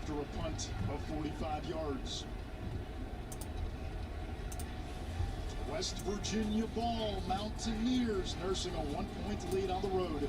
after a punt of 45 yards. West Virginia ball, Mountaineers nursing a 1-point lead on the road.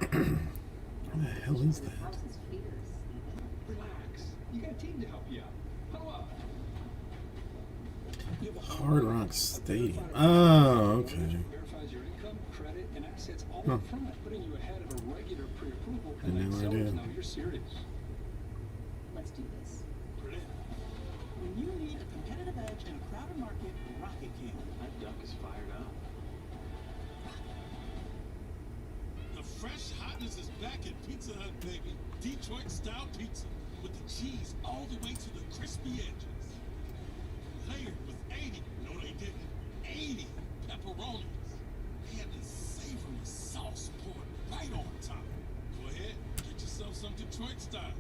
What the hell is that? Relax. You got a team to help you out. Huddle up. Hard Rock Stadium. Oh, okay. Verifies your income, credit, and assets all up front, putting you ahead of a regular pre-approval and I letting know I sellers did. know you're serious. Let's do this. Brilliant. When you need a competitive edge in a crowded market, Rocket can. That duck is fired up. The fresh hotness is back at Pizza Hut, baby. Detroit-style pizza with the cheese all the way to the crispy edges. Layered with 80, no they didn't, 80 pepperonis. They had this savory sauce poured right on top. Go ahead, get yourself some Detroit style.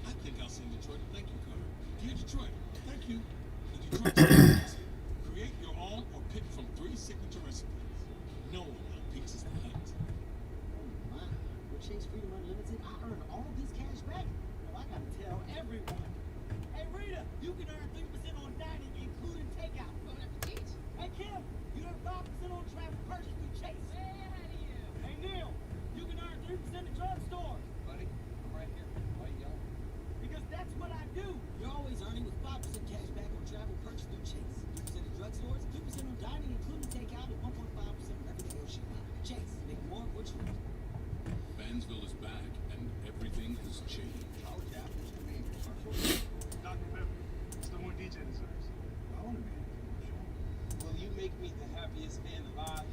I think I'll send Detroit a thank you card. Dear Detroit, thank you. The Detroit style pizza. Create your own or pick from 3 signature recipes. No one like pizza's the height. Oh my, with Chase Freedom Unlimited, I earn all these cash back. Well, I gotta tell everyone. Hey Rita, you can earn 3% on dining, including takeout. Going up to teach. Hey Kim, you earn 5% on travel purchase through Chase. Way ahead of you. Hey Neil, you can earn 3% at drugstores. Buddy, I'm right here. Why you yelling? Because that's what I do. You're always earning with 5% cash back on travel purchase through Chase. 3% at drugstores, 2% on dining, including takeout, and 1.5% on everything else you buy. Chase, make more of what you want. Fansville is back and everything has changed. College apples to me. Dr. Pepper, it's the one DJ deserves. I want to be in a commercial. Will you make me the happiest man alive?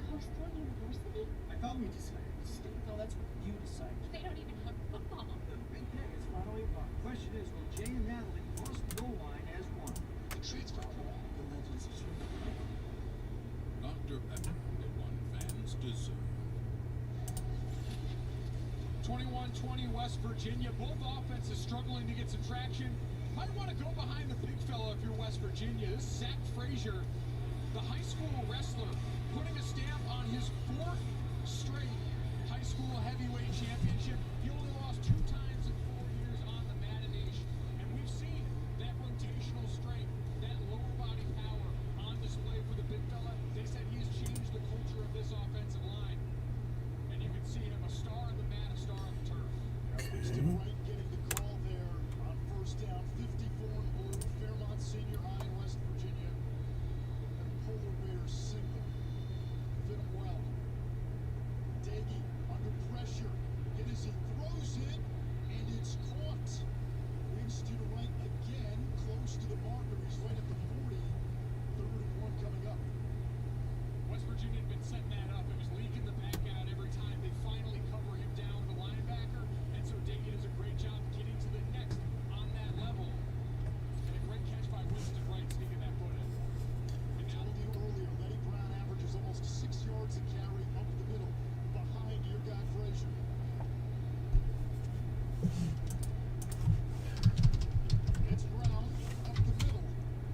Coastal University? I thought we decided to stay. No, that's what you decide. They don't even have football. The Big Ten is finally about. Question is, will Jay and Natalie cross the goal line as one? Transfer portal. The legends of truth. Dr. Pepper, the one fans deserve. 21-20 West Virginia. Both offenses struggling to get some traction. Might want to go behind the big fella if you're West Virginia. This is Zach Frazier, the high school wrestler, putting a stamp on his 4th straight high school heavyweight championship. He only lost 2 times in 4 years on the Madden Nation. And we've seen that rotational strength, that lower body power on display for the big fella. They said he has changed the culture of this offensive line. And you can see him a star on the mat, a star on the turf. Winston Wright getting the call there on first down, 54 and blue, Fairmont Senior High in West Virginia. And Polar Bears single. Fit him well. Daggy under pressure. It is he throws it, and it's caught. Winston Wright again, close to the marker. He's right at the 40. 3rd and 1 coming up. West Virginia had been setting that up. It was leaking the back out every time. They finally cover him down with the linebacker. And so Daggy does a great job getting to the next on that level. And a great catch by Winston Wright sneaking that foot in. I told you earlier, Lenny Brown averages almost 6 yards a carry up the middle, behind your guy Frazier. It's Brown up the middle,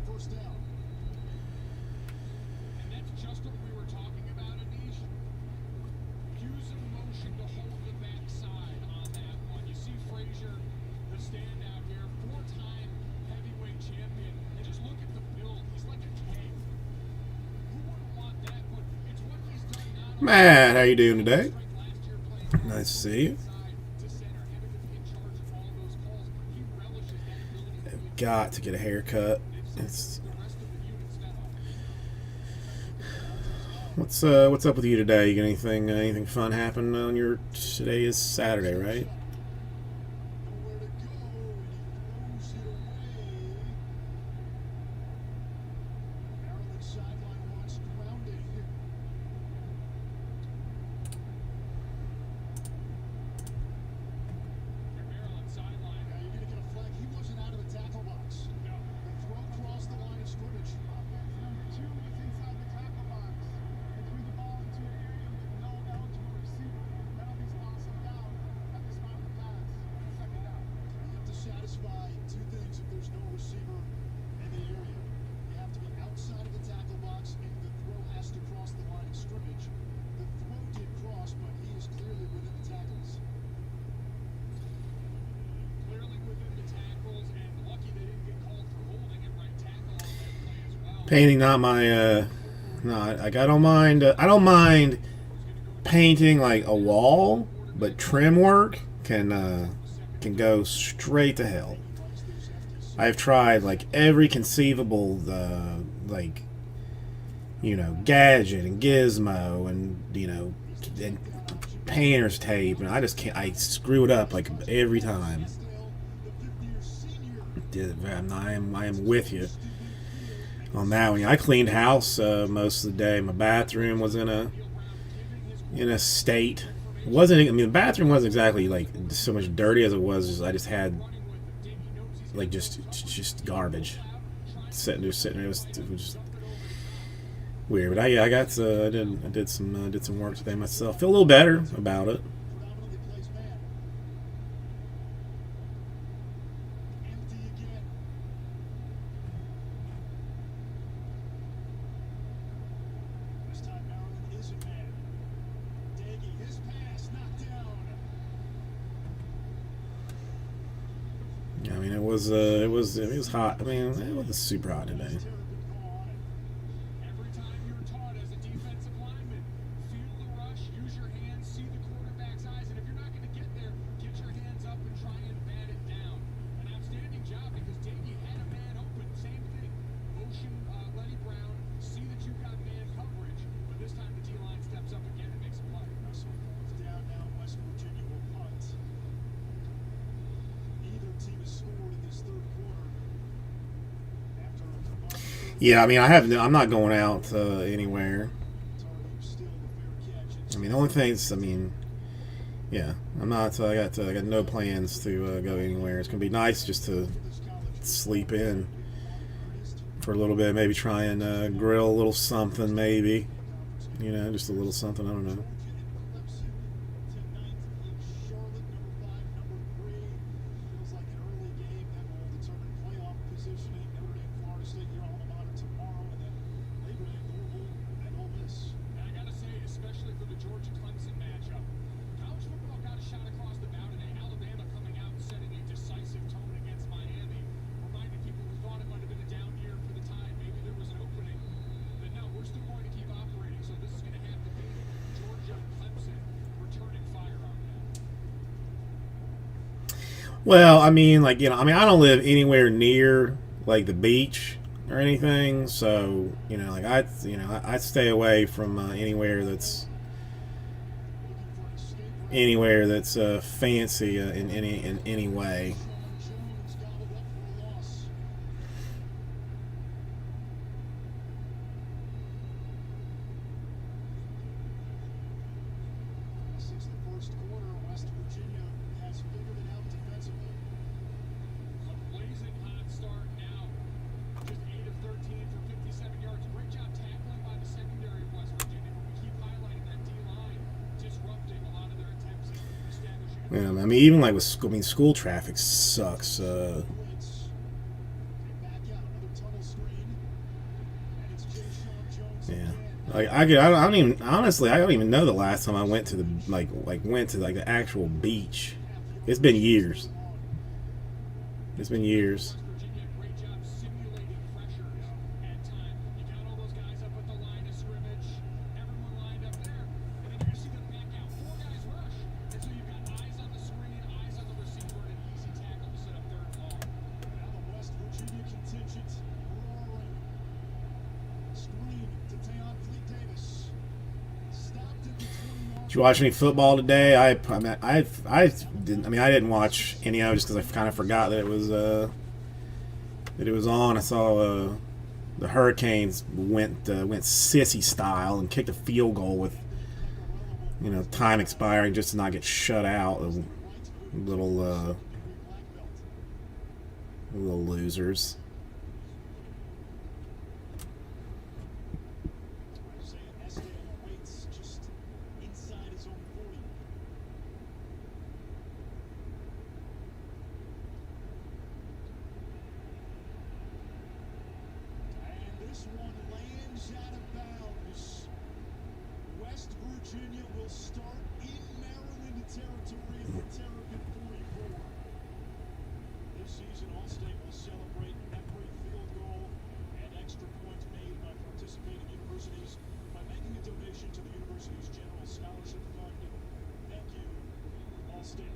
first down. And that's just what we were talking about, Anish. Use of motion to hold the backside on that one. You see Frazier, the standout here, 4-time heavyweight champion. And just look at the build. He's like a tank. Matt, how you doing today? Nice to see you. I've got to get a haircut. What's up with you today? You got anything fun happen on your? Today is Saturday, right? Nowhere to go, and he throws it away. Maryland sideline wants grounding. Maryland sideline. Yeah, you're gonna get a flag. He wasn't out of the tackle box. No. The throw crossed the line of scrimmage. Offense number 2 was inside the tackle box. They threw the ball into an area with no eligible receiver. Penalties lost him down at the spot of the pass. Second down. You have to satisfy two things if there's no receiver in the area. You have to be outside of the tackle box, and the throw has to cross the line of scrimmage. The throw did cross, but he is clearly within the tackles. Clearly within the tackles, and lucky they didn't get called for holding at right tackle on that play as well. Painting, not my. No, I don't mind. I don't mind painting like a wall, but trim work can go straight to hell. I've tried like every conceivable like gadget and gizmo and and painter's tape, and I just can't. I screw it up like every time. I am with you on that one. I cleaned house most of the day. My bathroom was in a state. It wasn't. I mean, the bathroom wasn't exactly like so much dirty as it was. I just had like just garbage sitting there. It was just weird. But I did some work today myself. Feel a little better about it. Predominantly plays man. Empty again. This time Maryland isn't man. Daggy, his pass knocked down. I mean, it was hot. I mean, it wasn't super hot today. Terrible call on it. Every time you're taught as a defensive lineman, feel the rush, use your hands, see the quarterback's eyes, and if you're not going to get there, get your hands up and try and bat it down. An outstanding job because Davey had a man open. Same thing. Motion Lenny Brown, see that you've got man coverage, but this time the D-line steps up again and makes a play. So fourth down now, West Virginia will punt. Neither team has scored in this third quarter. After a combined Yeah, I mean, I'm not going out anywhere. target, still the fair catch. I mean, the only things, I mean, yeah, I'm not. I got no plans to go anywhere. It's gonna be nice just to sleep in for a little bit. Maybe try and grill a little something. Maybe, just a little something. I don't know. Tonight in Charlotte, number 5, number 3. Feels like an early game that will determine playoff positioning. Notre Dame, Florida State, your alma mater tomorrow, and then Labor Day, Louisville, and Ole Miss. And I gotta say, especially for the Georgia-Clemson matchup, college football got a shot across the bow today. Alabama coming out and setting a decisive tone against Miami, reminding people who thought it might have been a down year for the Tide. Maybe there was an opening, but no, we're still going to keep operating. So this is going to have to be Georgia-Clemson returning fire on that. Well, I mean, like I mean, I don't live anywhere near like the beach or anything, so like I stay away from anywhere that's fancy in any way. Jones gobbled up for a loss. Since the first quarter, West Virginia has figured it out defensively. A blazing hot start now. Just 8 of 13 for 57 yards. Great job tackling by the secondary of West Virginia, but we keep highlighting that D-line disrupting a lot of their attempts at establishing. Yeah, I mean, even like with school traffic sucks. Blitz. They back out, another tunnel screen. And it's Jaysean Jones Yeah, again. like I don't even honestly, I don't even know the last time I went to the went to the actual beach. It's been years. It's been years. West Virginia, great job simulating pressures at time. You got all those guys up at the line of scrimmage. Everyone lined up there. Did you watch any football today? I didn't. I mean, I didn't watch any of it just because I kind of forgot that it was on. I saw the Hurricanes went sissy style and kicked a field goal with time expiring just to not get shut out. Little losers. Isaiah Esteban waits just inside his own 40. And this one lands out of bounds. West Virginia will start in Maryland territory at the Terrapin 44. This season, Allstate will celebrate every field goal and extra point made by participating universities by making a donation to the university's General Scholarship Fund. Thank you, Allstate.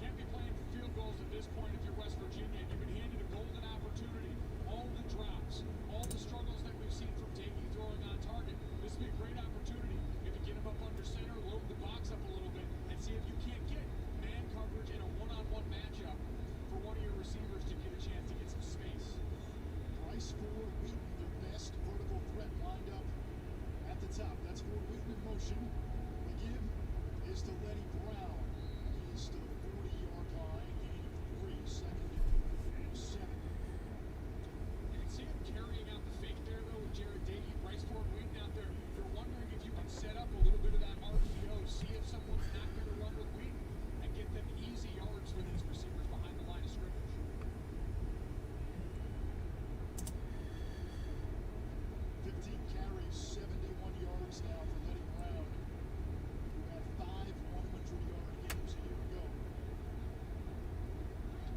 Can't be playing for field goals at this point if you're West Virginia. You've been handed a golden opportunity. All the drops, all the struggles that we've seen from Daggy throwing on target. This would be a great opportunity. Maybe get him up under center, load the box up a little bit, and see if you can't get man coverage in a one-on-one matchup for one of your receivers to get a chance to get some space. Price for Wheaton, their best vertical threat lined up at the top. That's for Wheaton in motion. The give is to Letty Brown. He's to the 40-yard line, gain of 3, second and 7. You can see him carrying out the fake there, though, with Jared Daggy, Bryce Ford waiting out there. You're wondering if you can set up a little bit of that RPO, see if someone's not going to run with Wheaton, and get them easy yards for these receivers behind the line of scrimmage. 15 carries, 71 yards now for Letty Brown, who had 5 100-yard games a year ago.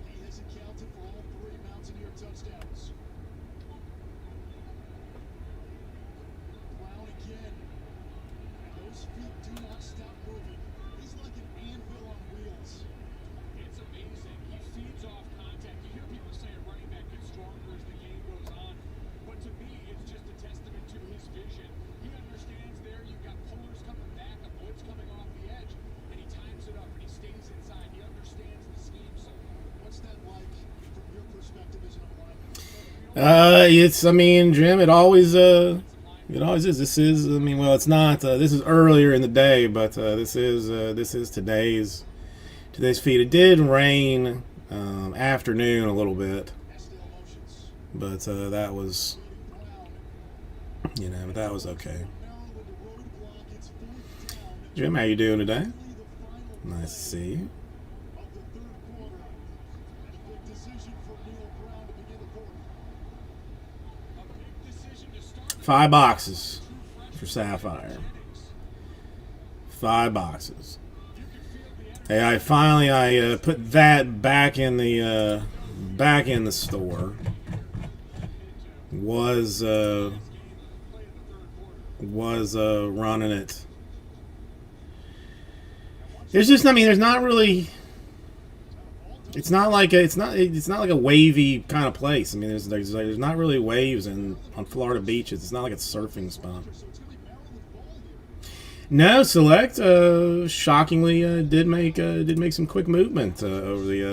He has accounted for all 3 Mountaineer touchdowns. Brown again. And those feet do not stop moving. He's like an anvil on wheels. It's amazing. He feeds off contact. You hear people saying running back gets stronger as the game goes on. But to me, it's just a testament to his vision. He understands there you've got pullers coming back, a blitz coming off the edge, and he times it up and he stays inside. He understands the scheme so well. What's that like from your perspective as an alignment? I mean, Jim, it always is. This is, I mean, well, it's not. This is earlier in the day, but this is today's feed. It did rain afternoon a little bit, Estill motions. but that was, Brown. but that was okay. Maryland roadblock. It's 4th down. Jim, how you doing today? Only the final Nice to see you. of the third quarter. And a big decision for Neil Brown to begin the quarter. A big decision to start. 5 boxes for Sapphire. 5 boxes. Hey, I finally put that back in the store. Was running it. There's just, I mean, there's not really. It's not like a wavy kind of place. I mean, there's not really waves on Florida beaches. It's not like a surfing spot. So it's going to be Maryland ball here. No, Select shockingly did make some quick movement over the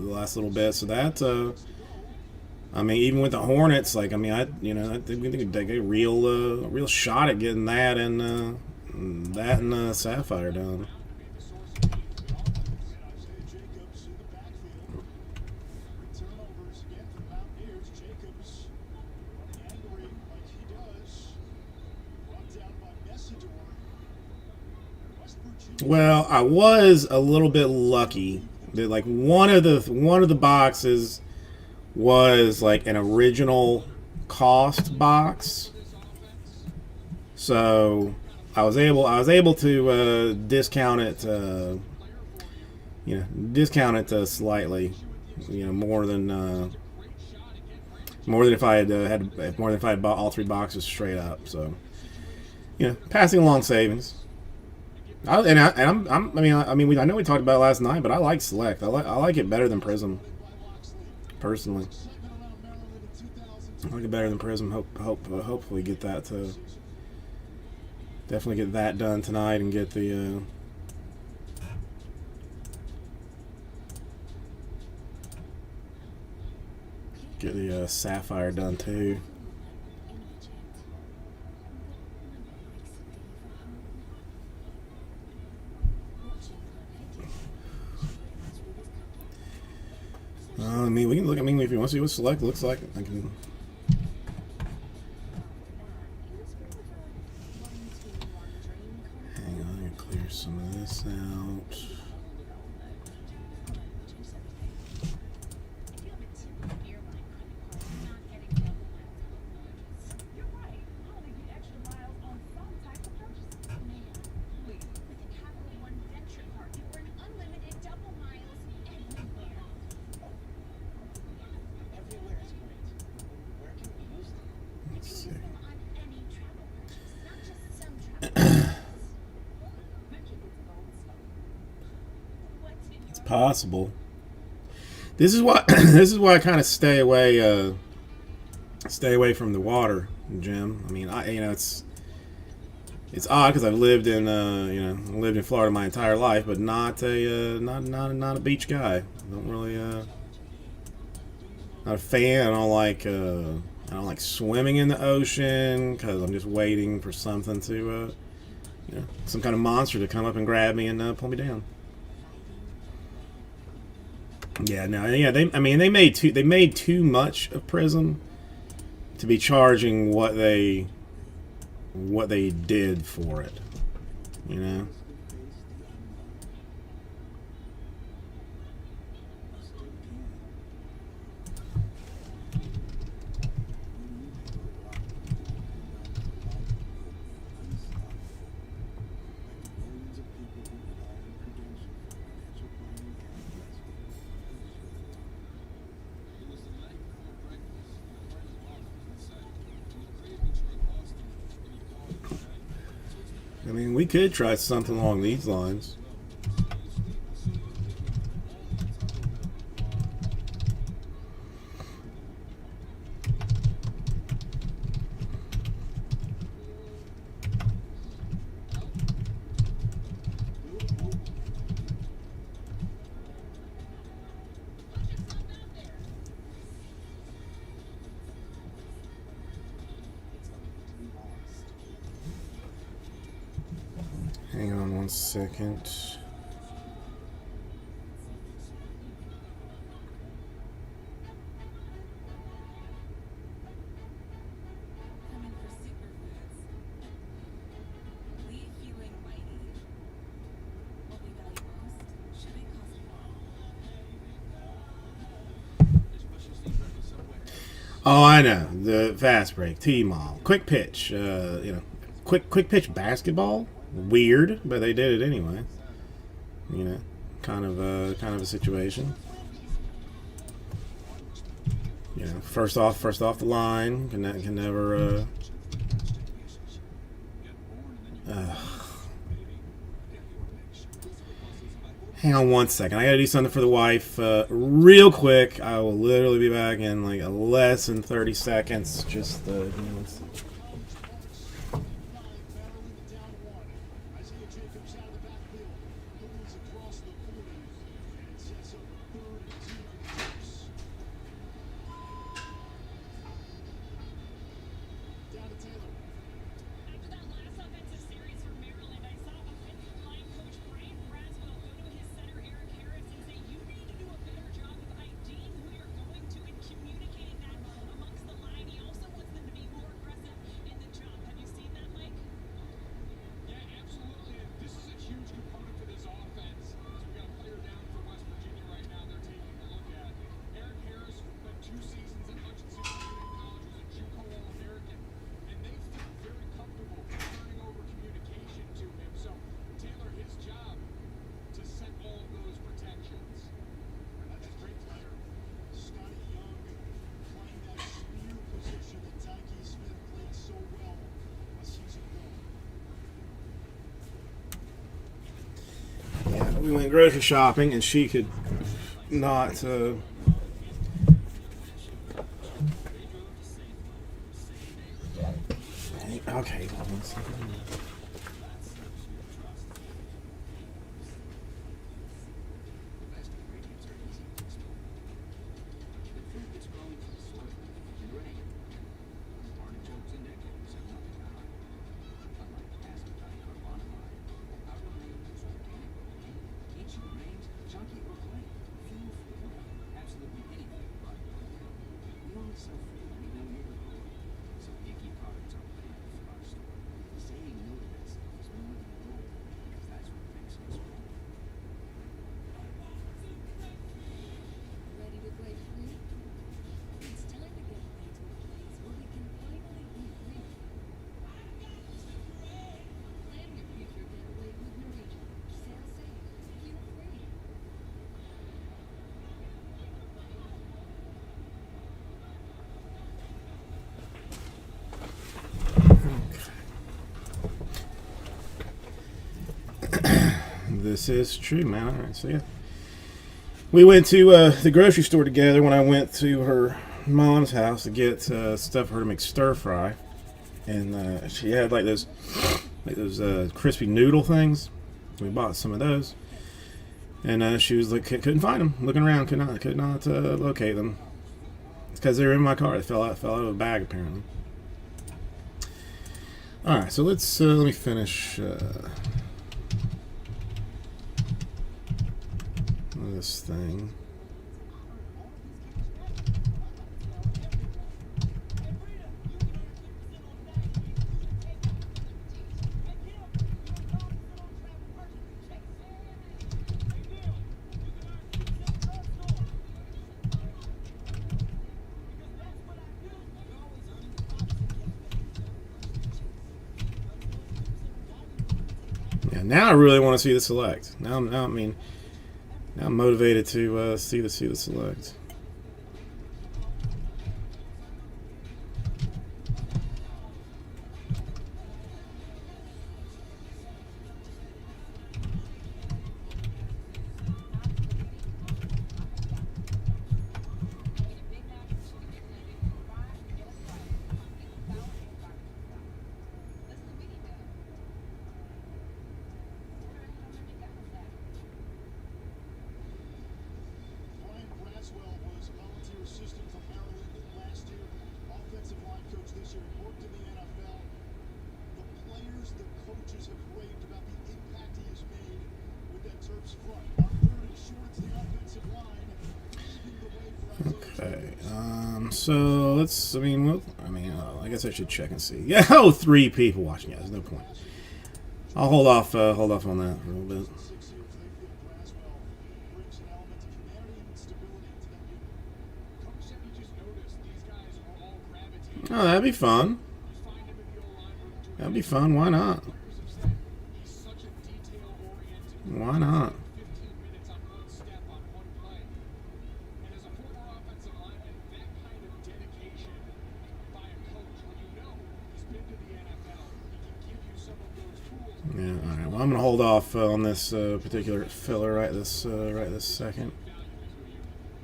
last little bit. So that I mean, even with the Hornets, like, I mean, I think we can take a real shot at getting that and Sapphire done. Isaiah Jacobs in the backfield. 3 turnovers again for the Mountaineers. Jacobs running angry like he does. Brought down by Messidor. West Virginia. Well, I was a little bit lucky that like one of the boxes was like an original cost box, so I was able to discount it slightly, more than if I had bought all 3 boxes straight up. So passing along savings. I know we talked about it last night, but I like Select. I like it better than Prism. Personally, I like it better than Prism. Hopefully get that Definitely get that done tonight and get the Sapphire done too. I mean, we can look. I mean, if you want to see what select looks like, I can. Hang on, I'm gonna clear some of this out. Everywhere is great. Where can we use them? Let's see. It's possible. This is why. This is why I kind of stay away from the water, Jim. I mean, it's odd because I've lived in lived in Florida my entire life, but not a beach guy. Don't really not a fan. I don't like swimming in the ocean because I'm just waiting for something to some kind of monster to come up and grab me and pull me down. Yeah, no, yeah. They made too much of Prism to be charging what they did for it, you know. I mean, we could try something along these lines. Hang on 1 second. Coming for superfoods. Leave feeling mighty. What we value most shouldn't cost more. Oh, I know. The fast break, T-Mall, quick pitch. Quick pitch basketball. Weird, but they did it anyway. You know, kind of a situation. You know, first off the line can never. Hang on 1 second. I gotta do something for the wife real quick. I will literally be back in like less than 30 seconds. Just let's see. After that last offensive series for Maryland, I saw offensive line coach Brian Braswell go to his center Eric Harris and say, "You need to do a better job of IDing who you're going to and communicating that amongst the line." He also wants them to be more aggressive in the jump. Have you seen that, Mike? Yeah, absolutely. And this is a huge component for this offense. As we got a player down for West Virginia right now, they're taking a look at. Eric Harris spent 2 seasons at Hutchinson Community College as a JUCO All-American, and they feel very comfortable turning over communication to him. So, Taylor, his job to set all of those protections. That's a great player. Scotty Young playing that spear position that Tyke Smith played so well a season ago. Yeah, we went grocery shopping, and she could not. Okay, hold on a second. This is true, man. All right, so yeah. We went to the grocery store together when I went to her mom's house to get stuff for her to make stir fry. And she had like those crispy noodle things. We bought some of those. And she was like, couldn't find them. Looking around, could not locate them. It's because they were in my car. They fell out of a bag apparently. All right, so let me finish this thing. Yeah, now I really want to see the select. Now I'm motivated to see the select. Brian Braswell was volunteer assistant from Maryland last year, offensive line coach this year, worked in the NFL. The players, the coaches have raved about the impact he has made with that Terps front. On third and short, it's the offensive line paving the way for Isaiah Okay. So let's. I guess I should check and see. Yeah. Oh, 3 people watching. Yeah, there's no point. I'll hold off on that for a little bit. 6 years. They feel Braswell brings an element of humanity and stability to that unit. Coach said he just noticed these guys are all gravitating. Oh, that'd be fun. Find him in the O-line room doing That'd be fun. Why not? players have said he's such a detail-oriented. Why not? 15 minutes on one step on one play. And as a former offensive lineman, that kind of dedication by a coach, when you know he's been to the NFL, he can give you some of those tools. Yeah. All right. Well, I'm gonna hold off on this particular filler right this second.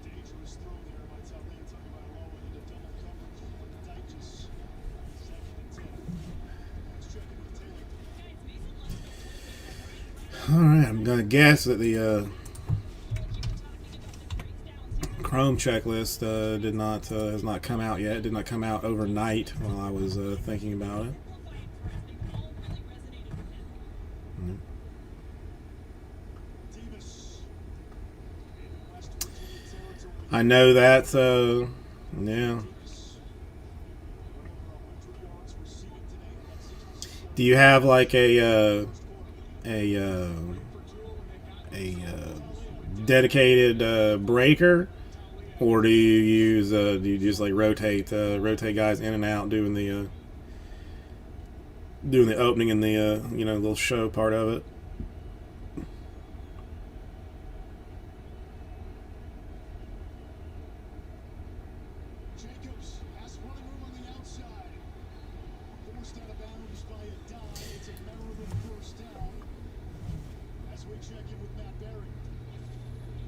Dangerous throw there by Talia Tagovailoa into double coverage. Digest. 2nd and 10. Let's check in with Taylor. All right. I'm gonna guess that the Chrome checklist has not come out yet. It did not come out overnight while I was thinking about it. Demas. In West Virginia territory. I know that. Yeah. 100 yards receiving today in that 66. Do you have like a dedicated breaker, or do you just like rotate guys in and out doing the opening and the little show part of it? Jacobs has running room on the outside. Forced out of bounds by a dime. It's a Maryland first down. As we check in with Matt Berry.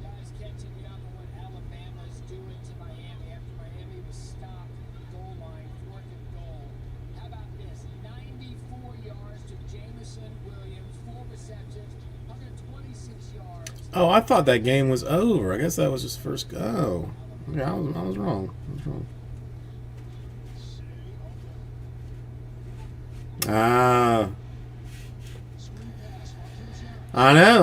Guys catching up on what Alabama's doing to Miami after Miami was stopped at the goal line, 4th and goal. How about this? 94 yards to Jamison Williams, 4 receptions, 126 yards. Oh, I thought that game was over. I guess that was his first go. Yeah, I was wrong. Ah. I know.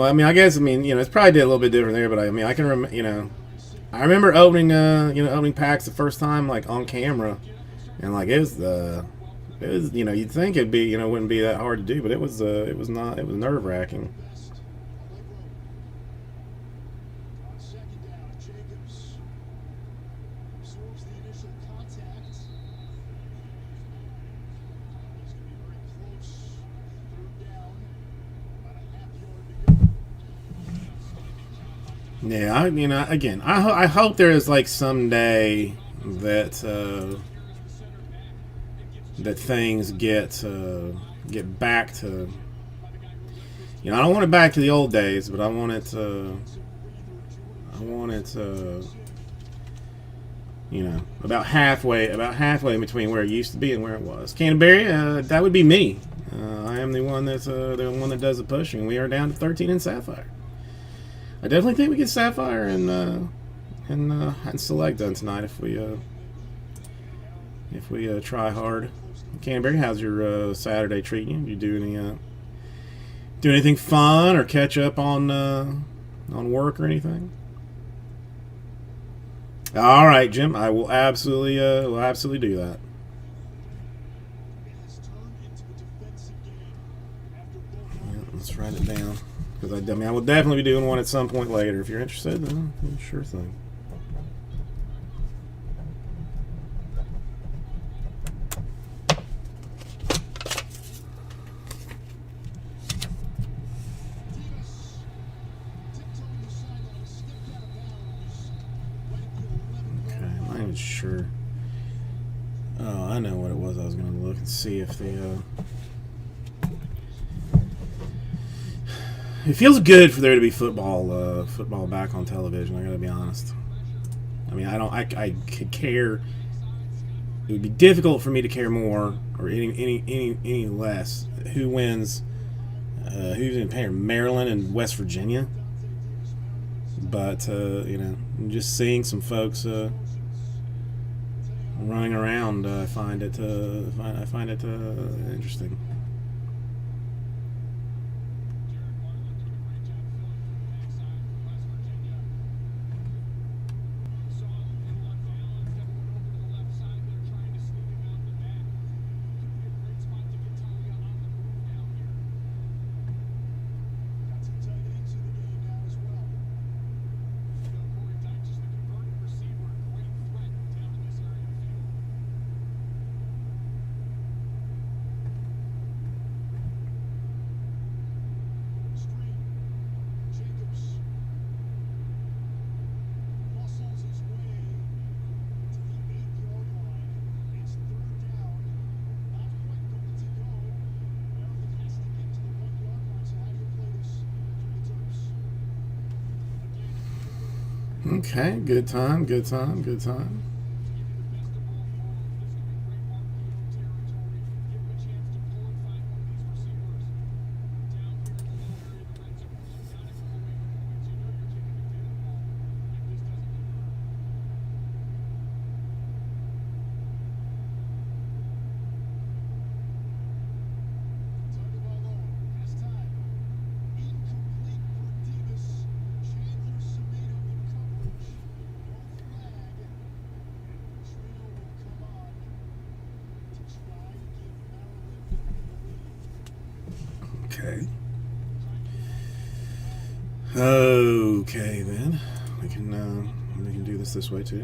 I guess it's probably did a little bit different there, but I can remember. I remember opening packs the first time like on camera, and like it was you'd think it'd be wouldn't be that hard to do, but it was not. It was nerve-wracking. On 2nd down, Jacobs absorbs the initial contact. He's going to be very close. 3rd down. About a half yard to go. Yeah, again, I hope there is like someday that that things get back to You know, I don't want it back to the old days, but I want it. You know, about halfway between where it used to be and where it was. Canterbury, that would be me. I am the one that does the pushing. We are down to 13 in Sapphire. I definitely think we get Sapphire and Select done tonight if we try hard. Canterbury, how's your Saturday treating you? Do you do anything fun or catch up on work or anything? All right, Jim. I will absolutely do that. Yeah, let's write it down because I will definitely be doing one at some point later. If you're interested, then sure thing. Sure. Oh, I know what it was. I was going to look and see if the. It feels good for there to be football back on television. I got to be honest. I mean, I could care. It would be difficult for me to care more or any less who wins. Who's in pair? Maryland and West Virginia. But you know, just seeing some folks. Running around, I find it interesting. Okay, good time. Okay, then we can do this way too.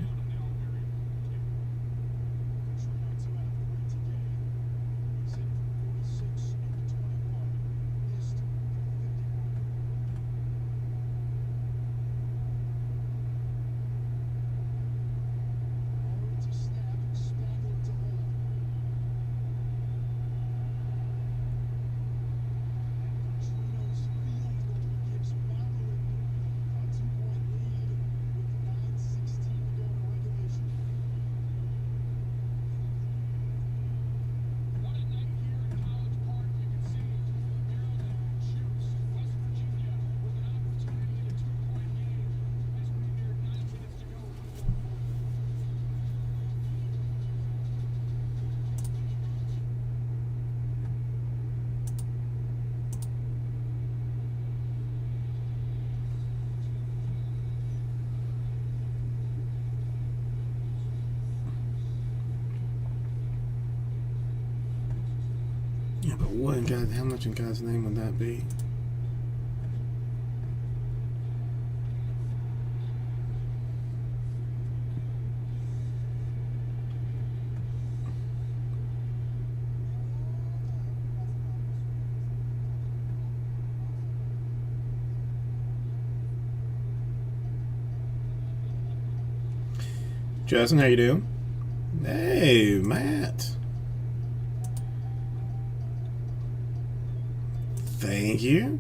Yeah, but what in God? How much in God's name would that be? Justin, how you doing? Hey, Matt. Thank you.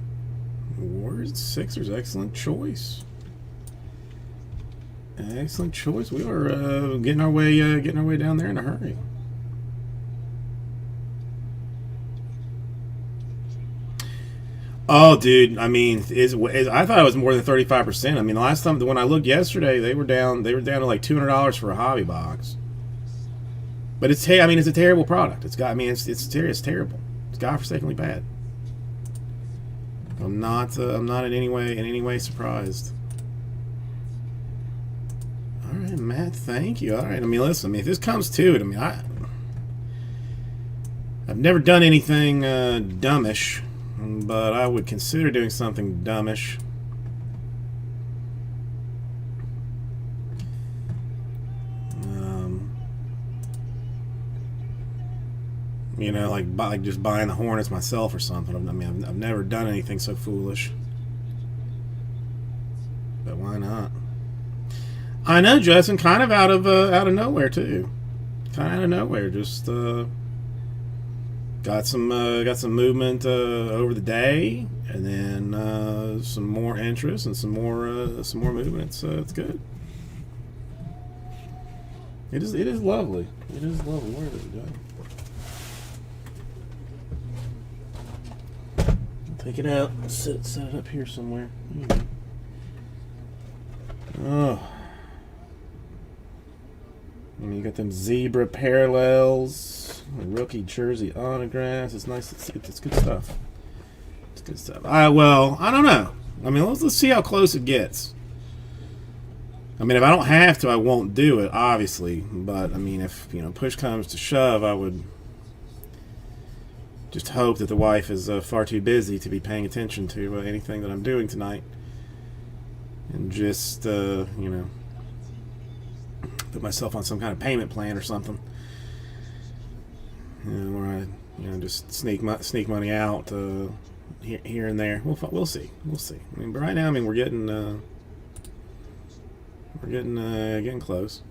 Warriors, Sixers, excellent choice. Excellent choice. We are getting our way down there in a hurry. Oh, dude. I mean, I thought it was more than 35%. I mean, the last time when I looked yesterday, they were down to like $200 for a hobby box. But it's a terrible product. It's terrible. It's godforsakenly bad. I'm not in any way surprised. All right, Matt, thank you. All right, I mean, listen, if this comes to it, I mean, I've never done anything dumbish, but I would consider doing something dumbish. You know, like just buying the Hornets myself or something. I mean, I've never done anything so foolish. But why not? I know, Justin. Kind of out of nowhere too. Kind of out of nowhere. Just got some movement over the day, and then some more interest and some more movement. So it's good. It is lovely. It is lovely. Where did it go? Take it out. Set it up here somewhere. Oh. And you got them zebra parallels, rookie jersey autographs. It's nice. It's good stuff. It's good stuff. Well, I don't know. I mean, let's see how close it gets. I mean, if I don't have to, I won't do it, obviously. But I mean, if push comes to shove, I would just hope that the wife is far too busy to be paying attention to anything that I'm doing tonight, and just put myself on some kind of payment plan or something, where I just sneak money out here and there. We'll see. I mean, but right now, I mean, we're getting close.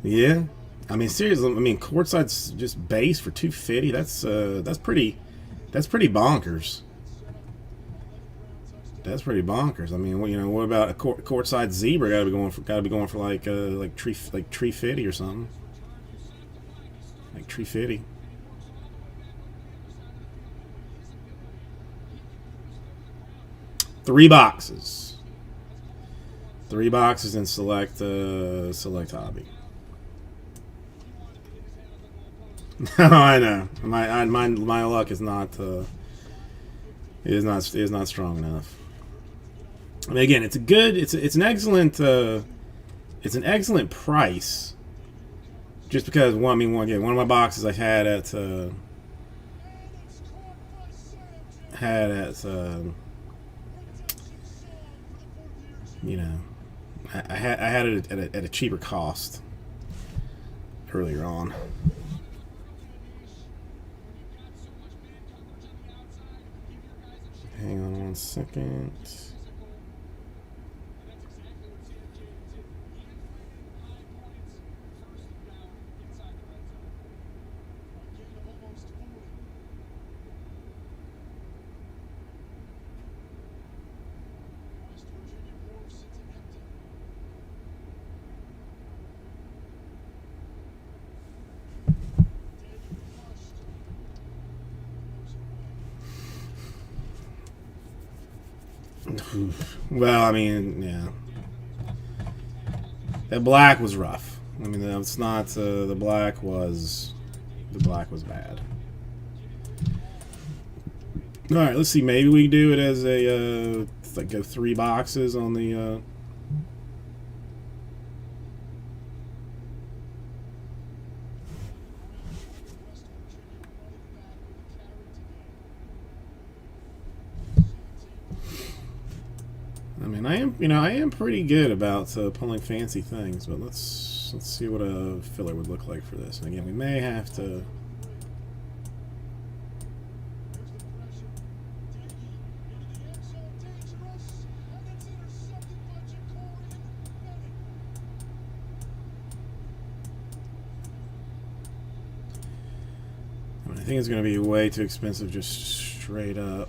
Yeah, I mean, seriously. I mean, courtside's just base for $250. That's pretty bonkers. That's pretty bonkers. I mean, what about a courtside zebra? Got to be going for like tree fitty or something. Like tree fitty. Three boxes in select hobby. I know. My luck is not strong enough. I mean, again, it's an excellent price. Just because one of my boxes I had at I had it at a cheaper cost earlier on. Hang on one second. Well, I mean, yeah. That black was rough. I mean, it's not. The black was bad. All right, let's see. Maybe we do it as a go 3 boxes on the. I mean, I am pretty good about pulling fancy things, but let's Let's see what a filler would look like for this. And again, we may have to. I think it's going to be way too expensive just straight up.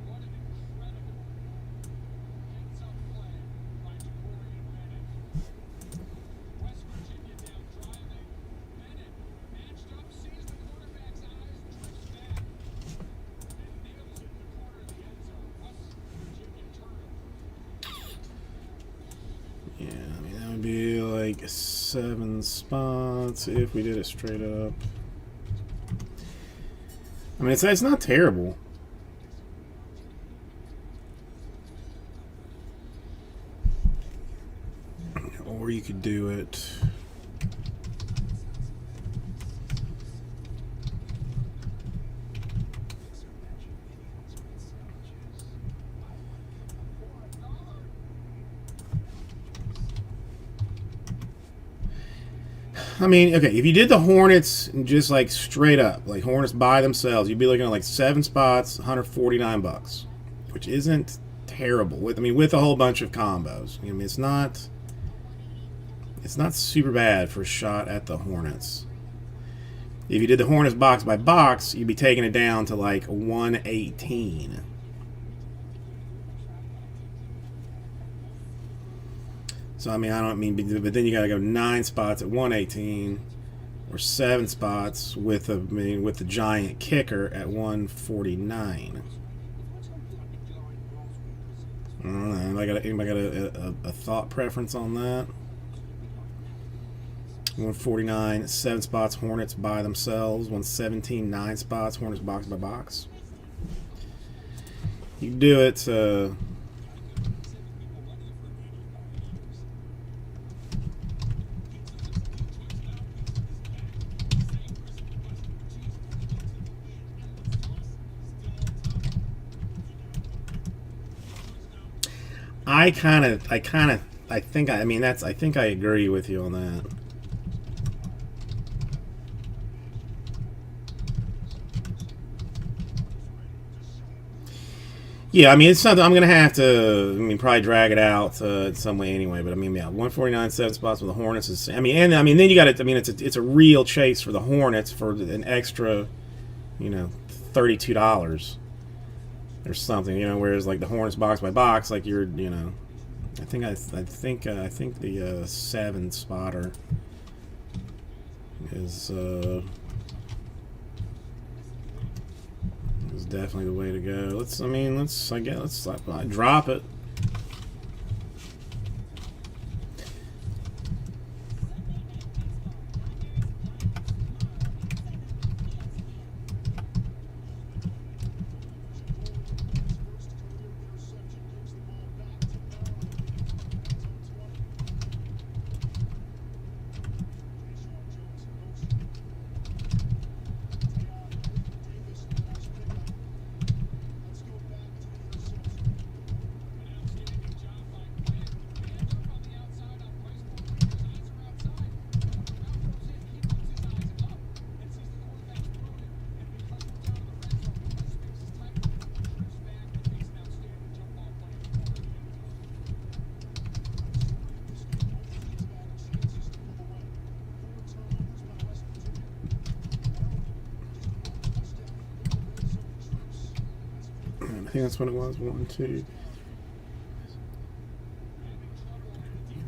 What an incredible heads-up play by Ja'Cory Bennett. West Virginia down driving. Bennett matched up, sees the quarterback's eyes, drifts back, and nails it in the corner of the end zone. West Virginia turnover. Yeah, I mean, that would be like 7 spots if we did it straight up. I mean, it's not terrible. Or you could do it. I mean, okay, if you did the Hornets just like straight up, like Hornets by themselves, you'd be looking at like 7 spots, $149, which isn't terrible. With a whole bunch of combos. I mean, it's not super bad for a shot at the Hornets. If you did the Hornets box by box, you'd be taking it down to like 118. So I mean, but then you gotta go 9 spots at 118, or 7 spots with the giant kicker at 149. I don't know. Anybody got a thought preference on that? 149, 7 spots, Hornets by themselves. 117, 9 spots, Hornets box by box. You can do it. I think I agree with you on that. Yeah, I mean, it's something I'm gonna have to, probably drag it out in some way anyway. But I mean, yeah, 149, 7 spots with the Hornets is. Then you got it. I mean, it's a real chase for the Hornets for an extra, $32 or something. Whereas like the Hornets box by box, like you're, I think the 7 spotter is definitely the way to go. Let's drop it. I think that's what it was. 1, 2.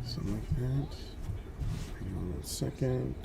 Something like that. Hang on 1 second.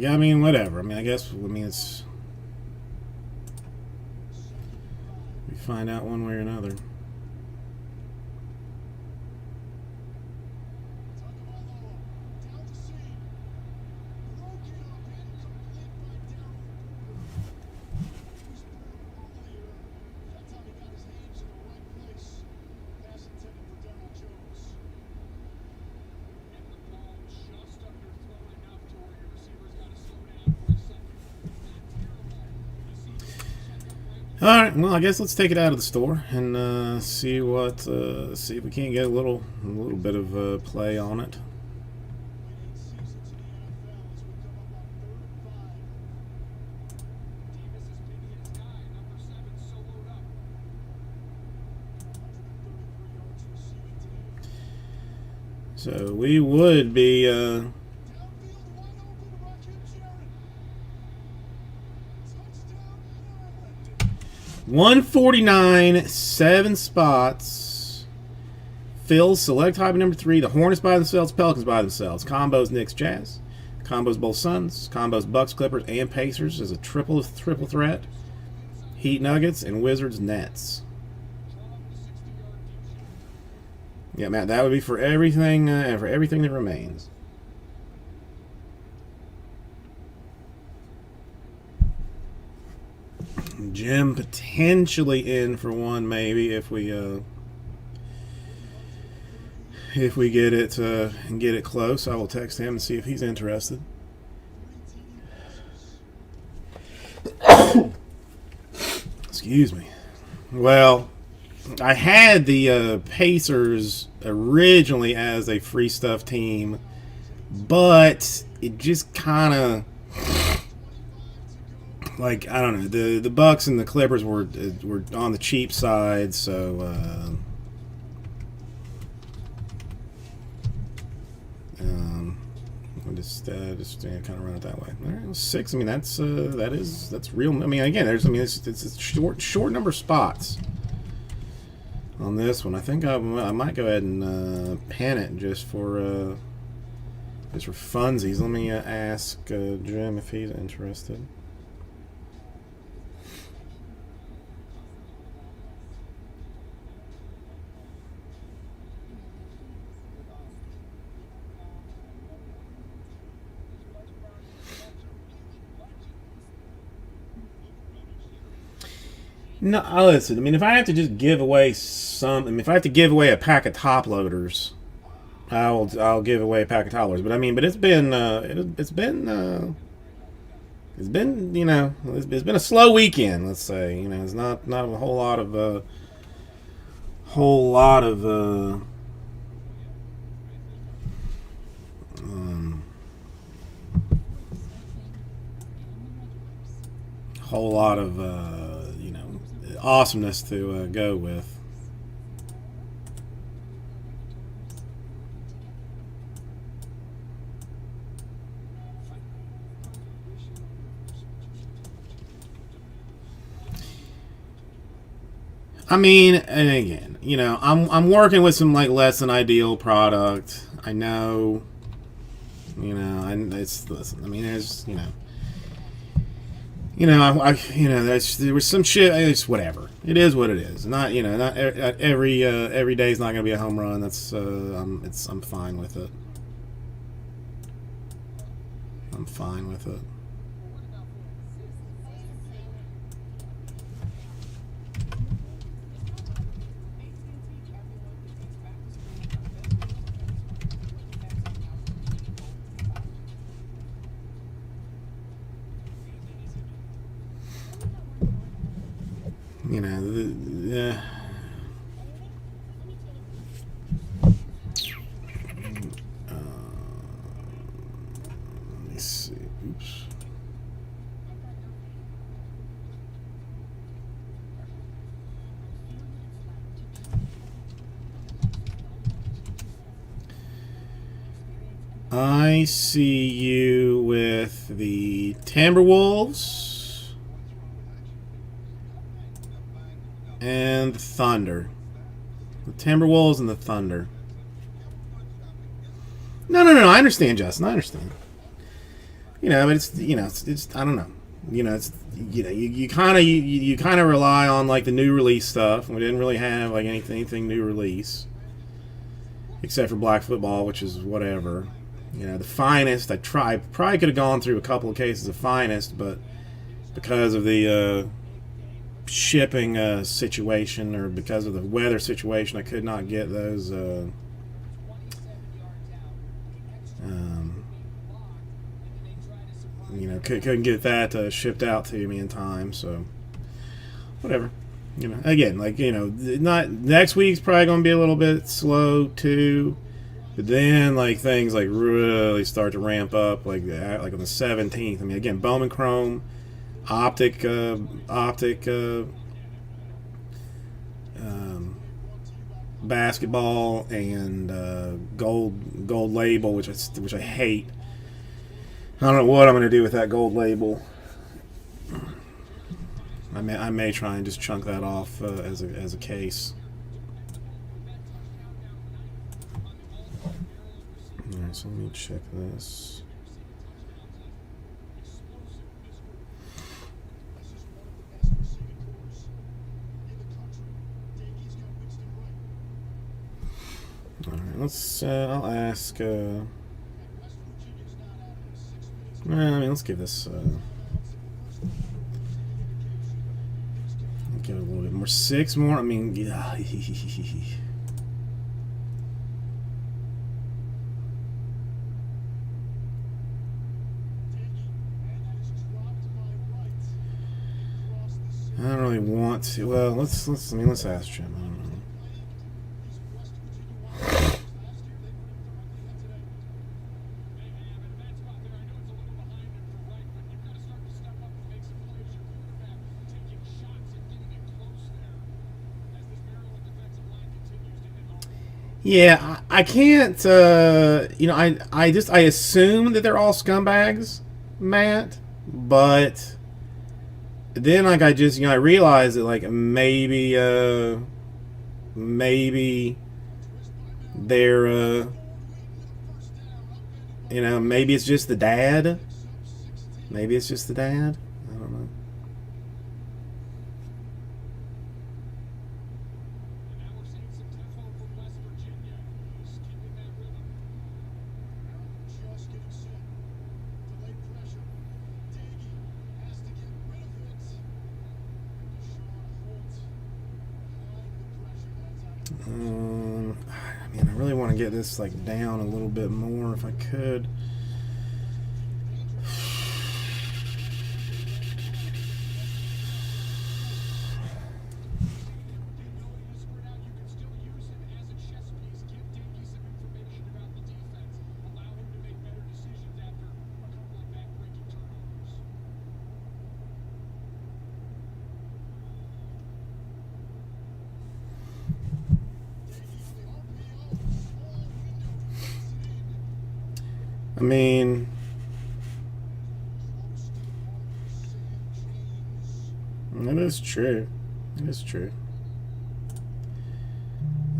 I mean, whatever. I mean, I guess. I mean, it's. We find out one way or another. All right. Well, I guess let's take it out of the store and see what see if we can't get a little bit of play on it. So we would be 149, 7 spots. Phil's select hobby number 3. The Hornets by themselves, Pelicans by themselves. Combos Knicks Jazz. Combos both Suns. Combos Bucks Clippers and Pacers as a triple threat. Heat Nuggets and Wizards Nets. Yeah, Matt, that would be for everything that remains. Jim potentially in for one, maybe if we get it and get it close. I will text him and see if he's interested. Excuse me. Well, I had the Pacers originally as a free stuff team, but it just kind of. Like, I don't know, the Bucks and the Clippers were on the cheap side, so I just kind of run it that way. All right, well, 6. I mean, that's real. I mean, again, it's a short number of spots on this one. I think I might go ahead and pen it just for funsies. Let me ask Jim if he's interested. No, listen. I mean, if I have to just give away if I have to give away a pack of top loaders, I'll give away a pack of top loaders. But I mean, it's been it's been a slow weekend. Let's say, it's not a whole lot of whole lot of awesomeness to go with. I mean, and again, I'm working with some less than ideal product. I know, and listen. I mean, there's there was some shit. It's whatever. It is what it is. Not every day is not going to be a home run. That's I'm fine with it. I'm fine with it. Let me see. Oops. I see you with the Timberwolves and the Thunder. The Timberwolves and the Thunder. No. I understand, Justin. I understand. you know, but it's I don't know. It's you kind of you kind of rely on like the new release stuff. We didn't really have like anything new release except for Black Football, which is whatever. The Finest, I probably could have gone through a couple of cases of Finest, but because of the shipping situation or because of the weather situation, I could not get those couldn't get that shipped out to me in time, so whatever. Again, not next week's probably going to be a little bit slow too, but then things really start to ramp up like on the 17th. I mean, again, Bowman Chrome, Optic basketball, and gold label, which I hate. I don't know what I'm going to do with that gold label. I may try and just chunk that off as a case. All right, so let me check this. All right, let's. I'll ask. Let's give this. Give it a little bit more. 6 more. I mean, yeah. I don't really want to. Well, let's ask Jim. I don't know. Yeah, I can't. I assume that they're all scumbags, Matt. But then, I realized that, maybe they're, maybe it's just the dad. Maybe it's just the dad. I don't know. I really want to get this down a little bit more if I could. I mean, it is true. It is true.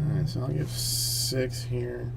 Alright, so I'll give 6 here.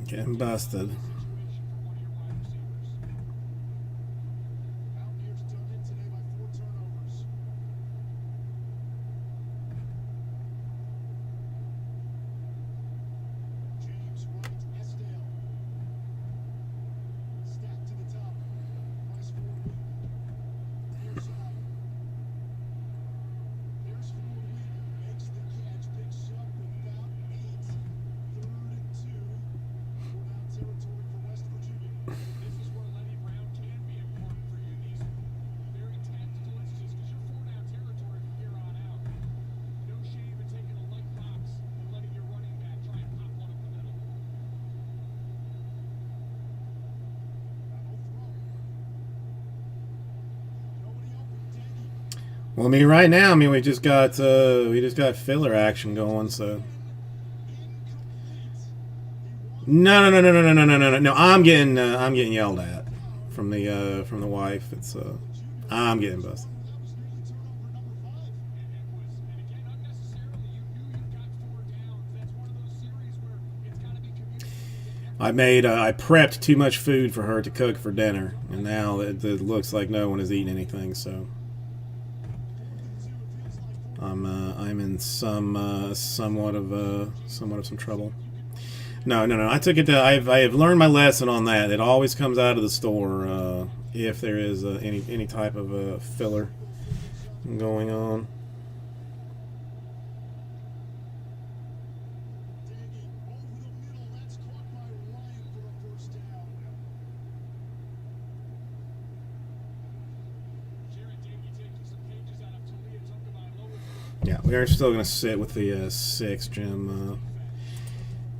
Getting busted. Territory Well, I mean, right now, I mean, we just got filler action going, so. No. I'm getting yelled at from the wife. It's I'm getting busted. I prepped too much food for her to cook for dinner, and now it looks like no one is eating anything. So I'm in somewhat of some trouble. No. I took it to. I have learned my lesson on that. It always comes out of the store if there is any type of filler going on. Yeah, we are still going to sit with the 6, Jim.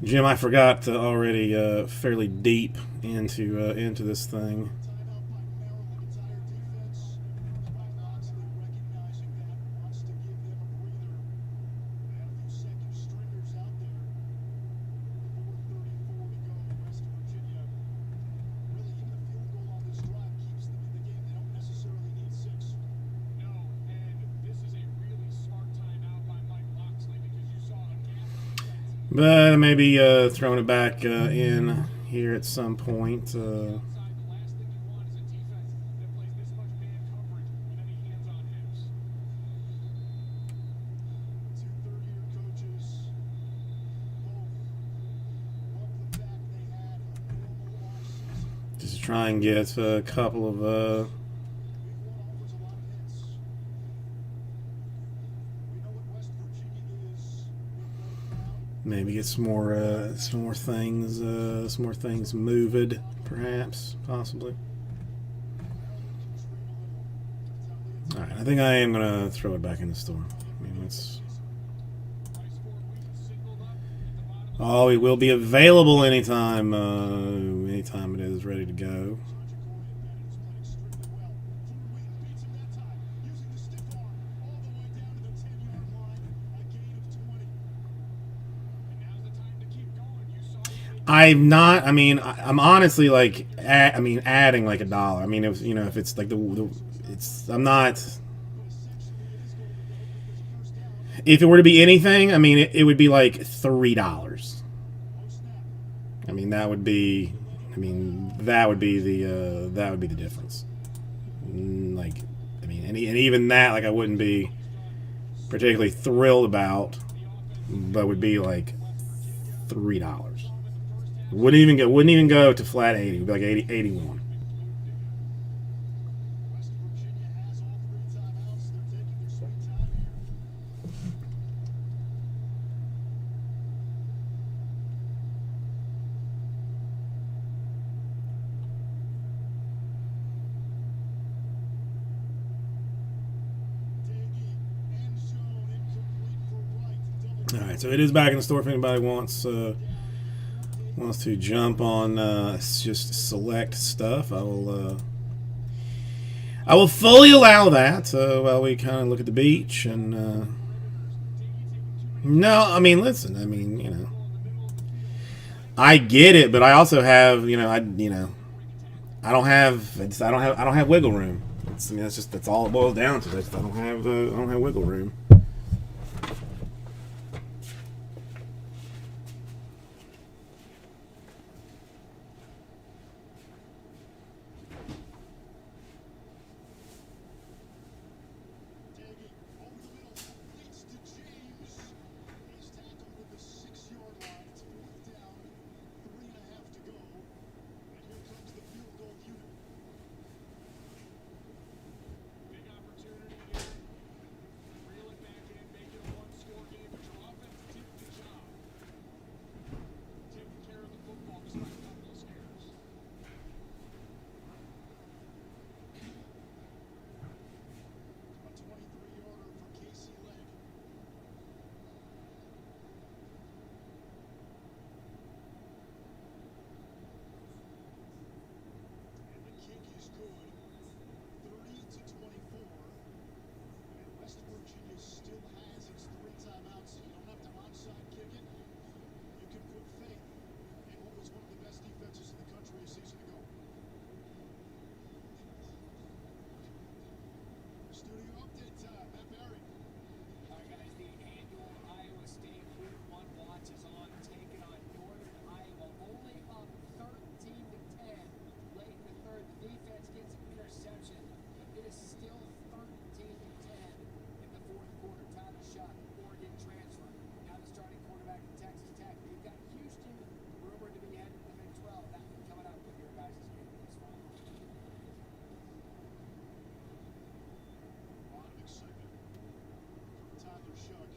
Jim, I forgot already fairly deep into this thing. But maybe throwing it back in here at some point. Just to try and get a couple of maybe get some more things moved, perhaps, possibly. All right, I think I am gonna throw it back in the store. I mean, it's it will be available anytime it is ready to go. I'm not. I mean, I'm honestly like. Adding like $1. I mean, if it's like it's. I'm not. If it were to be anything, I mean, it would be like $3. I mean, that would be. I mean, that would be the difference. Like, I mean, and even that, like, I wouldn't be particularly thrilled about, but would be like $3. Wouldn't even go to flat 80. It would be like 81. All right, so it is back in the store if anybody wants to jump on just select stuff. I will fully allow that while we kind of look at the beach and no, I mean, listen, I mean, you know, I get it, but I also have, I don't have wiggle room. That's all it boils down to. I don't have wiggle room. Studio update time. Matt Barry. All right, guys, the annual Iowa State Week 1 watch is on, taking on Northern Iowa. Only up 13-10 late in the third. The defense gets an interception, but it is still 13-10 in the fourth quarter. Tyler Shuck, Oregon transfer. Now the starting quarterback at Texas Tech. They've got Houston rumored to be headed to the Big 12. That one coming up with your guys' game this fall. A lot of excitement from Tyler Shuck.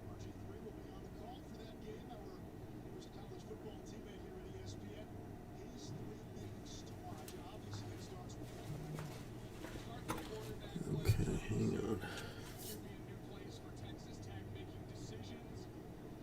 RG3 will be on the call for that game. Our first college football teammate here at ESPN. His 3 things to watch. Obviously, it starts with Okay, hang on. Should be a new place for Texas Tech making decisions.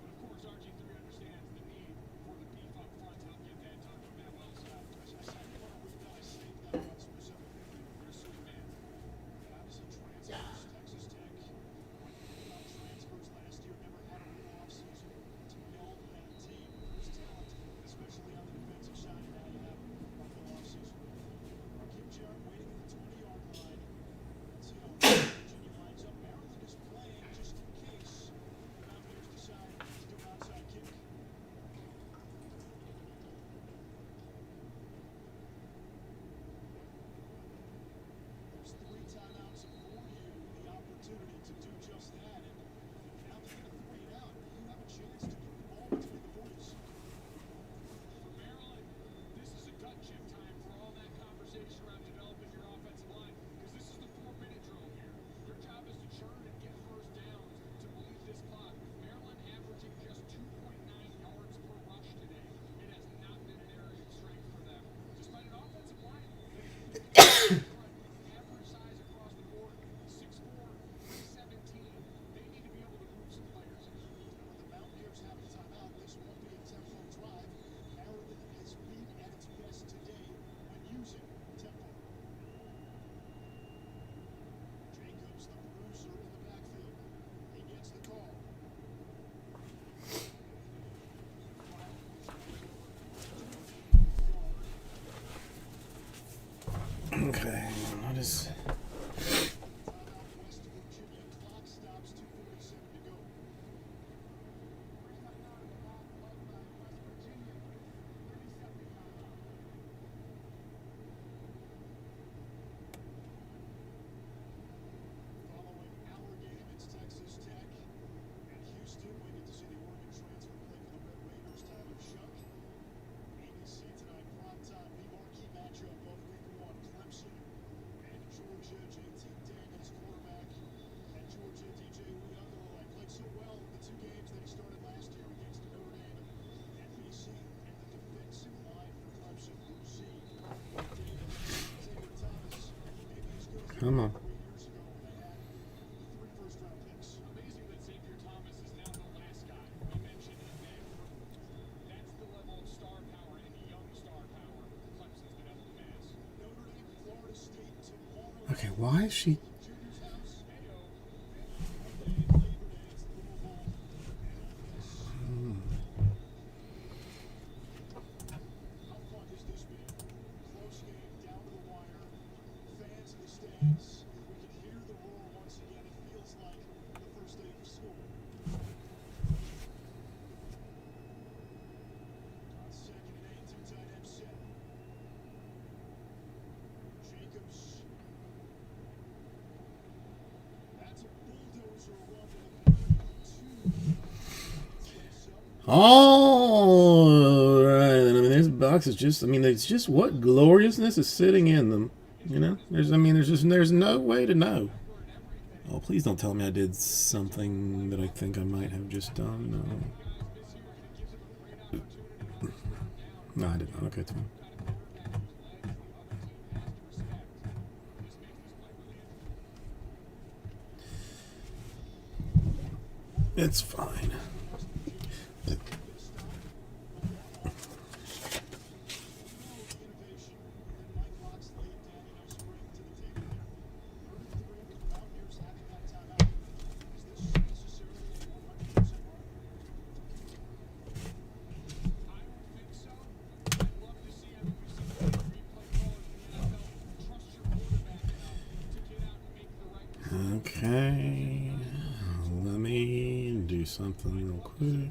But of course, RG3 understands the need for the beef up front to help get that done from Matt Wellside. I said, you want to dissect that one specifically. You're a sweet man. And obviously, transfers. Texas Tech, when you think about transfers last year, never had a real offseason to build that team. There's talent, especially on the defensive side. And now you have a full offseason. Raheem Jarrett waiting at the 20-yard line. Let's see how Virginia lines up. Maryland is playing just in case the Mountaineers decide to do an outside kick. There's 3 timeouts for you, the opportunity to do just that. And now that you're 3 and out, you have a chance to get the ball between the 40s. For Maryland, this is a gut check time for all that conversation around developing your offensive line, because this is the 4-minute drill here. Your job is to churn and get first downs to bleed this clock. Maryland averaging just 2.9 yards per rush today. It has not been an area of strength for them, despite an offensive line. Average size across the board, 6'4", 317. They need to be able to move some players here. With the Mountaineers having timeout, this won't be a tempo drive. Maryland has been at its best today when using tempo. Jacobs, the bruiser in the backfield. He gets the call. Okay, what is... Timeout West Virginia. Clock stops, 2:47 to go. Following our game, it's Texas Tech and Houston. We get to see the Oregon transfer play for the Red Raiders, Tyler Shuck. ABC tonight, primetime, the marquee matchup of Week 1, Clemson and Georgia. JT Daniels, quarterback, and Georgia, DJ Uiagalelei played so well in the 2 games that he started last year against Notre Dame and BC. And the defensive line for Clemson, Lucy, Davis, Xavier Thomas, maybe as good as Come on. 3 years ago when they had the 3 first-round picks. Amazing that Xavier Thomas is now the last guy we mentioned in that group. That's the level of star power and young star power Clemson's been able to amass. Notre Dame, Florida State tomorrow. Okay, why is she... Junior's house. Heyo. Labor Day, it's the Louisville and Ole Miss. How fun has this been? Close game, down to the wire. Fans in the stands. We can hear the roar once again. It feels like the first day of school. On 2nd and 8, 2 tight end set. Jacobs. That's a bulldozer run to the 2. All right, I mean, there's boxes. Just, I mean, it's just what gloriousness is sitting in them. You know, there's no way to know. Oh, please don't tell me I did something that I think I might have just done. No, I did not. Okay, it's fine. It's fine. Okay. Let me do something real quick.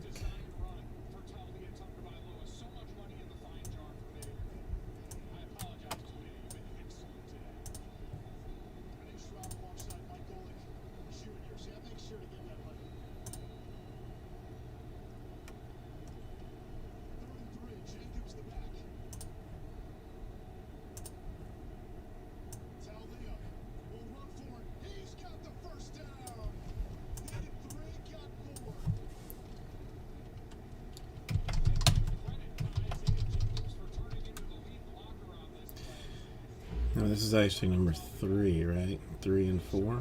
No, this is actually number 3, right? 3 and 4.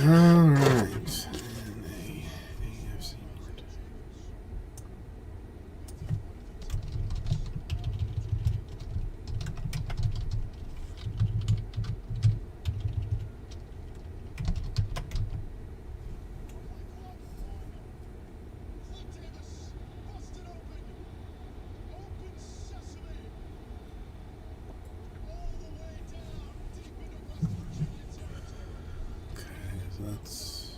All right. That's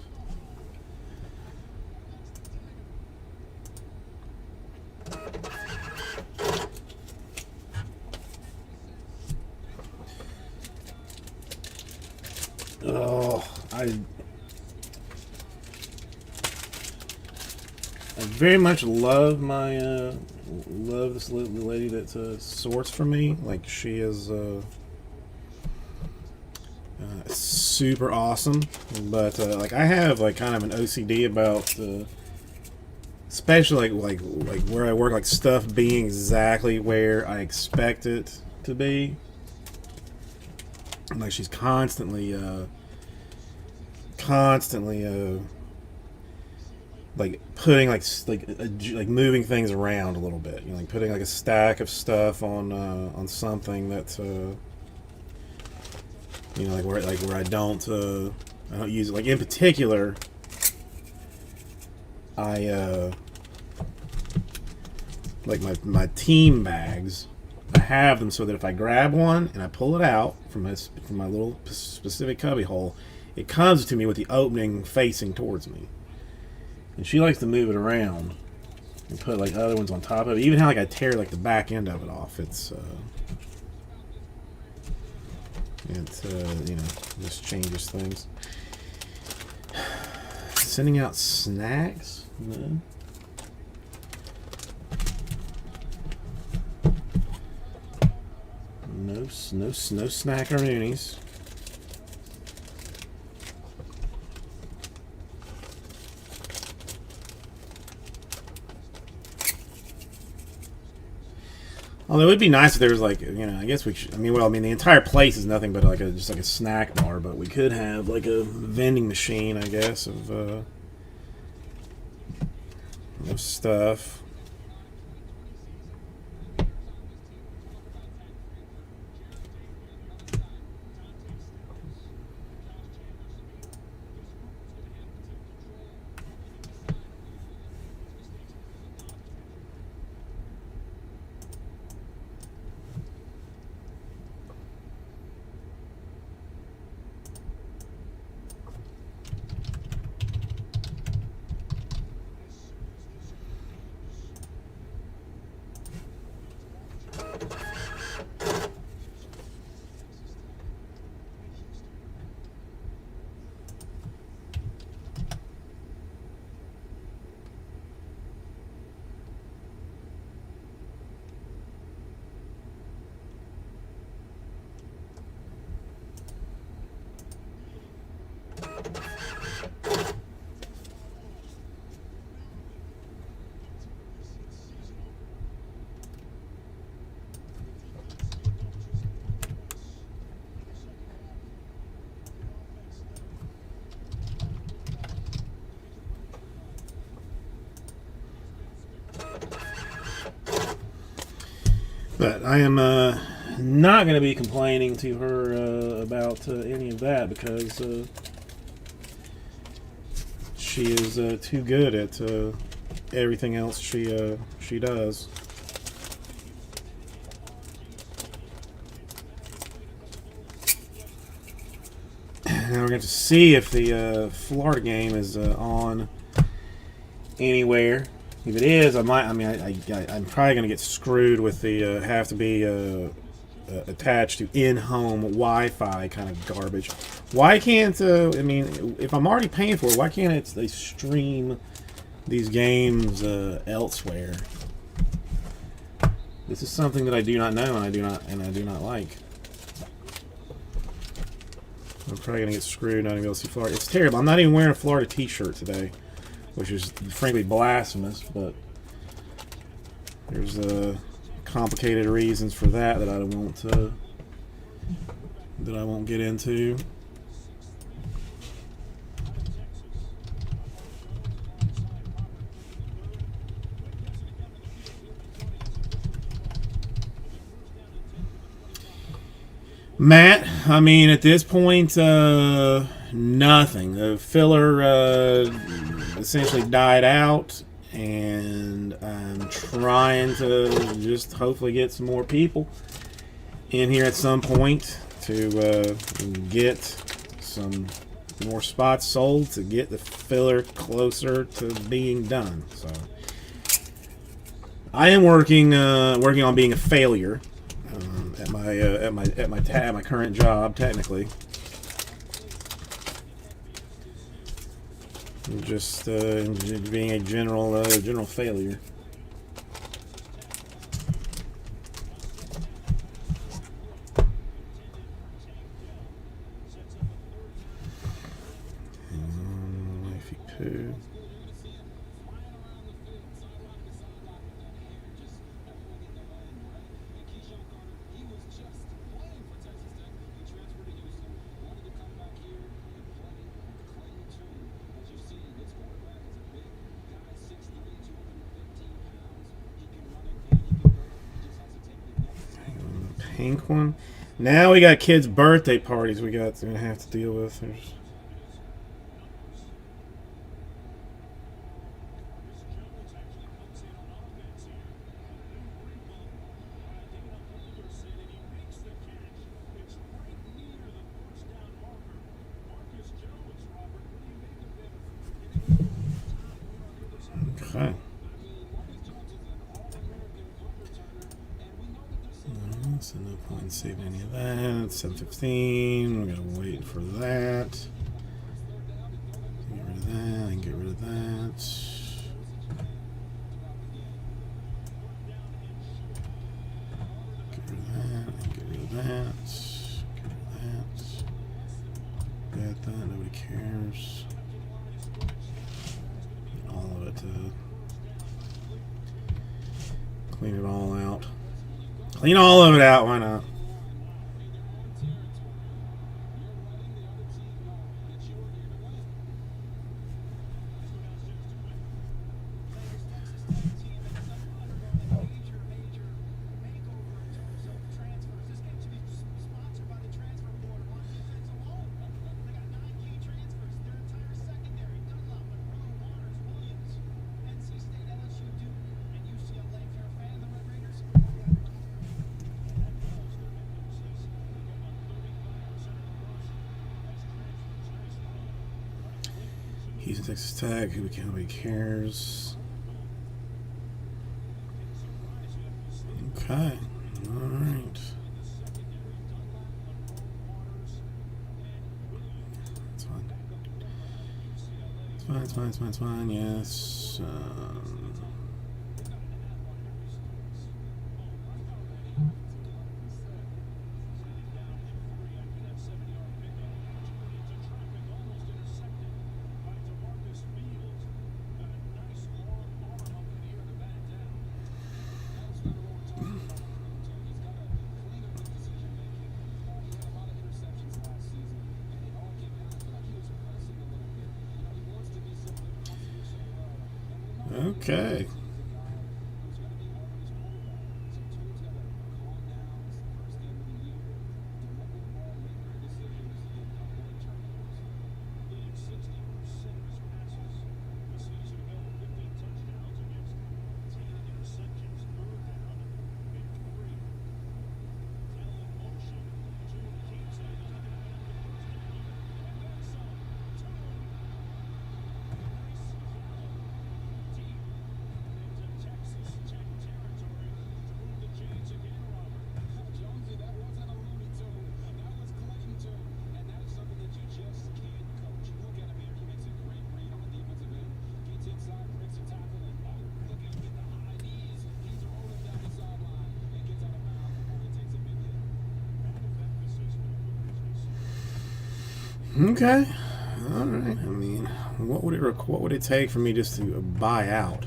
I very much love my love this lady that sorts for me. Like, she is super awesome, but like, I have like kind of an OCD about especially like where I work, like stuff being exactly where I expect it to be. Like, she's constantly like putting like moving things around a little bit, you know, like putting like a stack of stuff on something that's you know, like where I don't use it. Like, in particular, I like my team bags, I have them so that if I grab one and I pull it out from my little specific cubby hole, it comes to me with the opening facing towards me. And she likes to move it around and put like other ones on top of it. Even how like I tear like the back end of it off. It's you know, just changes things. Sending out snacks? No. No snackaroonies. Although it would be nice if there was like, you know, I guess we should, I mean, well, I mean, the entire place is nothing but like just like a snack bar, but we could have like a vending machine, I guess, of stuff. But I am not going to be complaining to her about any of that because she is too good at everything else she does. Now we're going to see if the Florida game is on anywhere. If it is, I'm probably going to get screwed with the have to be attached to in-home Wi-Fi kind of garbage. Why can't if I'm already paying for it, why can't they stream these games elsewhere? This is something that I do not know and I do not like. I'm probably gonna get screwed not even be able to see Florida. It's terrible. I'm not even wearing a Florida t-shirt today, which is frankly blasphemous, but there's complicated reasons for that I won't get into. Matt, I mean, at this point, nothing. The filler essentially died out, and I'm trying to just hopefully get some more people in here at some point to get some more spots sold to get the filler closer to being done. So I am working on being a failure. At my current job, technically, just being a general failure. Wifey poo. Pink one. Now we got kids' birthday parties we're gonna have to deal with. Okay. So no point in saving any of that. 7:15. We're gonna wait for that. Get rid of that. And get rid of that. Get rid of that. And get rid of that. Get rid of that. Get that. Nobody cares. All of it. Clean it all out. Clean all of it out, why not? He's in Texas Tech. Nobody cares. Okay. All right. It's fine. It's fine. Yes. Okay. Okay. All right. I mean, what would it take for me just to buy out?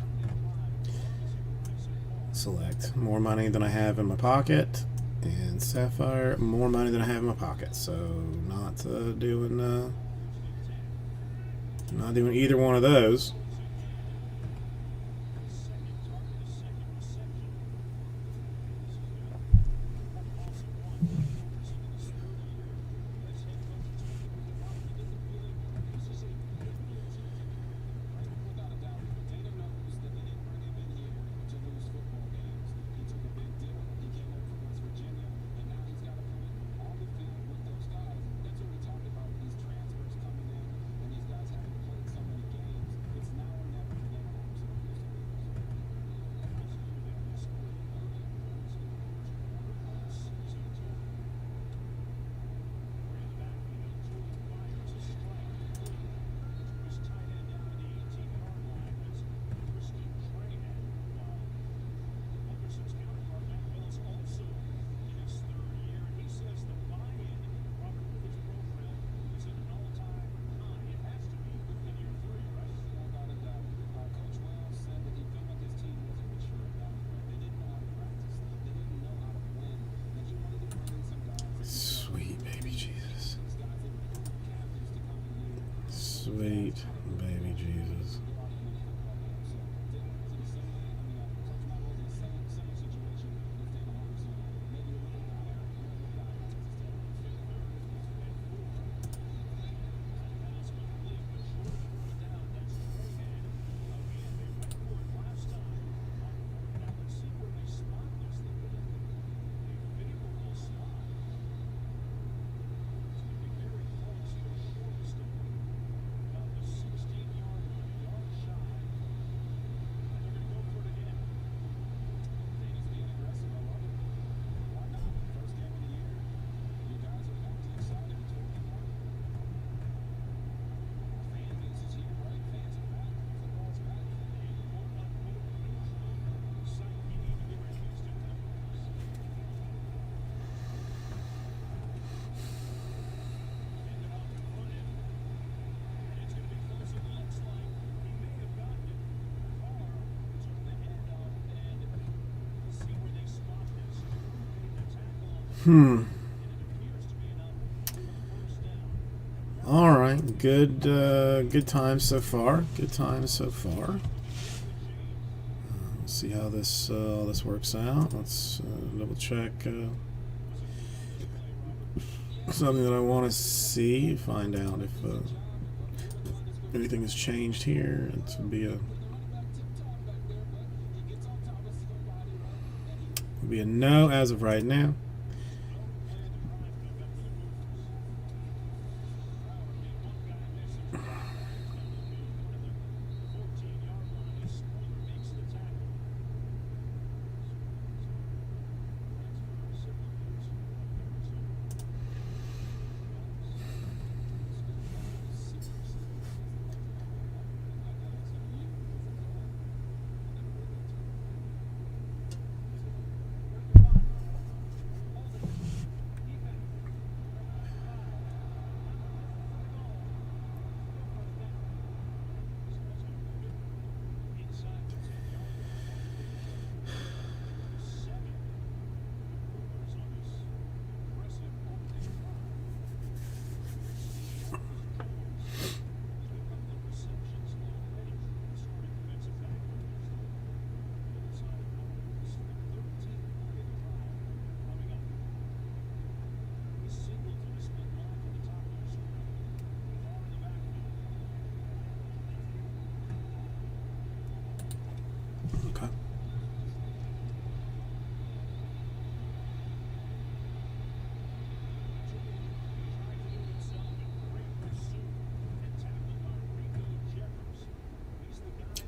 Select more money than I have in my pocket, and Sapphire more money than I have in my pocket. So not doing either one of those. Without a doubt, Dana knows that they didn't bring him in here to lose football games. He took a big deal. He came over from West Virginia, and now he's got to play on the field with those guys. That's what we talked about, these transfers coming in, and these guys having played so many games. It's now or never for them. Without a doubt. Coach Wells said that he felt like his team wasn't mature enough. They didn't know how to practice. They didn't know how to win. And he wanted to bring in some guys. Sweet baby Jesus. These guys that were captains to come in here. Sweet baby Jesus. All right, good time so far. Good time so far. Let's see how this works out. Let's double check something that I want to see. Find out if anything has changed here. It would be a no as of right now.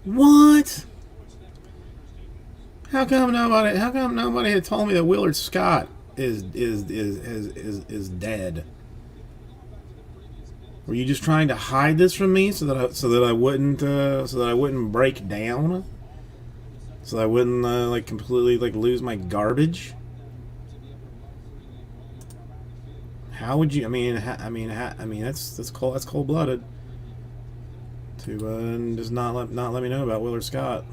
What? How come nobody had told me that Willard Scott is dead? Were you just trying to hide this from me so that I wouldn't break down? So that I wouldn't like completely like lose my garbage? How would you? I mean, that's cold. That's cold blooded. To just not let me know about Willard Scott.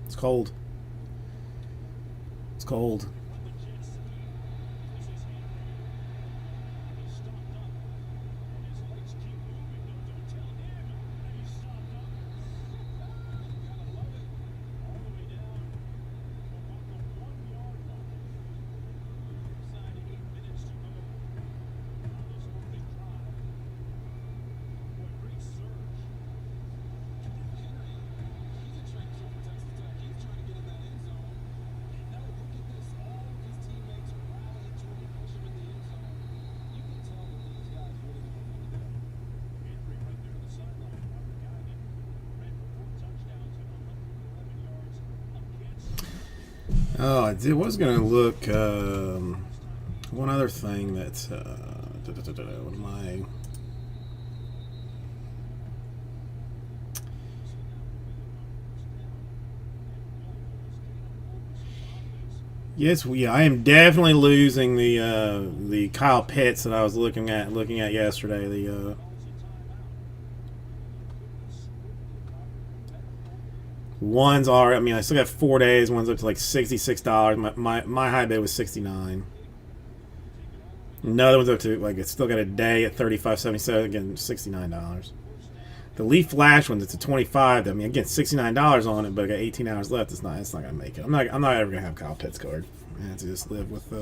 It's cold. It's cold. Oh, I was going to look. One other thing that's. What am I? Yes, I am definitely losing the Kyle Pitts that I was looking at yesterday. The ones are. I mean, I still got 4 days. One's up to like $66. My high bid was $69. Another one's up to like it's still got a day at $35.77. Again, $69. The Leaf Flash ones, it's a 25. I mean, again, $69 on it, but I got 18 hours left. It's not gonna make it. I'm not ever gonna have Kyle Pitts card. I have to just live with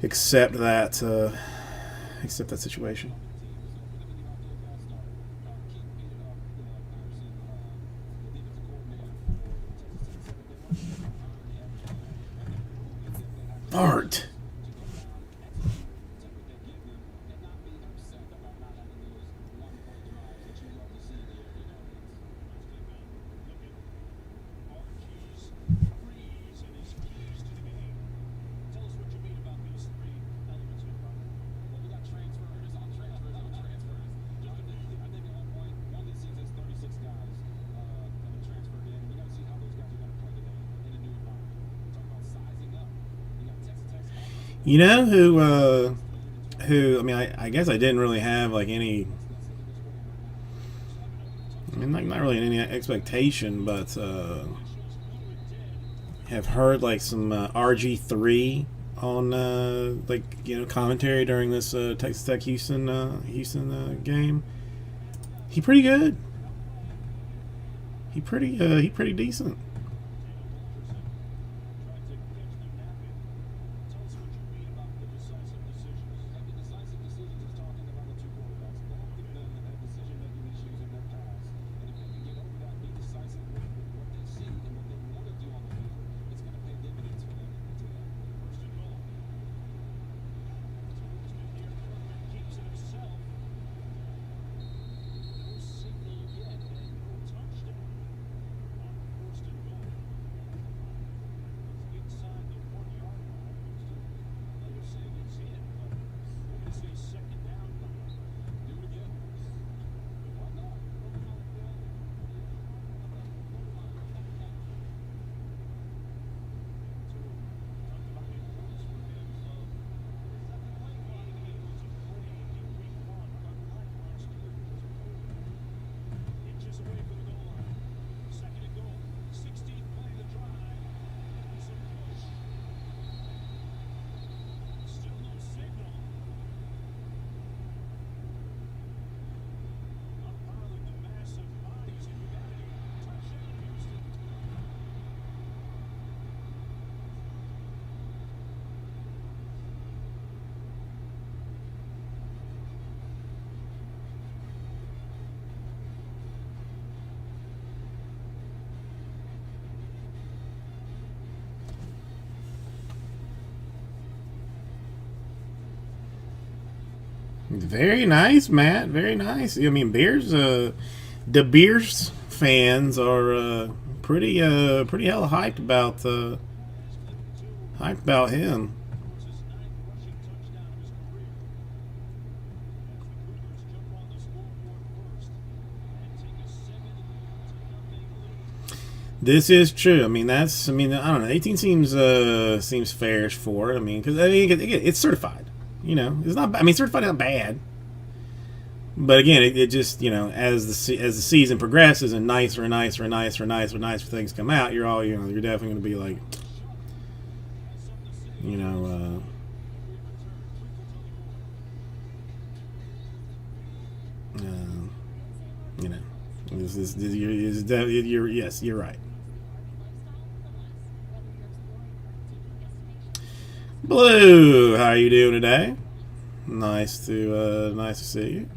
accept that situation. Art. You know who I mean, I guess I didn't really have like any. I mean, like not really any expectation, but have heard like some RG3 on like commentary during this Texas Tech Houston game. He pretty good. He pretty decent. Very nice, Matt. Very nice. I mean, the Beers fans are pretty hella hyped about him. This is true. I mean, I don't know. 18 seems fairish for it. I mean, because it's certified. You know, it's not. I mean, certified not bad. But again, it just, you know, as the season progresses and nicer and nicer and nicer and nicer and nicer things come out, you're all, you know, you're definitely going to be like, you know, you know, yes, you're right. Blue, how are you doing today? Nice to see you.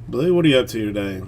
Blue, what are you up to today?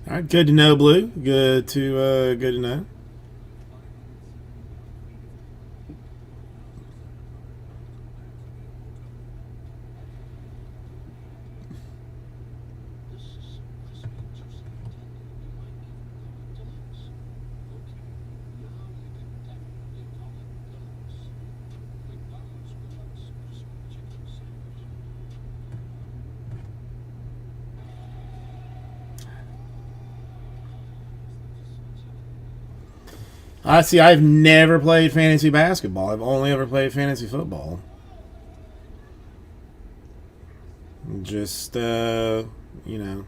All right, good to know, Blue. Good to know. I see. I've never played fantasy basketball. I've only ever played fantasy football. Just, you know,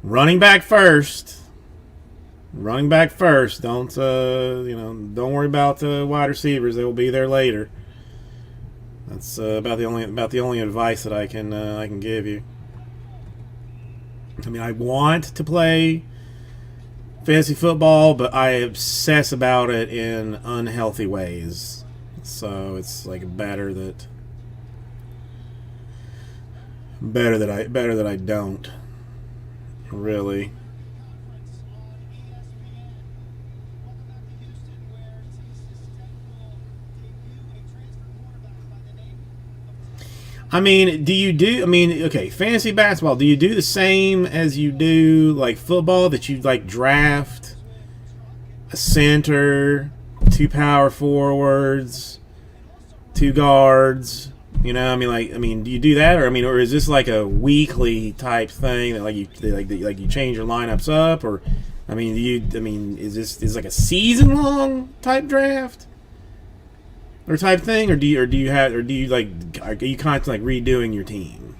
running back first. Running back first. Don't, you know, don't worry about the wide receivers. They will be there later. That's about the only advice that I can give you. I mean, I want to play fantasy football, but I obsess about it in unhealthy ways. So it's like better that I don't. Really. I mean, okay, fantasy basketball, do you do the same as you do, like, football, that you, like, draft a center, 2 power forwards, 2 guards, you know, I mean, do you do that, or is this, like, a weekly type thing that, like, you change your lineups up, or, is this like a season-long type draft? Or type thing, are you constantly like redoing your team?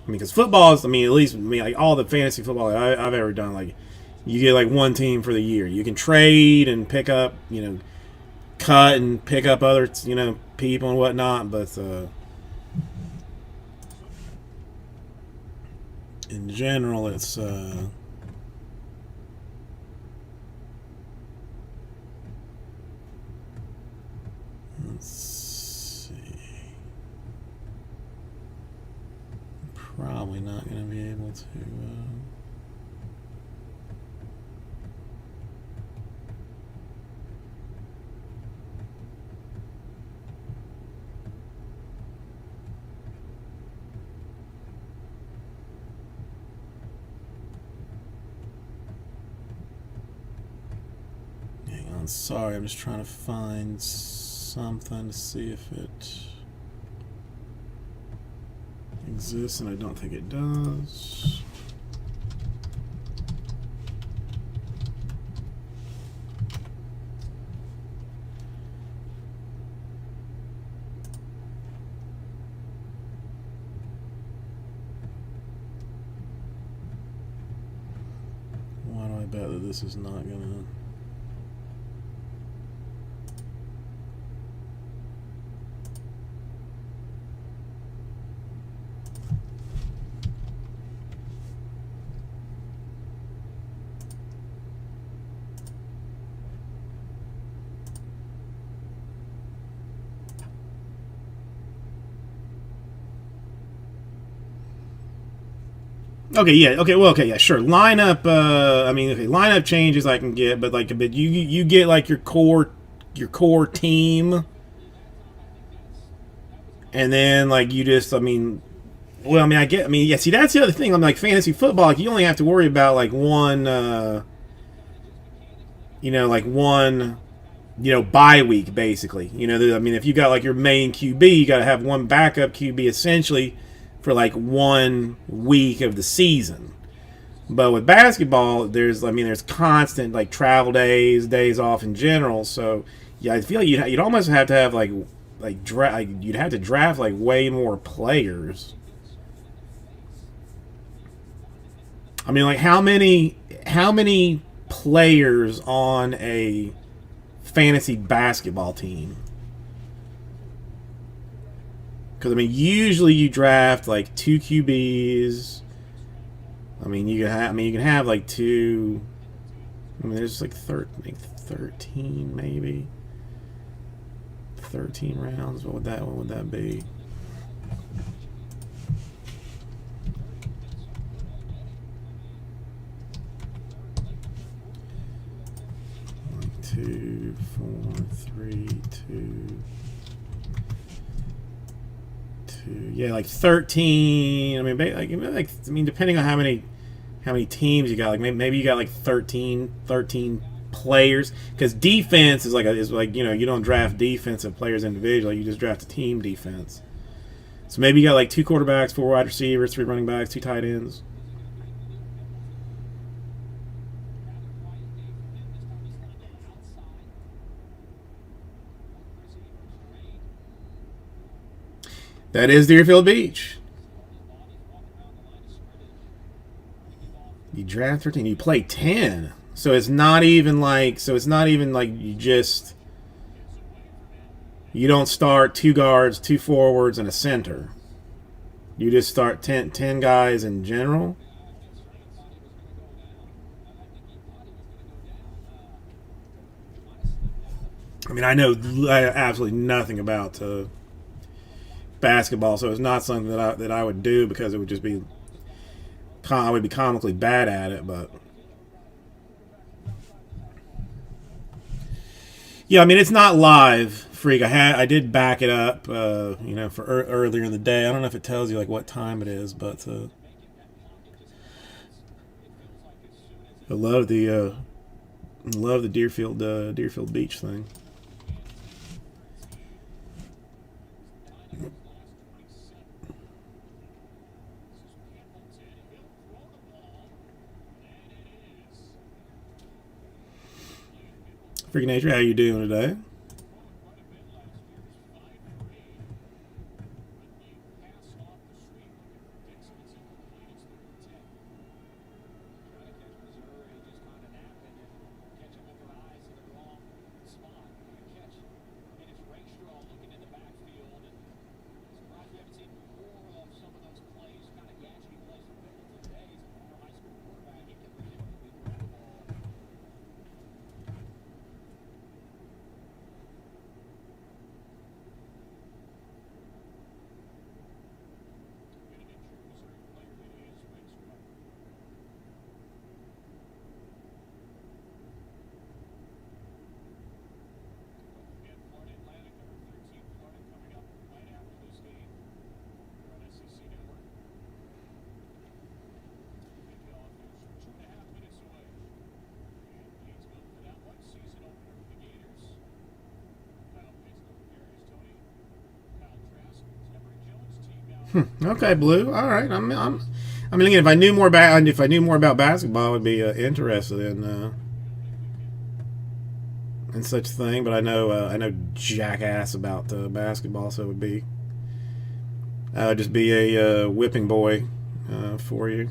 I mean, because football is, like all the fantasy football that I've ever done, like you get like one team for the year. You can trade and pick up, you know, cut and pick up other, you know, people and whatnot, but in general, it's let's see. Probably not going to be able to. Hang on, sorry, I'm just trying to find something to see if it exists, and I don't think it does. this is not gonna. Okay, yeah, okay, well, okay, yeah, sure. Lineup, I mean, okay, lineup changes I can get, but like, but you get like your core team, and then like you just, I mean, well, I mean, yeah. See, that's the other thing. I'm like fantasy football. Like, you only have to worry about like one, like one, bye week basically. I mean, if you got like your main QB, you got to have one backup QB essentially for like 1 week of the season. But with basketball, there's constant like travel days off in general. So yeah, I feel like you'd almost have to have you'd have to draft like way more players. I mean, like how many players on a fantasy basketball team? Because I mean, usually you draft like 2 QBs. I mean, you can have like 2. I mean, there's like 13 maybe. 13 rounds. What would that be? Like 2, 4, 3, 2. Yeah, like 13. I mean, depending on how many teams you got, like maybe you got like 13 players. Because defense is like you don't draft defensive players individually. You just draft a team defense. So maybe you got like 2 quarterbacks, 4 wide receivers, 3 running backs, 2 tight ends. That is Deerfield Beach. You draft 13. You play 10. So it's not even like you don't start 2 guards, 2 forwards, and a center. You just start 10 guys in general. I mean, I know absolutely nothing about basketball, so it's not something that I would do because it would just be I would be comically bad at it. But yeah, I mean, it's not live, Freak. I did back it up, for earlier in the day. I don't know if it tells you like what time it is, but I love the Deerfield Beach thing. Freaking Nature, how you doing today? Okay, Blue. All right. I mean, again, if I knew more about basketball, I would be interested in such a thing. But I know jackass about basketball, so it would be just be a whipping boy for you.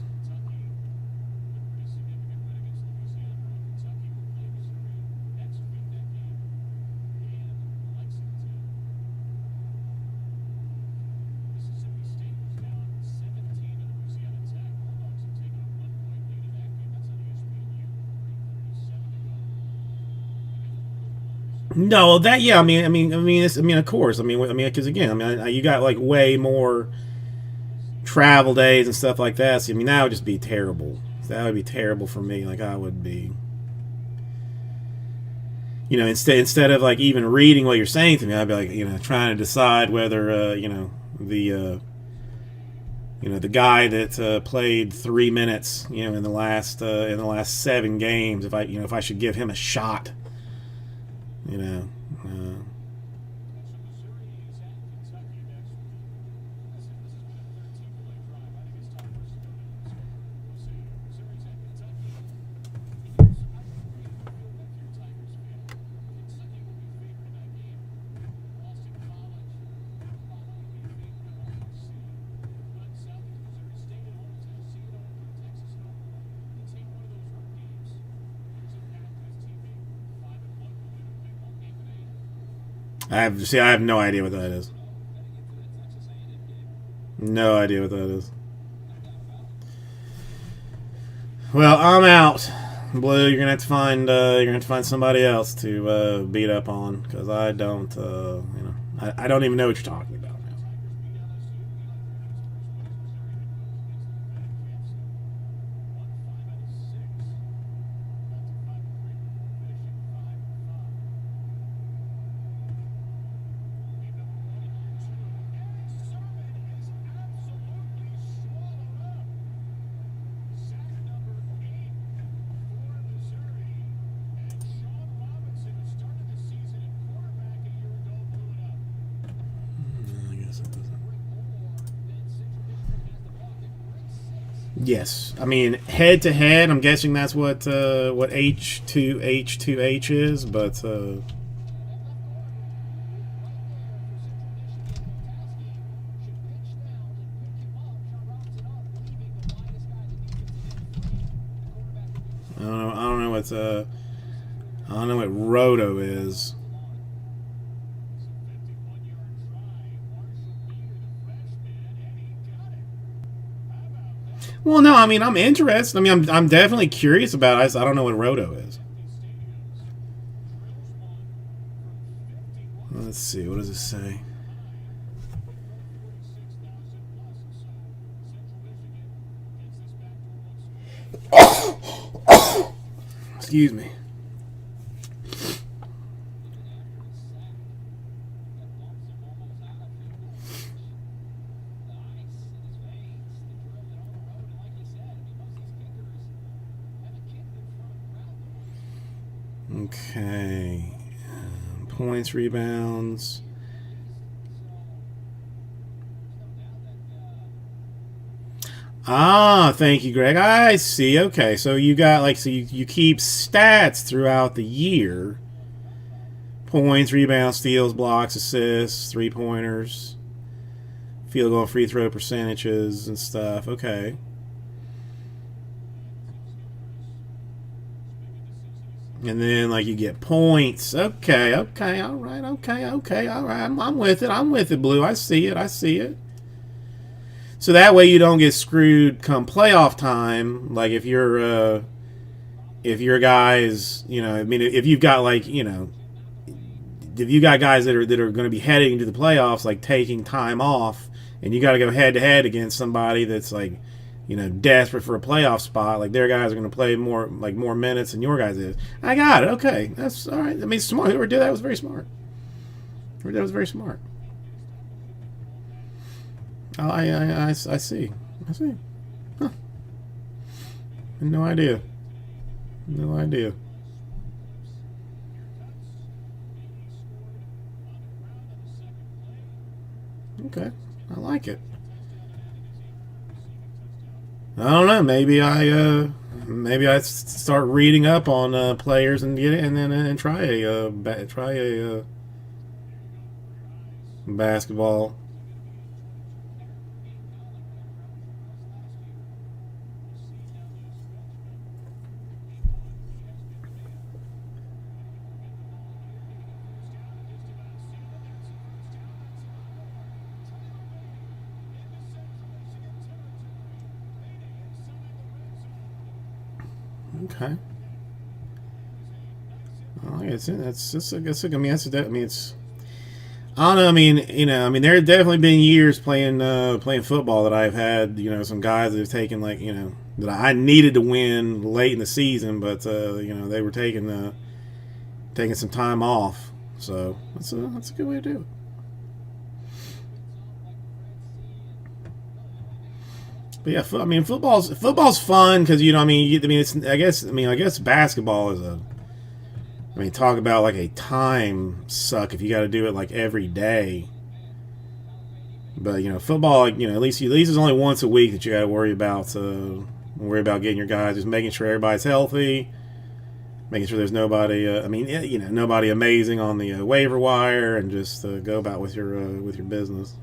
No, that yeah. Of course. Because again, you got like way more travel days and stuff like that. So, that would just be terrible. That would be terrible for me. Like I would be, instead of like even reading what you're saying to me, I'd be like, trying to decide whether, the guy that played 3 minutes, in the last 7 games, if I should give him a shot, you know. I have no idea what that is. No idea what that is. Well, I'm out. Blue, you're gonna have to find somebody else to beat up on, because I don't I don't even know what you're talking about. Yes, head to head. I'm guessing that's what H2H is, but I don't know what roto is. Well, no, I'm interested. I'm definitely curious about it. I don't know what roto is. Let's see. What does it say? Excuse me. Okay. Points, rebounds. Ah, thank you, Greg. I see. Okay, so you got you keep stats throughout the year. Points, rebounds, steals, blocks, assists, 3-pointers, field goal, free throw percentages and stuff. Okay. And then you get points. Okay, all right, all right. I'm with it, Blue. I see it. So that way you don't get screwed come playoff time. Like if your guys, if you've got if you got guys that are going to be heading to the playoffs, like taking time off, and you got to go head to head against somebody that's desperate for a playoff spot, like their guys are going to play more minutes than your guys is. I got it. Okay, that's all right. Smart. Whoever did that was very smart. That was very smart. I see. Huh. No idea. Okay, I like it. I don't know. Maybe I start reading up on players and get it, and then try a basketball. Okay. I it's. I don't know. I mean, there have definitely been years playing football that I've had, some guys that have taken that I needed to win late in the season, but they were taking some time off. So that's a good way to do it. But yeah, football's fun because I guess basketball is talk about like a time suck if you got to do it like every day. But football, at least it's only once a week that you got to worry about getting your guys, just making sure everybody's healthy, making sure there's nobody, nobody amazing on the waiver wire, and just go about with your business.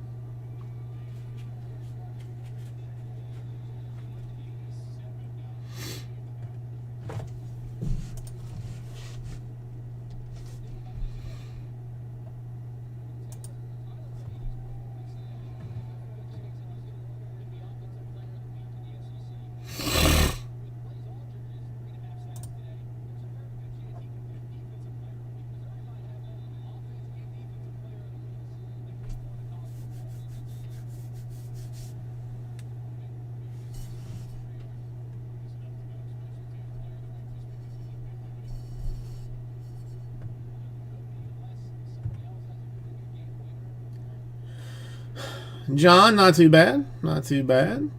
John, not too bad. Not too bad.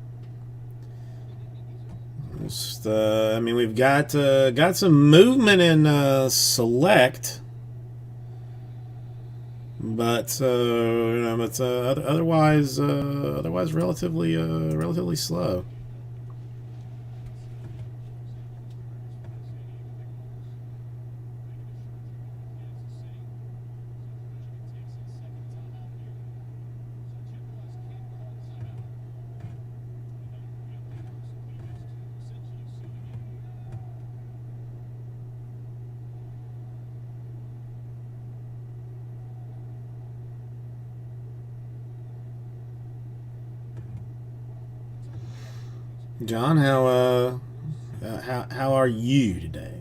Just, we've got some movement in select, but otherwise relatively slow. John, how are you today?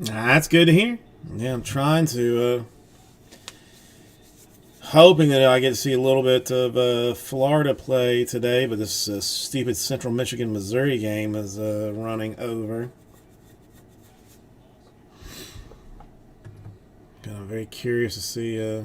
That's good to hear. Yeah, I'm trying to, hoping that I get to see a little bit of Florida play today, but this stupid Central Michigan Missouri game is running over. I'm very curious to see.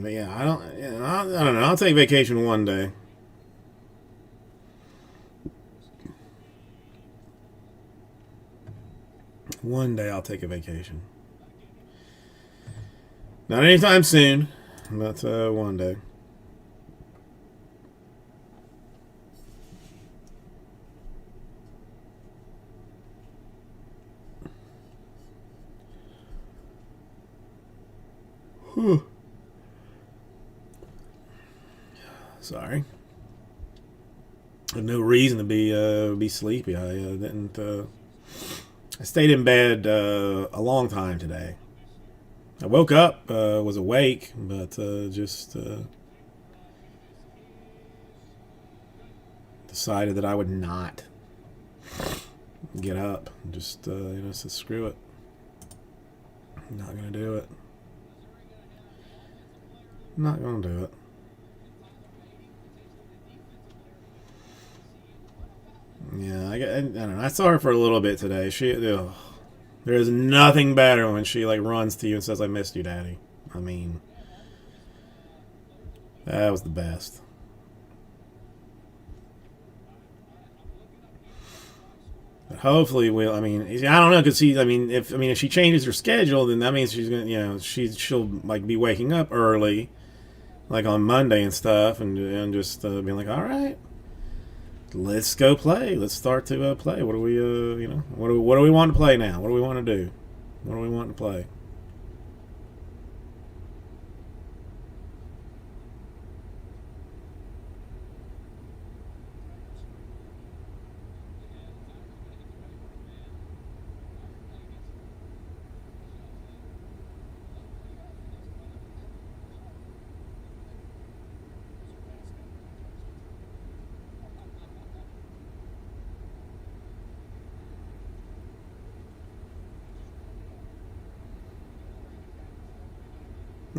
But yeah, I don't know. I'll take vacation one day. One day I'll take a vacation. Not anytime soon, but one day. Whew. Sorry. No reason to be sleepy. I didn't. I stayed in bed a long time today. I woke up, was awake, but just decided that I would not get up. Just said screw it. I'm not gonna do it. I'm not gonna do it. Yeah, I don't know. I saw her for a little bit today. There is nothing better when she runs to you and says, "I missed you, Daddy." I mean, that was the best. But hopefully we'll. I mean, I don't know, because if she changes her schedule, then that means she's gonna, she'll like be waking up early, like on Monday and stuff, and just being like, all right, let's go play. Let's start to play. What do we, what do we want to play now? What do we want to do? What do we want to play?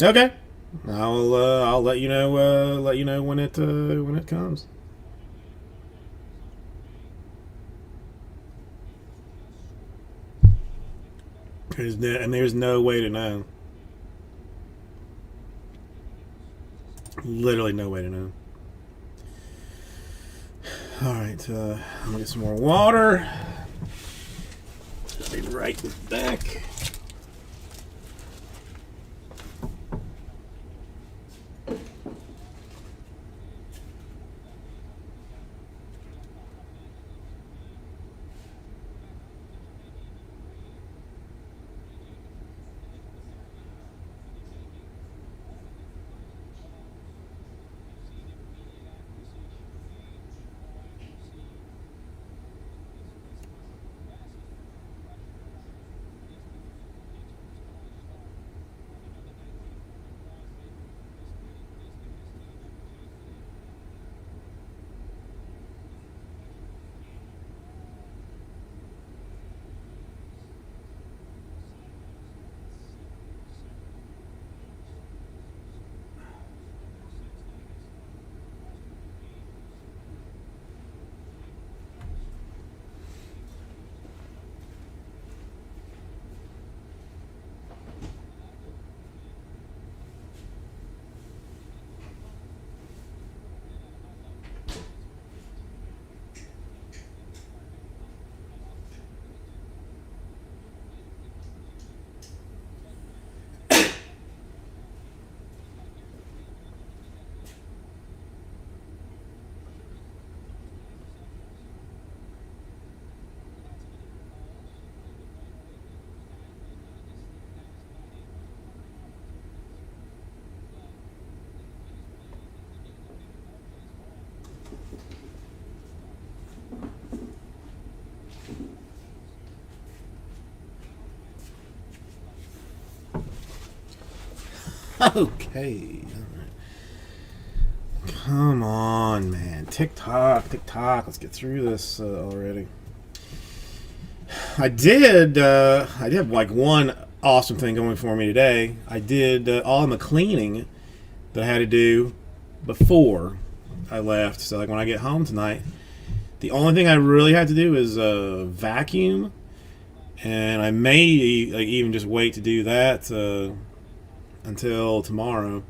Okay, I'll let you know when it comes. There's no way to know. Literally no way to know. All right, I'm gonna get some more water. I'll be right back. Okay. Come on, man. TikTok. Let's get through this already. I did like one awesome thing going for me today. I did all the cleaning that I had to do before I left. So like when I get home tonight, the only thing I really had to do is vacuum, and I may like even just wait to do that until tomorrow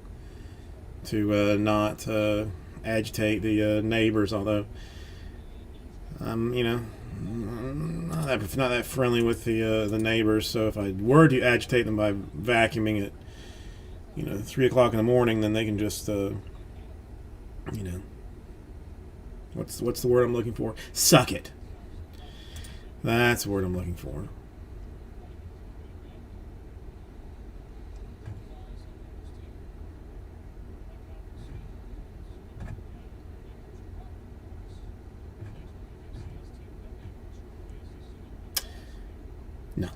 to not agitate the neighbors. Although I'm not that friendly with the neighbors, so if I were to agitate them by vacuuming at 3 o'clock in the morning, then they can just what's the word I'm looking for? Suck it. That's the word I'm looking for. No.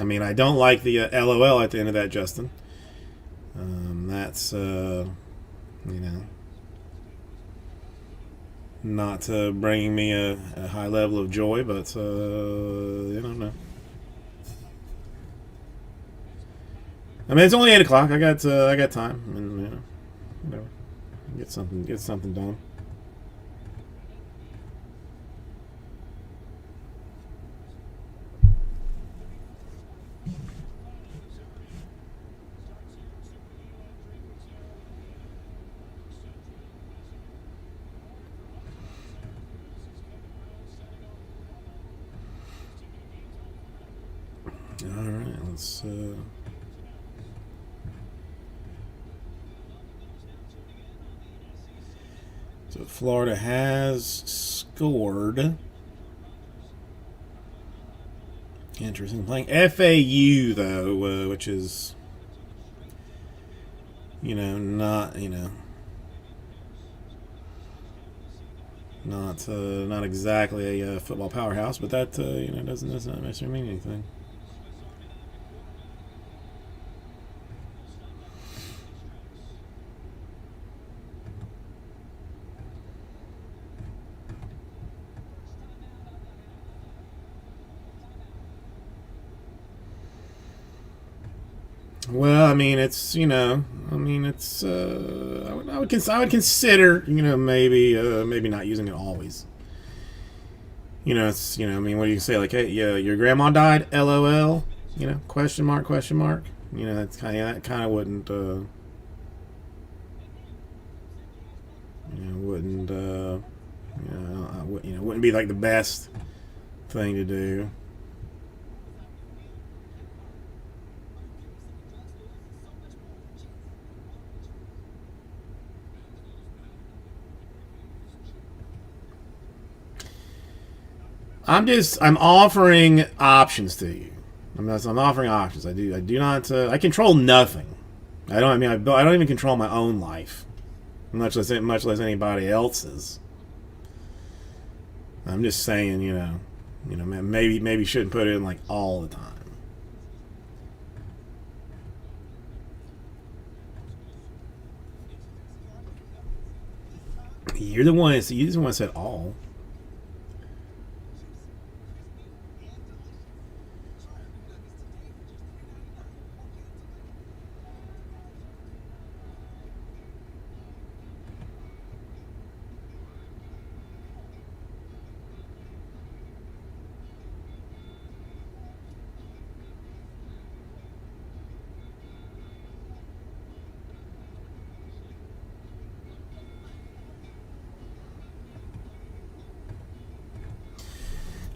I mean, I don't like the LOL at the end of that, Justin. That's not bringing me a high level of joy, but I don't know. I mean, it's only 8 o'clock. I got time, and whatever. Get something done. All right, let's. So Florida has scored. Interesting. Playing FAU though, which is, not not exactly a football powerhouse, but that does not necessarily mean anything. Well, I mean, it's I would consider maybe not using it always. It's I mean, what do you say? Like, hey, yeah, your grandma died. LOL. Question mark, question mark. That's that kind of wouldn't wouldn't be like the best thing to do. I'm offering options to you. I'm offering options. I do not. I control nothing. I don't even control my own life, much less anybody else's. I'm just saying, maybe shouldn't put it in like all the time. You're the one that said all.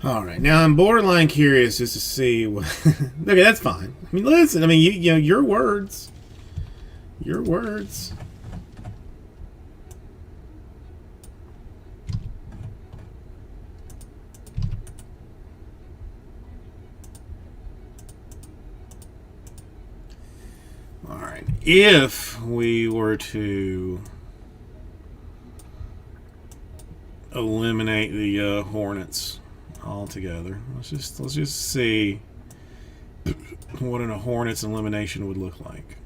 All right, now I'm borderline curious just to see what. Okay, that's fine. I mean, listen. I mean, your words. Your words. All right, if we were to eliminate the Hornets altogether, let's just see what a Hornets elimination would look like.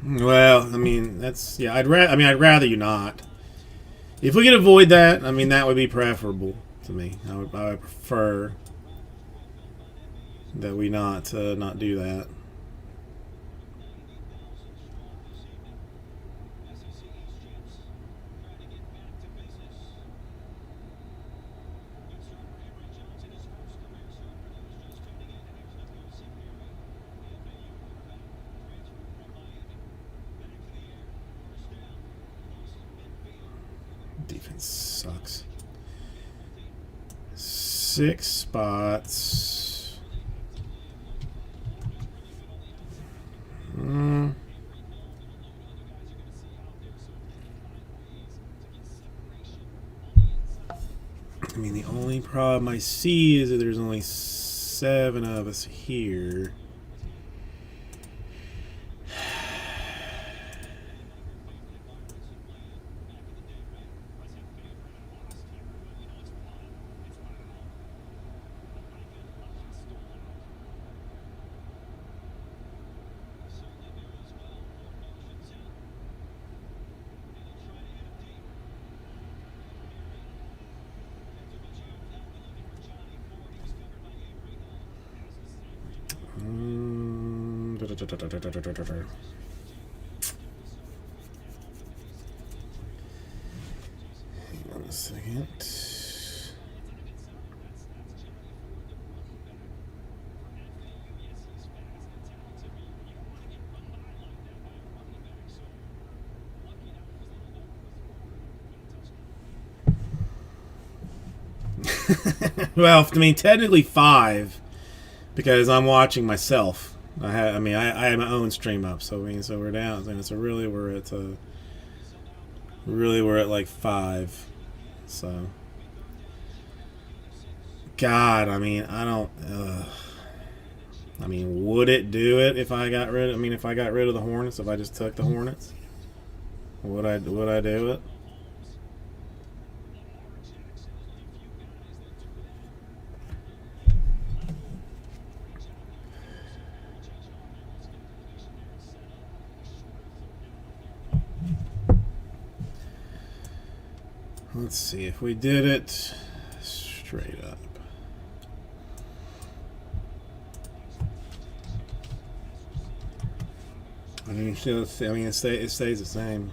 Well, I mean, I'd rather you not. If we could avoid that, I mean, that would be preferable to me. I would prefer that we not do that. Defense sucks. 6 spots. I mean, the only problem I see is that there's only 7 of us here. Hang on a second. Well, I mean, technically 5 because I'm watching myself. I have my own stream up, so so we're down. And so really, we're at like 5. So, God, I mean, I don't. I mean, would it do it if I got rid? If I got rid of the Hornets, if I just took the Hornets, would I do it? Let's see if we did it straight up. I mean, it stays the same.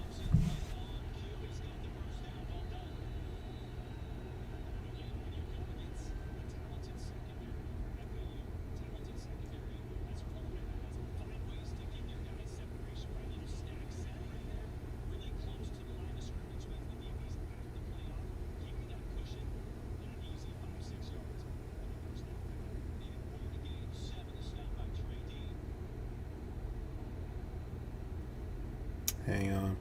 Hang on.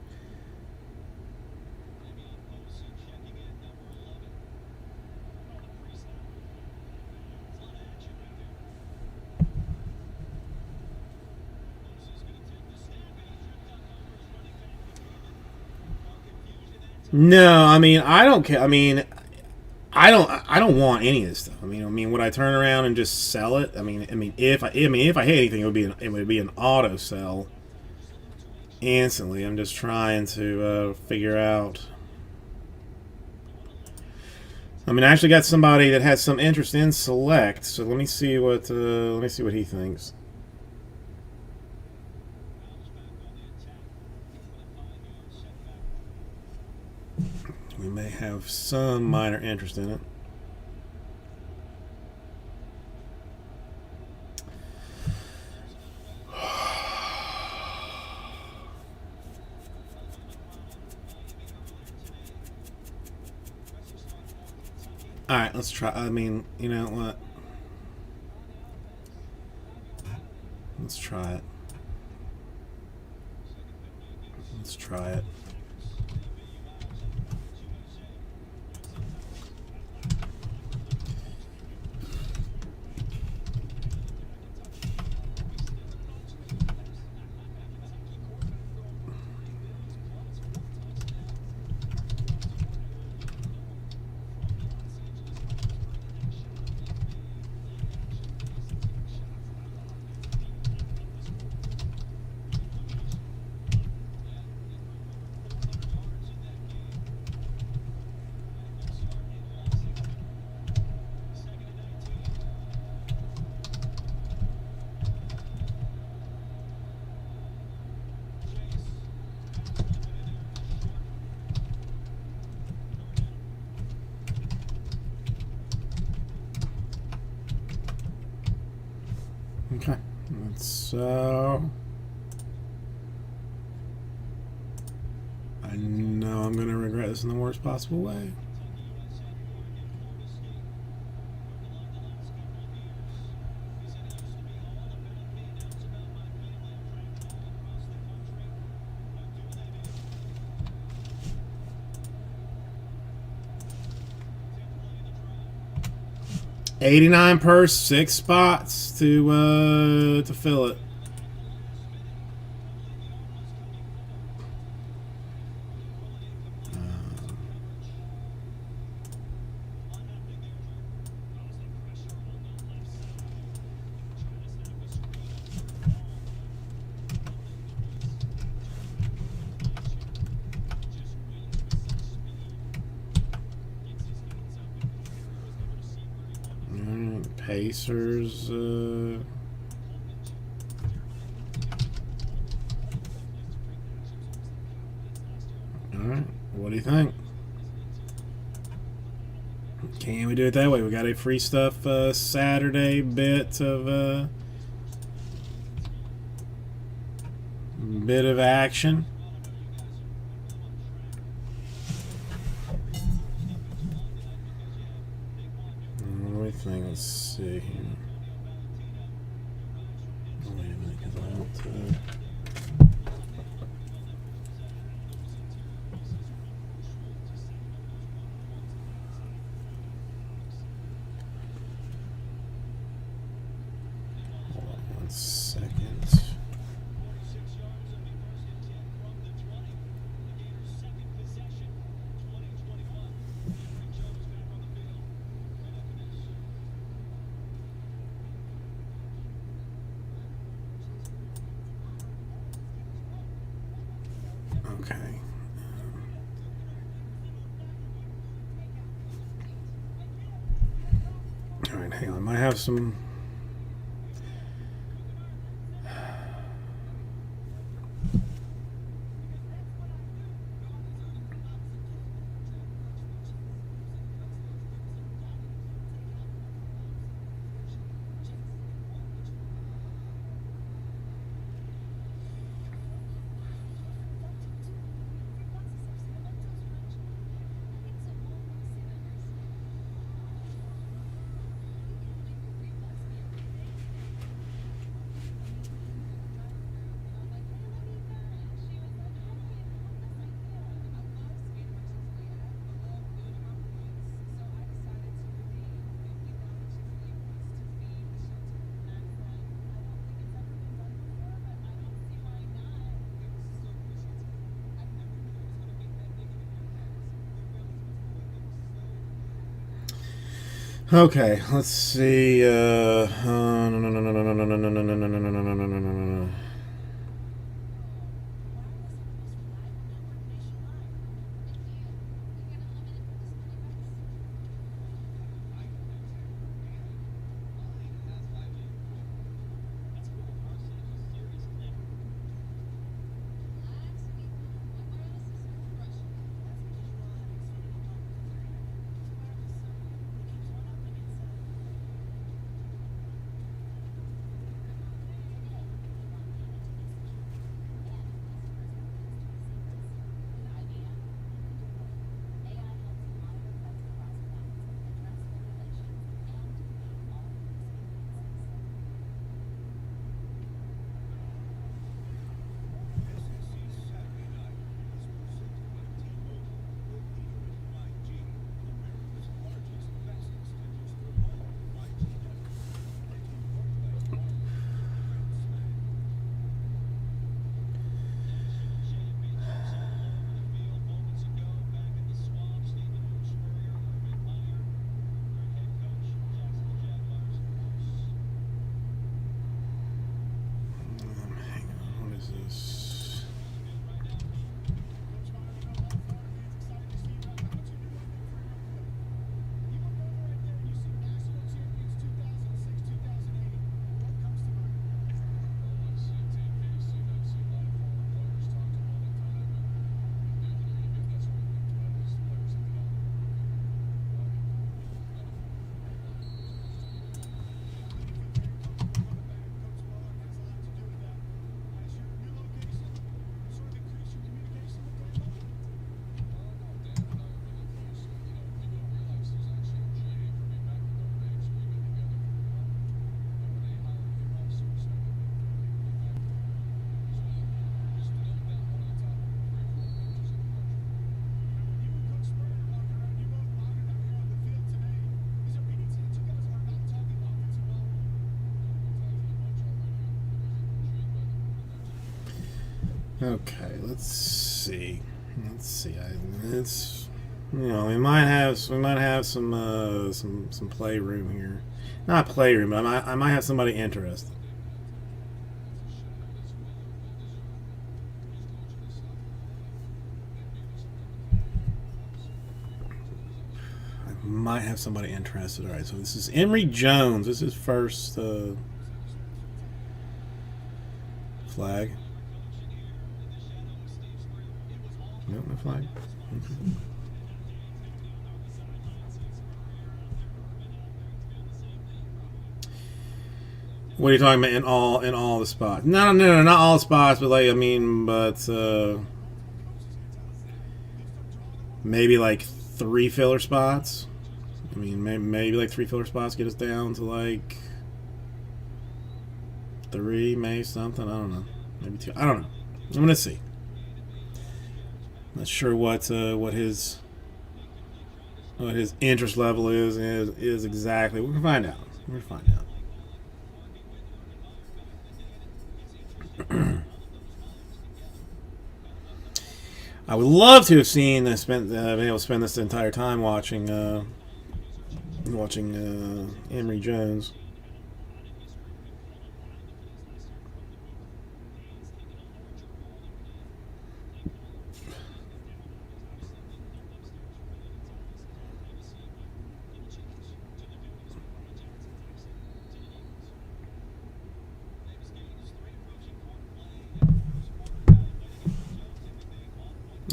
No, I mean, I don't care. I mean, I don't want any of this stuff. I mean, would I turn around and just sell it? I mean, if I hate anything, it would be an auto sell. Instantly. I'm just trying to figure out. I mean, I actually got somebody that has some interest in Select, so let me see what he thinks. We may have some minor interest in it. Alright, let's try. I mean, you know what? Let's try it. Let's try it. Okay, so I know I'm going to regret this in the worst possible way. $89 purse, 6 spots to fill it. Pacers. Alright, what do you think? Can we do it that way? We got a free stuff Saturday bit of action. thing. Let's see here. Oh, wait a minute, 'cause I don't. Hold on 1 second. Okay. All right, hang on. I might have some. Okay, let's see. No. Hang on, what is this? Okay, let's see. It's we might have some playroom here. Not playroom, but I might have somebody interested. I might have somebody interested. All right, so this is Emory Jones. This is first flag. Nope, no flag. Okay. What are you talking about? In all the spots? No, not all the spots, but maybe like 3 filler spots. I mean, maybe like 3 filler spots get us down to like 3, maybe something. I don't know. Maybe 2. I don't know. I'm gonna see. Not sure what his interest level is exactly. We're gonna find out. We're gonna find out. I would love to have been able to spend this entire time watching Emory Jones.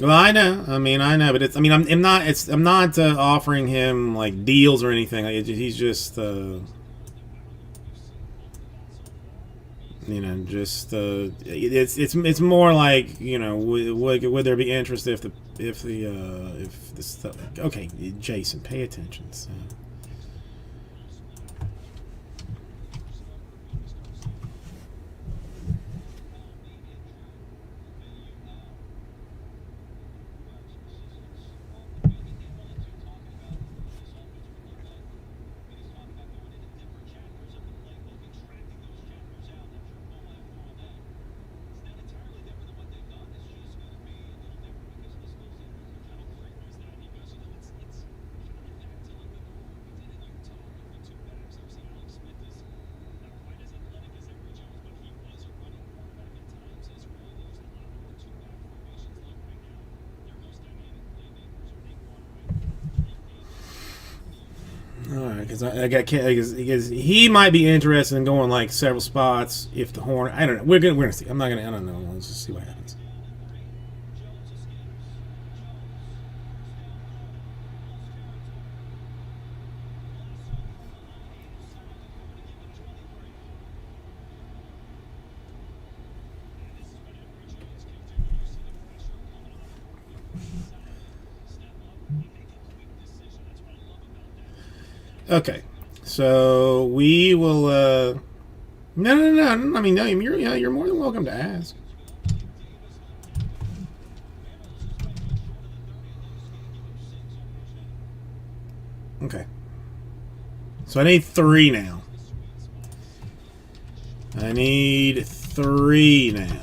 Well, I know. I know, but I'm not offering him like deals or anything. He's just, it's more like, would there be interest if the stuff? Okay, Jason, pay attention. So. Because he might be interested in going like several spots if the Horn. I don't know. We're gonna see. I don't know. Let's just see what happens. Okay, so we will. No. I mean, no. You're more than welcome to ask. Okay. So I need 3 now. I need 3 now.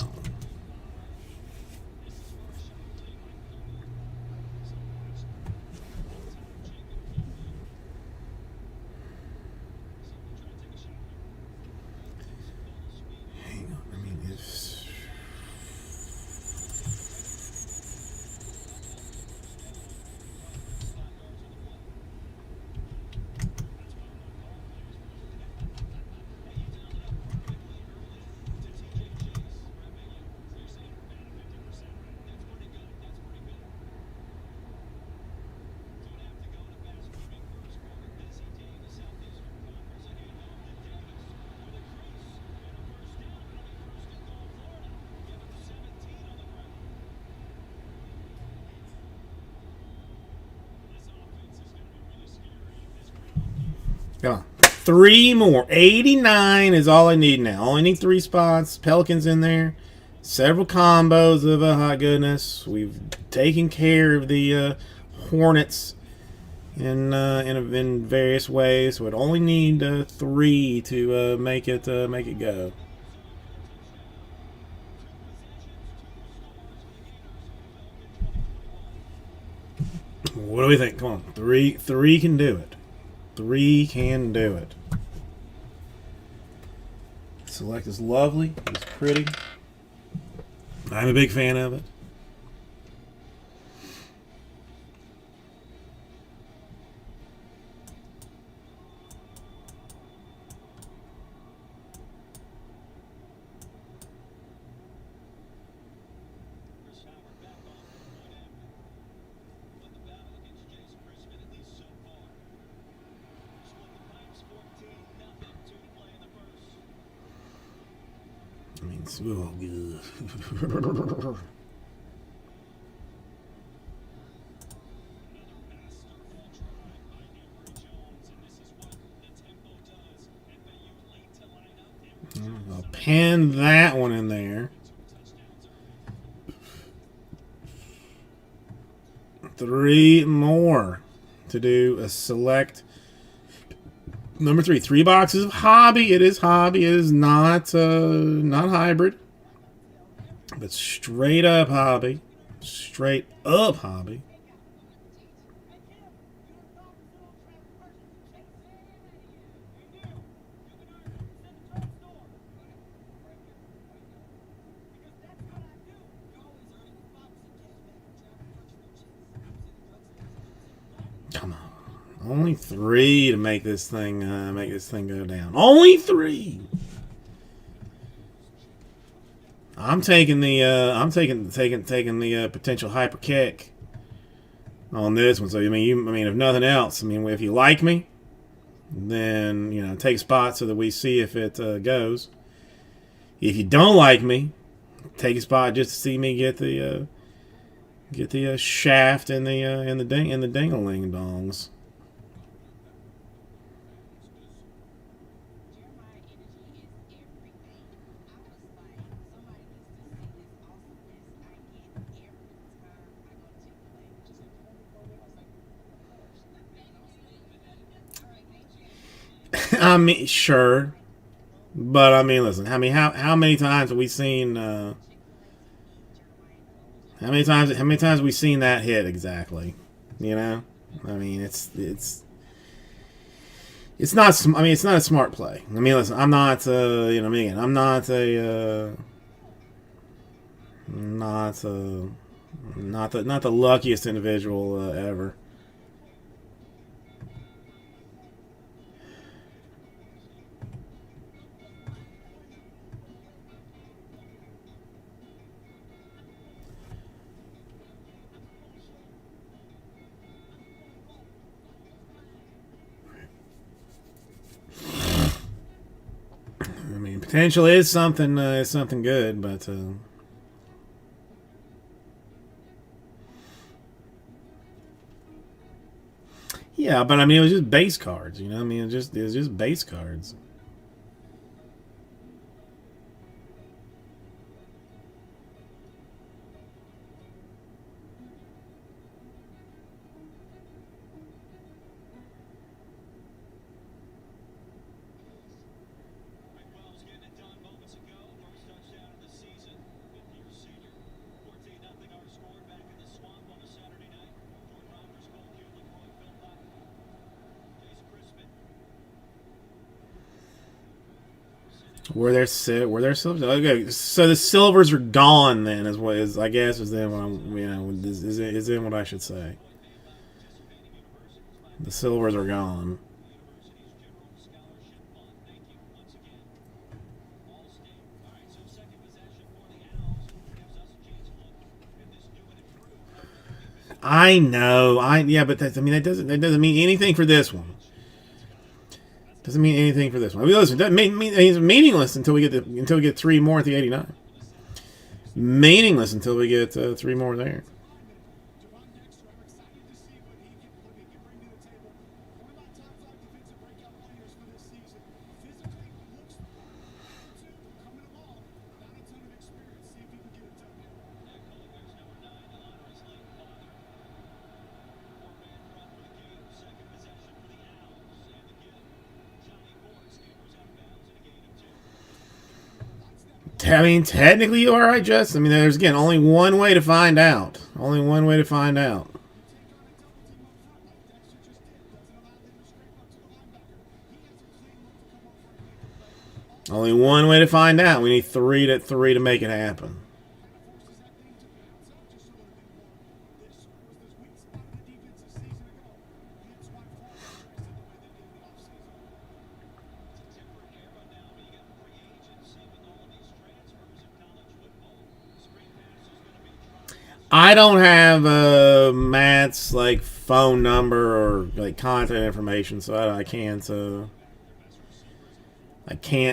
Come on. 3 more. 89 is all I need now. Only need 3 spots. Pelicans in there. Several combos of hot goodness. We've taken care of the Hornets in various ways. So we'd only need 3 to make it go. What do we think? Come on. 3 can do it. 3 can do it. Select is lovely. It's pretty. I'm a big fan of it. I mean, it's oh, good. I'll pin that one in there. 3 more to do a select. Number 3, 3 boxes of hobby. It is hobby. It is not hybrid, but straight up hobby. Straight up hobby. Come on. Only 3 to make this thing go down. Only 3. I'm taking the potential hyper kick on this one. So I mean, if nothing else, I mean, if you like me, then take a spot so that we see if it goes. If you don't like me, take a spot just to see me get the shaft in the ding-a-ling dongs. I mean, sure, but I mean, listen. I mean, how many times have we seen? How many times have we seen that hit exactly? I mean, it's not. I mean, it's not a smart play. I mean, listen. I'm not. Again, I'm not the luckiest individual ever. I mean, potential is something good, but yeah, but I mean, it was just base cards, I mean, it was just base cards. Were there silvers? Okay, so the silvers are gone. Then is what is I guess is then what I'm is then what I should say. The silvers are gone. I know. But that doesn't mean anything for this one. Doesn't mean anything for this one. I mean, listen, it's meaningless until we get 3 more at the 89. Meaningless until we get 3 more there. I mean, technically you are right, Jess. I mean, there's, again, only one way to find out. Only one way to find out. Only one way to find out. We need 3 to make it happen. I don't have Matt's phone number or contact information, so I can't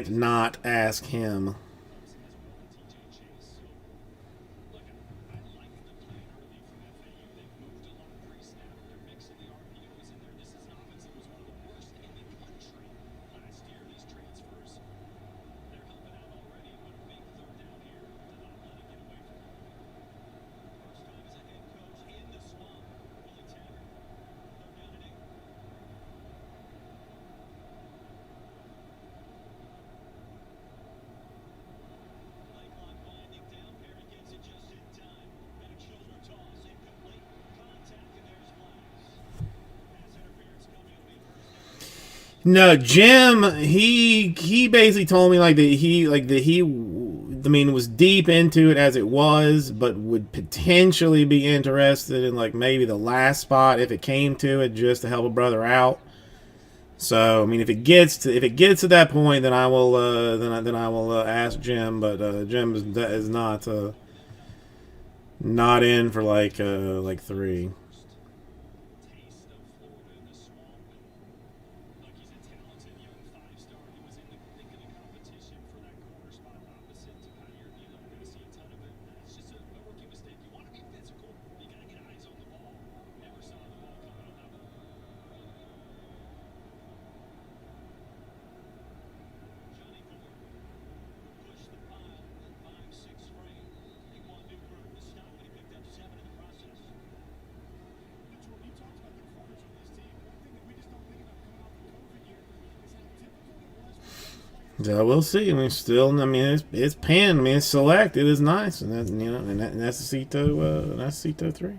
not ask him. No, Jim. He basically told me I mean, was deep into it as it was, but would potentially be interested in like maybe the last spot if it came to it, just to help a brother out. So I mean, if it gets to that point, then I will then I will ask Jim. But Jim is not in for like 3. Taste of Florida in the swamp. And look, he's a talented young five-star. He was in the thick of the competition for that corner spot opposite to Kyer Neal. We're going to see a ton of it. That's just a rookie mistake. You want to be physical, you got to get eyes on the ball. Never saw the ball coming on that one. Johnny Ford pushed the pile in 5-6 frame. He won Newbert to stop, but he picked up 7 in the process. Jordan, you talked about the corners on this team. One thing that we just don't think about coming off the COVID year is how difficult it was for young players. So we'll see. I mean, still, I mean, it's panned. I mean, it's select. It is nice, and that's and that's the Cito 3.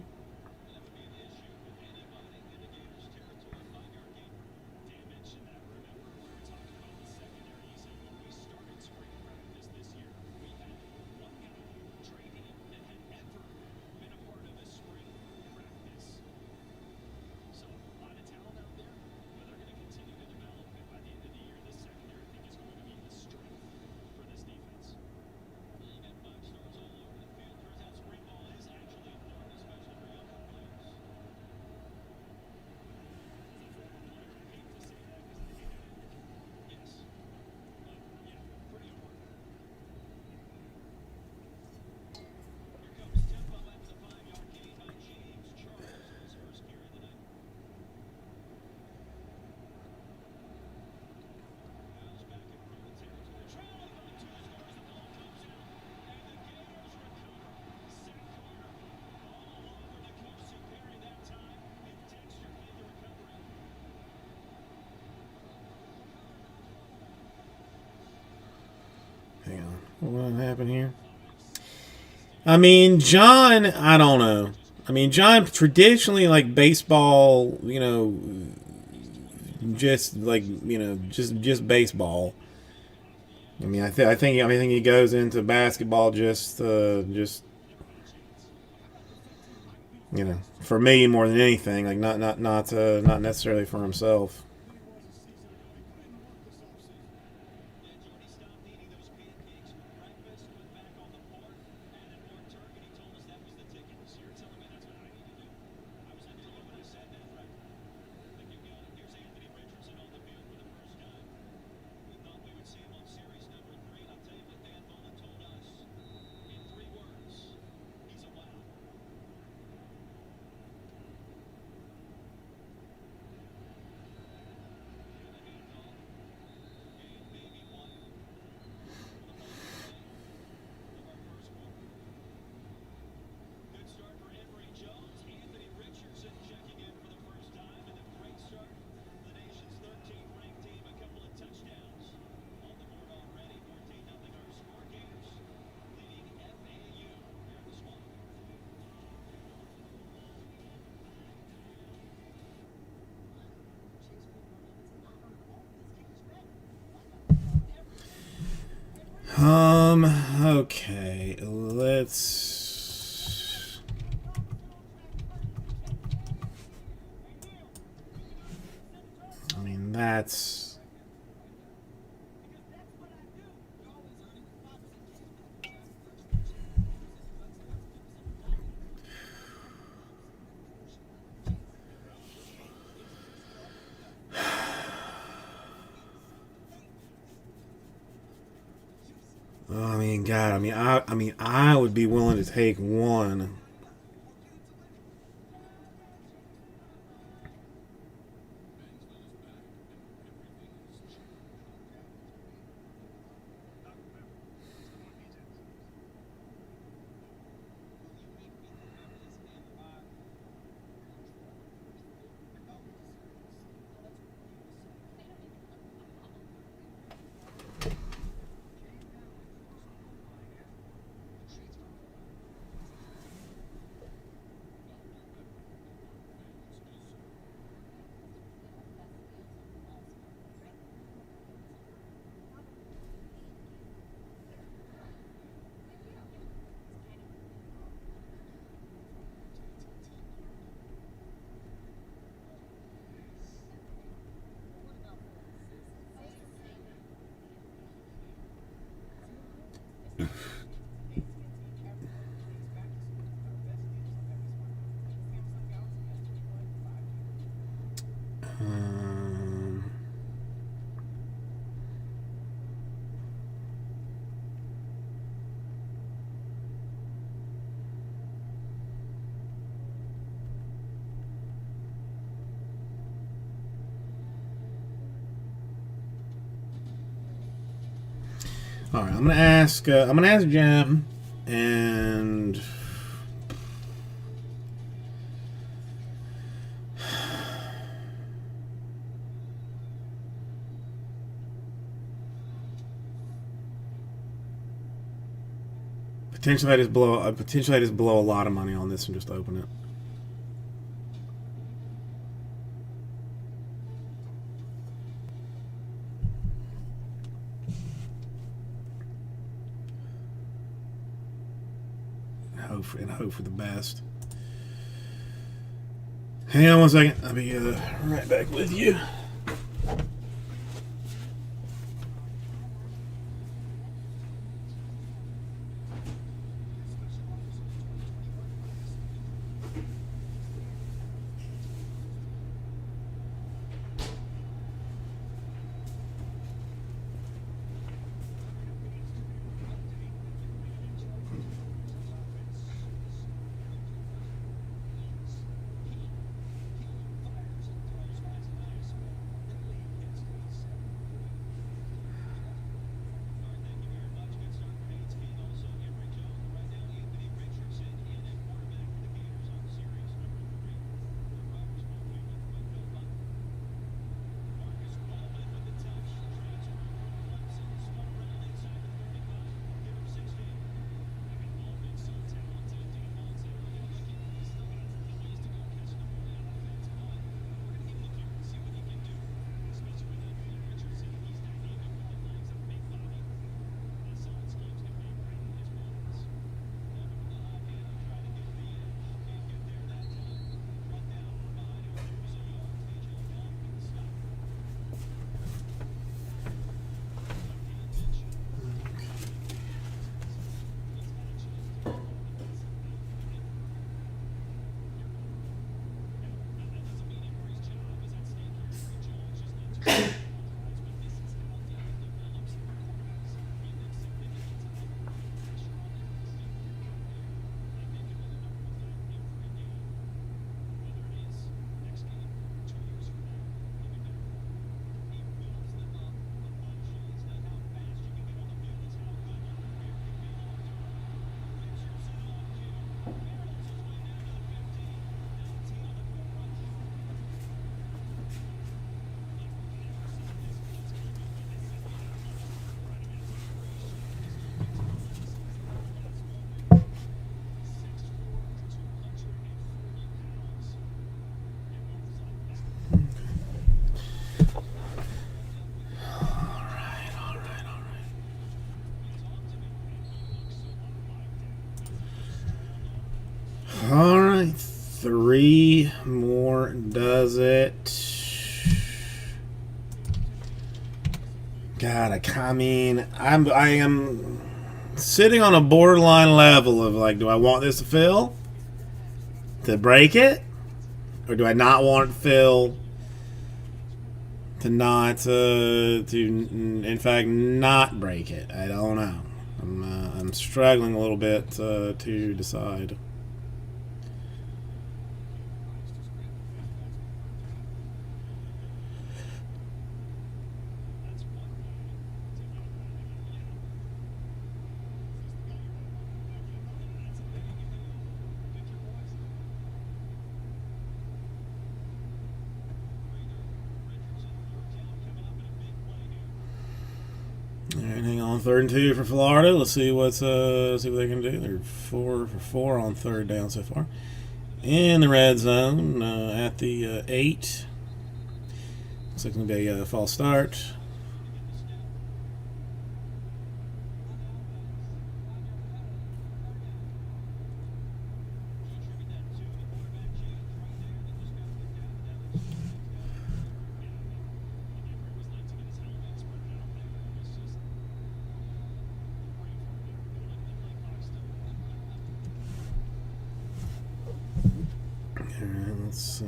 Hang on. What happened here? I mean, John, I don't know. I mean, John traditionally like baseball, just like, just baseball. I mean, I think he goes into basketball just for me more than anything, like not necessarily for himself. Okay, let's. I mean, that's. I mean, God. I mean, I would be willing to take one. All right, I'm gonna ask Jim, and potentially I just blow a lot of money on this and just open it. And hope for the best. Hang on one second. I'll be right back with you. All right, 3 more does it. God, I mean, I am sitting on a borderline level of like, do I want this to fill to break it, or do I not want it to fill to not to in fact not break it? I don't know. I'm struggling a little bit to decide. Hang on, 3rd and 2 for Florida. Let's see see what they can do. They're 4 for 4 on 3rd down so far. In the red zone at the 8. Looks like it's going to be a false start. Let's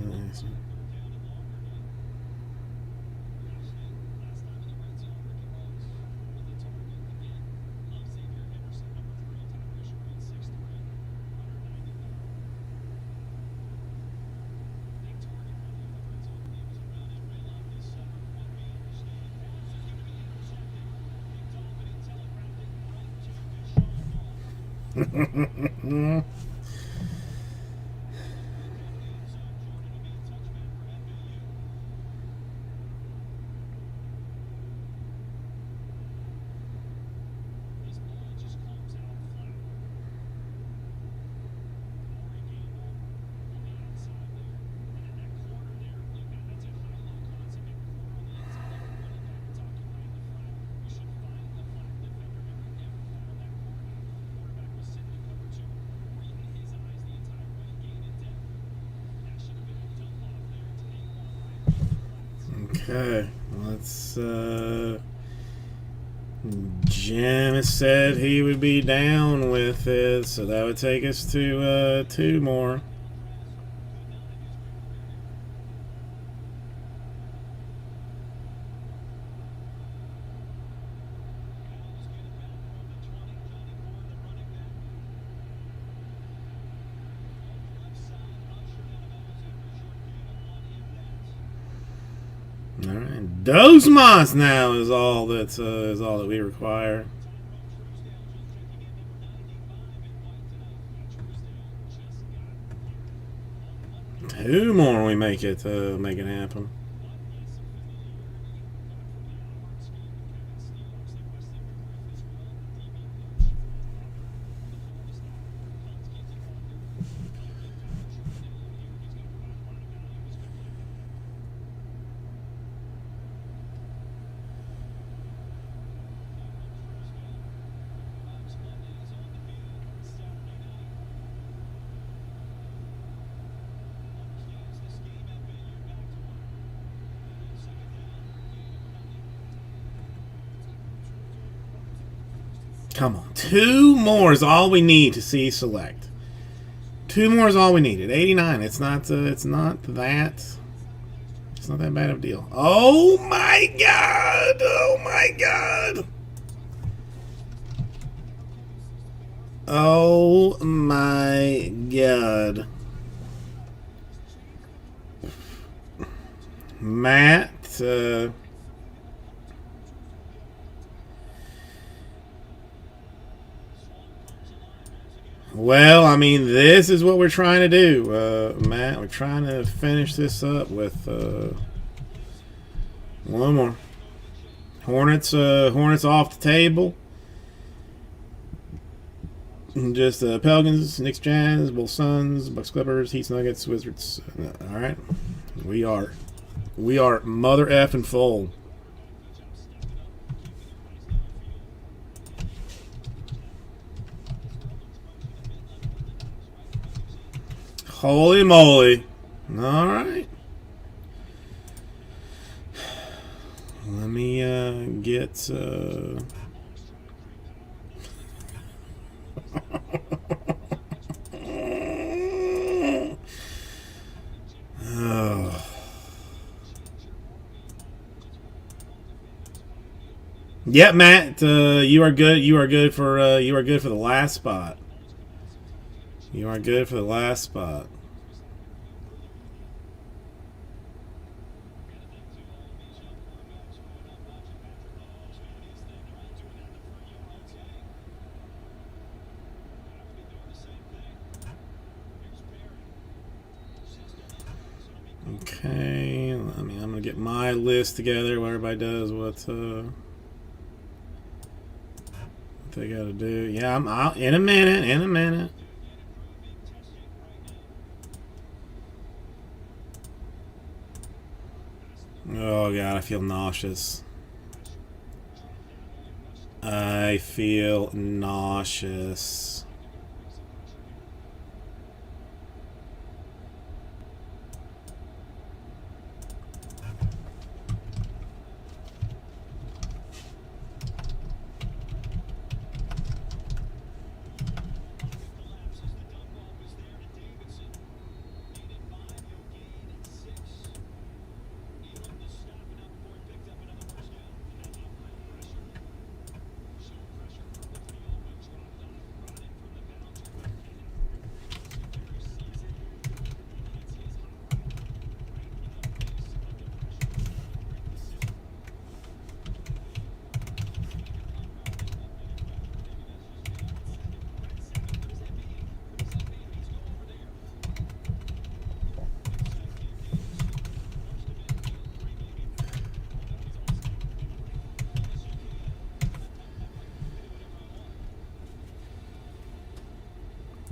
This ball just comes out flat. Corey Gamble on the outside there. And in that corner there, look, that's a high-low concept corner on the outside. Every running back that's occupying the flat. You should find the flat defender. Have you ever found that corner? Quarterback was sitting in cover two, reading his eyes the entire way, gaining depth. That should have been a dump off there to A1 right in the flats. Okay, let's. Jim has said he would be down with it, so that would take us to 2 more. All right, Dozmas now is all that we require. 2 more, we make it happen. Come on, 2 more is all we need to see select. 2 more is all we need. At 89, it's not that bad of a deal. Oh my god! Oh my god! Oh my god! Matt. Well, I mean, this is what we're trying to do, Matt. We're trying to finish this up with 1 more. Hornets off the table. Just Pelicans, Knicks, Jazz, Bulls, Suns, Bucks, Clippers, Heat, Nuggets, Wizards. All right, we are mother effing full. Holy moly. All right. Let me get... Oh. Yeah, Matt, you are good. You are good for the last spot. You are good for the last spot. Okay, I mean, I'm gonna get my list together where everybody does what they gotta do. Yeah, I'm out in a minute. Oh god, I feel nauseous. I feel nauseous.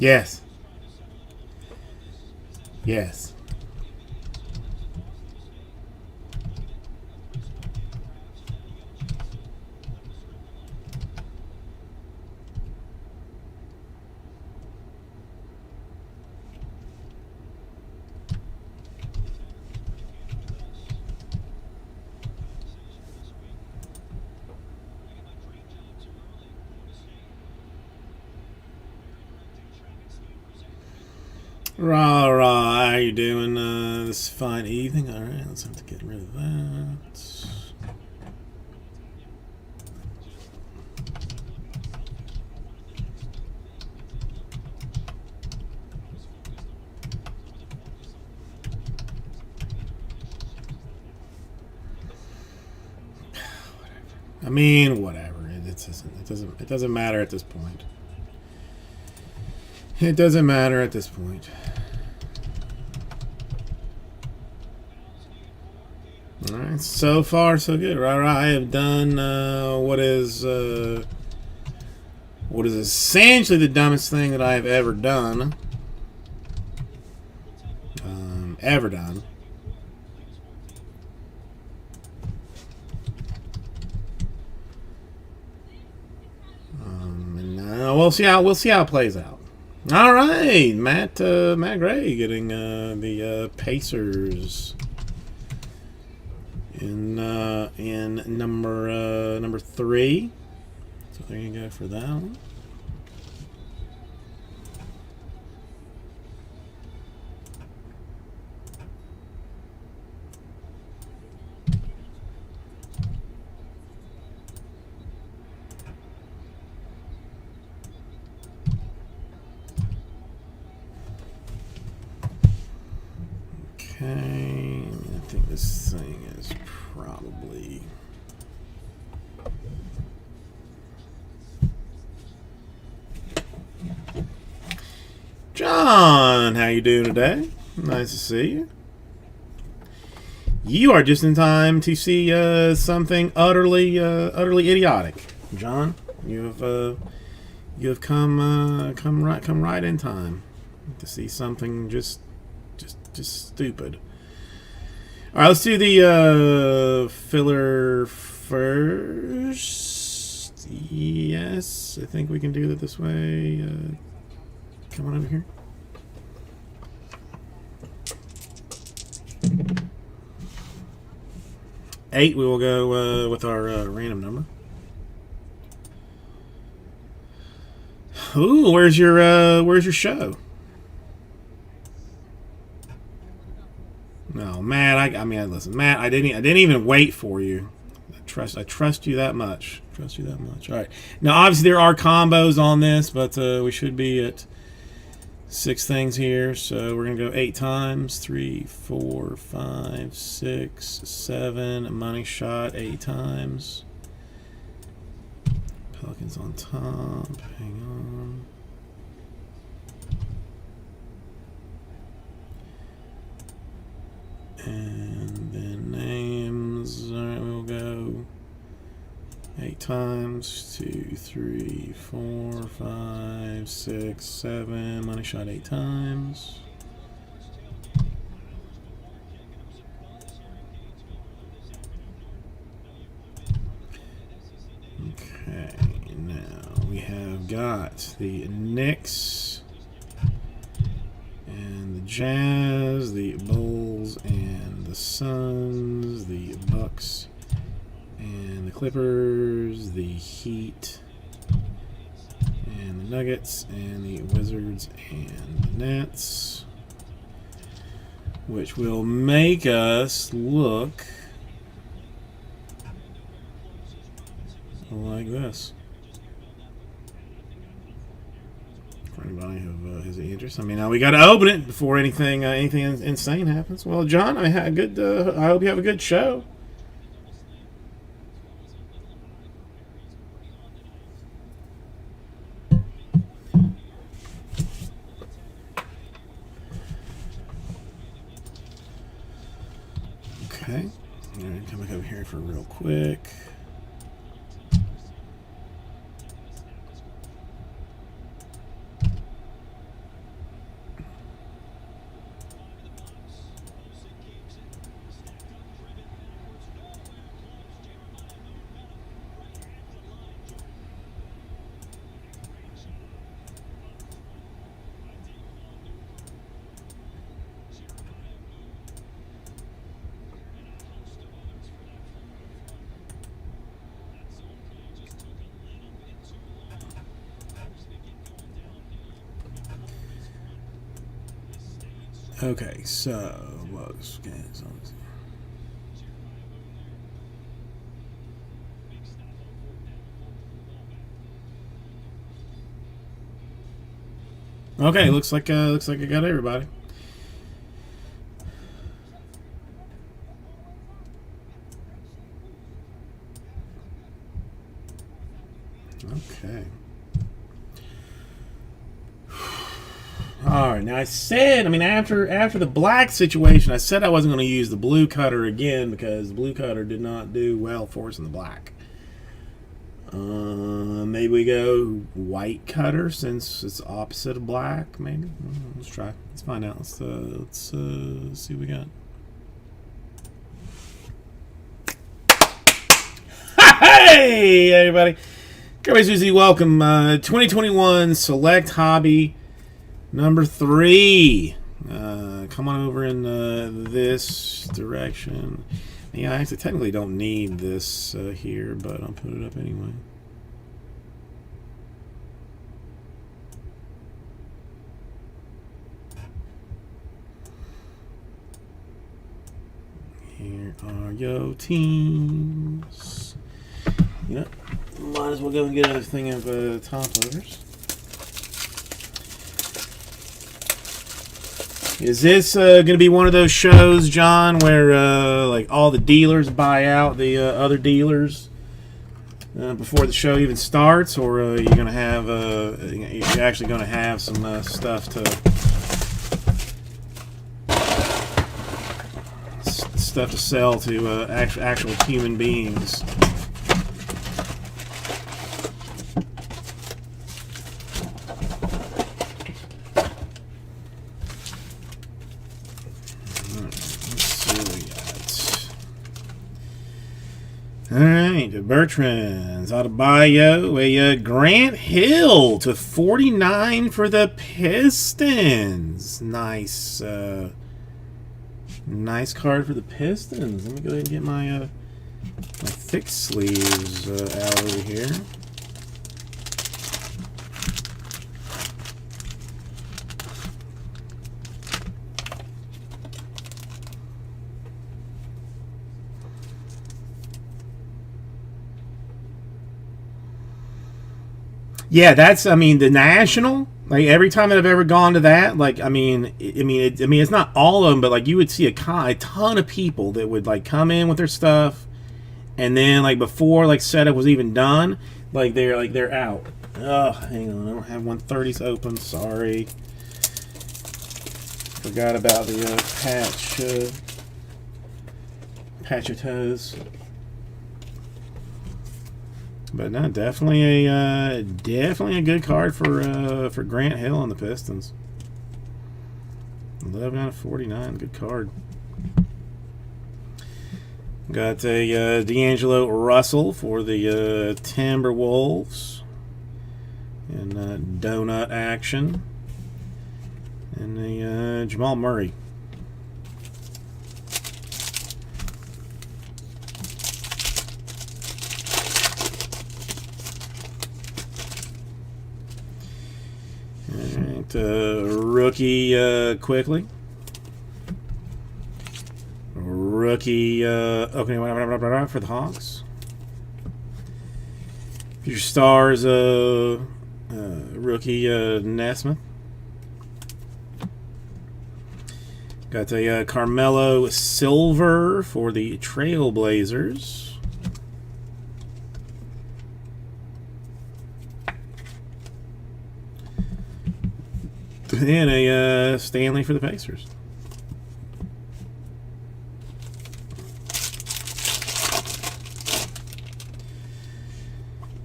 Yes. Yes. Rah rah, how you doing this fine evening? Alright, let's have to get rid of that. I mean, whatever. It doesn't matter at this point. It doesn't matter at this point. Alright, so far so good. Right, I have done what is essentially the dumbest thing that I have ever done. Ever done. And we'll see how it plays out. All right, Matt Gray getting the Pacers in number 3. So there you go for that one. Okay, I think this thing is probably... John, how you doing today? Nice to see you. You are just in time to see something utterly idiotic, John. You have come right in time to see something just stupid. All right, let's do the filler first. Yes, I think we can do it this way. Come on over here. Eight. We will go with our random number. Ooh, where's your show? No, Matt. I mean, listen, Matt. I didn't even wait for you. I trust you that much. All right. Now, obviously, there are combos on this, but we should be at 6 things here. So we're gonna go 8 times. 3, 4, 5, 6, 7. Money shot 8 times. Pelicans on top. Hang on. And then names. Alright, we'll go 8 times. 2, 3, 4, 5, 6, 7. Money shot 8 times. Okay, now we have got the Knicks and the Jazz, the Bulls and the Suns, the Bucks and the Clippers, the Heat and the Nuggets and the Wizards and the Nets, which will make us look like this. For anybody who has any interest, I mean, now we got to open it before anything insane happens. Well, John, I had a good. I hope you have a good show. Okay, all right, come back over here for real quick. Okay, so Bucks. Okay, so okay, looks like I got everybody. Okay. All right. Now I said, I mean, after the black situation, I said I wasn't going to use the blue cutter again because the blue cutter did not do well for us in the black. Maybe we go white cutter since it's opposite of black. Maybe let's try. Let's find out. Let's see what we got. Hey, everybody! Everybody, Susie, welcome. 2021 Select Hobby number 3. Come on over in this direction. Yeah, I actually technically don't need this here, but I'll put it up anyway. Here are your teams. You know, might as well go and get a thing of top loaders. Is this going to be one of those shows, John, where like all the dealers buy out the other dealers before the show even starts, or you're going to have you're actually going to have some stuff to sell to actual human beings? Alright, Bertrand's Adebayo, a Grant Hill to 49 for the Pistons. Nice, nice card for the Pistons. Let me go ahead and get my my thick sleeves out over here. Yeah, that's, I mean, the National, like every time that I've ever gone to that, like, it's not all of them, but like you would see a ton of people that would like come in with their stuff, and then like before like setup was even done, they're out. Oh, hang on, I don't have 130s open. Sorry, forgot about the patch of toes. But no, definitely a good card for Grant Hill on the Pistons. 11 out of 49, good card. Got a D'Angelo Russell for the Timberwolves in donut action, and a Jamal Murray. Rookie quickly. Rookie opening for the Hawks. Future Stars rookie Nesmith. Got a Carmelo Silver for the Trailblazers. And a Stanley for the Pacers.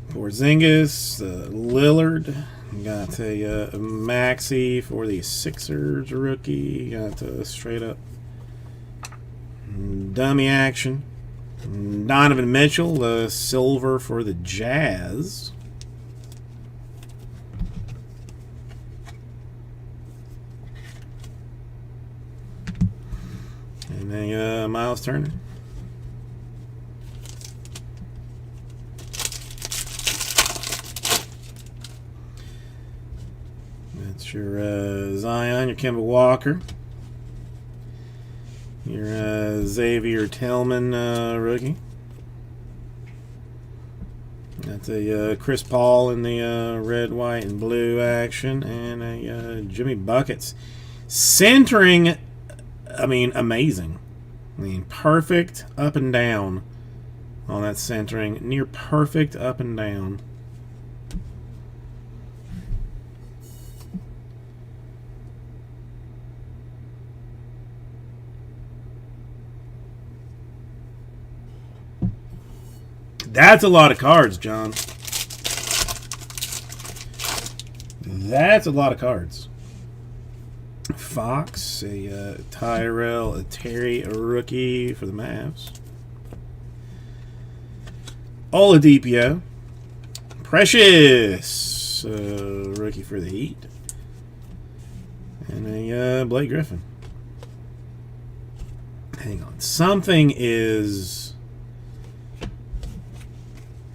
Porzingis, Lillard. Got a Maxey for the Sixers rookie. Got a straight up dummy action. Donovan Mitchell, silver for the Jazz. And a Miles Turner. That's your Zion, your Kemba Walker. Your Xavier Tillman rookie. That's a Chris Paul in the red, white, and blue action, and a Jimmy Buckets centering. I mean, amazing. I mean, perfect up and down on that centering, near perfect up and down. That's a lot of cards, John. That's a lot of cards. Fox, a Tyrell, a Terry, a rookie for the Mavs. Oladipo. Precious, rookie for the Heat. And a Blake Griffin. Hang on. Something is...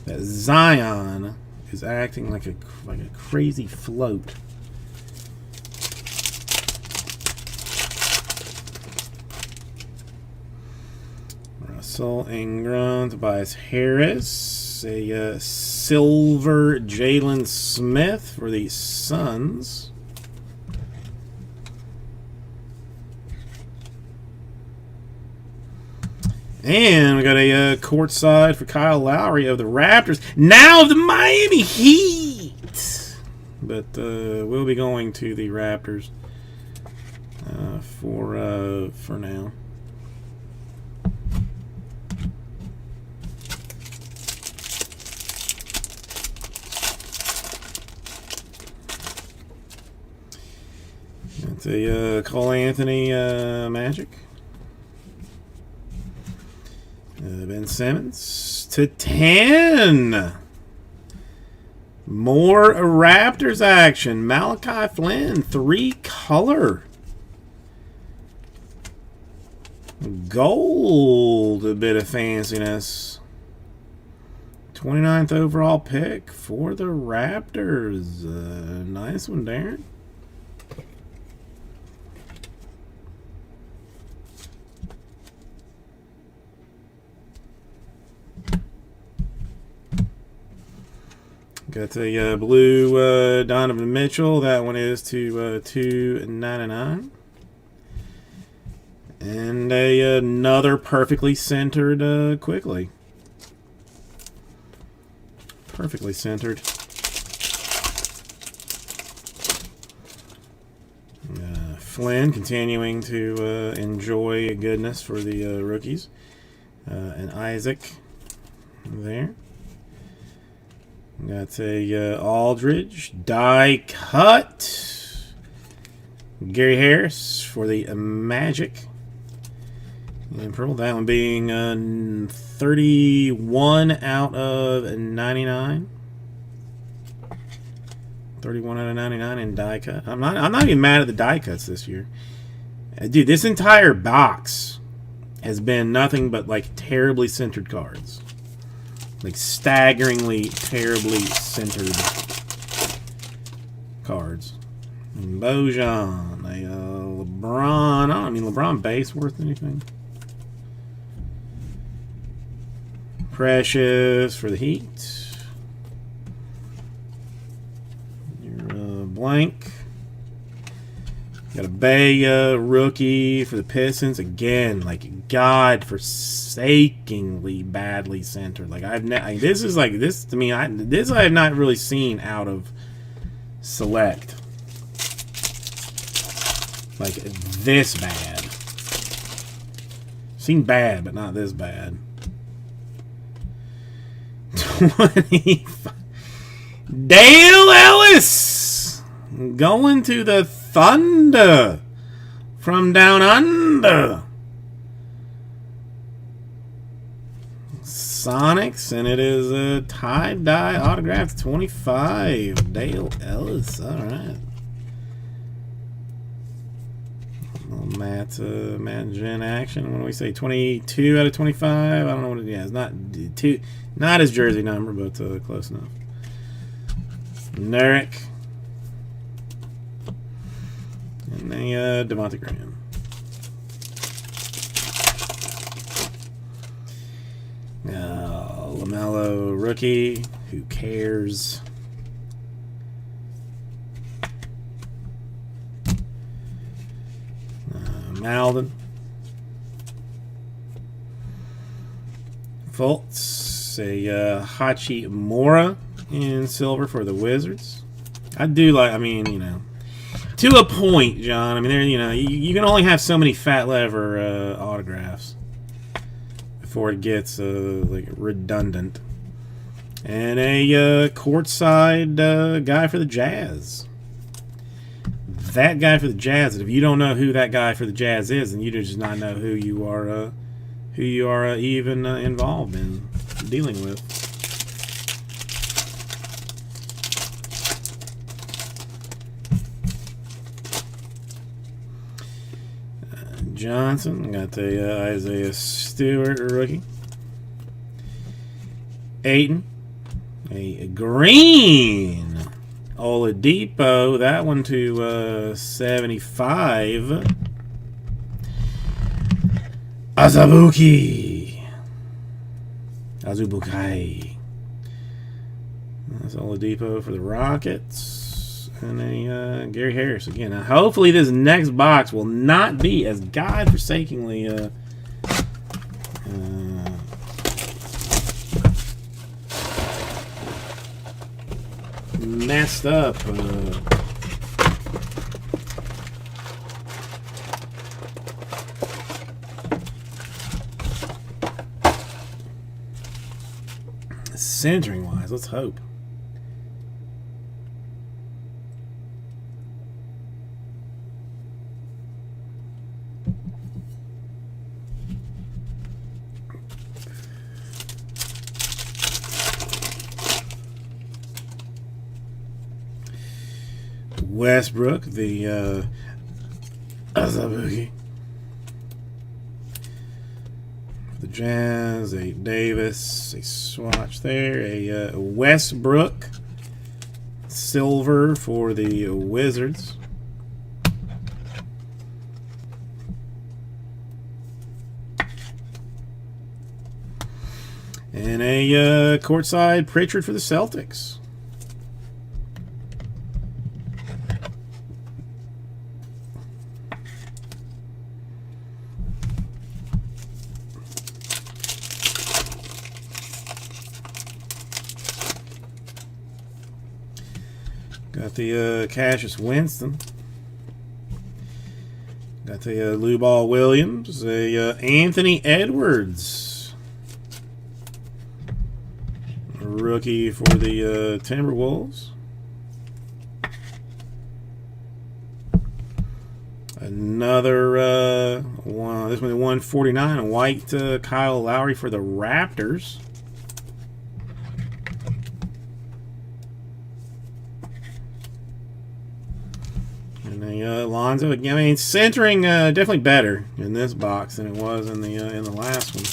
that Zion is acting like a crazy float. Russell Ingram, Tobias Harris, a silver Jalen Smith for the Suns. And we got a courtside for Kyle Lowry of the Raptors. Now of the Miami Heat. But we'll be going to the Raptors for now. That's a Cole Anthony Magic. Ben Simmons to 10. More Raptors action. Malachi Flynn, 3-color. Gold, a bit of fanciness. 29th overall pick for the Raptors. Nice one, Darren. Got a blue Donovan Mitchell. That one is to $2.99. And another perfectly centered quickly. Perfectly centered. Flynn continuing to enjoy goodness for the rookies. And Isaac there. Got a Aldridge die cut. Gary Harris for the Magic. And purple, that one being 31 out of 99. 31 out of 99 in die cut. I'm not even mad at the die cuts this year. Dude, this entire box has been nothing but like terribly centered cards. Like staggeringly, terribly centered cards. And Bojan, a LeBron. I mean, LeBron base worth anything. Precious for the Heat. Your blank. Got a Bay rookie for the Pistons. Again, like godforsakingly badly centered. Like this is like this to me. This I have not really seen out of Select. Like this bad. Seen bad, but not this bad. 25. Dale Ellis going to the Thunder from down under. Sonics, and it is a tie-dye autograph 25. Dale Ellis, all right. Matt Gen action. What do we say? 22 out of 25. I don't know what it is. Not his jersey number, but close enough. Nurkic. And Devontae Graham. LaMelo rookie. Who cares? Malden. Fultz. A Hachimura in silver for the Wizards. I do like, I mean, you know, to a point, John. I mean, there, you know, you can only have so many fat lever autographs before it gets like redundant. And a courtside guy for the Jazz. That guy for the Jazz. If you don't know who that guy for the Jazz is, then you do just not know who you are even involved in dealing with. Johnson, got the Isaiah Stewart rookie. Ayton, a green Oladipo, that one to 75. Azubuike. That's Oladipo for the Rockets. And a Gary Harris again. Now, hopefully this next box will not be as godforsakingly messed up. Centering wise, let's hope. Westbrook, the Azubuike. The Jazz, a Davis, a swatch there, a Westbrook silver for the Wizards. And a courtside Pritchard for the Celtics. Got the Cassius Winston. Got the Lou Ball Williams. A Anthony Edwards. A rookie for the Timberwolves. Another one. This one, 149. A white Kyle Lowry for the Raptors. Lonzo, I mean, centering definitely better in this box than it was in the last one.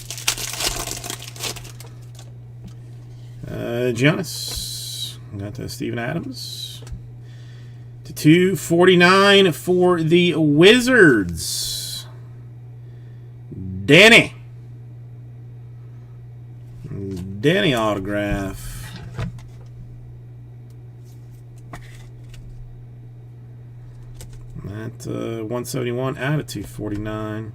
Giannis, got the Steven Adams to 249 for the Wizards. Denny autograph. At 171 out of 249.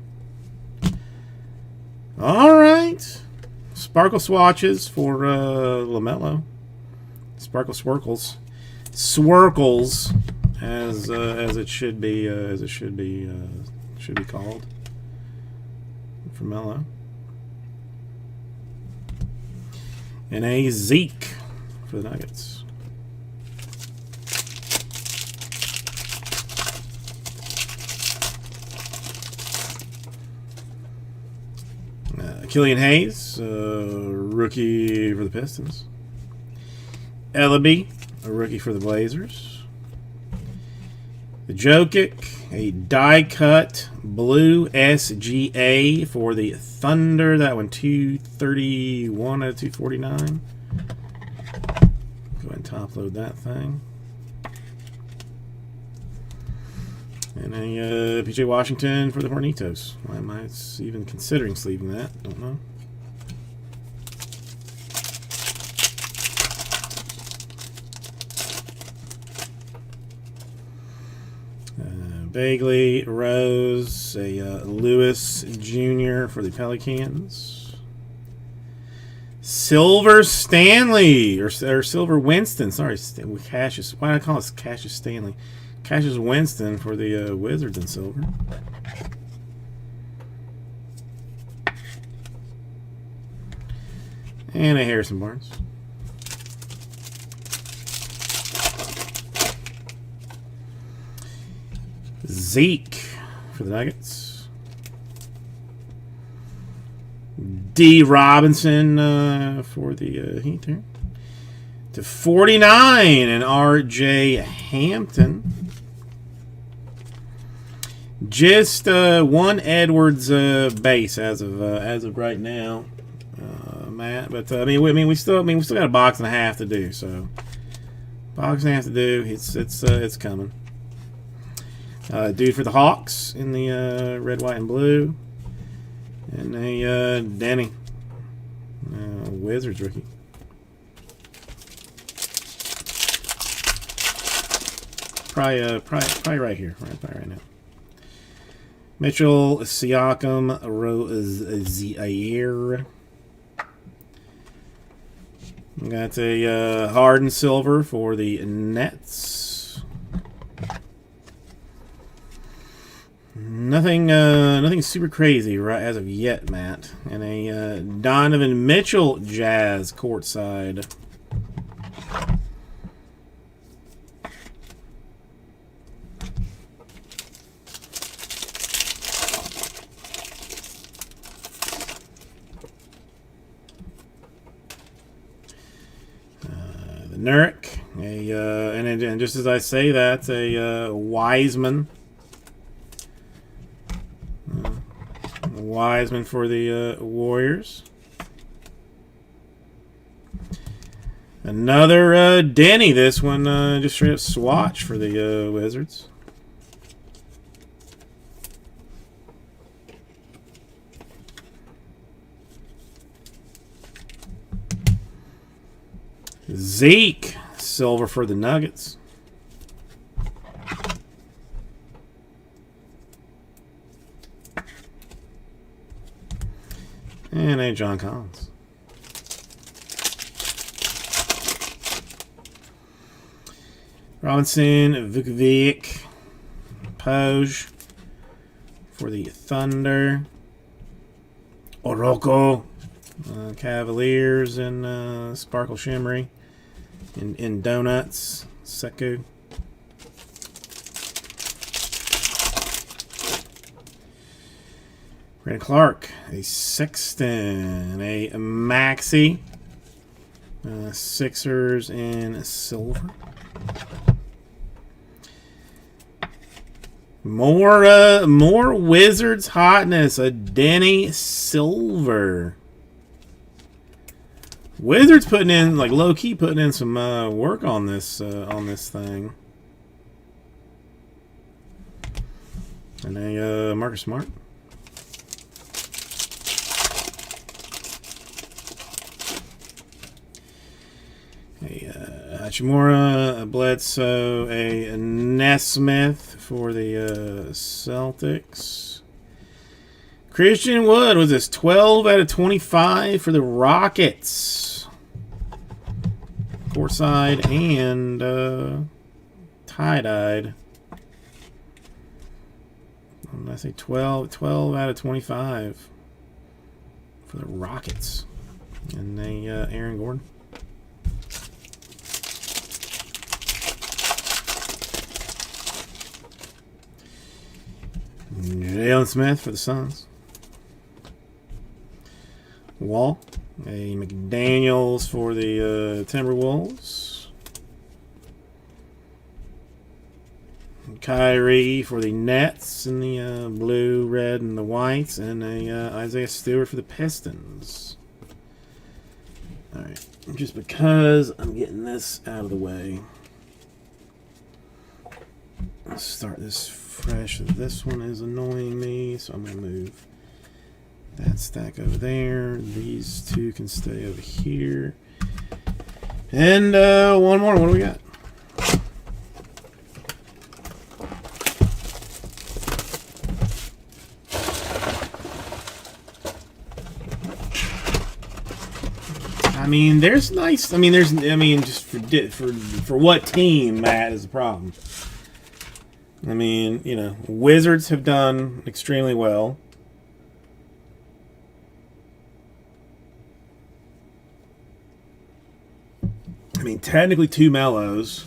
All right. Sparkle swatches for LaMelo. Sparkle swirkles. Swirkles, as it should be called for Melo. And a Zeke for the Nuggets. Killian Hayes, rookie for the Pistons. Ellaby, a rookie for the Blazers. The Jokic, a die-cut blue SGA for the Thunder. That one, 231 out of 249. Go ahead and top-load that thing. And a PJ Washington for the Hornitos. Why am I even considering sleeving that? Don't know. Bagley, Rose, a Lewis Jr. for the Pelicans. Silver Stanley, or Silver Winston. Sorry, Cassius. Why do I call it Cassius Stanley? Cassius Winston for the Wizards in silver. And a Harrison Barnes. Zeke for the Nuggets. D. Robinson for the Heat there. To 49 and R.J. Hampton. Just one Edwards base as of right now, Matt. But I mean we still got a box and a half to do. So box and a half to do. It's coming. Dude for the Hawks in the red, white, and blue. And a Denny. Wizards rookie. Probably right here. Right now. Mitchell, Siakam, Rozier. Got a Harden silver for the Nets. Nothing super crazy right as of yet, Matt. And a Donovan Mitchell Jazz courtside. The Nurk, and just as I say that, a Wiseman. Wiseman for the Warriors. Another Denny. This one just straight up swatch for the Wizards. Zeke, silver for the Nuggets. And a John Collins. Robinson, Vukovic, Poge for the Thunder. Oroko, Cavaliers, and Sparkle Shimmery in Donuts. Sekou. Brandon Clark, a Sexton, a Maxey, Sixers in silver. More Wizards hotness, a Denny silver. Wizards putting in, like, low key putting in some work on this thing. And a Marcus Smart. A Hachimura, a Bledsoe, a Nesmith for the Celtics. Christian Wood was this 12 out of 25 for the Rockets. Courtside and tie-dyed. I say 12 out of 25 for the Rockets. And they Aaron Gordon. Jalen Smith for the Suns. Wall. A McDaniels for the Timberwolves. Kyrie for the Nets in the blue, red, and the whites. And a Isaiah Stewart for the Pistons. Alright. Just because I'm getting this out of the way. Let's start this fresh. This one is annoying me, so I'm going to move that stack over there. These two can stay over here. And one more. What do we got? I mean, there's nice. I mean, just for what team, Matt, is the problem. I mean, you know, Wizards have done extremely well. I mean, technically 2 Melos.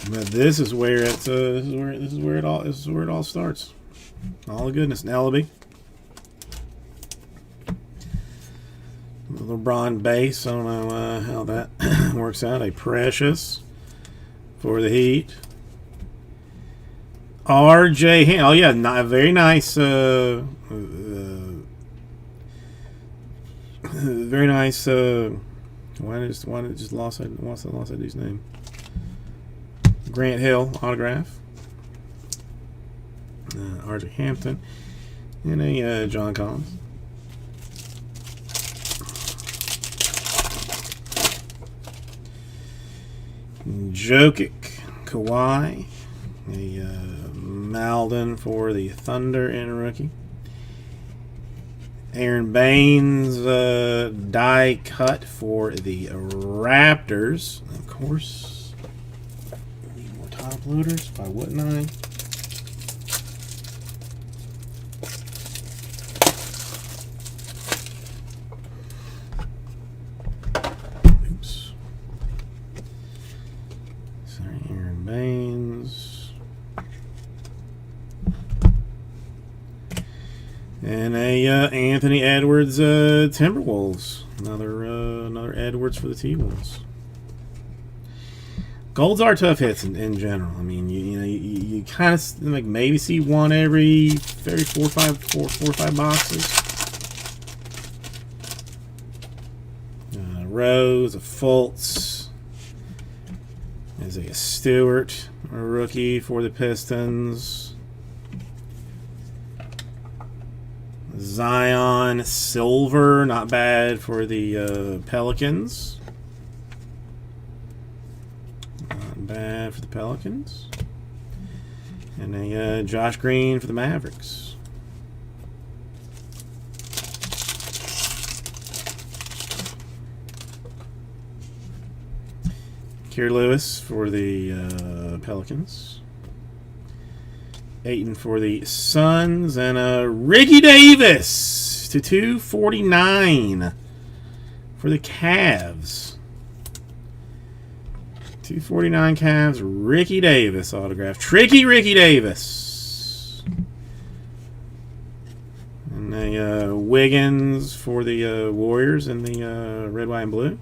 But this is where it's this is where it all starts. All the goodness, an Ellaby. LeBron base. I don't know how that works out. A Precious for the Heat. RJ. Oh yeah, very nice. Very nice. Why did it just lost that dude's name? Grant Hill autograph. RJ Hampton and a John Collins. Jokic, Kawhi, a Malden for the Thunder and a rookie. Aaron Baines die cut for the Raptors. Of course, need more top loaders. Why wouldn't I? Oops. Sorry, Aaron Baines. And a Anthony Edwards Timberwolves. Another Edwards for the T-Wolves. Golds are tough hits in general. I mean, you kind of like maybe see one every 4 or 5 boxes. Rose, a Fultz, Isaiah Stewart, a rookie for the Pistons. Zion Silver, not bad for the Pelicans. Not bad for the Pelicans. And a Josh Green for the Mavericks. Keir Lewis for the Pelicans. Ayton for the Suns, and Ricky Davis to 249 for the Cavs. 249 Cavs, Ricky Davis autograph. Tricky Ricky Davis. And a Wiggins for the Warriors in the red, white, and blue.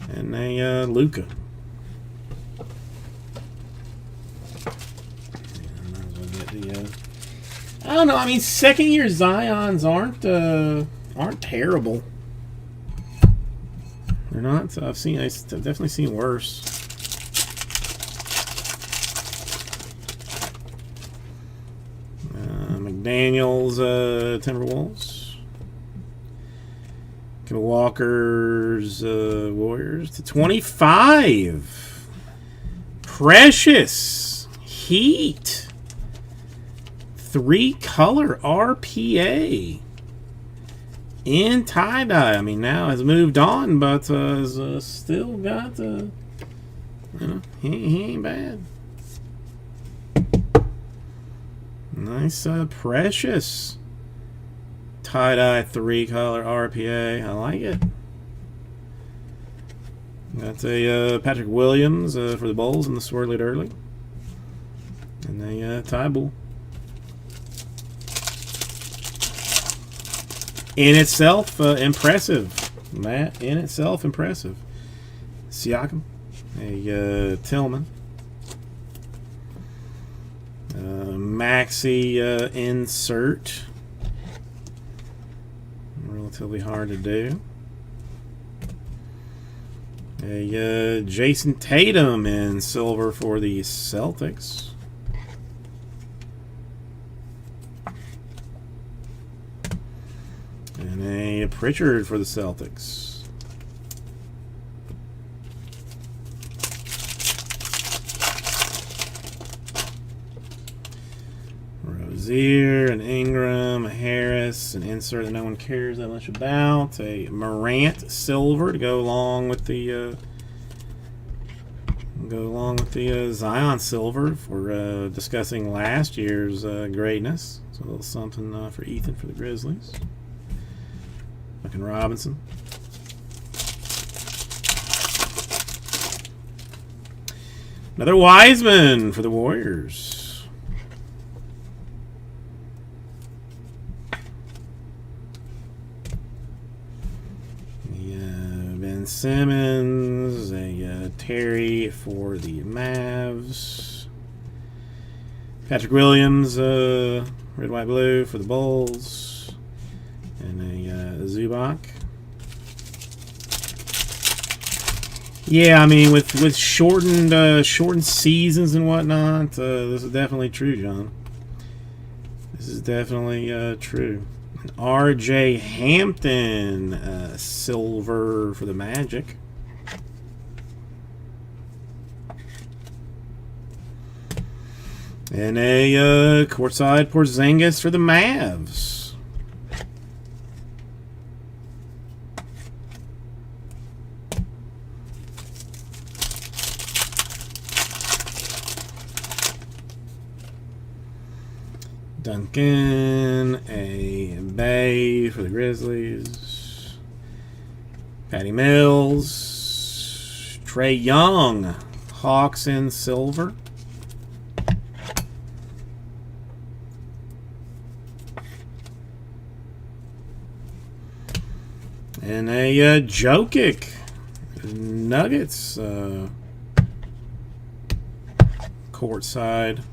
And a Luka. I don't know. I mean, second-year Zions aren't terrible. They're not. I've definitely seen worse. McDaniels Timberwolves. Walker's Warriors to 25. Precious Heat. 3-color RPA in tie-dye. I mean, now has moved on, but has still got, you know, he ain't bad. Nice, Precious tie-dye 3-color RPA. I like it. Got a Patrick Williams for the Bulls in the swirly early, and a tie bull. In itself, impressive, Matt. In itself, impressive. Siakam, a Tillman, Maxi insert. Relatively hard to do. A Jason Tatum in silver for the Celtics. And a Pritchard for the Celtics. Rozier, an Ingram, a Harris, an insert that no one cares that much about, a Morant silver to go along with the Zion silver for discussing last year's greatness. So a little something for Ethan for the Grizzlies. Fucking Robinson. Another Wiseman for the Warriors. Ben Simmons, a Terry for the Mavs. Patrick Williams, red, white, blue for the Bulls. And a Zubac. Yeah, I mean, with shortened seasons and whatnot, this is definitely true, John. This is definitely true. R.J. Hampton, silver for the Magic. And a courtside Porzingis for the Mavs. Duncan, a Bay for the Grizzlies. Patty Mills, Trae Young, Hawks in silver. And a Jokic, Nuggets, courtside.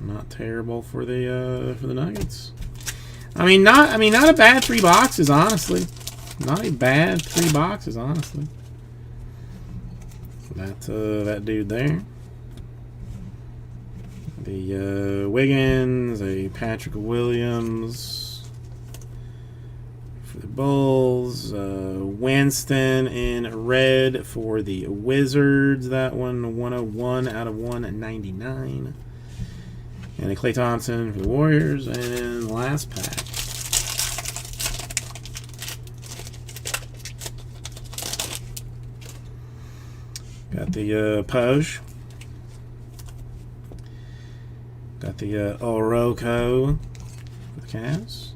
Not terrible for the Nuggets. I mean, not a bad 3 boxes, honestly. Not a bad 3 boxes, honestly. That dude there. The Wiggins, a Patrick Williams for the Bulls. Winston in red for the Wizards. That one, 101 out of 199. And a Klay Thompson for the Warriors. And last pack. Got the Poge. Got the Oroko for the Cavs.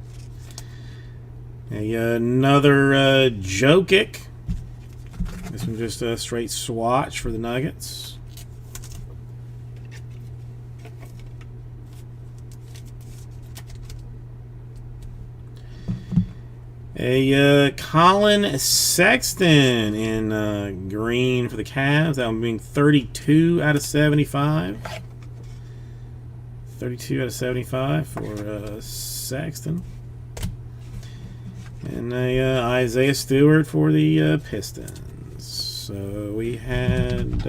Another Jokic. This one just a straight swatch for the Nuggets. A Colin Sexton in green for the Cavs. That one being 32 out of 75. 32 out of 75 for Sexton. And a Isaiah Stewart for the Pistons. So we had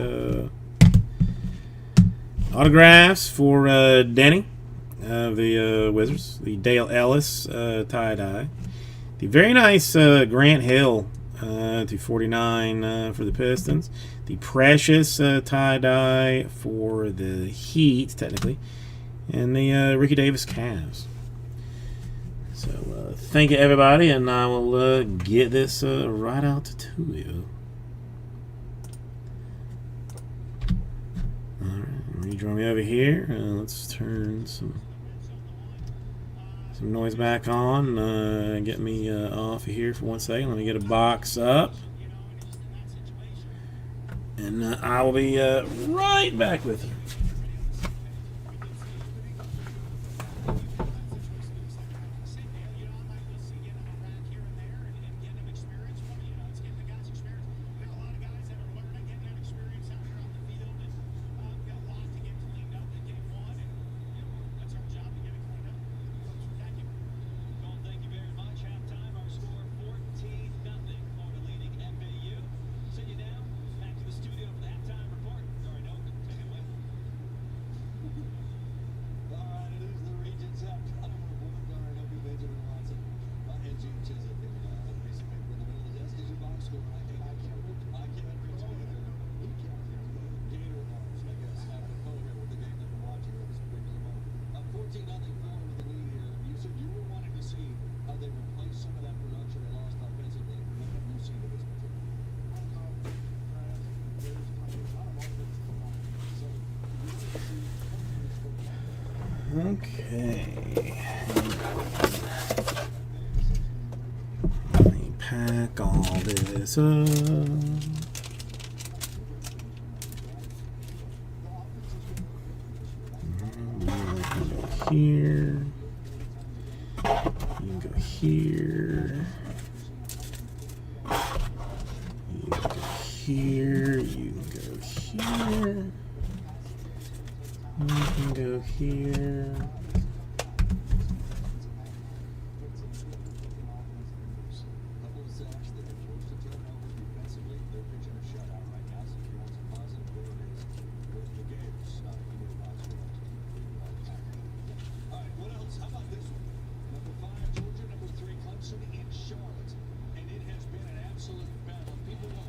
autographs for Denny of the Wizards. The Dale Ellis tie-dye. The very nice Grant Hill to 49 for the Pistons. The Precious tie-dye for the Heat, technically. And the Ricky Davis Cavs. So thank you, everybody, and I will get this right out to you. All right, redraw me over here. Let's turn some noise back on. Get me off of here for 1 second. Let me get a box up. And I will be right back with you. Okay. Let me pack all this up. Here. You can go here. You can go here. You can go here. You can go here. What else? How about this one? Number 5, Georgia. Number 3, Clemson in Charlotte. And it has been an absolute battle. People know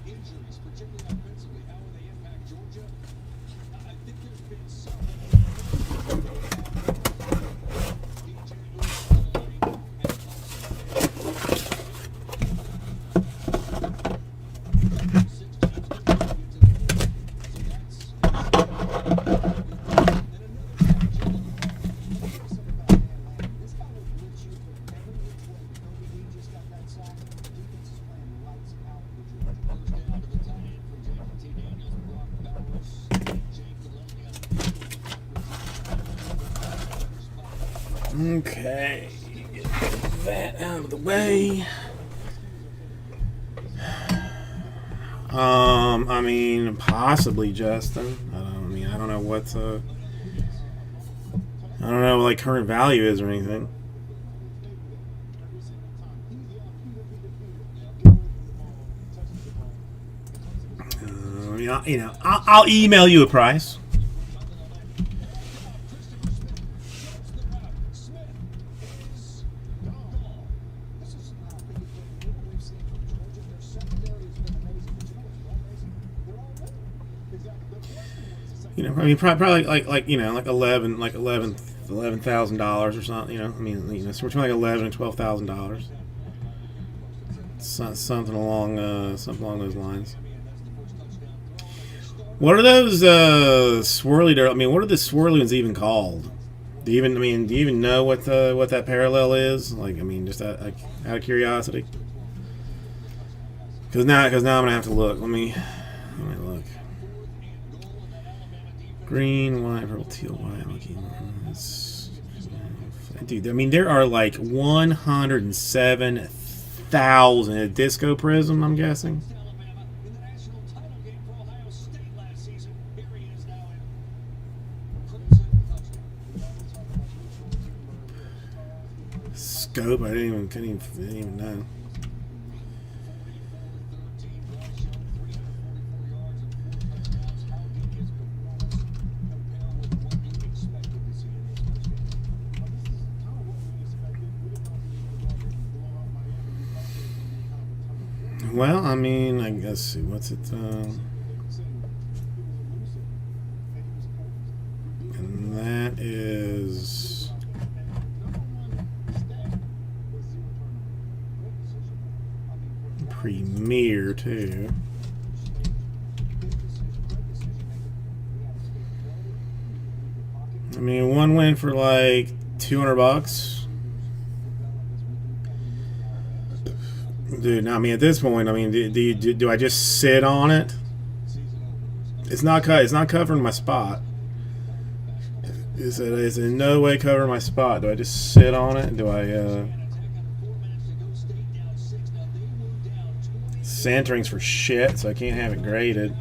injuries, particularly offensively. How will they impact Georgia? I think there's been some. DJ Uiagalelei and Clemson. 6 teams going into the board. So that's This guy will blitz you every which way. Kobe Dean just got that sack. Defense is playing lights out for Georgia. First down to the tight end from Jacob T. Daniels, Brock Bowers, Jake Delhomme. Okay. Get that out of the way. I mean, possibly Justin. I don't know what I don't know what like current value is or anything. I'll email you a price. Probably like 11,000 or something. So we're talking like $11,000 to $12,000. Something along those lines. What are those swirly? What are the swirly ones even called? Do you even know what that parallel is? Just out of curiosity. Because now I'm gonna have to look. Let me look. Green, white, purple, teal, white. Dude, there are like 107,000 at Disco Prism, I'm guessing. Scope, I didn't even know. Well, I guess, see, what's it, and that is Premier, too. One went for like $200. Dude, at this point, do I just sit on it? It's not covering my spot. Is it in no way covering my spot? Do I just sit on it? Do I Centering's for shit, so I can't have it graded.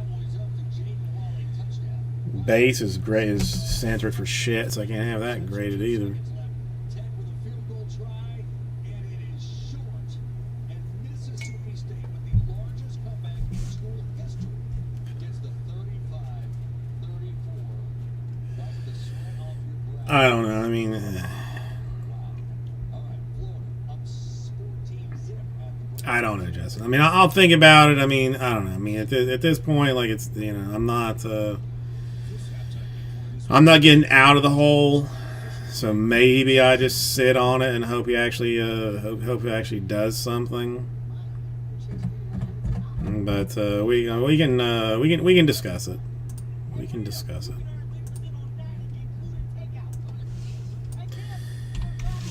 Base is centered for shit, so I can't have that graded either. I don't know. I don't know, Justin. I'll think about it. I don't know. At this point, like, it's, I'm not getting out of the hole. So maybe I just sit on it and hope he actually does something. But we can discuss it. We can discuss it.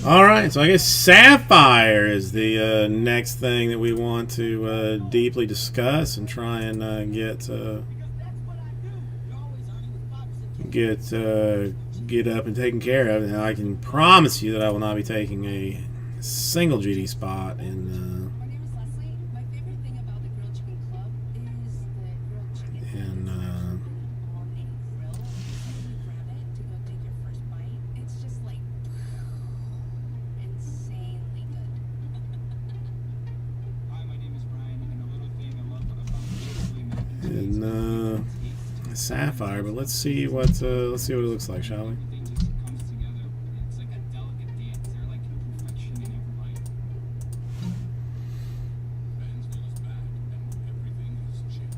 All right, so I guess Sapphire is the next thing that we want to deeply discuss and try and get up and taken care of. And I can promise you that I will not be taking a single GD spot in. My name is Leslie. My favorite thing about the Grilled Chicken Club is the grilled chicken. And, on a grill. When you grab it to go take your first bite, it's just like insanely good. Hi, my name is Brian, and a little thing I love about women And Sapphire, but let's see what it looks like, shall we? everything just comes together. It's like a delicate dance. They're like perfection in every bite. Mansville is back, and everything has changed.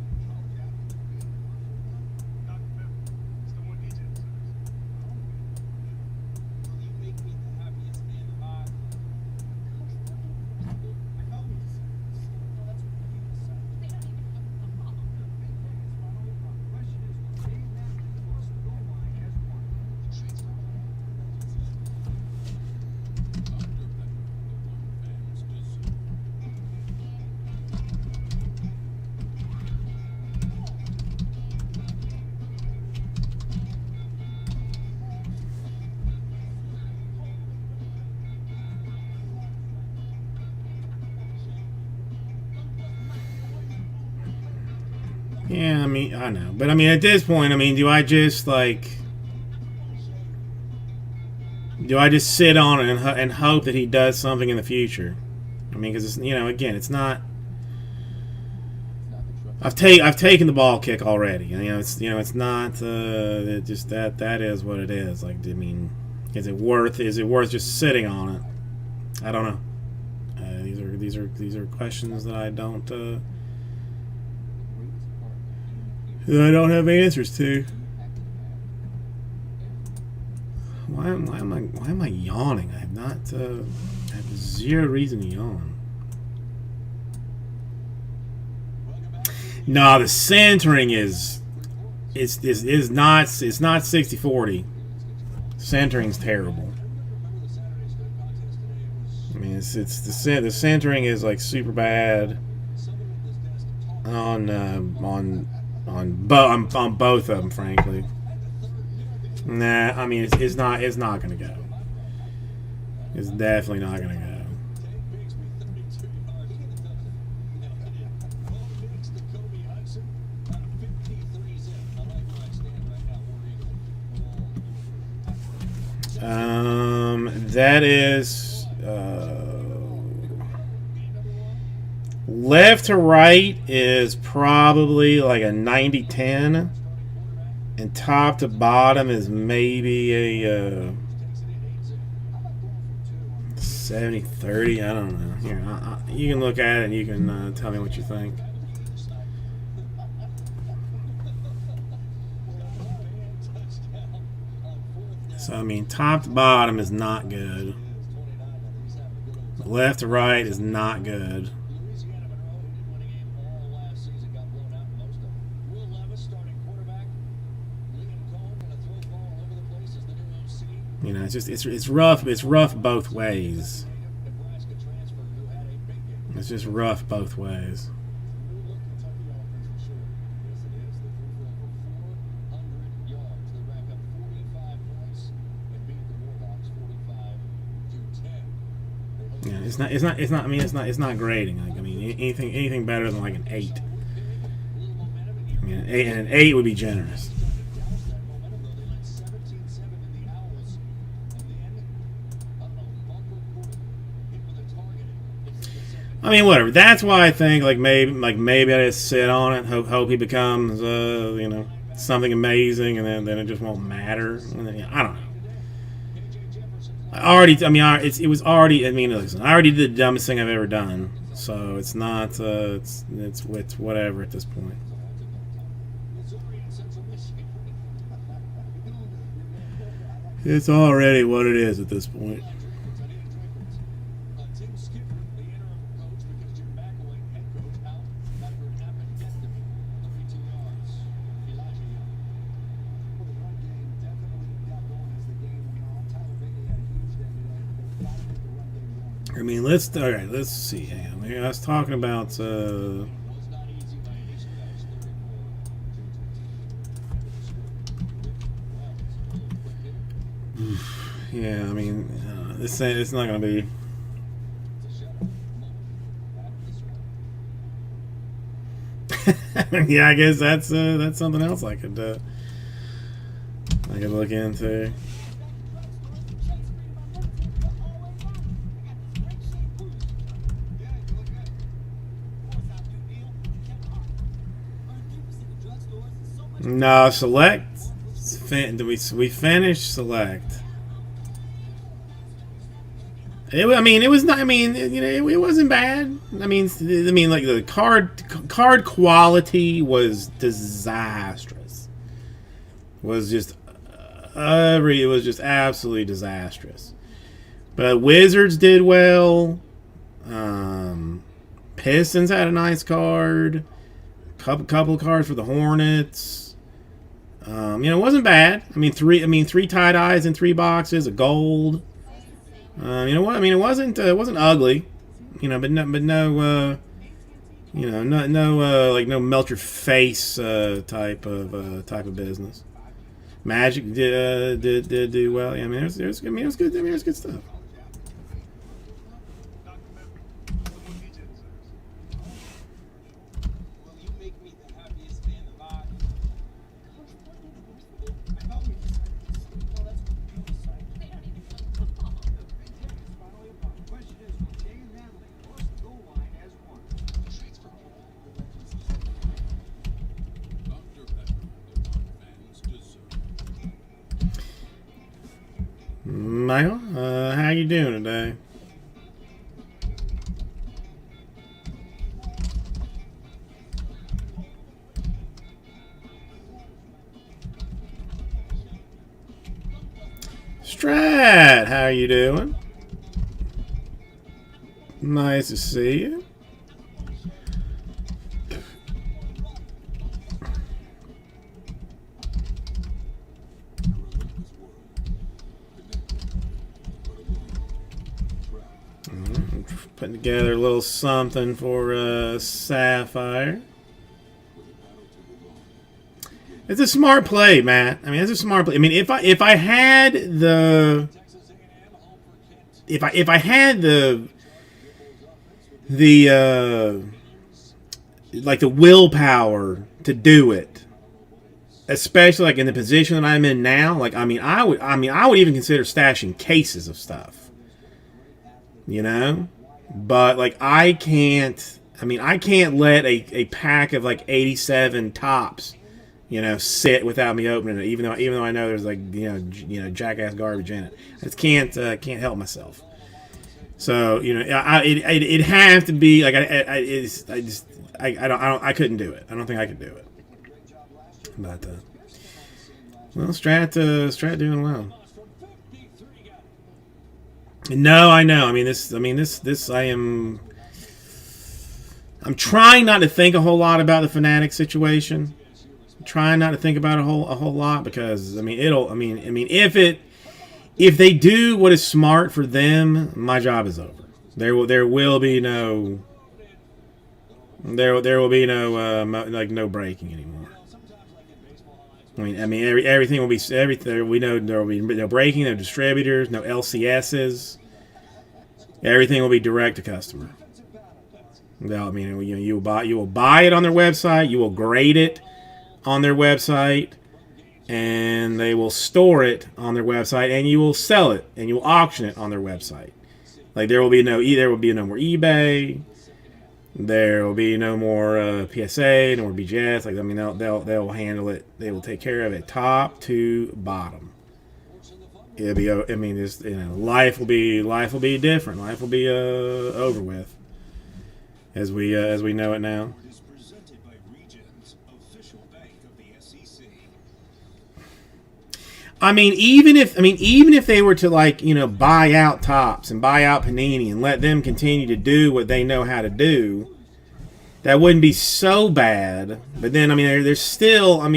Not remember. It's the one DJ service. Will you make me the happiest man alive? I know we just. No, that's what you decide. They don't even have a mom. Question is, will Dave Matthews cross the goal line as one? Yeah, I mean, I know, but I mean, at this point, I mean, do I just sit on it and hope that he does something in the future? I mean, because again, it's not. I've taken the ball kick already. It's not. It just that is what it is. Like, I mean, is it worth just sitting on it? I don't know. These are questions that I don't have answers to. Why am I yawning? I have not. I have zero reason to yawn. No, the centering is not 60-40. Centering's terrible. I mean, it's the centering is like super bad on both of them, frankly. Nah, I mean it's not gonna go. It's definitely not gonna go. That is left to right is probably like a 90-10, and top to bottom is maybe a 70-30. I don't know. Here, you can look at it and you can tell me what you think. So, I mean, top to bottom is not good. Left to right is not good. You know, it's rough. It's rough both ways. It's just rough both ways. Yeah, it's not. I mean, it's not grading. Like, I mean, anything better than like an 8. I mean, an 8 would be generous. I mean, whatever. That's why I think maybe I just sit on it, hope he becomes something amazing, and then it just won't matter. And then, I don't know. It was already. I mean, listen, I already did the dumbest thing I've ever done, so it's not. It's whatever at this point. It's already what it is at this point. Well, the run game definitely got going as the game went on. Tyler Bigney had a huge day today. I mean, let's see. Hang on. I was talking about. Was not easy by any stretch. 34. Yeah, I mean, it's not gonna be. Yeah, I guess that's something else I could look into. No, Select. We finished Select. I mean, it was not. I mean, you know, it wasn't bad. I mean, like the card quality was disastrous. It was just absolutely disastrous. But Wizards did well. Pistons had a nice card. Couple of cards for the Hornets. You know, it wasn't bad. I mean, three tie-dyes in 3 boxes, a gold. You know what? I mean, it wasn't ugly, you know, but no, you know, no like no melt your face type of business. Magic did do well. Yeah, I mean, it was good. I mean, it was good stuff. Michael, how you doing today? Strat, how you doing? Nice to see you. Putting together a little something for Sapphire. It's a smart play, Matt. I mean, it's a smart play. I mean, if I had the like the willpower to do it, especially like in the position that I'm in now, like I would even consider stashing cases of stuff. You know? But like I can't let a pack of like 87 tops, you know, sit without me opening it, even though I know there's like you know jackass garbage in it. I just can't help myself. So you know, it have to be like I couldn't do it. I don't think I could do it. But well, Strat doing well. No, I know. I mean this. I'm trying not to think a whole lot about the Fnatic situation. I'm trying not to think about a whole lot because I mean if they do what is smart for them, my job is over. There will be no no breaking anymore. I mean everything will be everything. We know there will be no breaking, no distributors, no LCSs. Everything will be direct to customer. I mean, you will buy it on their website. You will grade it on their website, and they will store it on their website, and you will sell it and you will auction it on their website. Like there will be no more eBay. There will be no more PSA, no more BGS. Like I mean, they'll handle it. They will take care of it, top to bottom. It'll be. I mean, just life will be different. Life will be over with, as we know it now. Is presented by Regions, official bank of the SEC. I mean, even if they were to buy out Topps and buy out Panini and let them continue to do what they know how to do, that wouldn't be so bad. But then, I mean, there's still, I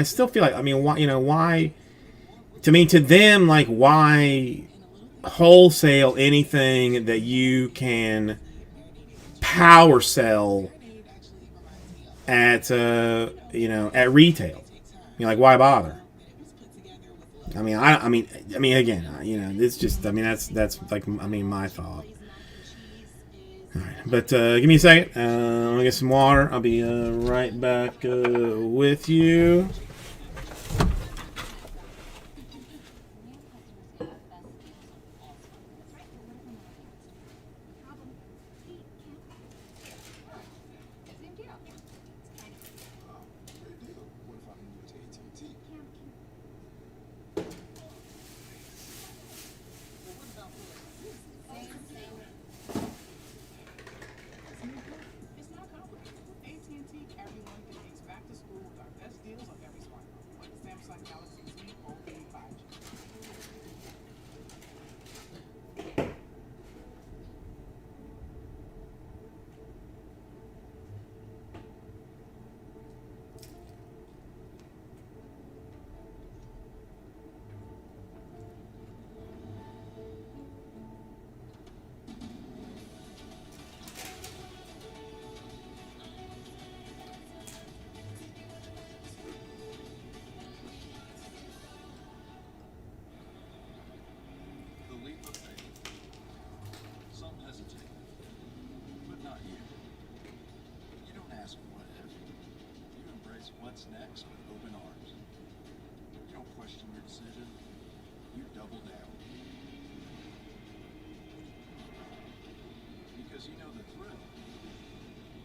still feel like, why? To them, like, why wholesale anything that you can power sell at at retail. Like, why bother? I mean, again, it's just, that's like, my thought. All right, but give me a second. I'm gonna get some water. I'll be right back with you. It's not complicated. AT&T Everyone connects back to school with our best deals on every smartphone, like the Samsung Galaxy Z Fold 5G. The leap of faith. Some hesitate, but not you. You don't ask what if. You embrace what's next with open arms. You don't question your decision. You double down. Because you know the thrill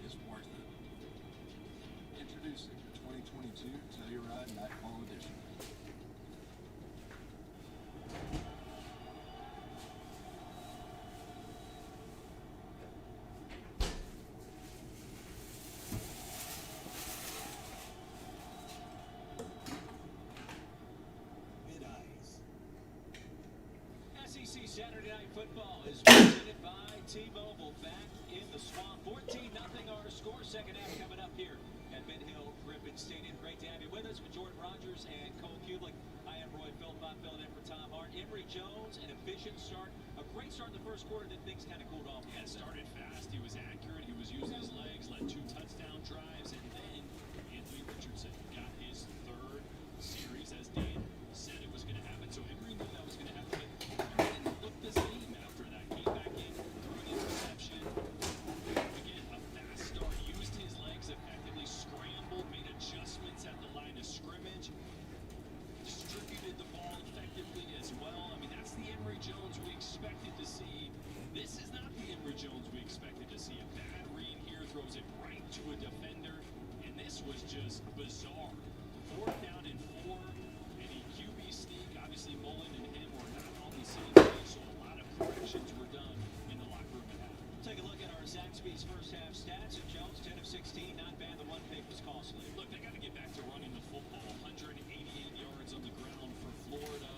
is worth it. Introducing the 2022 Telluride Nightfall Edition. SEC Saturday Night Football is presented by T-Mobile. Back in the swamp, 14-0 our score. Second half coming up here at Mid-Hill Griffin Stadium. Great to have you with us with Jordan Rogers and Cole Kublik. I am Roy Philpott, filling in for Tom Hart. Emory Jones, an efficient start. A great start in the first quarter. Then things kind of cooled off. Yeah, started fast. He was accurate. He was using his legs. Led 2 touchdown drives, and then Anthony Richardson got his 3rd series, as Dan said it was going to happen. So Emory knew that was going to happen. But he didn't look the same after that. Came back in, threw an interception. Again, a fast start. Used his legs effectively. Scrambled. Made adjustments at the line of scrimmage. Distributed the ball effectively as well. I mean, that's the Emory Jones we expected to see. This is not the Emory Jones we expected to see. A bad read here, throws it right to a defender, and this was just bizarre. 4th down and 4, and a QB sneak. Obviously, Mullen and him were not on the same page, so a lot of corrections were done in the locker room at half. Take a look at our Zaxby's first half stats. And Jones, 10 of 16, not bad. The one pick was costly. Look, they got to get back to running the football. 188 yards on the ground for Florida.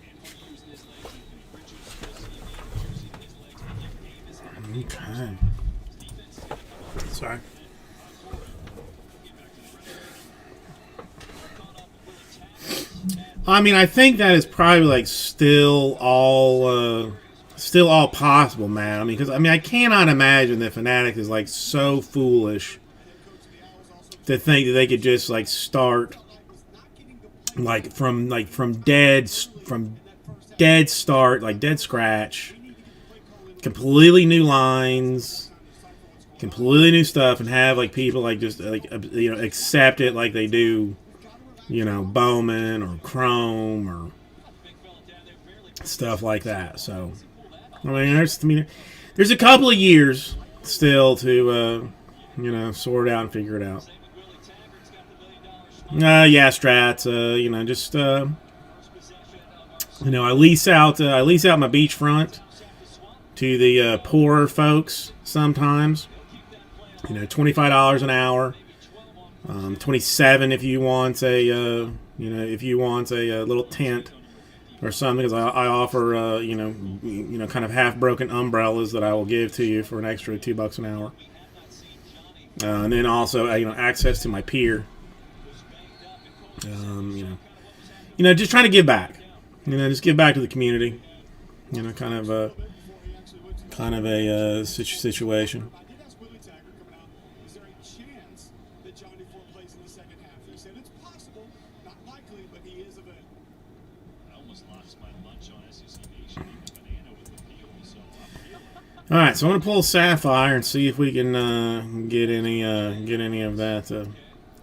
And when using his legs, Anthony Richardson was using his legs. But Nick Davis had a big Okay. defense is going to come up. Sorry. Get back to the rest. Caught up with attacks. I think that is probably like still all possible, man. Because I cannot imagine that Fanatic is like so foolish to think that they could just like start from dead start, like dead scratch, completely new lines, completely new stuff, and have like people like just like accept it like they do, Bowman or Chrome or stuff like that. So there's a couple of years still to sort out and figure it out. Yeah, Strats. I lease out my beachfront to the poorer folks sometimes. $25 an hour. 27 if you want a little tent or something, because I offer kind of half broken umbrellas that I will give to you for an extra $2 an hour. And then also access to my pier. Just trying to give back. Just give back to the community. You know, kind of a situation. I did ask Willie Taggart coming out, is there a chance that Johnny Ford plays in the second half? He said it's possible, not likely, but he is available. I almost lost my lunch on SEC Nation eating a banana with the peel, so I'm feeling it. All right, so I'm gonna pull Sapphire and see if we can get any of that.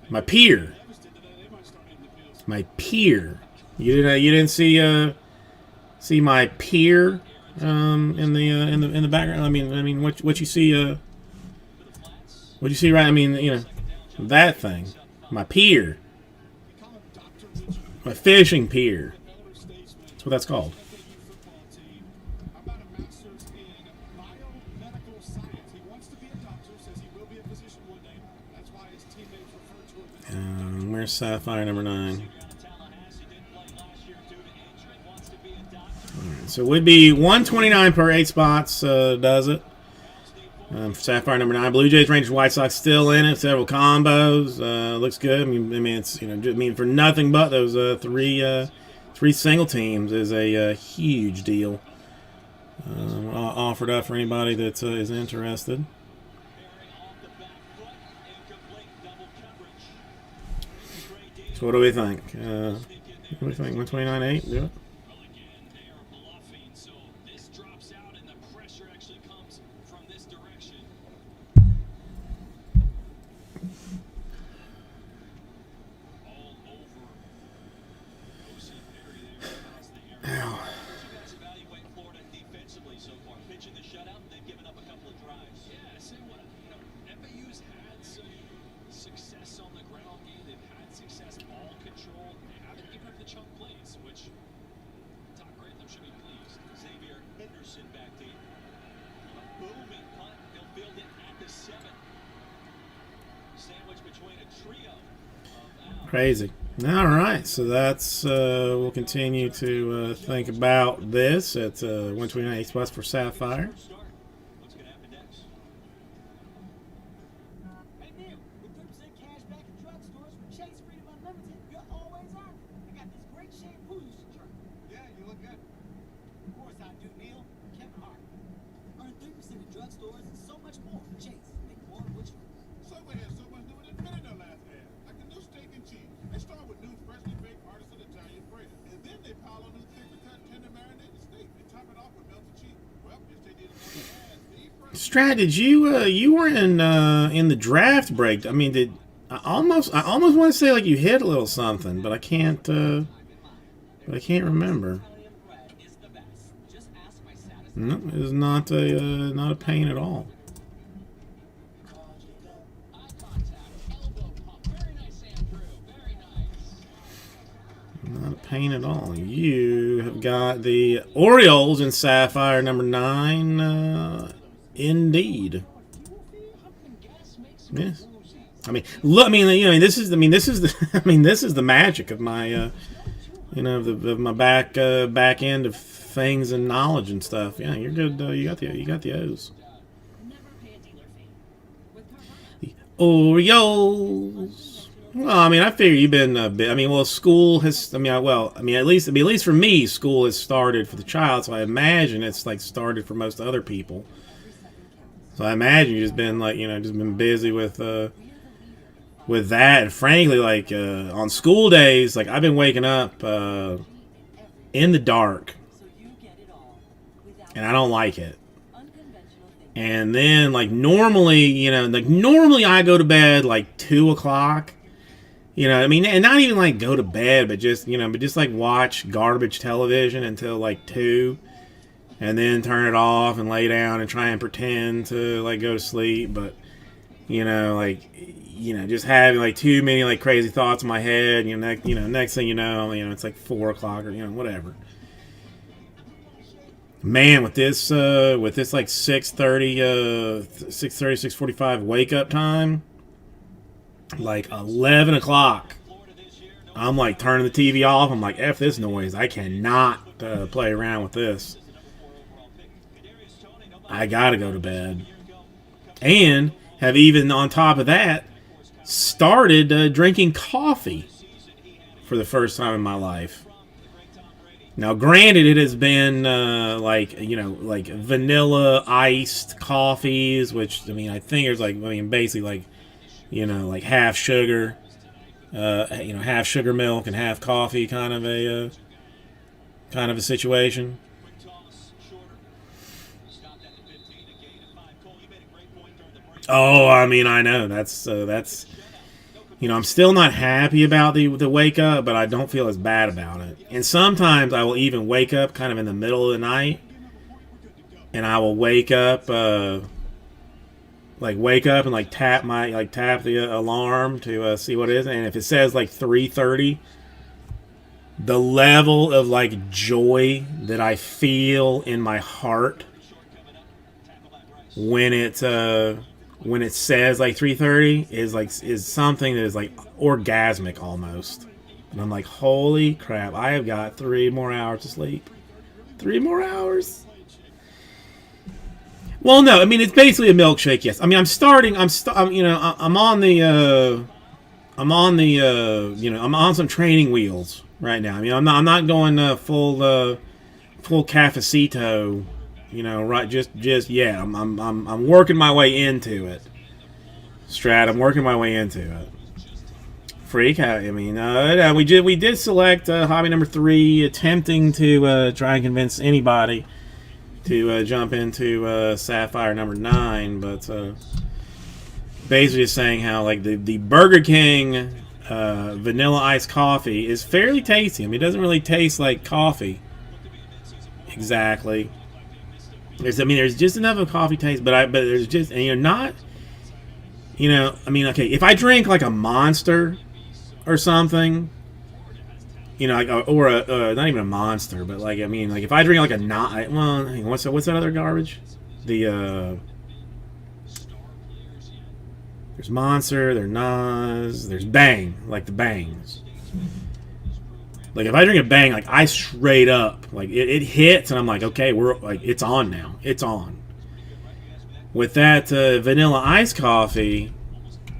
My peer. You didn't see my peer in the background. I mean what you see what you see right? I mean, you know, that thing. My peer. My fishing pier. That's what that's called. How about a master's in biomedical science? He wants to be a doctor, says he will be a physician one day. That's why his teammates refer to him as Where's Sapphire number 9? Alright, so it would be 129 per 8 spots, does it. Sapphire number 9. Blue Jays, Rangers, White Sox still in it. Several combos. Looks good. I mean, it's, you know, for nothing but those three single teams is a huge deal. Offered up for anybody that is interested. So what do we think? What do we think? 129.8? Do it. Well, again, they are bluffing, so this drops out and the pressure actually comes from this direction. All over Jose Perry there across the area. Ow. How would you guys evaluate Florida defensively so far? Pitching the shutout, they've given up a couple of drives. Yeah, I say what, you know, FAU's had some success on the ground game. They've had success ball control. They haven't given up the chunk plays, which Todd Grantham should be pleased. Xavier Henderson back deep. A booming punt. He'll field it at the 7. Sandwich between a trio of outs. Crazy. All right, so that's we'll continue to think about this at 129 spots for Sapphire. Start. What's going to happen next? Hey Neil, with 3% cash back at drugstores from Chase Freedom Unlimited, you're always earning. I got this great shampoo you should try. Yeah, you look good. Of course I do, Neil. Kevin Hart. Earn 3% at drugstores and so much more. Chase, make more of what you Subway has so much new in it, better than last ad. Like the new steak and cheese. They start with new, freshly baked artisan Italian bread. And then they pile on new thicker cut, tender marinated steak. And top it off with melted cheese. Well, yes, they did it on the ad. Beef fresh. Strat, did you were in the draft break? I mean, I almost want to say like you hit a little something, but I can't remember. Italian bread is the best. Just ask my satisfaction. No, it is not a pain at all. Eye contact. Elbow pump. Very nice, Andrew. Very nice. Not a pain at all. You have got the Orioles in Sapphire number 9. Indeed. Yes. I mean, look. I mean, you know, this is the magic of my, of my back end of things and knowledge and stuff. Yeah, you're good. You got the O's. Never pay a dealer fee. With Carvana. The Orioles. Well, I mean, I figure you've been a bit. I mean, well, school has. At least for me, school has started for the child. So I imagine it's like started for most other people. So I imagine you've just been been busy with that. And frankly, like on school days, like I've been waking up in the dark, and I don't like it. And then normally I go to bed like 2 o'clock. You know, I mean, and not even like go to bed, but just like watch garbage television until like 2. And then turn it off and lay down and try and pretend to like go to sleep, but just having like too many like crazy thoughts in my head. Next thing you know, it's like 4 o'clock or whatever. Man, with this like 6:30, 6:45 wake up time, like 11 o'clock, I'm like turning the TV off. I'm like, F this noise. I cannot play around with this. I gotta go to bed. And have even on top of that started drinking coffee for the first time in my life. Now, granted, it has been like, you know, like vanilla iced coffees, which, I mean, I think there's like, I mean, basically like, you know, like half sugar, you know, half sugar milk and half coffee, kind of a situation. Quick toss, shorter. Stopped at the 15, a gain of 5. Cole, you made a great point during the break. Oh, I mean, I know that's, you know, I'm still not happy about the wake up, but I don't feel as bad about it. And sometimes I will even wake up kind of in the middle of the night, and I will wake up, and like tap the alarm to see what it is. And if it says like 3:30, the level of like joy that I feel in my heart when it says like 3:30 is something that is like orgasmic almost. And I'm like, holy crap, I have got 3 more hours to sleep. 3 more hours. Well, no, I mean, it's basically a milkshake, yes. I mean, I'm on some training wheels right now. I mean, I'm not going full cafecito, you know, right just yet. I'm working my way into it. Strat, I'm working my way into it. Freak, I mean, we did select hobby number 3, attempting to try and convince anybody to jump into Sapphire number 9, but basically just saying how like the Burger King vanilla iced coffee is fairly tasty. I mean, it doesn't really taste like coffee exactly. There's just enough of coffee taste, but there's just, and you're not, you know, I mean, okay, if I drink like a Monster or something, you know, like, or not even a Monster, but like, I mean, like if I drink like what's that other garbage? There's Monster, there's Nas, there's Bang, like the Bangs. Like if I drink a Bang, like I straight up, like it hits, and I'm like, okay, we're like, it's on now, it's on. With that vanilla iced coffee,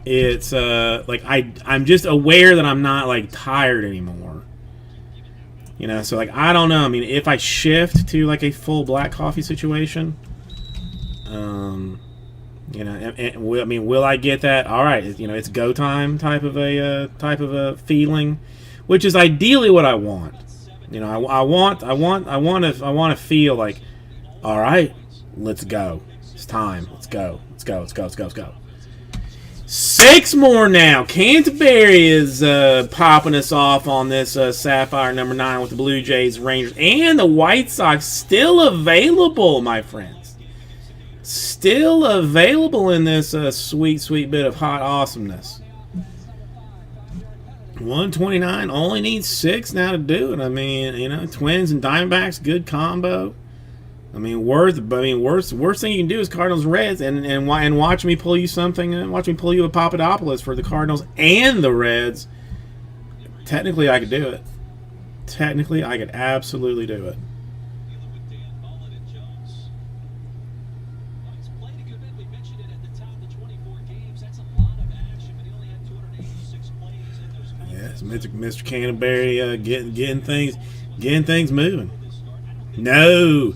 it's like I'm just aware that I'm not like tired anymore. You know, so like I don't know. I mean, if I shift to like a full black coffee situation, you know, will I get that? All right, you know, it's go time type of a feeling, which is ideally what I want. You know, I want to feel like, all right, let's go. It's time. Let's go. 6 more now. Canterbury is popping us off on this Sapphire number 9 with the Blue Jays, Rangers, and the White Sox still available, my friends. Still available in this sweet, sweet bit of hot awesomeness. 129 only needs 6 now to do it. I mean, you know, Twins and Diamondbacks, good combo. I mean, worst thing you can do is Cardinals Reds, and watch me pull you something. Watch me pull you a Papadopoulos for the Cardinals and the Reds. Technically, I could do it. Technically, I could absolutely do it. Yes, Mr. Canterbury getting things moving. No.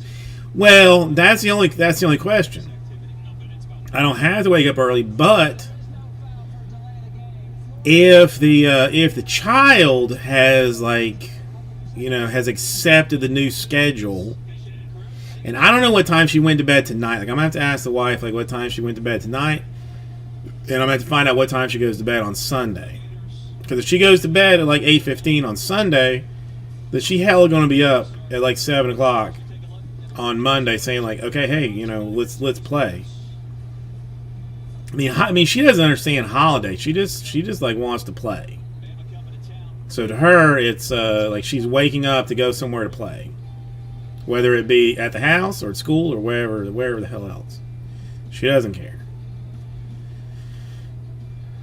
Well, that's the only question. I don't have to wake up early, but if the child has has accepted the new schedule, and I don't know what time she went to bed tonight. Like I'm gonna have to ask the wife what time she went to bed tonight, and I'm gonna have to find out what time she goes to bed on Sunday. Because if she goes to bed at like 8:15 on Sunday, then she hella gonna be up at like 7 o'clock on Monday, saying like, okay, hey, you know, let's play. I mean, she doesn't understand holiday. She just like wants to play. So to her, it's like she's waking up to go somewhere to play, whether it be at the house or at school or wherever the hell else. She doesn't care.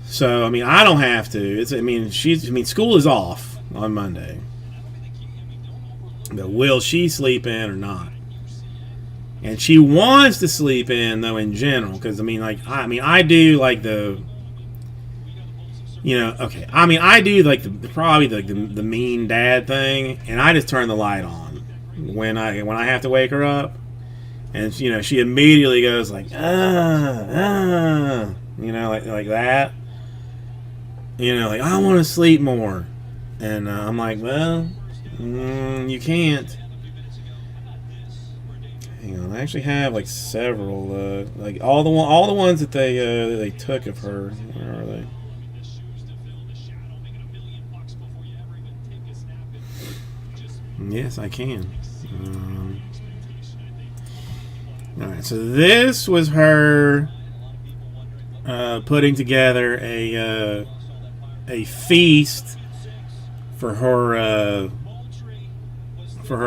So I mean, I don't have to. School is off on Monday. But will she sleep in or not? And she wants to sleep in though in general, because I do like the, you know, okay. I mean, I do like probably the mean dad thing, and I just turn the light on when I have to wake her up, and you know, she immediately goes like, you know, like that. You know, like, I want to sleep more, and I'm like, well, you can't. Hang on, I actually have like several, like all the ones that they took of her. Where are they? Yes, I can. All right, so this was her putting together a feast for her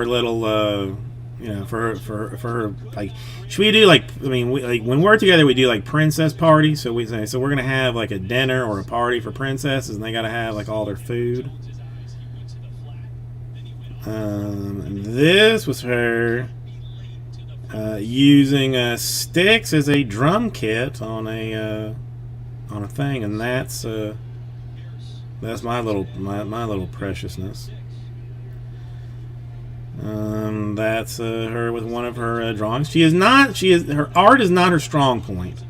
little you know, for her, like, should we do like, I mean, like when we're together we do like princess parties, so we're gonna have like a dinner or a party for princesses, and they gotta have like all their food. And this was her using sticks as a drum kit on a thing, and that's my little preciousness. That's her with one of her drawings. Her art is not her strong point.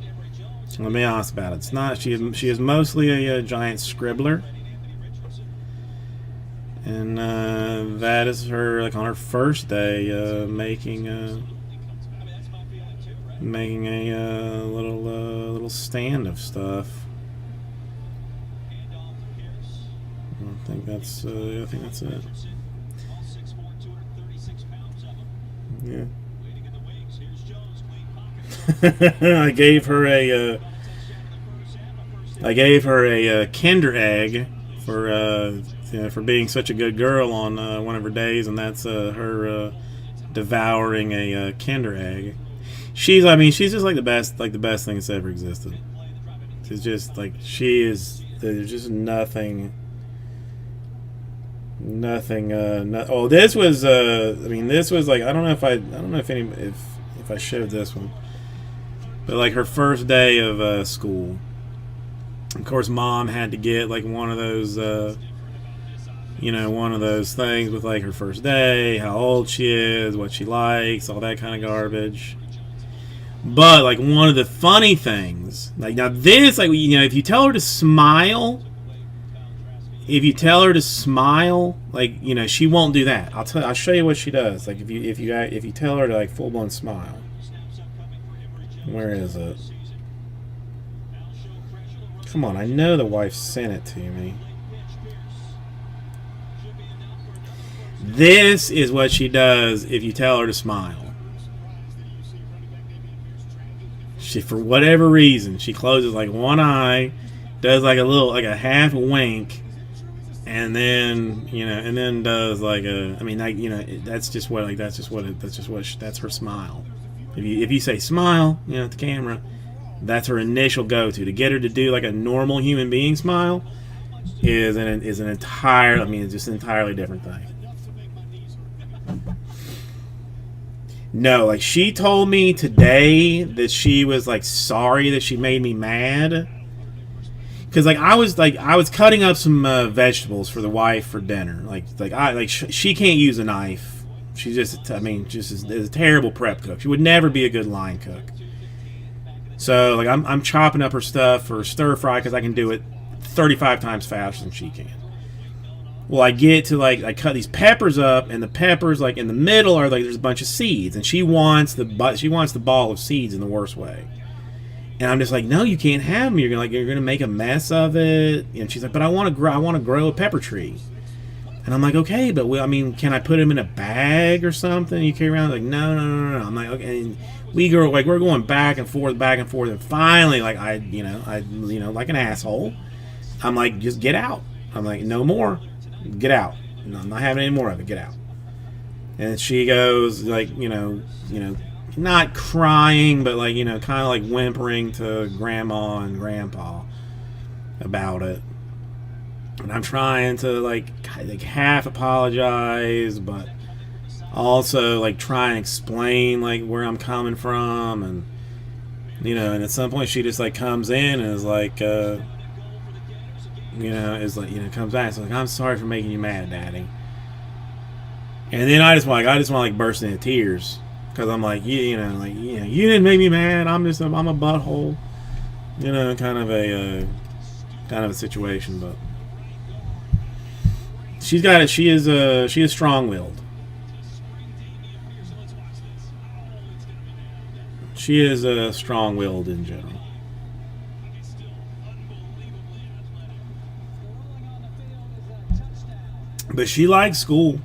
Let me be honest about it. It's not. She is mostly a giant scribbler. And that is her, like, on her first day, making a little stand of stuff. I think that's it. Yeah. I gave her a Kinder egg for being such a good girl on one of her days, and that's her devouring a Kinder egg. She's just like the best thing that's ever existed. She's just like, there's just nothing. This was this was like, I don't know if I showed this one, but like her first day of school. Of course, Mom had to get like one of those things with like her first day, how old she is, what she likes, all that kind of garbage. But like one of the funny things, like, now this, like, you know, if you tell her to smile, like, you know, she won't do that. I'll show you what she does. Like, if you tell her to like full blown smile. Where is it? Come on, I know the wife sent it to me. This is what she does if you tell her to smile. She, for whatever reason, she closes like one eye, does like a half wink, and then, you know, and then does like that's her smile. If you say smile, you know, at the camera, that's her initial go-to. To get her to do like a normal human being smile is an just an entirely different thing. No, like, she told me today that she was like sorry that she made me mad, because like I was cutting up some vegetables for the wife for dinner. She can't use a knife. She is a terrible prep cook. She would never be a good line cook. So like I'm chopping up her stuff for stir fry because I can do it 35 times faster than she can. Well, I get to like, I cut these peppers up, and the peppers, like, in the middle are like, there's a bunch of seeds, and she wants the ball of seeds in the worst way. And I'm just like, no, you can't have them. You're gonna make a mess of it. And she's like, but I want to grow a pepper tree. And I'm like, okay, but can I put them in a bag or something? You carry around? Like, no. I'm like, okay. And we're going back and forth, and finally, like, I like an asshole, I'm like, just get out. I'm like, no more. Get out. No, I'm not having any more of it. Get out. And she goes, like, not crying, but like, kind of like whimpering to Grandma and Grandpa about it. And I'm trying to like half apologize, but also like try and explain like where I'm coming from, and and at some point she just like comes in and is like, is like, comes back. It's like, I'm sorry for making you mad, Daddy. And then I just want to like burst into tears because I'm like, you didn't make me mad. I'm a butthole. Kind of a situation, but she's got it. She is strong-willed. She is strong-willed in general. But she likes school.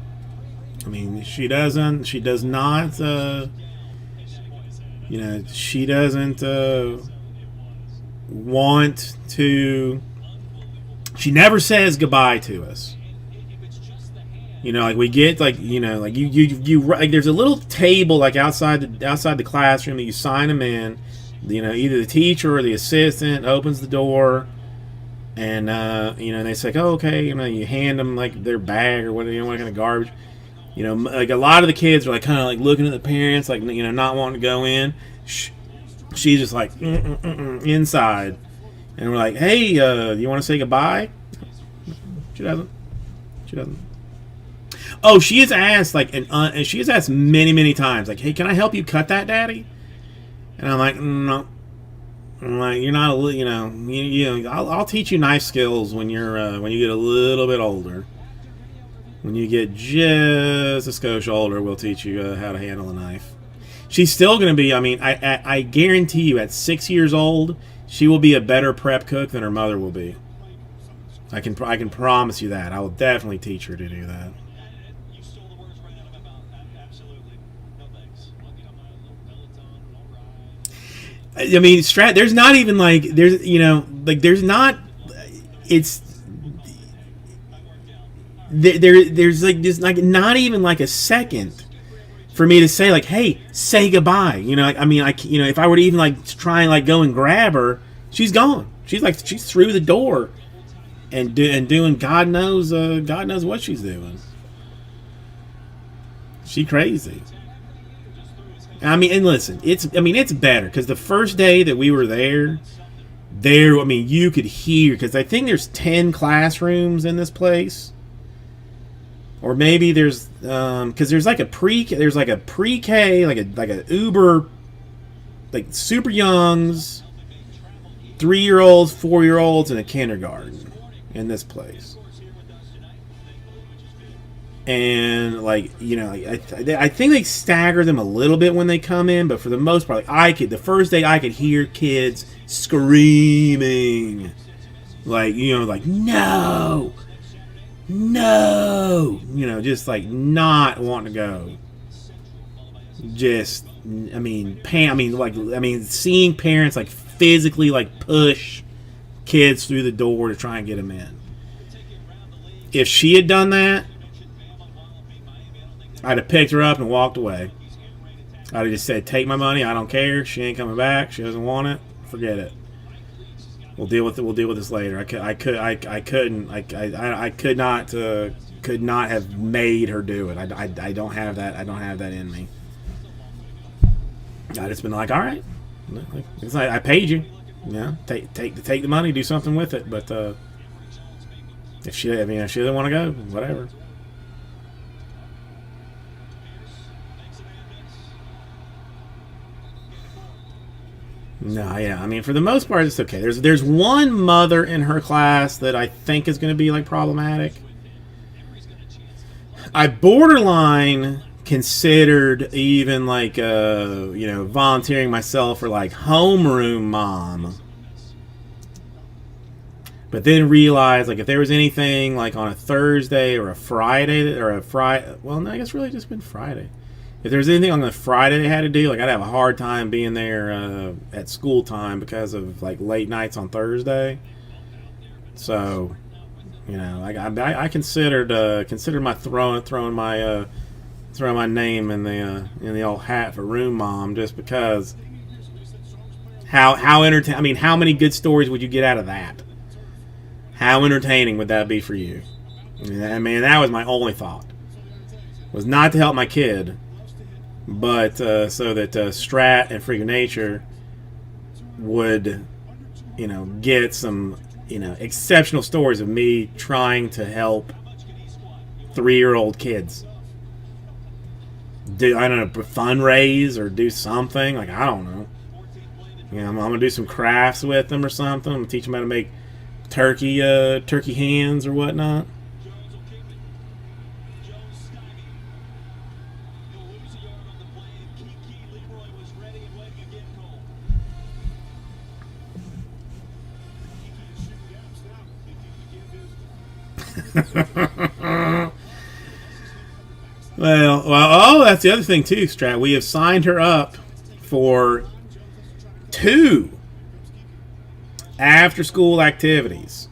I mean, she does not, she doesn't want to, she never says goodbye to us. Like we get like, like like there's a little table like outside the classroom that you sign them in. Either the teacher or the assistant opens the door. And they say, oh, okay, you hand them like their bag or whatever, what kind of garbage. Like a lot of the kids are like kind of like looking at the parents, like not wanting to go in. She's just like inside, and we're like, hey, you want to say goodbye? She doesn't. Oh, she has asked and she has asked many times, like, hey, can I help you cut that, Daddy? And I'm like, no. I'm like, you're not I'll teach you knife skills when when you get a little bit older. When you get just a skosh older, we'll teach you how to handle a knife. She's still going to be, I guarantee you, at 6 years old, she will be a better prep cook than her mother will be. I can promise you that. I will definitely teach her to do that. You stole the words right out of my mouth. Absolutely. No thanks. I'll get on my little Peloton. All right. I mean, there's not even like, there's not, it's, there's like not even like a second for me to say like, hey, say goodbye. If I were to even like try and like go and grab her, she's gone. She's through the door and doing God knows what she's doing. She crazy. And listen, it's better because the first day that we were there, you could hear, because I think there's 10 classrooms in this place. Or maybe there's because there's like a pre-K, like a Uber, like super youngs, 3-year-olds, 4-year-olds, and a kindergarten in this place. And I think they stagger them a little bit when they come in, but for the most part, the first day I could hear kids screaming, no, just like not wanting to go. Just, seeing parents like physically like push kids through the door to try and get them in. If she had done that, I'd have picked her up and walked away. I'd have just said, take my money, I don't care, she ain't coming back, she doesn't want it, forget it. We'll deal with it. We'll deal with this later. I could not have made her do it. I don't have that. I don't have that in me. I just been like, all right, it's like I paid you. Take the money, do something with it. But if she doesn't want to go, whatever. No, yeah. For the most part, it's okay. There's one mother in her class that I think is going to be like problematic. I borderline considered even like volunteering myself for like homeroom mom, but then realized like if there was anything like on a Thursday or a Friday well, no, I guess really just been Friday. If there's anything on the Friday they had to do, like I'd have a hard time being there at school time because of like late nights on Thursday. So, I considered my throwing my name in the old hat for room mom just because. How entertaining? How many good stories would you get out of that? How entertaining would that be for you? That was my only thought. Was not to help my kid. But so that Strat and Freak of Nature would, get some exceptional stories of me trying to help 3-year-old kids. I don't know, fundraise or do something. Like, I don't know. I'm going to do some crafts with them or something. I'm going to teach them how to make turkey hands or whatnot. Well, that's the other thing too, Strat. We have signed her up for 2 after-school activities.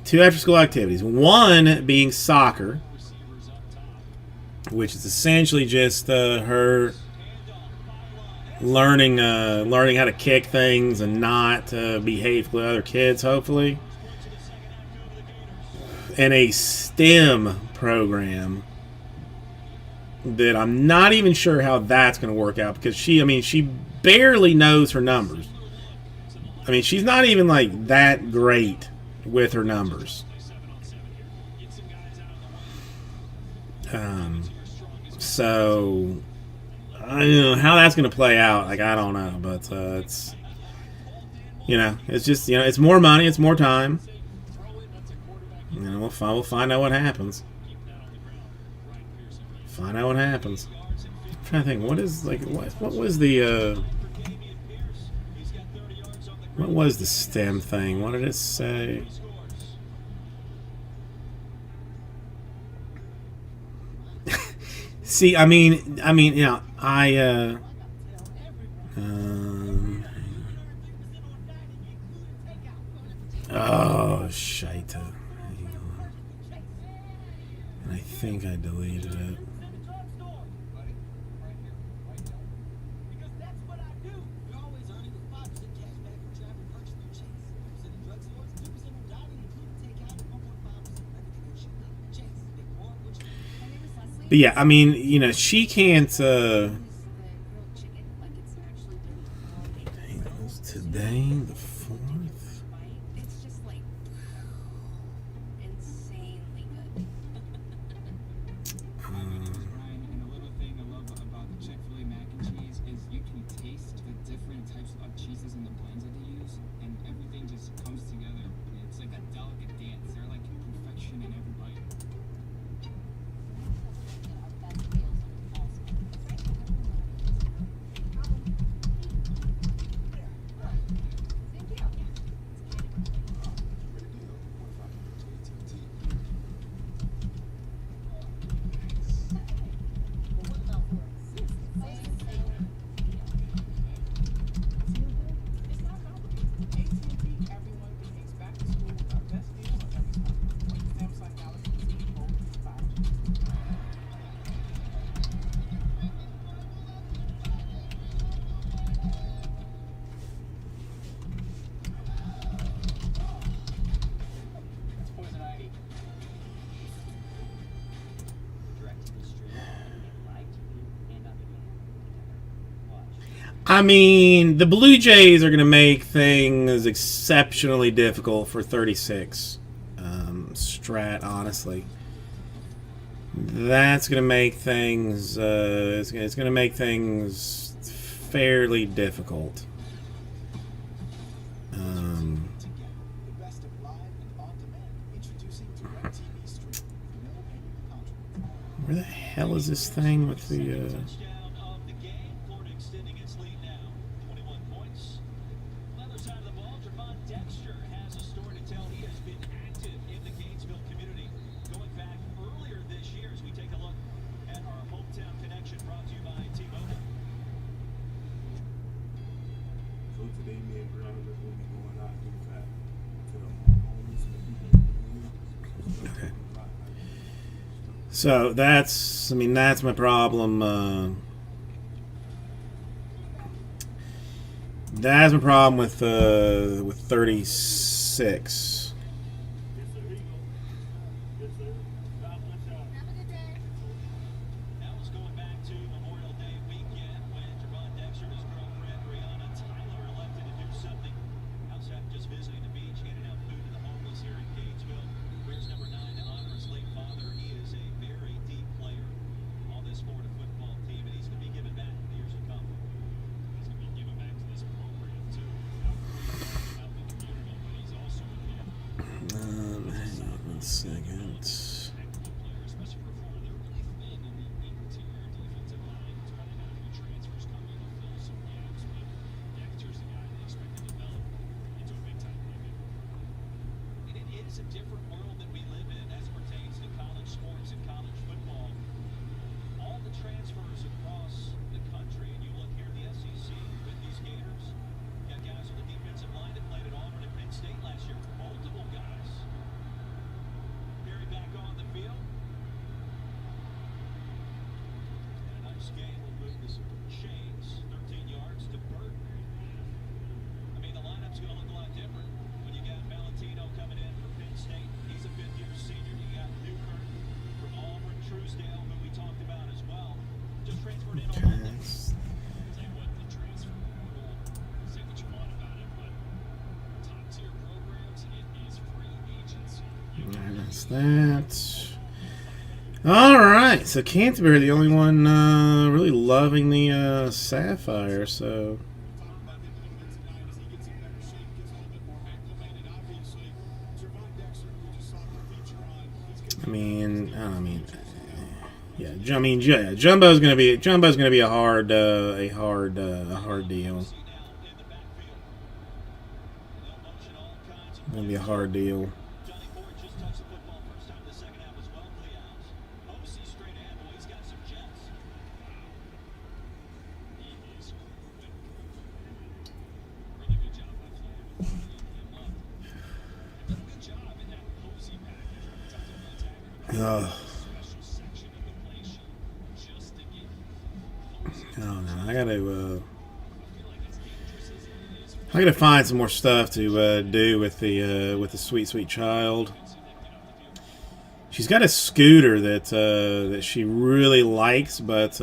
2 after-school activities. One being soccer, which is essentially just her learning how to kick things and not be hateful to other kids, hopefully. And a STEM program that I'm not even sure how that's going to work out, because she barely knows her numbers. She's not even like that great with her numbers. So I don't know how that's going to play out. Like, I don't know, but it's it's just it's more money, it's more time. We'll find out what happens. Find out what happens. I'm trying to think. What was the STEM thing? What did it say? See, oh, shite. I think I deleted it. But yeah, she can't. Today, the 4th. It's just like insanely good. Ryan, and a little thing I love about the Chick-fil-A mac and cheese is you can taste the different types of cheeses and the blends that they use, and everything just comes together. It's like a delicate dance. They're like perfection in every bite. It's not complicated. AT&T, everyone can takes back to school with our best deal on every smartphone. Like the Samsung Galaxy Z Fold 5G. That's poison ivy. Direct to the street, live TV, and on demand. Watch. The Blue Jays are going to make things exceptionally difficult for 36. Strat, honestly. That's going to make things. It's going to make things fairly difficult. The best of live and on demand. Introducing DirecTV Stream. No payment contract. Where the hell is this thing with the? Touchdown of the game. Florida extending its lead now. 21 points. On the other side of the ball, Trevon Dexter has a story to tell. He has been active in the Gainesville community. Going back earlier this year as we take a look at our hometown connection brought to you by T-Mobile. So today, me and Brianna are going to be going out and giving back to the homeless and the people in the community. Okay. So that's my problem. That's my problem with 36. Now it's going back to Memorial Day weekend when Trevon Dexter and his girlfriend Brianna Tyler elected to do something outside of just visiting the beach. He is a different world that we live in as it pertains to college sports and college football. All the transfers across the country, and you look here at the SEC with these Gators, you got guys on the defensive line that played at Auburn and Penn State last year. Multiple guys. Perry back on the field. And a nice game will move this chains 13 yards to Burton. I mean, the lineup's going to look a lot different when you got Valentino coming in for Penn State. He's a fifth-year senior. You got Newkirk from Auburn, Truesdale, who we talked about as well. Just transferred in on Monday. Tell you what, the transfer portal, say what you want about it, but top tier programs, it is free agency. That's that. All right, so Canterbury, the only one really loving the Sapphire. So Talk about him a little bit tonight as he gets in better shape, gets a little bit more acclimated. Obviously, Trevon Dexter, we just saw the feature on. He's gonna Jumbo's gonna be a hard deal. See now in the backfield. No motion, all kinds of Gonna be a hard deal. Johnny Ford just touched the football first time in the second half as well, Cleows. OC straight ahead, boy, he's got some jets. He is quick. Really good job by Flair with lining him up. They've done a good job in that Posey package. Every time they're attacking him, Ugh. special section of the play sheet just to get Oh no, I gotta I feel like it's dangerous as it is. I gotta find some more stuff to do with the sweet child. She's got a scooter that she really likes, but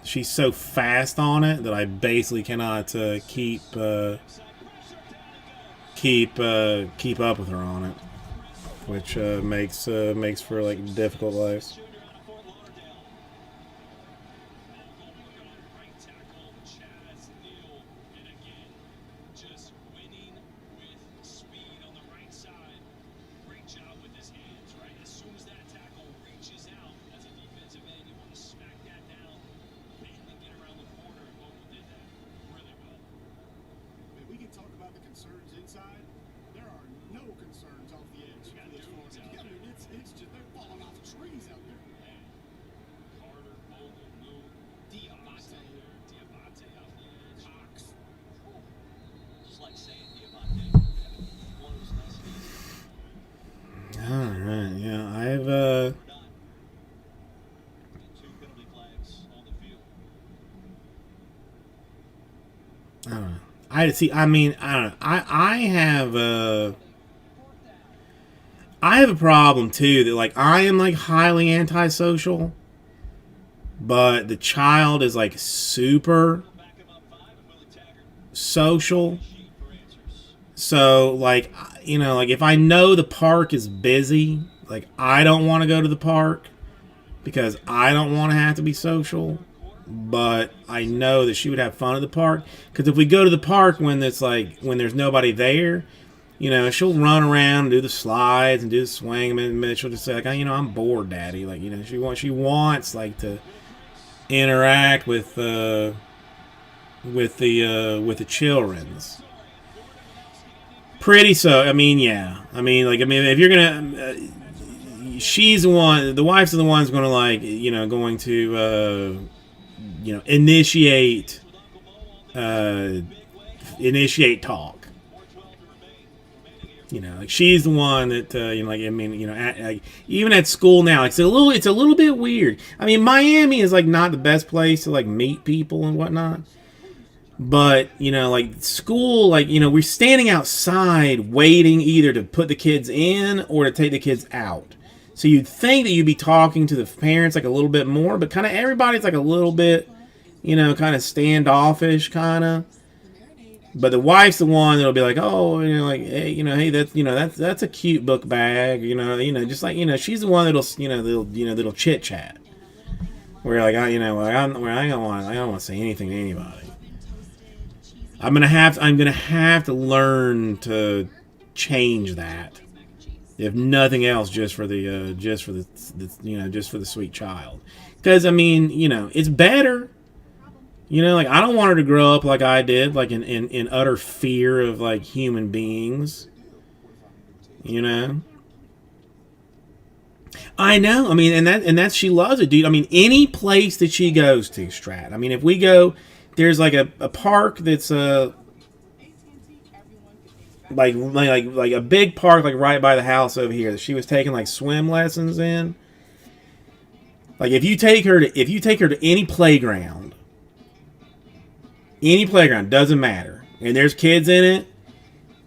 she's so fast on it that I basically cannot keep up with her on it, which makes for like difficult life. Junior out of Fort Lauderdale. Right tackle Chaz Neal, and again, just winning with speed on the right side. Great job with his hands, right? As soon as that tackle reaches out as a defensive end, you want to smack that down, bend and get around the corner, and Vogel did that really well. Man, we can talk about the concerns inside. There are no concerns off the edge. You got for this dudes Florida. out I mean, it's just they're falling off trees out there. Man, Carter, Vogel, Moon, Diabate out the edge. Cox. Just like saying Diamante. Close, nice and easy. All right, yeah, I've We're done. And 2 penalty flags on the field. I don't know. I don't know. I have a problem too that like I am like highly antisocial, but the child is like super Back him up 5 and Willie Taggart social. sheet for answers. So like like if I know the park is busy, like I don't want to go to the park because I don't want to have to be social. But I know that she would have fun at the park because if we go to the park when there's nobody there, she'll run around and do the slides and do the swing, and then she'll just say like, I'm bored, Daddy. Like she wants like to interact with the children's. Pretty so. If you're gonna. She's the one. The wife's the one's going to going to initiate talk. She's the one that even at school now, it's a little bit weird. I mean, Miami is like not the best place to like meet people and whatnot. But, school, we're standing outside waiting either to put the kids in or to take the kids out. So you'd think that you'd be talking to the parents like a little bit more, but kind of everybody's like a little bit, kind of standoffish, kind of. But the wife's the one that'll be like, oh, hey, that's a cute book bag, just like, she's the one that'll chit chat. Where like, I don't want to say anything to anybody. I'm gonna have to learn to change that, if nothing else, just for the sweet child. Because it's better. I don't want her to grow up like I did, like in utter fear of like human beings. I know. I mean, and that she loves it, dude. I mean, any place that she goes to, Strat. I mean, if we go, there's like a park that's like a big park like right by the house over here that she was taking like swim lessons in. Like if you take her to any playground, doesn't matter, and there's kids in it,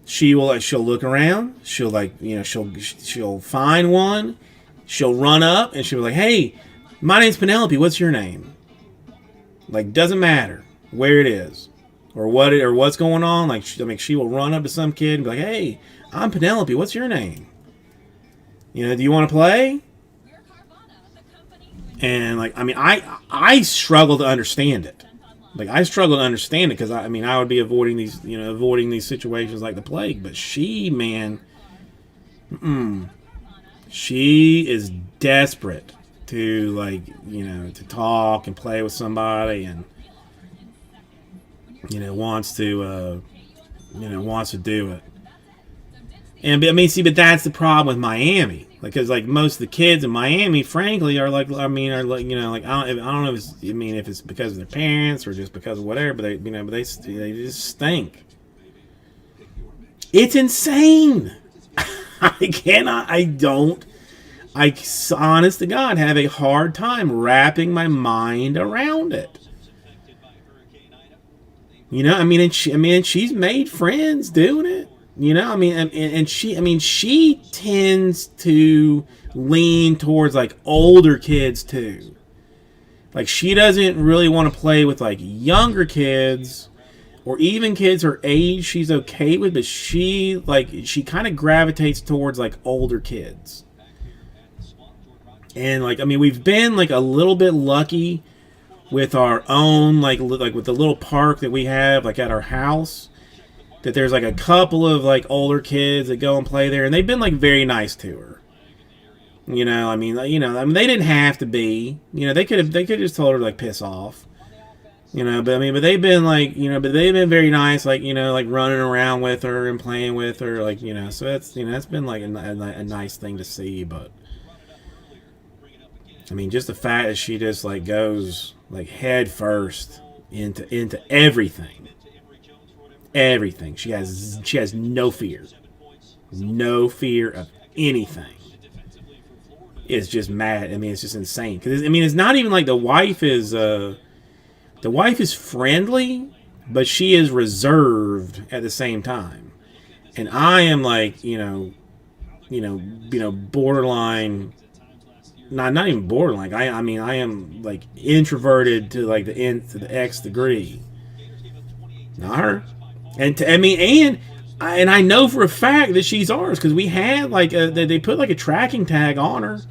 she'll look around, she'll find one, she'll run up and she'll be like, "Hey, my name's Penelope. What's your name?" Like doesn't matter where it is or what's going on. Like she will run up to some kid and be like, "Hey, I'm Penelope. What's your name? You know, do you want to play?" And like, I mean, I struggle to understand it. Like I struggle to understand it because I mean I would be avoiding these situations like the plague. But she, man, she is desperate to to talk and play with somebody, and wants to do it. And I mean, see, but that's the problem with Miami. Because like most of the kids in Miami, frankly, are like I don't know if it's because of their parents or just because of whatever, but they just stink. It's insane. I honest to God have a hard time wrapping my mind around it. And she's made friends doing it. She tends to lean towards like older kids too. Like she doesn't really want to play with like younger kids or even kids her age she's okay with, but she kind of gravitates towards like older kids. And we've been like a little bit lucky with our own like with the little park that we have like at our house, that there's like a couple of like older kids that go and play there, and they've been like very nice to her. They didn't have to be. They could have just told her to like piss off. But they've been like, but they've been very nice, like like running around with her and playing with her, like So that's that's been like a nice thing to see. But just the fact that she just like goes like head first into everything. Everything. She has no fear. No fear of anything. It's just mad. It's just insane. Because it's not even like the wife is friendly, but she is reserved at the same time. And I am like, borderline. Not even borderline. I am like introverted to like the X degree. Not her. And I know for a fact that she's ours because we had like they put like a tracking tag on her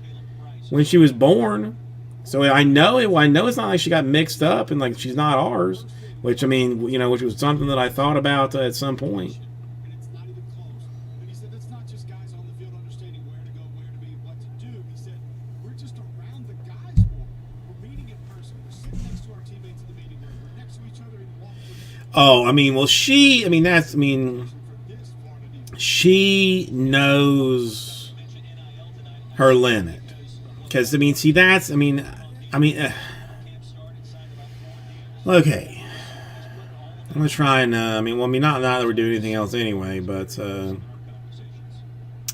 when she was born, so I know it's not like she got mixed up and like she's not ours, which which was something that I thought about at some point. And it's not even close. And he said that's not just guys on the field understanding where to go, where to be, what to do. He said we're just around the guys more. We're meeting in person. We're sitting next to our teammates in the meeting room. We're next to each other in the locker room. She knows her limit. Because, okay. I'm going to try and, not that we're doing anything else anyway, but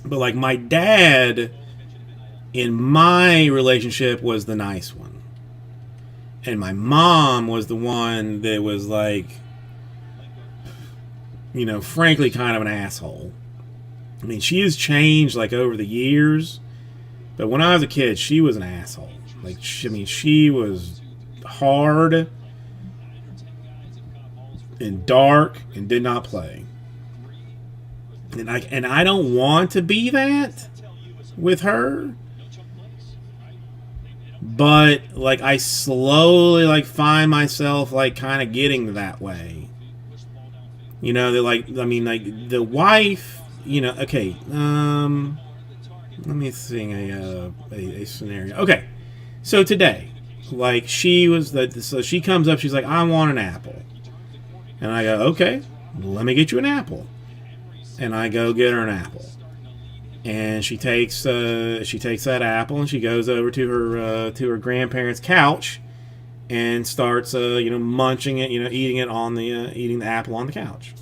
like my dad in my relationship was the nice one. And my mom was the one that was like, frankly, kind of an asshole. She has changed like over the years, but when I was a kid, she was an asshole. Like, she was hard and dark and did not play. And I don't want to be that with her. But like I slowly like find myself like kind of getting that way. The wife, okay, let me sing a scenario. Okay. So today, like so she comes up, she's like, I want an apple. And I go, okay, let me get you an apple. And I go get her an apple. and she takes that apple and she goes over to her grandparents' couch and starts munching it, eating it on the eating the apple on the couch.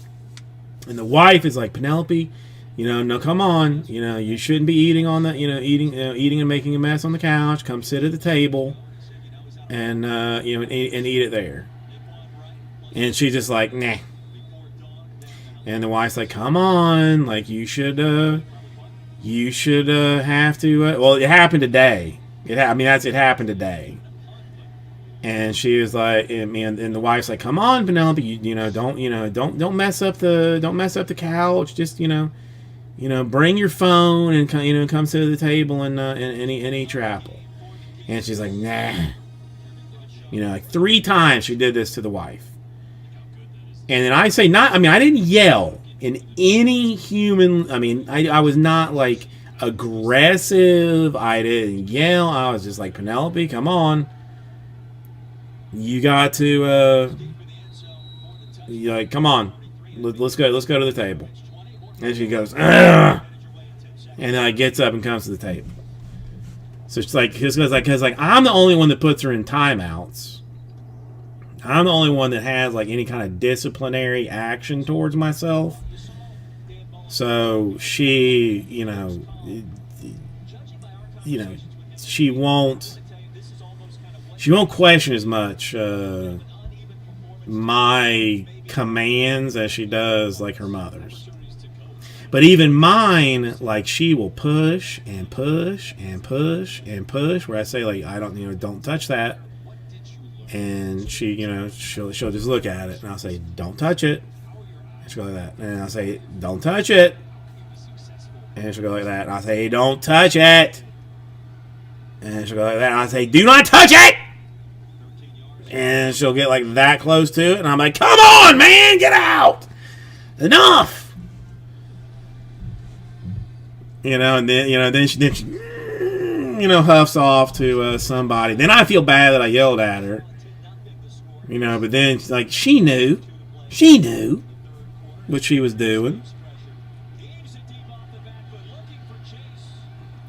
And the wife is like, Penelope, no, come on, you shouldn't be eating on the, eating and making a mess on the couch. Come sit at the table, and and eat it there. And she's just like, nah. And the wife's like, come on, like you should have to. Well, it happened today. It happened today. And she was like, and the wife's like, come on, Penelope, don't mess up the couch. Just bring your phone and come sit at the table and eat your apple. And she's like, nah. Like 3 times she did this to the wife. And then I say, I didn't yell in any human. I was not like aggressive. I didn't yell. I was just like, Penelope, come on. You got to, come on, let's go to the table. And she goes, ugh! And then gets up and comes to the table. So she's like, because I'm the only one that puts her in timeouts. I'm the only one that has like any kind of disciplinary action towards myself. So she, she won't question as much my commands as she does like her mother's. But even mine, like she will push and push and push and push. Where I say like, I don't touch that, and she, she'll just look at it, and I'll say, don't touch it, and she'll go like that, and I'll say, don't touch it, and she'll go like that, and I'll say, don't touch it, and she'll go like that, and I'll say, do not touch it. And she'll get like that close to it, and I'm like, come on, man, get out! Enough! And then she huffs off to somebody. Then I feel bad that I yelled at her. But then like she knew what she was doing.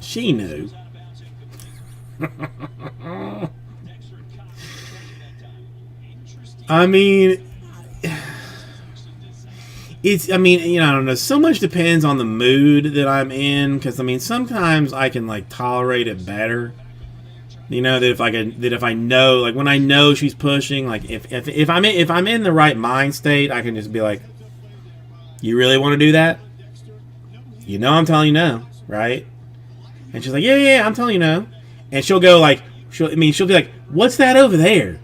She knew. I don't know. So much depends on the mood that I'm in, because sometimes I can like tolerate it better. That if I know, like when I know she's pushing, like if I'm in the right mind state, I can just be like, you really want to do that? I'm telling you no, right? And she's like, yeah, I'm telling you no. And she'll go like, she'll be like, what's that over there?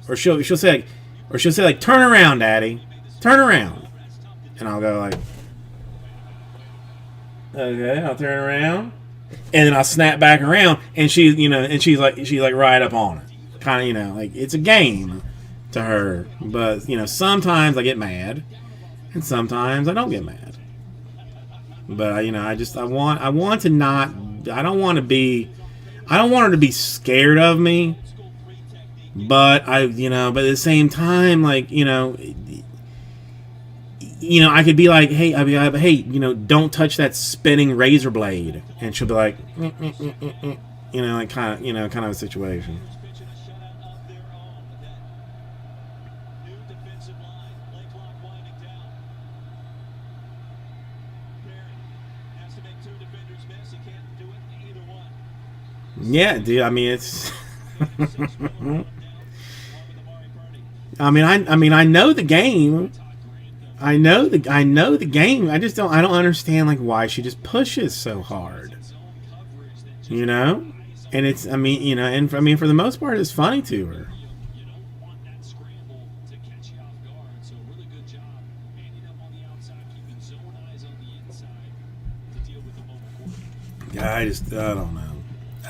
Or she'll say like, turn around, Daddy, turn around. And I'll go like, okay, I'll turn around, and then I'll snap back around, and she's like right up on it, kind of, like it's a game to her. But sometimes I get mad, and sometimes I don't get mad. But I want her to be scared of me. But but at the same time, like I could be like, hey, don't touch that spinning razor blade, and she'll be like, like kind of a situation. Yeah, dude. It's. I know the game. I know the game. I don't understand like why she just pushes so hard. And it's for the most part it's funny to her. I don't know.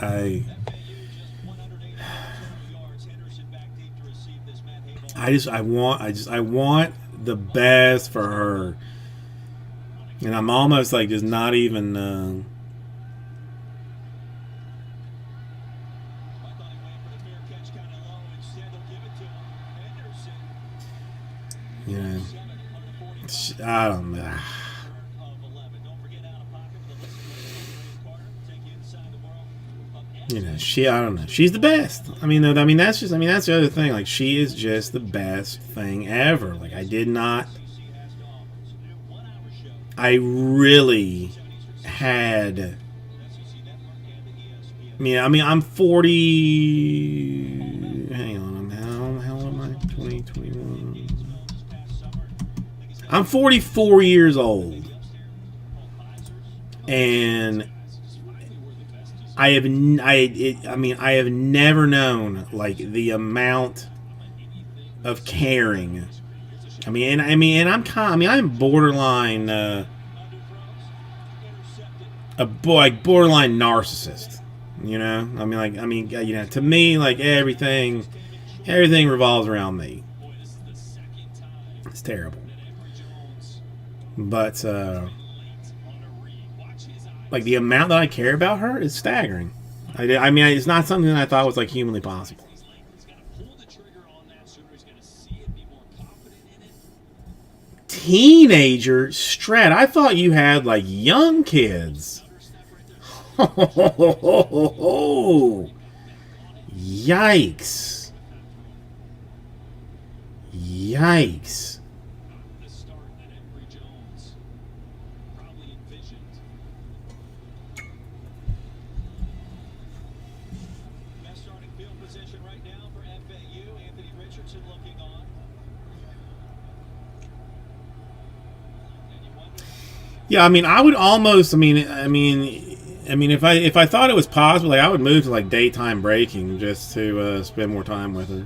I want the best for her, and I'm almost like just not even I don't know. You know, I don't know. She's the best. I mean, that's the other thing. Like, she is just the best thing ever. Like, I really had. I mean, I'm 40. Hang on, how old am I? 20, 21. I'm 44 years old, and I have never known like the amount of caring. I'm borderline borderline narcissist. You know, to me, like everything revolves around me. It's terrible, but like the amount that I care about her is staggering. It's not something that I thought was like humanly possible. Teenager Strat, I thought you had like young kids. Yikes. Yikes. Best starting field position right now for FAU. Anthony Richardson looking on. Yeah, I would almost. If I thought it was possible, like I would move to like daytime breaking just to spend more time with her.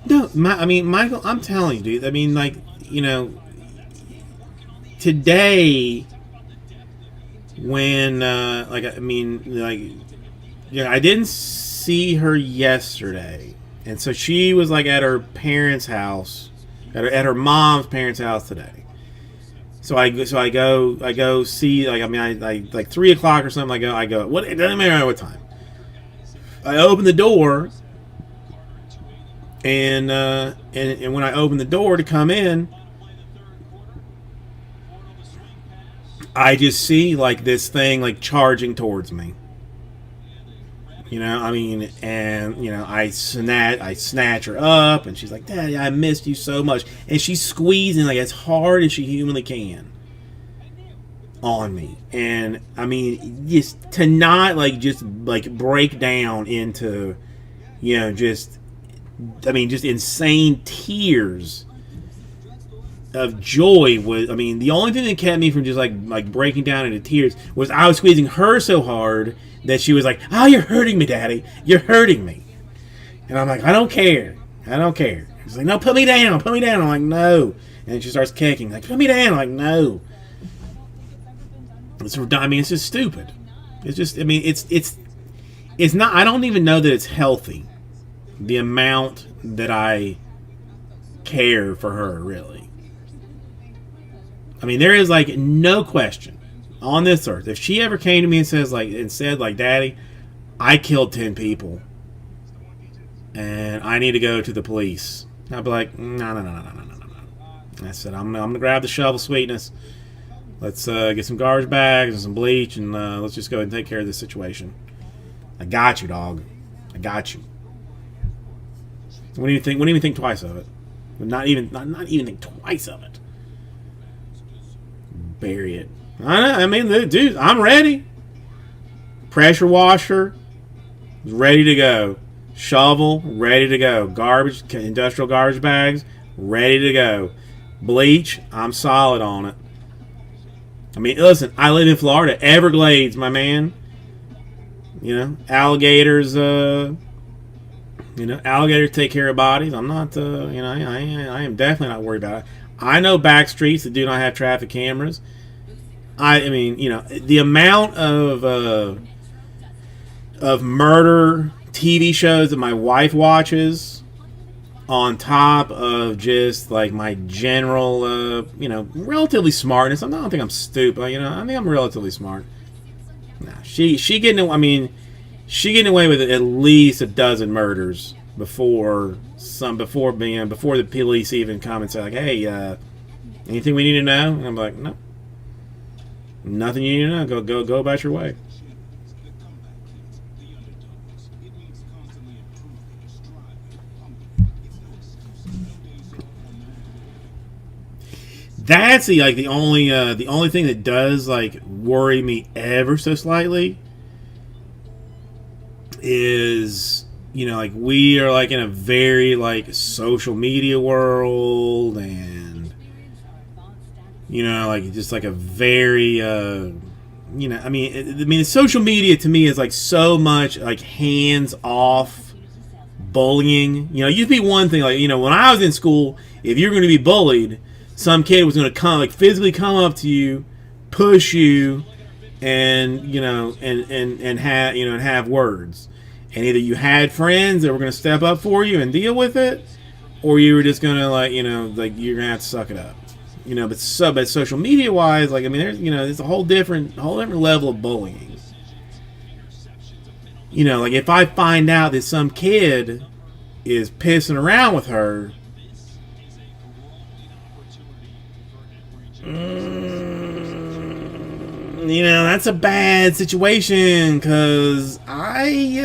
No, Michael, I'm telling you, dude. Today, when I didn't see her yesterday, and so she was like at her parents' house, at her mom's parents' house today. So I go see, like 3 o'clock or something. I go. What? It doesn't matter what time. I open the door, and when I open the door to come in, I just see like this thing like charging towards me. I snatch her up, and she's like, "Daddy, I missed you so much," and she's squeezing like as hard as she humanly can on me, and just to not break down into, just insane tears of joy was. The only thing that kept me from just like breaking down into tears was I was squeezing her so hard that she was like, "Oh, you're hurting me, Daddy. You're hurting me." And I'm like, "I don't care. I don't care." She's like, "No, put me down. Put me down." I'm like, "No." And she starts kicking. Like, "Put me down." I'm like, "No." It's just stupid. It's just, it's not, I don't even know that it's healthy. The amount that I care for her, really. There is like no question on this earth, if she ever came to me and said, "Daddy, I killed 10 people and I need to go to the police," I'd be like, no. I said, I'm gonna grab the shovel sweetness. Let's get some garbage bags and some bleach, and let's just go ahead and take care of this situation. I got you, dog. I got you. Wouldn't even think twice of it. Not even think twice of it. Bury it. Dude, I'm ready. Pressure washer, ready to go. Shovel, ready to go. Garbage, industrial garbage bags, ready to go. Bleach, I'm solid on it. Listen, I live in Florida. Everglades, my man. Alligators, alligators take care of bodies. I'm not, I am definitely not worried about it. I know back streets that do not have traffic cameras. The amount of murder TV shows that my wife watches, on top of just like my general, relatively smartness. I don't think I'm stupid. I think I'm relatively smart. Nah, she getting away with at least a dozen murders before the police even come and say like, "Hey, anything we need to know?" And I'm like, "No, Nothing you need to know. Go about your way. The comeback kids, the underdogs. It means constantly improving, striving, humbling. It's no excuses, no days off, or no. That's the only thing that does like worry me ever so slightly is, you know, like we are like in a very like social media world, and you know, like just like a very you know, I mean social media to me is like so much like hands off bullying. You know, it used to be one thing, like, you know, when I was in school, if you're going to be bullied, some kid was going to come, like, physically come up to you, push you, and, you know, and have, you know, and have words. And either you had friends that were going to step up for you and deal with it, or you were just going to, like, you know, like, you're going to have to suck it up. You know, but social media wise, like, I mean, there's, you know, there's a whole different level of bullying. You know, like, if I find out that some kid is pissing around with her, you know, that's a bad situation, because you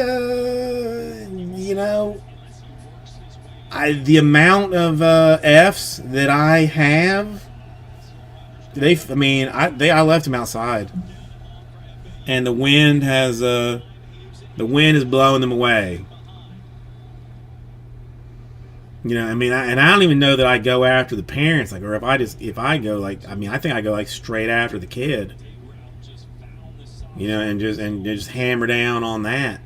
know, the amount of F's that I have, I left him outside, and the wind is blowing them away. You know, I mean, I don't even know that I go after the parents, like, or if I go, like, I mean, I think I go like straight after the kid, you know, and just hammer down on that.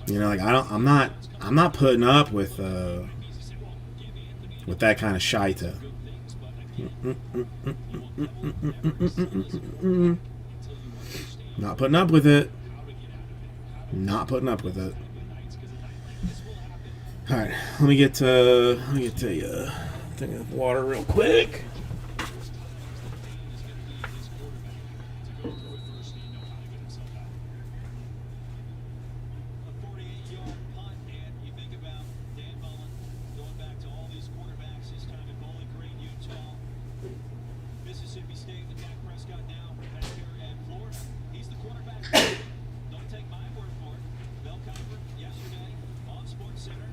You know, like, I'm not putting up with that kind of shita. Not putting up with it. Not putting up with it. All right, let me get a thing of water real quick. Mississippi State with Dak Prescott now back here at Florida. He's the quarterback. Don't take my word for it. Mel Kiper yesterday on SportsCenter,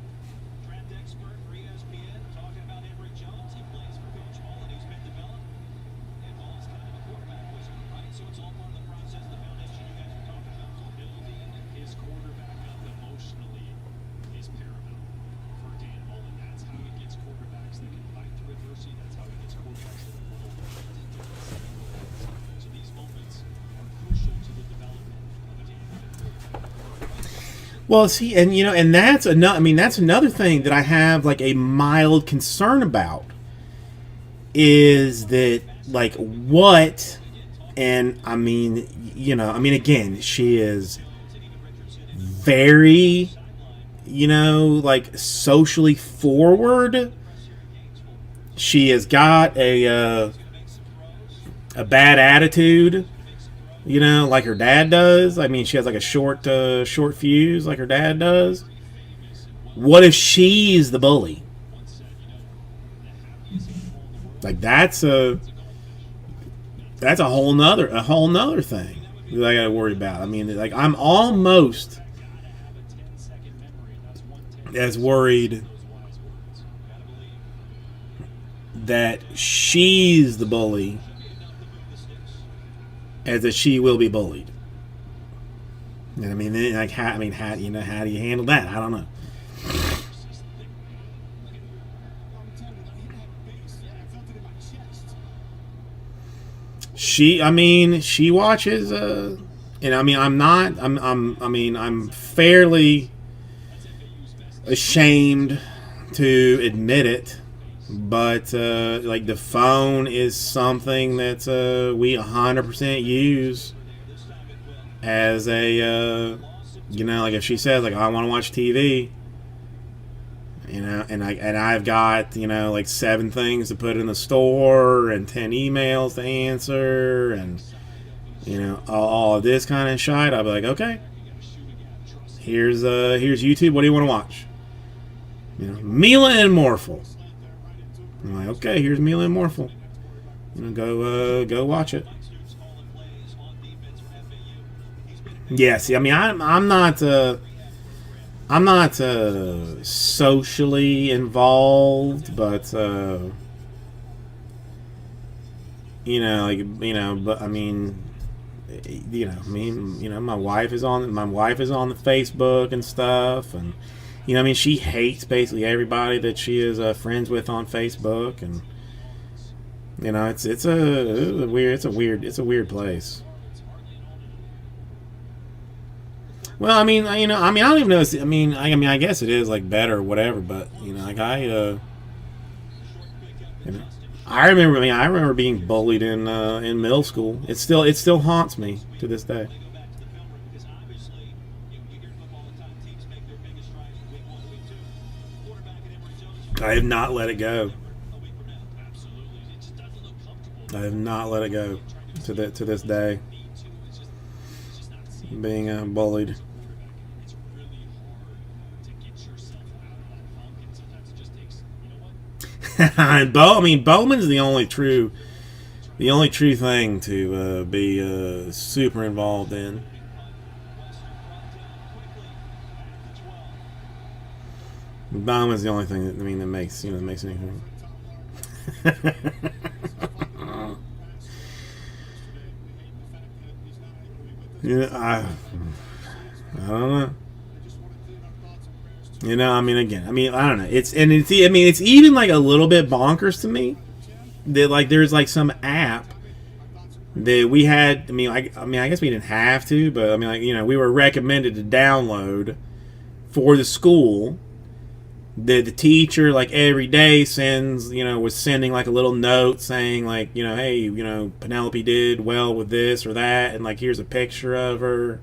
draft expert for ESPN, talking about Emory Jones. He plays for Coach Hall, and he's been developed. And Hall's kind of a quarterback wizard, right? So it's all part of the process, the foundation you guys are talking about. Building his quarterback up emotionally is paramount for Dan Mullen. That's how he gets quarterbacks that can fight through adversity. That's how he gets quarterbacks that are willing to do it. So these moments are crucial to the development of a team. Well, see, and you know, and that's another. I mean, that's another thing that I have like a mild concern about. Is that like what? And I mean, you know, I mean, again, she is very, you know, like socially forward. She has got a bad attitude, you know, like her dad does. I mean, she has like a short fuse, like her dad does. What if she's the bully? Like that's a whole nother thing that I got to worry about. I mean, like I'm almost as worried that she's the bully as that she will be bullied. And I mean, like, how do you handle that? I don't know. She watches, and I mean, I'm fairly ashamed to admit it, but like the phone is something that we 100% use as a, you know, like if she says like I want to watch TV, you know, and I've got, you know, like 7 things to put in the store and 10 emails to answer and, you know, all of this kind of shit. I'll be like, okay, here's YouTube. What do you want to watch? You know, Mila and Morphle. I'm like, okay, here's Mila and Morphle. You know, go watch it. Yeah, see, I mean, I'm not socially involved, but but I mean, my wife is on the Facebook and stuff, and I mean, she hates basically everybody that she is friends with on Facebook, and it's a weird place. Well, I mean, I don't even know. I guess it is like better or whatever, but I remember being bullied in middle school. It still haunts me to this day. I have not let it go. I have not let it go to this day. Being bullied. Bowman's the only true thing to be super involved in. Bowman's the only thing that makes anything. I don't know. I don't know. It's even like a little bit bonkers to me that like there's like some app that we had. I guess we didn't have to, but we were recommended to download for the school. That the teacher like every day was sending like a little note saying like hey Penelope did well with this or that, and like here's a picture of her.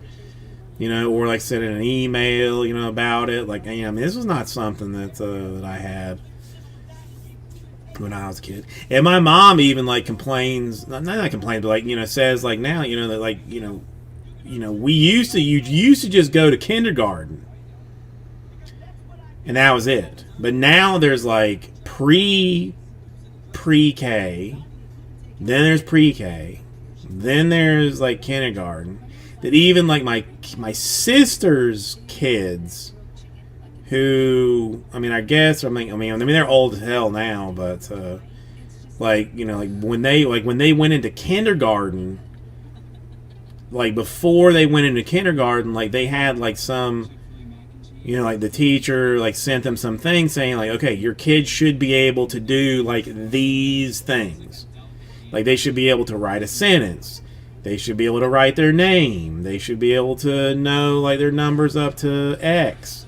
Or like sending an email, about it. Like, this was not something that I had when I was a kid. And my mom even like complains, not complains, but like says like now, that like you used to just go to kindergarten, and that was it. But now there's like pre-K, then there's pre-K, then there's like kindergarten. That even like my sister's kids, who they're old as hell now, but like when they went into kindergarten, like before they went into kindergarten, like they had like some, like the teacher like sent them some things saying like, okay, your kids should be able to do like these things, like they should be able to write a sentence. They should be able to write their name. They should be able to know like their numbers up to X.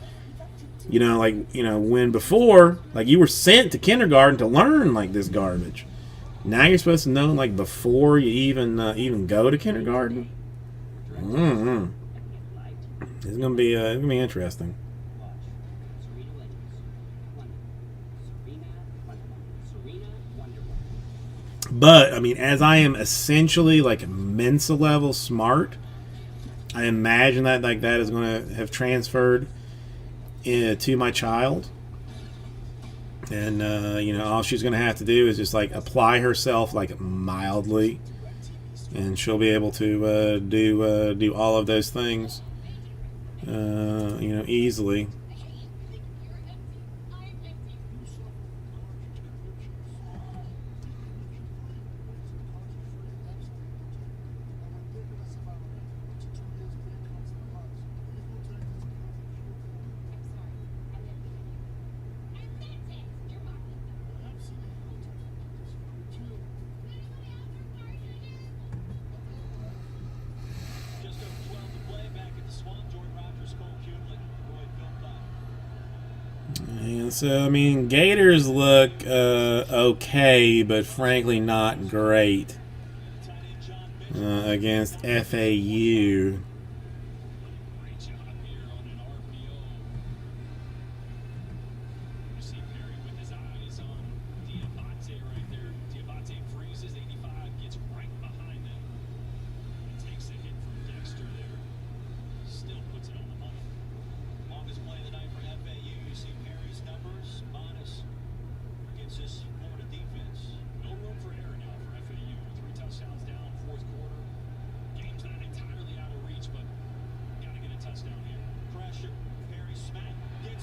When before, like you were sent to kindergarten to learn like this garbage. Now you're supposed to know like before you even go to kindergarten. It's gonna be interesting. But as I am essentially like Mensa level smart, I imagine that like that is going to have transferred to my child, and all she's going to have to do is just like apply herself like mildly, and she'll be able to do all of those things, easily. So Gators look okay, but frankly not great against FAU.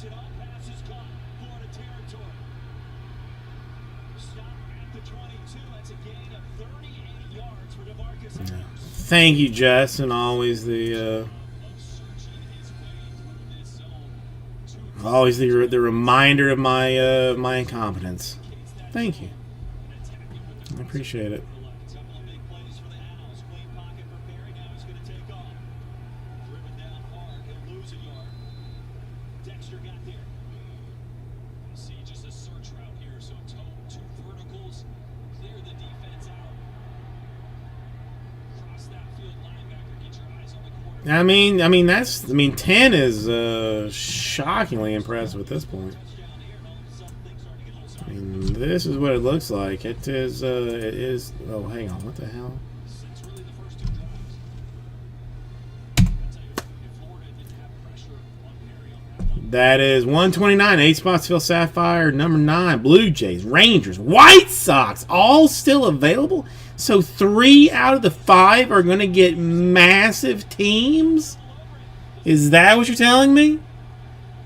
it off. Pass is caught. Florida territory. Stop at the 22. That's a gain of 38 yards for DeMarcus Adams. Thank you, Justin. Always the always the reminder of my my incompetence. Thank you. I appreciate it. Couple of big plays for the Owls. Clean pocket for Perry. Now he's going to take off. Driven down hard. He'll lose a yard. Dexter got there. We'll see just a search route here. So two verticals, clear the defense out. Cross that field, linebacker. Get your eyes on the corner. I mean 10 is shockingly impressive at this point. I mean, this is what it looks like. It is. Oh, hang on. What the hell? It's really the first two drives. I'll tell you, if Florida didn't have pressure on Perry on that one, That is 129. 8 spots. Phil Sapphire. Number 9. Blue Jays. Rangers. White Sox. All still available. So 3 out of the 5 are going to get massive teams. Is that what you're telling me?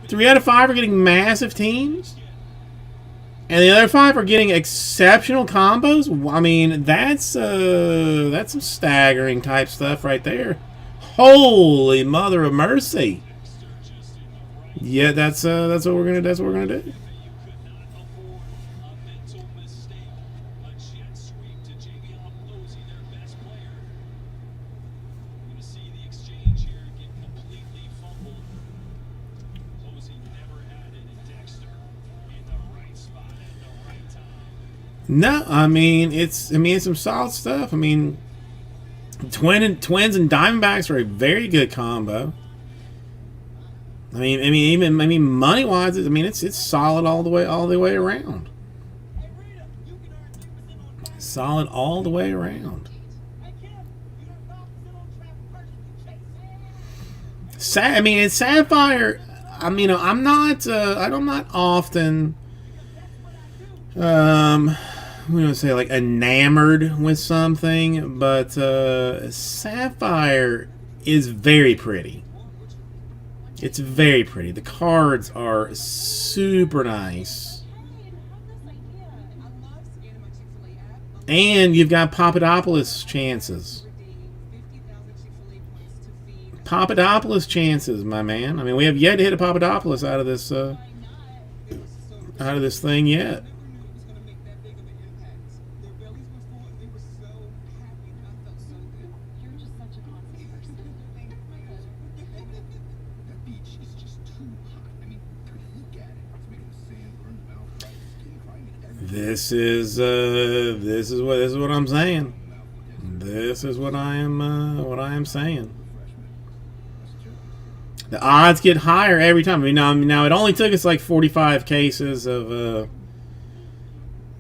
3 out of 5 are getting massive teams? And the other 5 are getting exceptional combos? I mean, that's some staggering type stuff right there. Holy mother of mercy. Yeah, that's what we're gonna do. you could not afford a mental mistake. A jet sweep to Javion Posey, their best player. You're going to see the exchange here get completely fumbled. Posey never had it, and Dexter in the right spot at the right time. No, I mean it's some solid stuff. I mean, Twins and Diamondbacks are a very good combo. I mean, money wise, I mean it's solid all the way around. Hey, Rita, you can earn 3% on traffic. Solid all the way around. Hey, Kim, you earn 5% on traffic purchase through Chase. I mean, it's Sapphire. I mean, I'm not often, we don't say like enamored with something, but Sapphire is very pretty. It's very pretty. The cards are super nice. And you've got Papadopoulos chances. Papadopoulos chances, my man. I mean, we have yet to hit a Papadopoulos out of this thing yet. You're just such a constant person. That beach is just too hot. I mean, look at it. It's making the sand burn the mouth right. Skin crying and everything. This is what I'm saying. This is what I am saying. The odds get higher every time. I mean, now it only took us like 45 cases of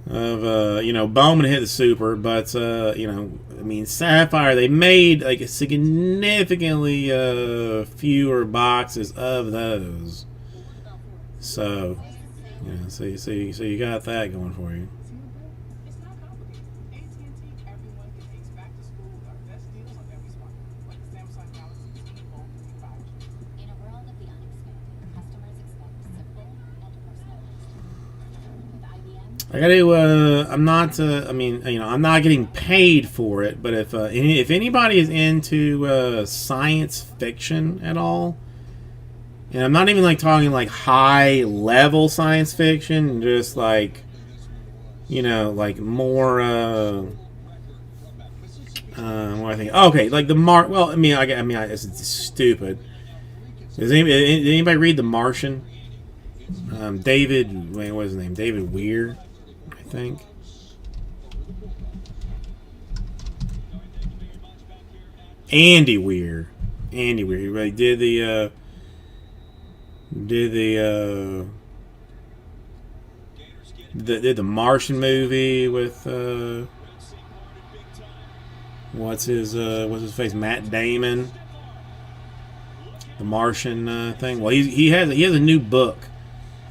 Bowman to hit the super, but I mean, Sapphire, they made like a significantly fewer boxes of those. So, so you got that going for you. It's not complicated. AT&T, everyone can ace back to school with our best deals on every smartphone, like the Samsung Galaxy Z Fold 5G. In a world of the unexpected, customers expect simple and personalized. With IBM, I gotta. I'm not. I'm not getting paid for it. But if anybody is into science fiction at all, and I'm not even like talking like high level science fiction, just like, like more. What do I think? Okay, like the Well, it's stupid. Does anybody read The Martian? David. Wait, what's his name? David Weir, I think. Andy Weir. He really did the Martian movie with what's his face, Matt Damon. The Martian thing. Well, he has a new book.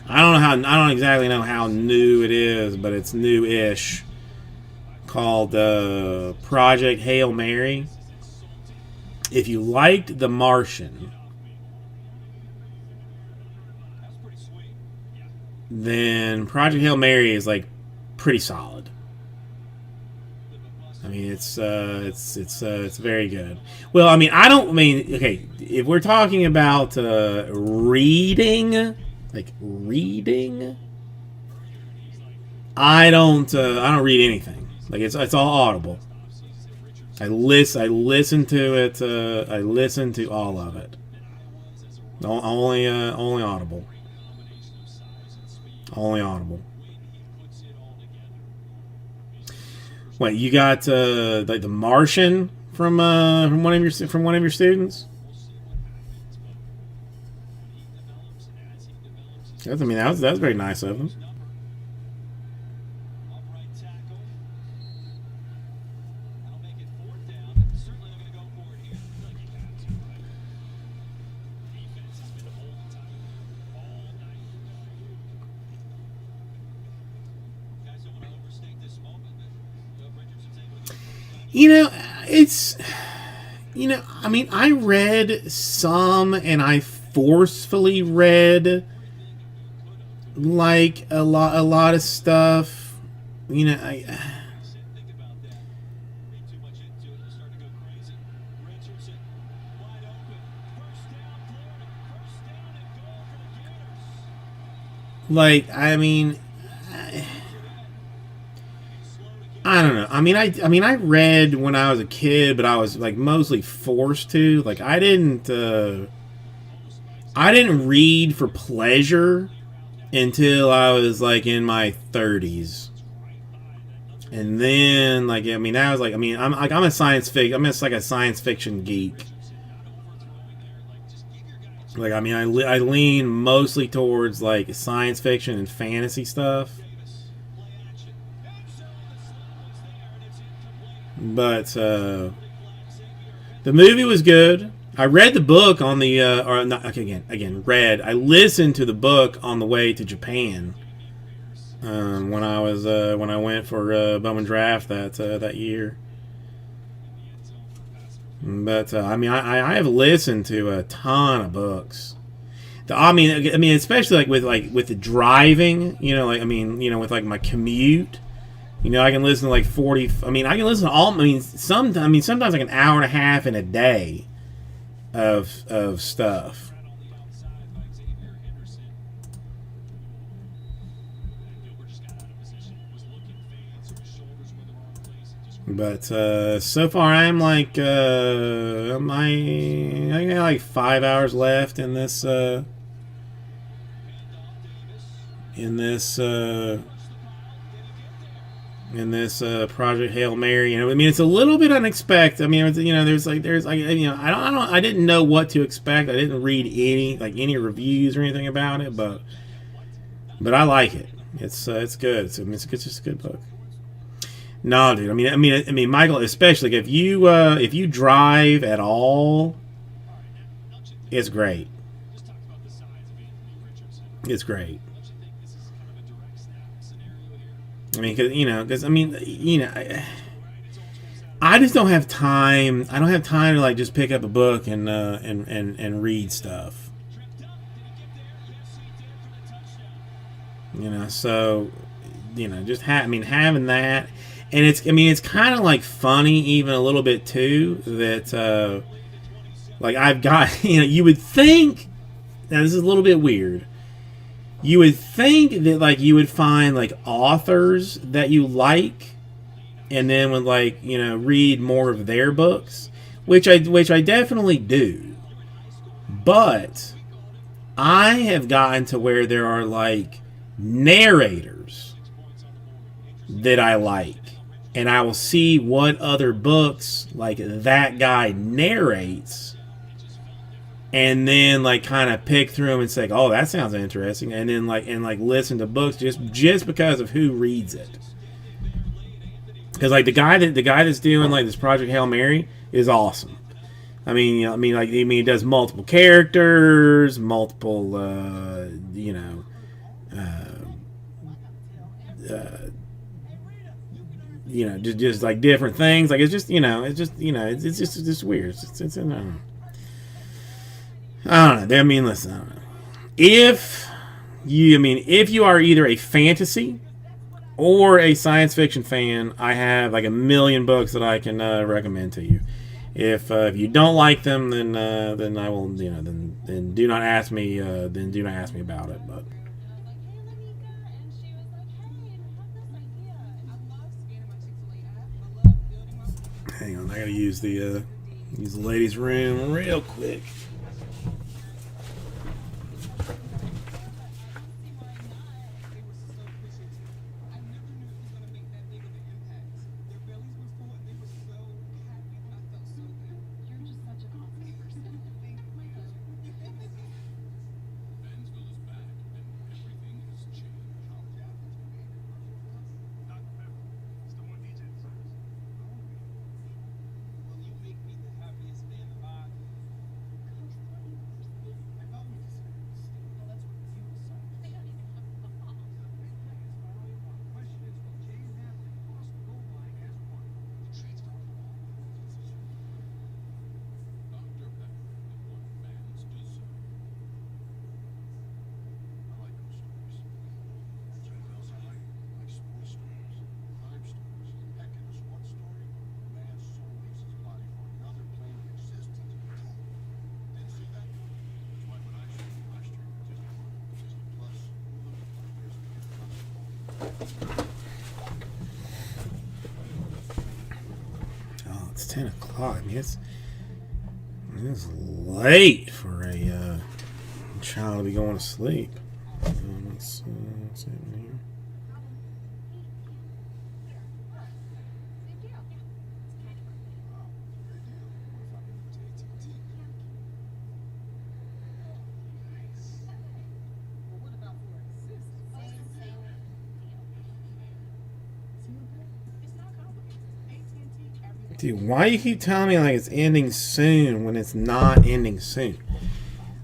I don't exactly know how new it is, but it's new-ish. Called Project Hail Mary. If you liked The Martian, then Project Hail Mary is like pretty solid. I mean, it's very good. Well, I mean, okay, if we're talking about reading, I don't read anything. Like it's all Audible. I listen to it. I listen to all of it. Only Audible. Only Audible. What, you got like The Martian from one of your students? That's, I mean, that was very nice of him. You know, I mean, I read some, and I forcefully read like a lot of stuff. You know, I don't know. I mean, I read when I was a kid, but I was like mostly forced to. Like, I didn't read for pleasure until I was like in my 30s, and then like I'm a science fiction. I'm just like a science fiction geek. Like, I mean, I lean mostly towards like science fiction and fantasy stuff. But the movie was good. I read the book on the I listened to the book on the way to Japan when I went for Bowman Draft that year. But I mean, I have listened to a ton of books. I mean, especially with the driving. You know, with like my commute. You know, I can listen to like 40. I mean, I can listen to all. Sometimes like an hour and a half in a day of stuff. But so far, I'm like I got like 5 hours left in this Project Hail Mary. You know, I mean, it's a little bit unexpected. I mean, I didn't know what to expect. I didn't read any reviews or anything about it, but I like it. It's good. It's just a good book. No, dude. I mean, Michael, especially if you drive at all, it's great. It's great. I mean, I just don't have time. I don't have time to like just pick up a book and read stuff. You know, so just having that, and it's kind of like funny even a little bit too that like I've got you would think, now this is a little bit weird. You would think that like you would find like authors that you like, and then would read more of their books, which I definitely do. But I have gotten to where there are like narrators that I like, and I will see what other books like that guy narrates, and then like kind of pick through them and say, "Oh, that sounds interesting," and then listen to books just because of who reads it. Because like the guy that's doing like this Project Hail Mary is awesome. He does multiple characters, multiple just like different things. Like it's just weird. It's I don't know. I don't know. I mean, listen. I don't know. If I mean, if you are either a fantasy or a science fiction fan, I have like a million books that I can recommend to you. If you don't like them, then I will, then do not ask me. Then do not ask me about it. But hang on, I gotta use the ladies' room real quick. Mansville is back, and everything has changed. Not ever. Still want DJ to service. Well, you make me the happiest man alive. I thought we decided to stay. Well, that's what you decided. They don't even have football. The question is, will Jay Nafton cross the goal line as one? The trade's gone wrong. Dr. Pepper and what fans deserve. I like those stories. You know what else I like? I like sports stories, crime stories. Heck, in a sports story, a man's soul leaves his body for another plane of existence. Didn't see that? That's why when I showed you last year, Disney Plus, Hulu, here's a gift plus. Oh, it's 10 o'clock. I mean, it's late for a child to be going to sleep. Let's see here. Well, what about for a sister? It's not complicated. AT&T, everyone. Dude, why you keep telling me like it's ending soon when it's not ending soon?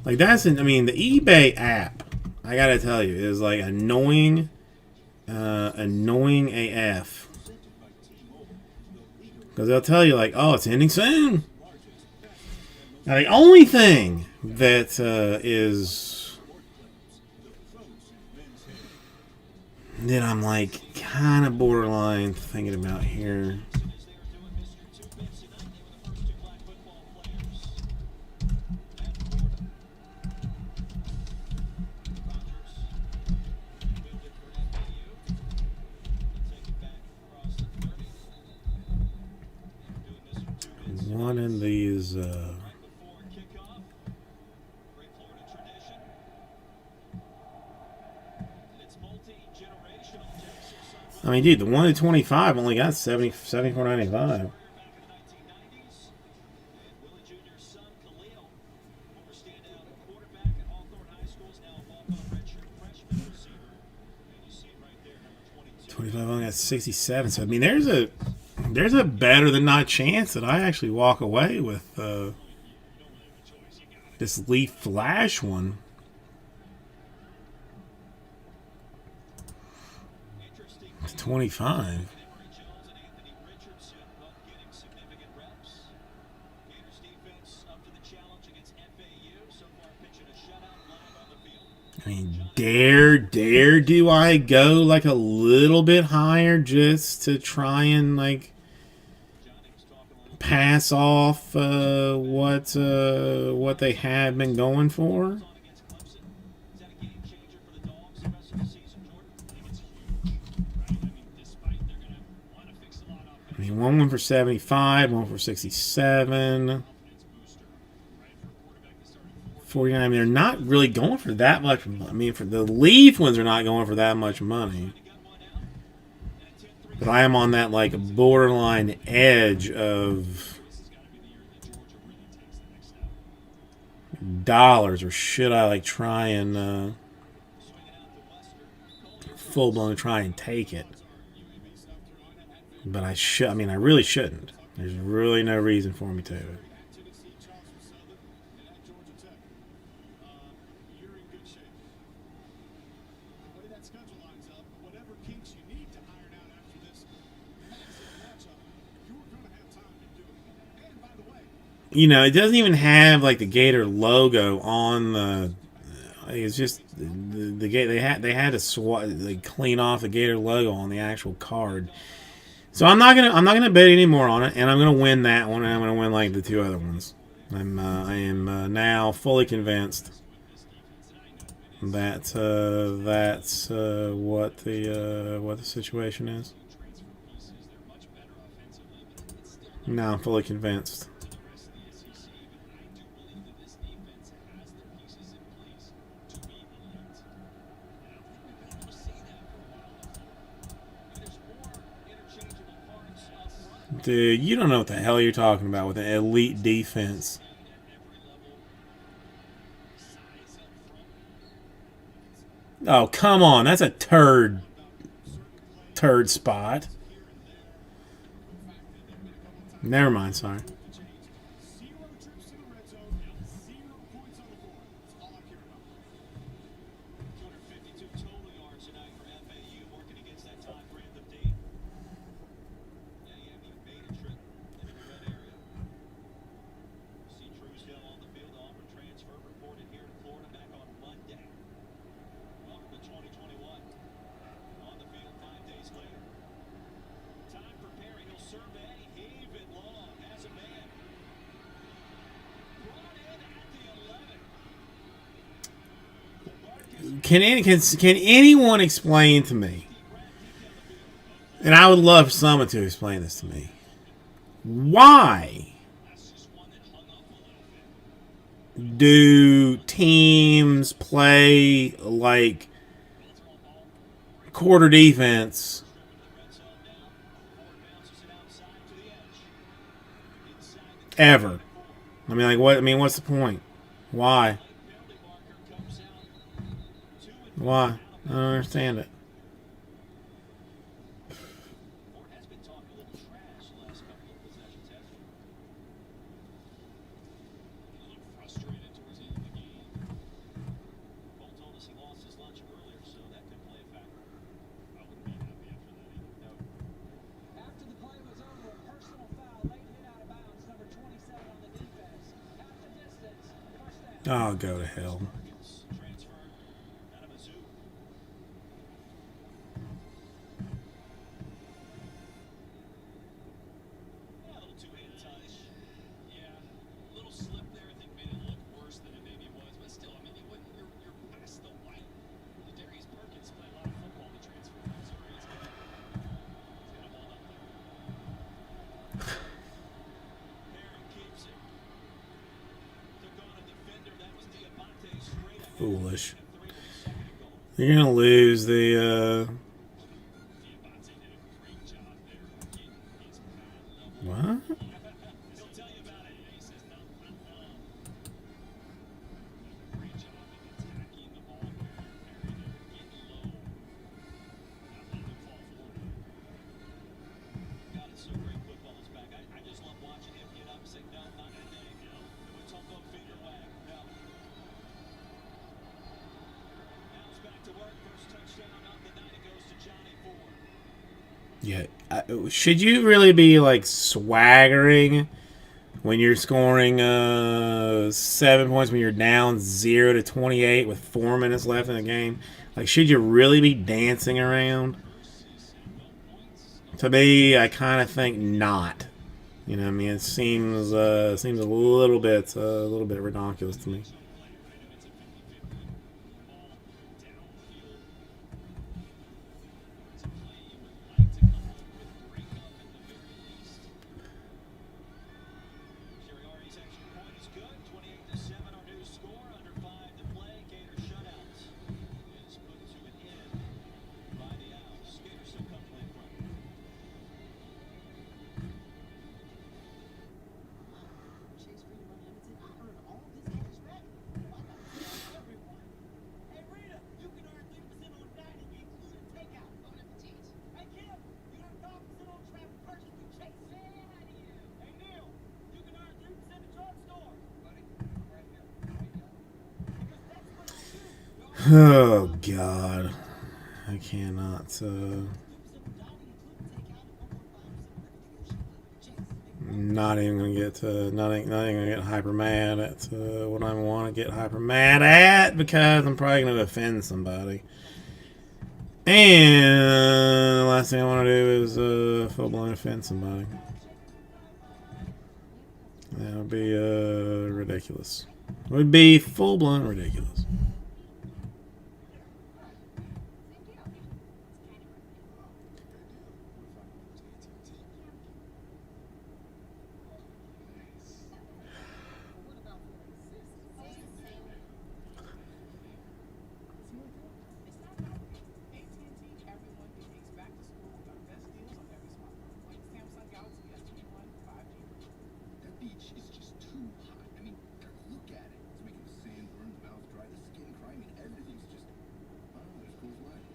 Like I mean, the eBay app, I gotta tell you, is like annoying AF. Because they'll tell you like, oh, it's ending soon. Now the only thing that is that I'm like kind of borderline thinking about here. One of these I mean, dude, the 1 to 25 only got $74.95. $25 only got 67. So I mean, there's a better than not chance that I actually walk away with this Leaf Flash one. It's 25. I mean, dare do I go like a little bit higher just to try and like pass off what they had been going for? I mean, one went for 75, one for 67. 49. I mean, they're not really going for that much. I mean, for the Leaf ones are not going for that much money. But I am on that like borderline edge of dollars, or should I like try and full blown try and take it? But I should. I mean, I really shouldn't. There's really no reason for me to. You know, it doesn't even have like the Gator logo on It's just the gate. They had to clean off the Gator logo on the actual card. So I'm not gonna bet any more on it, and I'm gonna win that one, and I'm gonna win like the two other ones. I am now fully convinced that that's what the situation is. No, I'm fully convinced. Dude, you don't know what the hell you're talking about with an elite defense. Oh, come on. That's a turd spot. Never mind, sorry. 0 trips to the red zone, 0 points on the board. That's all I care about. 252 total yards tonight for FAU, working against that Todd Grantham D. Yeah, he hadn't even made a trip into the red area. See Truesdale on the field, Auburn transfer, reported here to Florida back on Monday. Welcome to 2021. On the field 5 days later. Time for Perry, he'll survey, heave it long, has a man. Brought in at the 11. Can anyone explain to me? And I would love someone to explain this to me. Why do teams play like quarter defense ever? I mean, like what? I mean, what's the point? Why? Why? I don't understand it. Ford has been talking a little trash the last couple of possessions, hasn't he? He looked frustrated towards the end of the game. Cole told us he lost his lunch earlier, so that could play a factor. I wouldn't be happy after that either. After the play was over, a personal foul, late hit out of bounds, number 27 on the defense. Half the distance, first down. Oh, go to hell. Transfer out of Mizzou. Yeah, a little two-handed touch. Yeah, a little slip there. I think made it look worse than it maybe was, but still, I mean, you're past the white. Darius Perkins played a lot of football to transfer from Missouri. He's gonna hold up there. Perry keeps it. Took on a defender. That was Diabate straight ahead. Foolish. 3 with a second and goal. You're gonna lose the. Diabate did a great job there. He's pad level. What? He'll tell you about it. He says no. Great job in attacking the ball carrier, Perry, to get low. Not let him fall forward. God, it's so great football is back. I just love watching him get up and say, no, not today. No. Let's hope no finger wag. No. Now it's back to work. First touchdown of the night. It goes to Johnny Ford. Yeah. Should you really be like swaggering when you're scoring 7 points when you're down 0-28 with 4 minutes left in the game? Like, should you really be dancing around? To me, I kind of think not. You know, what I mean, it seems a little bit ridiculous to me. Siriarri's extra point is good. 28-7 our new score. Under 5 to play. Gator shutout is put to an end by the Owls. Gators still comfortably in front. Chase Freedom Unlimited, I earned all this cash back. Well, I gotta tell everyone. Hey, Rita, you can earn 3% on dining, including takeout. Bon appetit. Hey, Kim, you earn 5% on travel purchase through Chase. Say hi to you. Hey, Neil, you can earn 3% at drugstore. Buddy, I'm right here. Because that's what I do. Oh God, I cannot. Not even gonna get not even gonna get hyper mad at what I want to get hyper mad at, because I'm probably gonna offend somebody. And the last thing I want to do is full blown offend somebody. That would be ridiculous. It would be full blown ridiculous. AT&T, everyone who takes back to school with our best deals on every smartphone, like Samsung Galaxy S21 5G. That beach is just too hot. I mean, look at it. It's making the sand burn, the mouth dry, the skin cry. I mean, everything's just. Oh, there's cool light.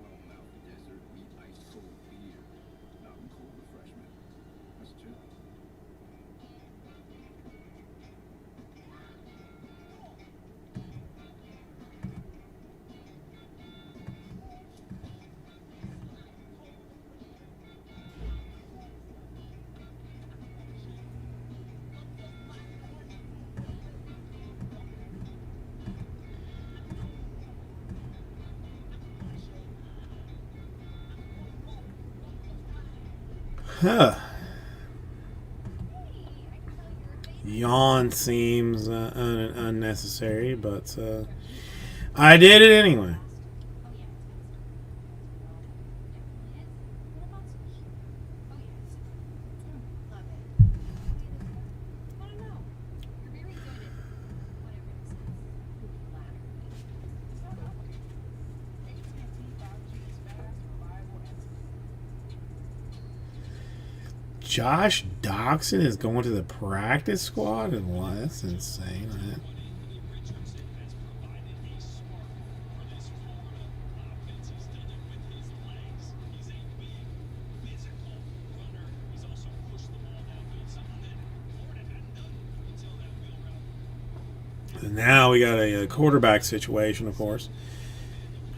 Well, now the desert, meet ice cold beer. Mountain cold refreshment. That's chill. Huh. Yawn seems unnecessary, but I did it anyway. Josh Doxson is going to the practice squad, and why? That's insane. Man. And now we got a quarterback situation, of course,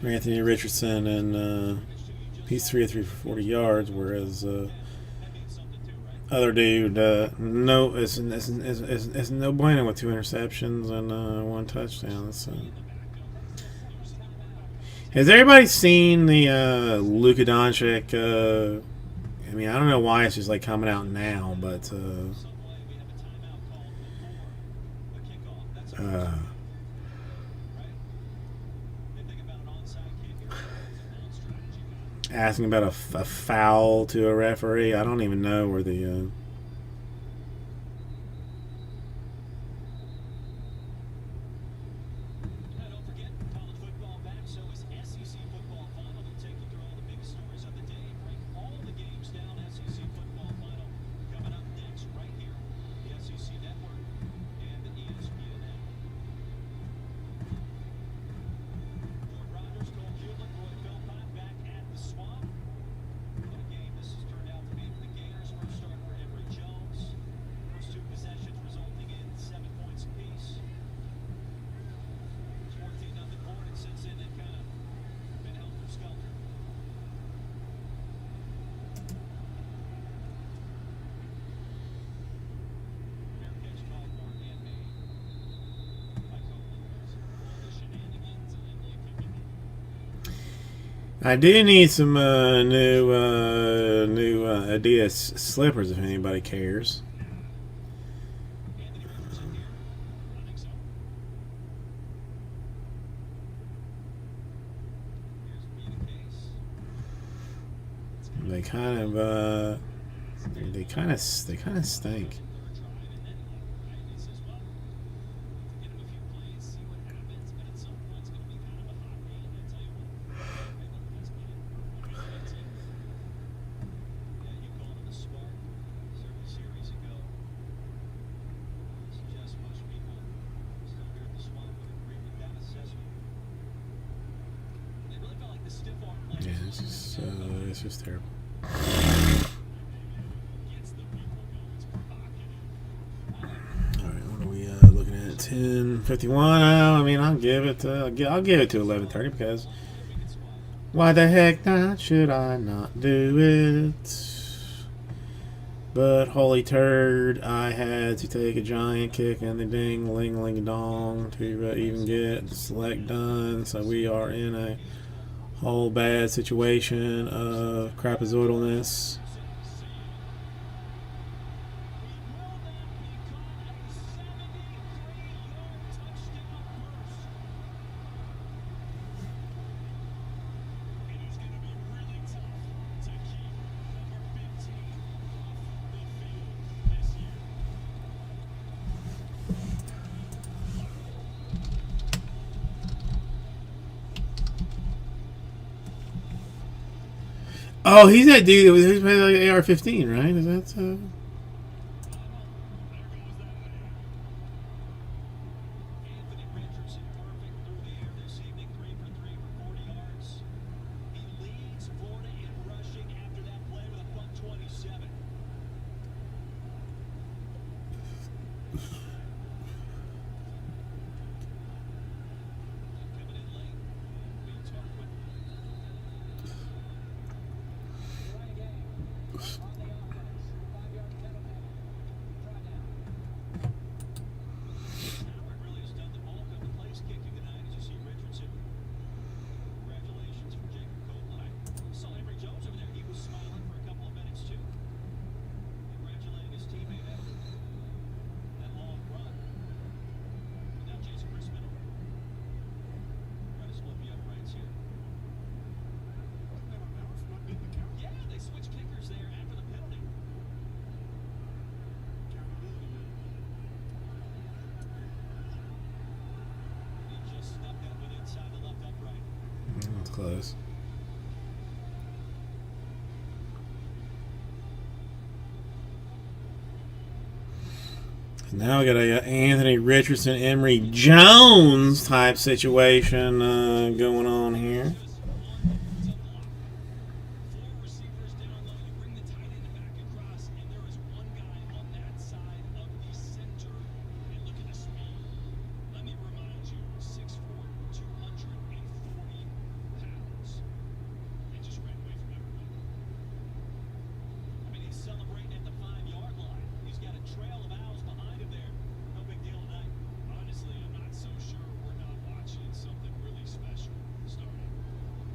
for Anthony Richardson, and he's 3 of 3 for 40 yards, whereas other dude, no, it's no bueno with 2 interceptions and 1 touchdown. So. Has everybody seen the Luka Doncic? I mean, I don't know why it's just like coming out now, but asking about a foul to a referee. I don't even know where the I do need some new Adidas slippers if anybody cares. They kind of stink. Yeah, it's just terrible. Alright, what are we looking at? 10:51. I mean, I'll give it to 11:30 because why the heck not? Should I not do it? But holy turd, I had to take a giant kick in the ding ling ling dong to even get the select done. So we are in a whole bad situation of crapazoidalness. Oh, he's that dude that was playing like AR-15, right? Is that so? Anthony Richardson perfect through the air this evening, 3 for 3 for 40 yards. He leads Florida in rushing after that play with a buck 27. Coming in late, being Tarquin. Howard really has done the bulk of the place kicking tonight, as you see Richardson. Congratulations for Jacob Koblai. Saw Emory Jones over there. He was smiling for a couple of minutes too, congratulating his teammate after that long run. And now Jason Christman will try to split the uprights here. Yeah, they switched kickers there after the penalty. He just snuck that one inside the left upright. That's close. Now we got a Anthony Richardson, Emory Jones type situation going on here. Four receivers down low. You bring the tight end back across, and there is one guy on that side of the center. And look at the speed. Let me remind you, 6'4", 240 pounds. And just ran away from everybody. I mean, he's celebrating at the 5-yard line. He's got a trail of owls behind him there. No big deal tonight. Honestly, I'm not so sure we're not watching something really special starting.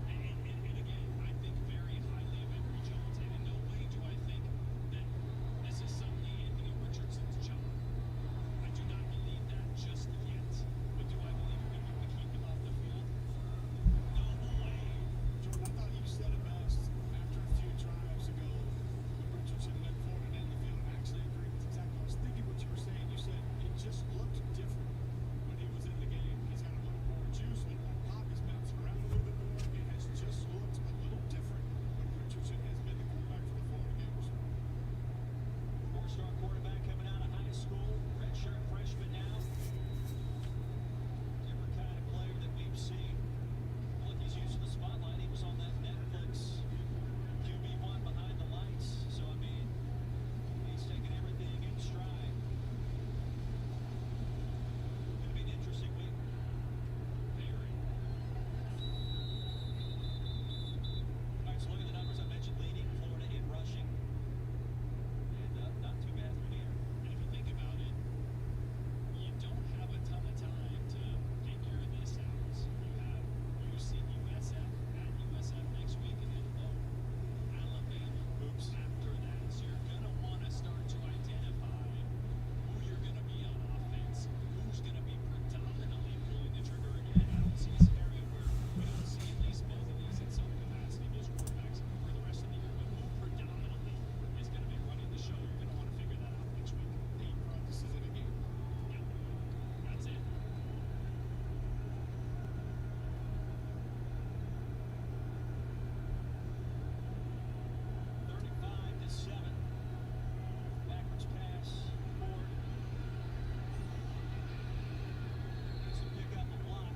And again, I think very highly of Emory Jones. And in no way do I think that this is suddenly Anthony Richardson's job. I do not believe that just yet. But do I believe we're going to have to keep him off the field? No way. Jordan, I thought you said it best after a few drives ago when Richardson led Florida down the field. And I actually agree with exactly. I was thinking what you were saying. You said it just looked different when he was in the game. He's got a little more juice, a little more pop. He's bouncing around a little bit more. It has just looked a little different when Richardson has been the quarterback for the Florida Gators. Four-star quarterback coming out of high school, redshirt freshman now. Different kind of player that we've seen. Look, he's used to the spotlight. He was on that Netflix QB1 behind the lights. So, I mean, he's taking everything in stride. Going to be an interesting week. Very. All right, so look at the numbers. I mentioned leading Florida in rushing. And not too bad through the air. And if you think about it, you don't have a ton of time to figure this out. You have USF at USF next week, and then Alabama hoops after that. So you're going to want to start to identify who you're going to be on offense, who's going to be predominantly pulling the trigger again. I don't see a scenario where we don't see at least both of these in some capacity, those quarterbacks, for the rest of the year. But who predominantly is going to be running the show? You're going to want to figure that out next week. Eight practices in a game. Yep. That's it. Backwards pass, Ford. Needs to pick up a block.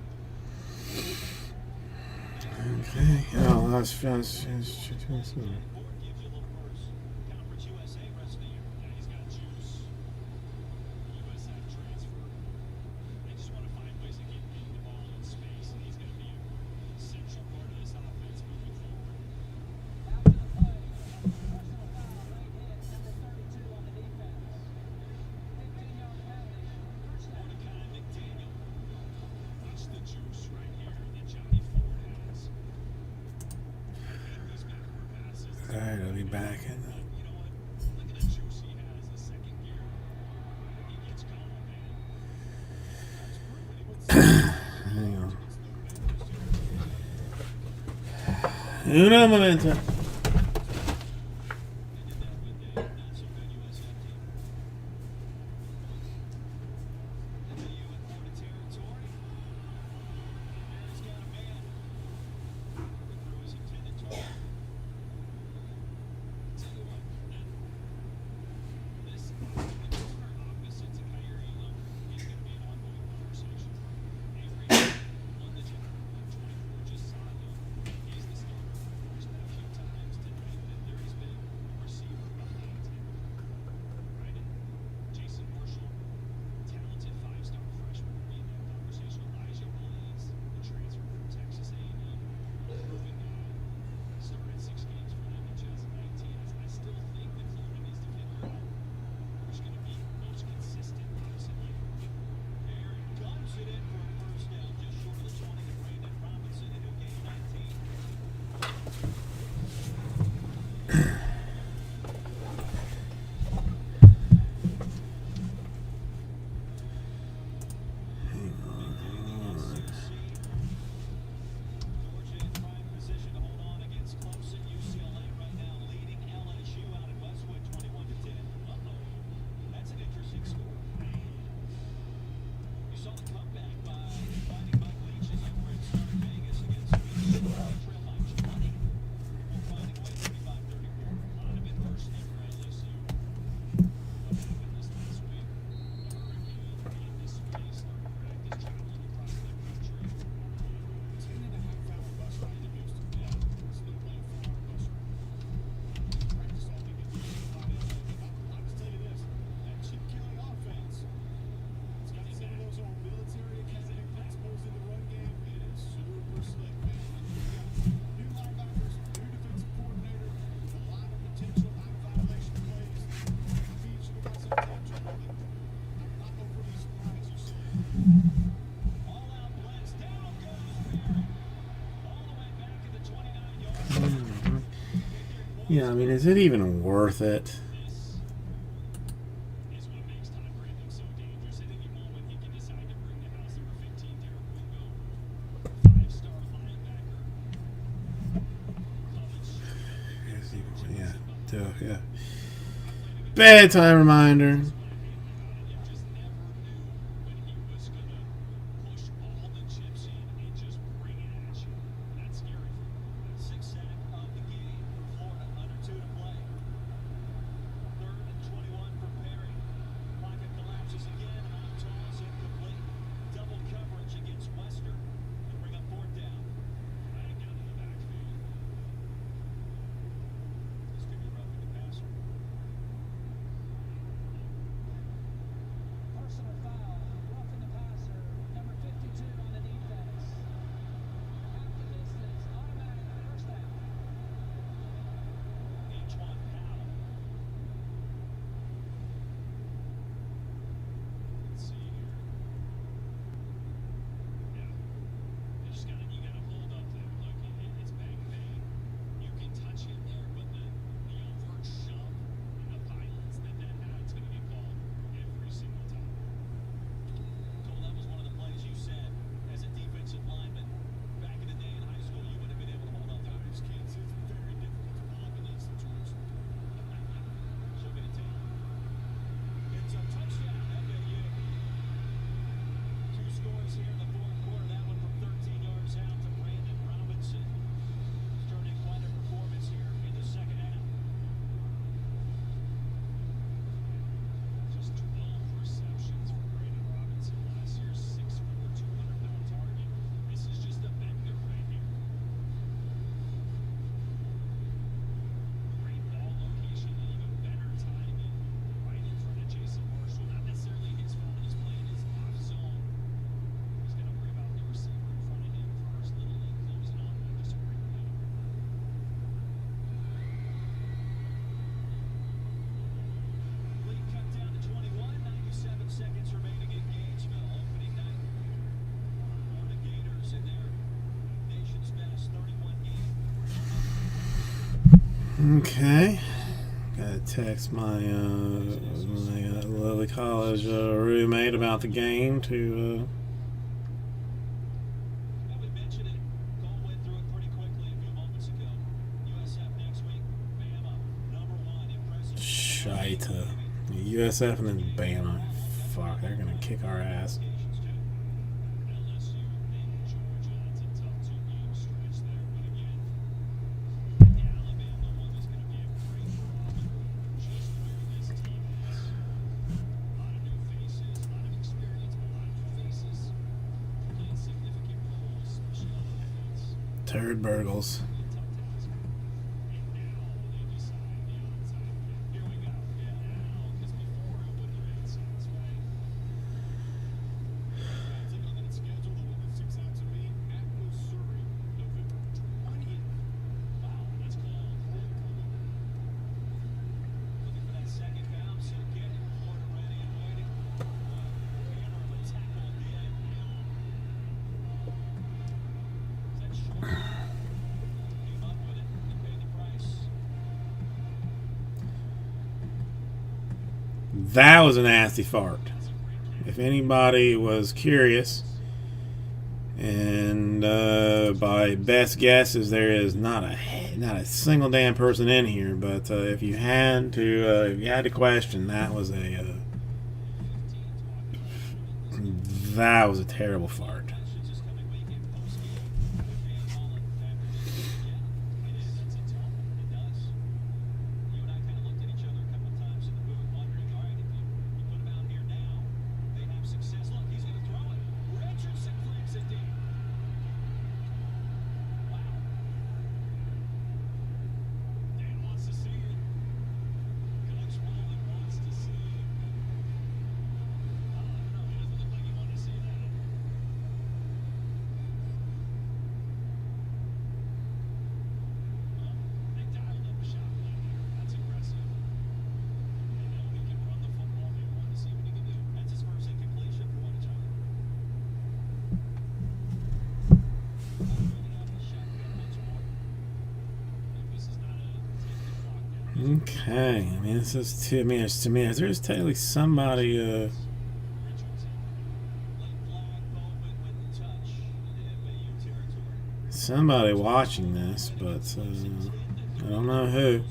Okay. Oh, that's Ford gives you a little burst. Conference USA rest of the year. Yeah, he's got juice. USF transfer. They just want to find ways to get him the ball in space, and he's going to be a central part of this offense moving forward. After the play, personal foul, right hand, number 32. Alright, I'll be back in the... You know what? Look at the juice he has in second gear. He gets going, man. Hang on. Uno momento. Yeah, I mean, is it even worth it? Yeah. Bedtime reminder. Okay. Gotta text my lovely college roommate about the game to. I would mention it. Cole went through it pretty quickly a few moments ago. USF next week. Bama, number 1, impressive. Shite. USF and then Bama. Fuck, they're gonna kick our ass. LSU and Georgia. That's a tough 2-game stretch there. But again, the Alabama one is going to be a great barometer just where this team is. A lot of new faces, a lot of experience, but a lot of new faces playing significant roles, especially on offense. Turd Burgles. Tough task. And now they decide the onside kick. Here we go. Yeah, now, because before it wouldn't have made sense, right? Take on that schedule, the one that sticks out to me, at Missouri, November 20th. Wow, that's cold. Looking for that second bounce and get it. Florida ready and waiting. Banner of a tackle again. Is that short? Came up with it and paid the price. That was a nasty fart. If anybody was curious, and by best guesses, there is not a single damn person in here. But if you had to question, that was a terrible fart. Questions this coming weekend post-game. Dan Mullen, fabulous. Yeah, it is. That's a tough one. It does. You and I kind of looked at each other a couple times in the booth wondering, all right, if you put them out here now, they have success. Look, he's going to throw it. Richardson flings it deep. Wow. Dan wants to see it. Coach Mullen wants to see it. I don't know. He doesn't look like he wanted to see that. Well, they dialed up a shot play there. That's impressive. They know he can run the football. They want to see what he can do. That's his first incompletion for what it's on. Memphis is not a take the clock down. Okay, I mean this is to me. There's totally somebody. Late flag, Bowman with the touch in FAU territory. Somebody watching this, but I don't know who.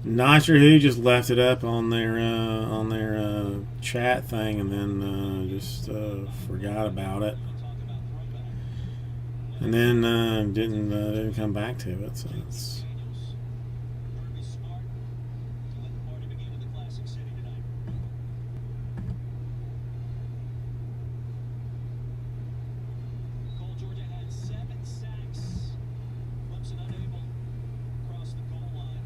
Not sure who just left it up on their chat thing and then just forgot about it, and then didn't come back to it. So it's Kirby Smart to let the party begin in the Classic City tonight. Cole, Georgia had 7 sacks. Clemson unable across the goal line.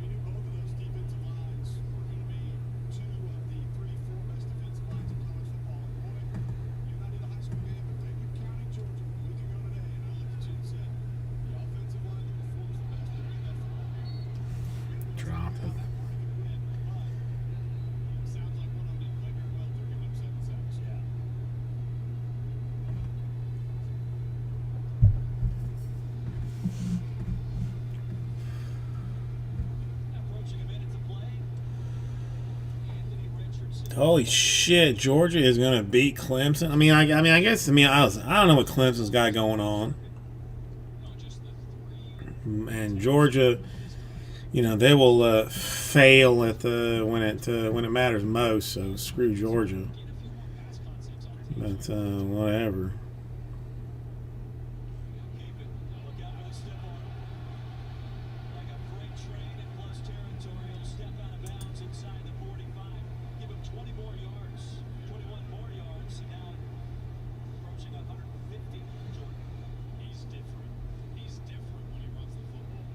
We knew both of those defensive lines were going to be 2 of the 3-4 best defensive lines in college football. And boy, you're not in a high school game, but David County, Georgia, we can go today. And I looked at you and said, the offensive line that performs the best will win that football game. dropped it. Sounds like one of them didn't play very well, 31 sacks. Yeah. Approaching a minute to play. Anthony Richardson. Holy shit! Georgia is gonna beat Clemson. I don't know what Clemson's got going on, and Georgia, they will fail at when it matters most. So screw Georgia. But whatever. Keep it. Look out for the step on. Like a freight train in plus territory. He'll step out of bounds inside the 45. Give him 20 more yards. 21 more yards. And now approaching 150. Jordan. He's different. He's different when he runs the football.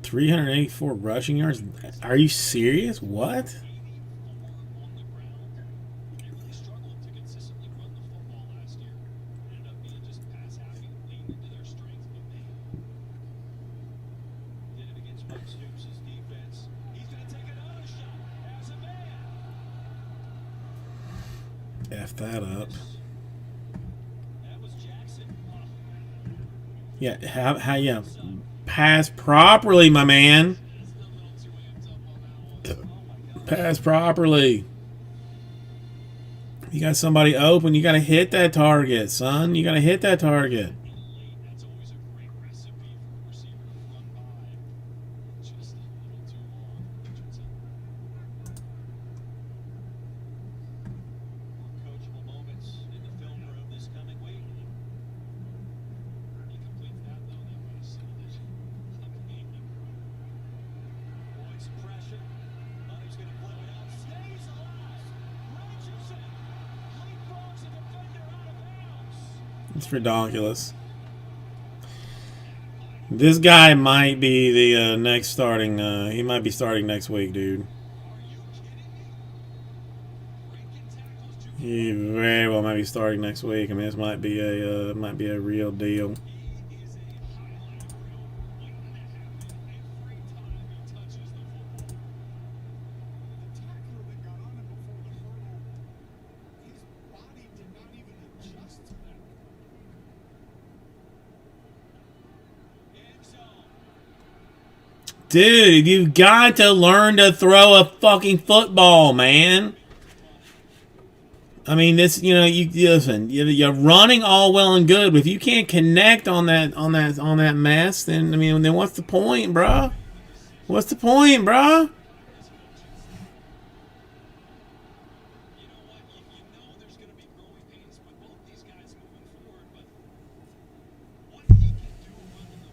384 rushing yards. Are you serious? What? 84 on the ground. They really struggled to consistently run the football last year. It ended up being just pass happy, leaned into their strength, but man, Did it against Mike Stoops' defense. He's going to take another shot as a man. F that up. That was Yeah, how yeah. Pass properly, my man. Pass properly. You got somebody open, you got to hit that target, son. You got to hit that target. That's always a great recipe for a receiver to run by just a little too long. Richardson. More coachable moments in the film room this coming week. He completes that though, that would have sealed it. Avoids pressure. Money's going to blow it out. Stays alive. Richardson leapfrogs the defender out of bounds. It's ridiculous. This guy might be the next starting. He might be starting next week, dude. He very well might be starting next week. I mean, this might be a real deal. tackler that got on him before the hurdle, his body did not even adjust to that. Dude, you've got to learn to throw a fucking football, man. I mean, this, you know, you listen. You're running all well and good, but if you can't connect on that mess, then I mean, then what's the point, bruh? What's the point, bruh? There's going to be growing pains with both these guys moving forward, but what he can do running the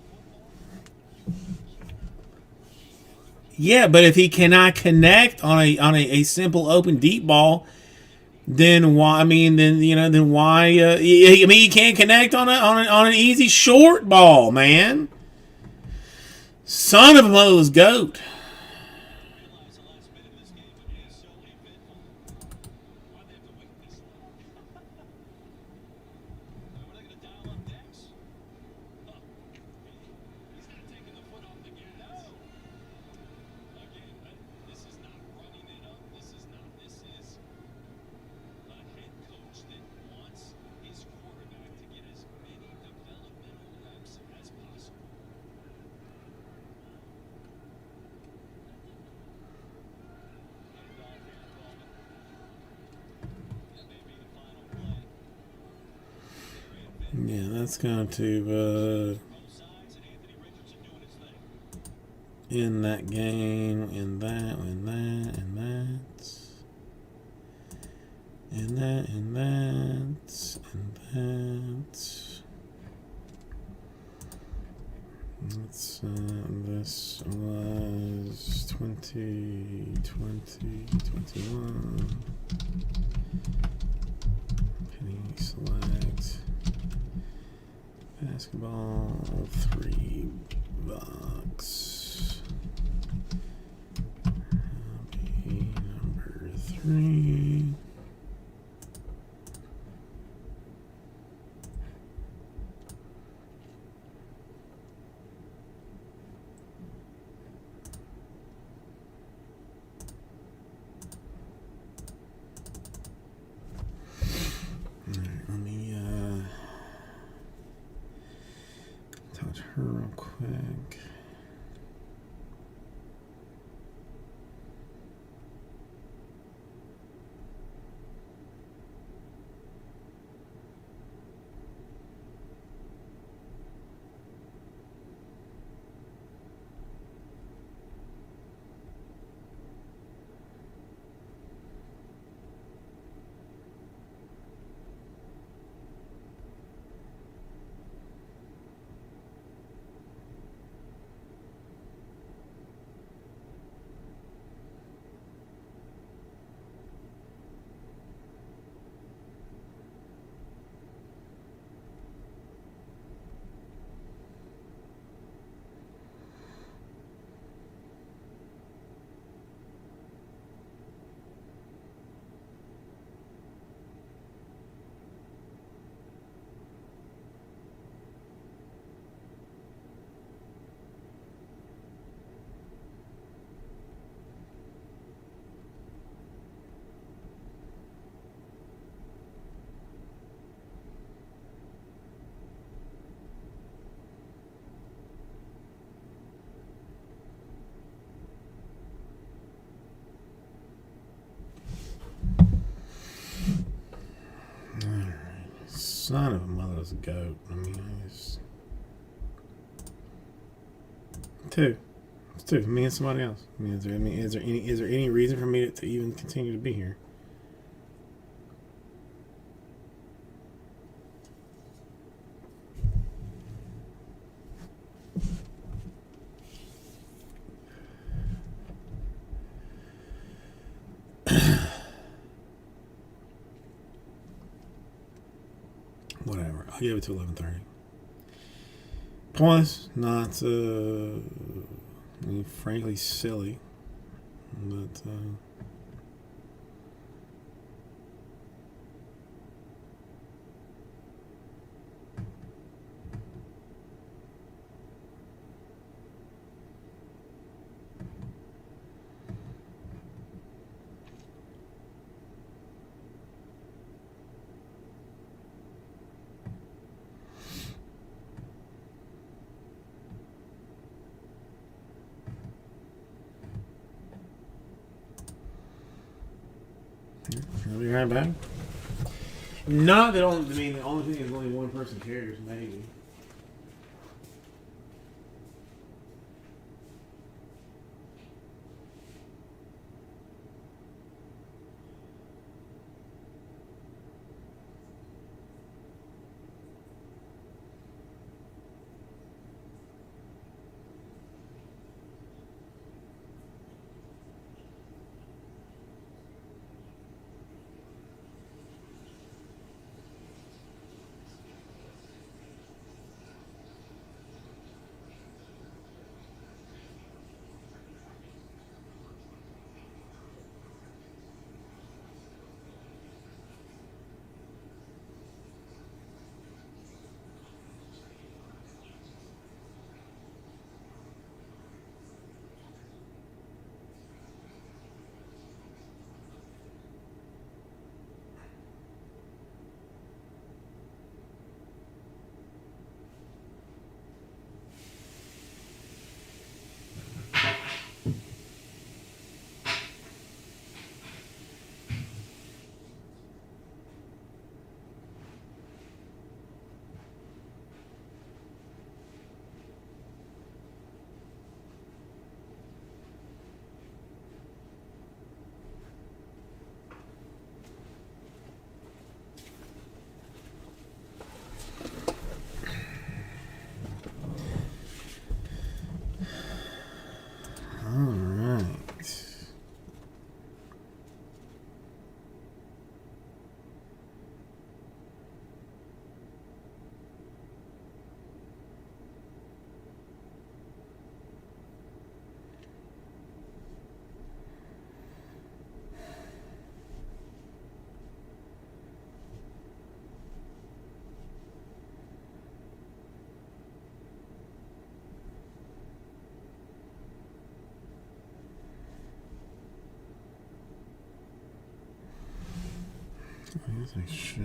football. Yeah, but if he cannot connect on a simple open deep ball, then why? I mean, then why? I mean, he can't connect on an easy short ball, man. Son of a mother's goat. Yeah, that's going to in that game, in that, in that, in that, in that, in that, in that. Let's, this was 20, 21. Penny select. Basketball, $3. Number 3. Touch her real quick. son of a mother's goat. I mean, it's two. It's two. Me and somebody else. I mean, is there any reason for me to even continue to be here? Whatever. I'll give it to 11:30. Pointless, not I mean, frankly silly, but I'll be right back. Not that only. I mean, the only thing is only one person cares, maybe.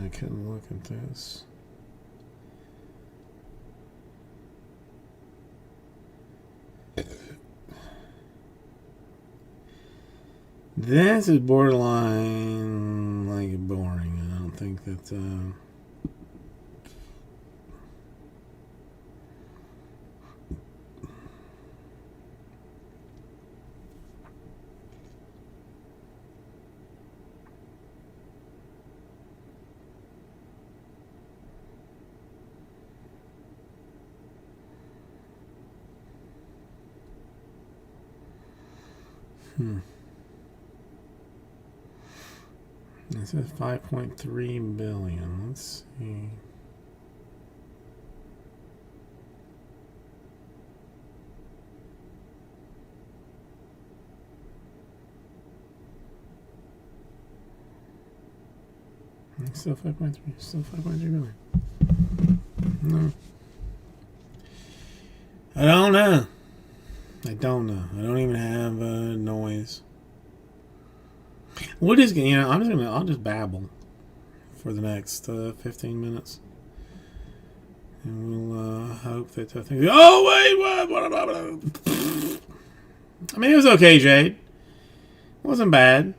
I couldn't look at this. This is borderline like boring. I don't think that. It says 5.3 billion. Let's see. It's still 5.3. Still 5.3 billion. No. I don't know. I don't even have noise. What is, I'll just babble for the next 15 minutes. And we'll hope that thing. Oh, wait, what? I mean, it was okay, Jade. It wasn't bad.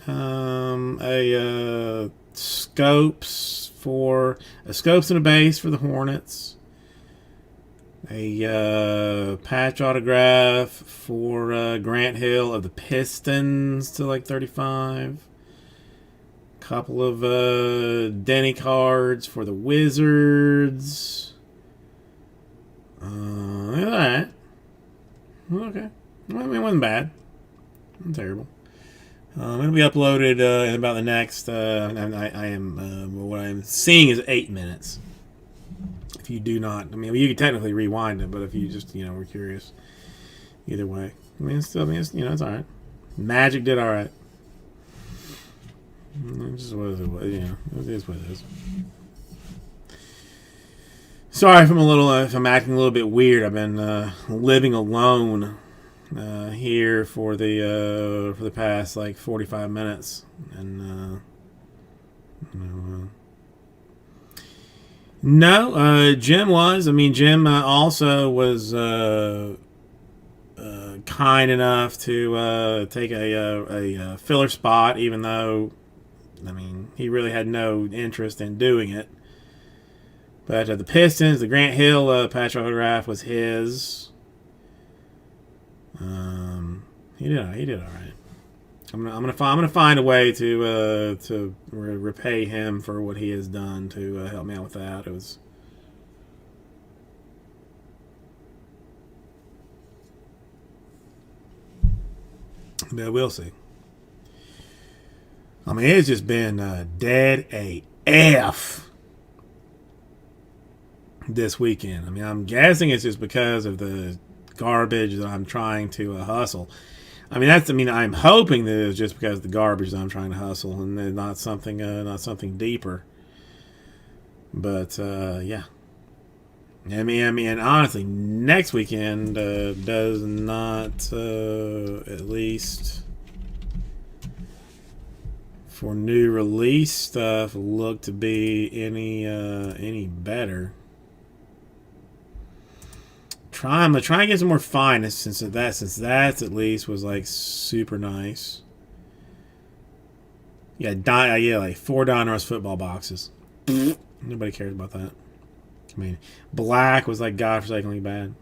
A Scopes for scopes and a base for the Hornets. A patch autograph for Grant Hill of the Pistons to like 35. Couple of Denny cards for the Wizards. Look at that. Okay. Well, I mean, it wasn't bad. Not terrible. It'll be uploaded in about the next. What I'm seeing is 8 minutes. If you do not, I mean, you can technically rewind it, but if you just, were curious, either way, I mean, it's still, it's all right. Magic did all right. It's just what it is what it is. Sorry if I'm acting a little bit weird. I've been living alone here for the past like 45 minutes, and Jim was. I mean, Jim also was kind enough to take a filler spot, even though, I mean, he really had no interest in doing it. But the Pistons, the Grant Hill patch autograph was his. He did all right. I'm gonna find a way to repay him for what he has done to help me out with that. It was. But we'll see. I mean, it's just been dead AF this weekend. I mean, I'm guessing it's just because of the garbage that I'm trying to hustle. I mean, I'm hoping that it's just because of the garbage that I'm trying to hustle, and not something deeper. But yeah. I mean, honestly, next weekend does not, at least for new release stuff, look to be any better. I'm gonna try and get some more fineness since that at least was like super nice. Yeah, like 4 Donruss football boxes. Nobody cares about that. I mean, black was like godforsakenly bad.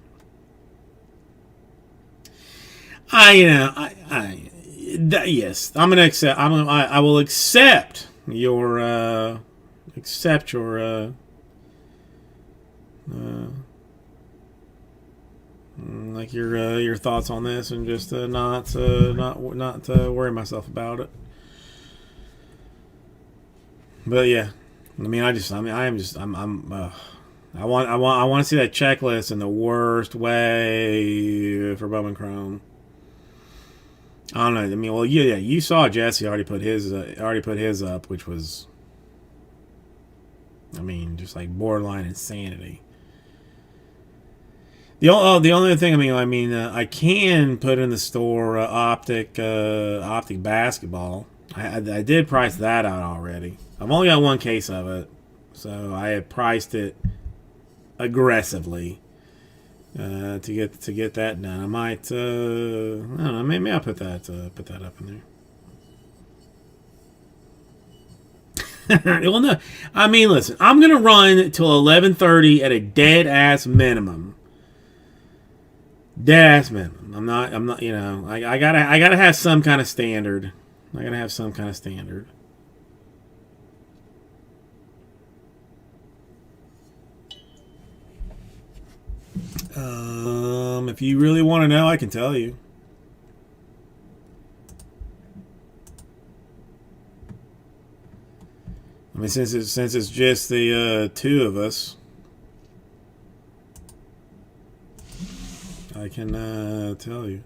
Yes, I'm gonna accept. I will accept your like your thoughts on this, and just not worry myself about it. But yeah, I want to see that checklist in the worst way for Bowman Chrome. I don't know. I mean, well, yeah, you saw Jesse already put his up, which was, I mean, just like borderline insanity. The only thing, I can put in the store optic basketball. I did price that out already. I've only got one case of it, so I had priced it aggressively to get that done. I might, I don't know, maybe I'll put that up in there. Well, no, I mean, listen, I'm gonna run till 11:30 at a dead ass minimum. Dead ass minimum. I'm not. I gotta have some kind of standard. If you really want to know, I can tell you. I mean, since it's just the two of us, I can tell you.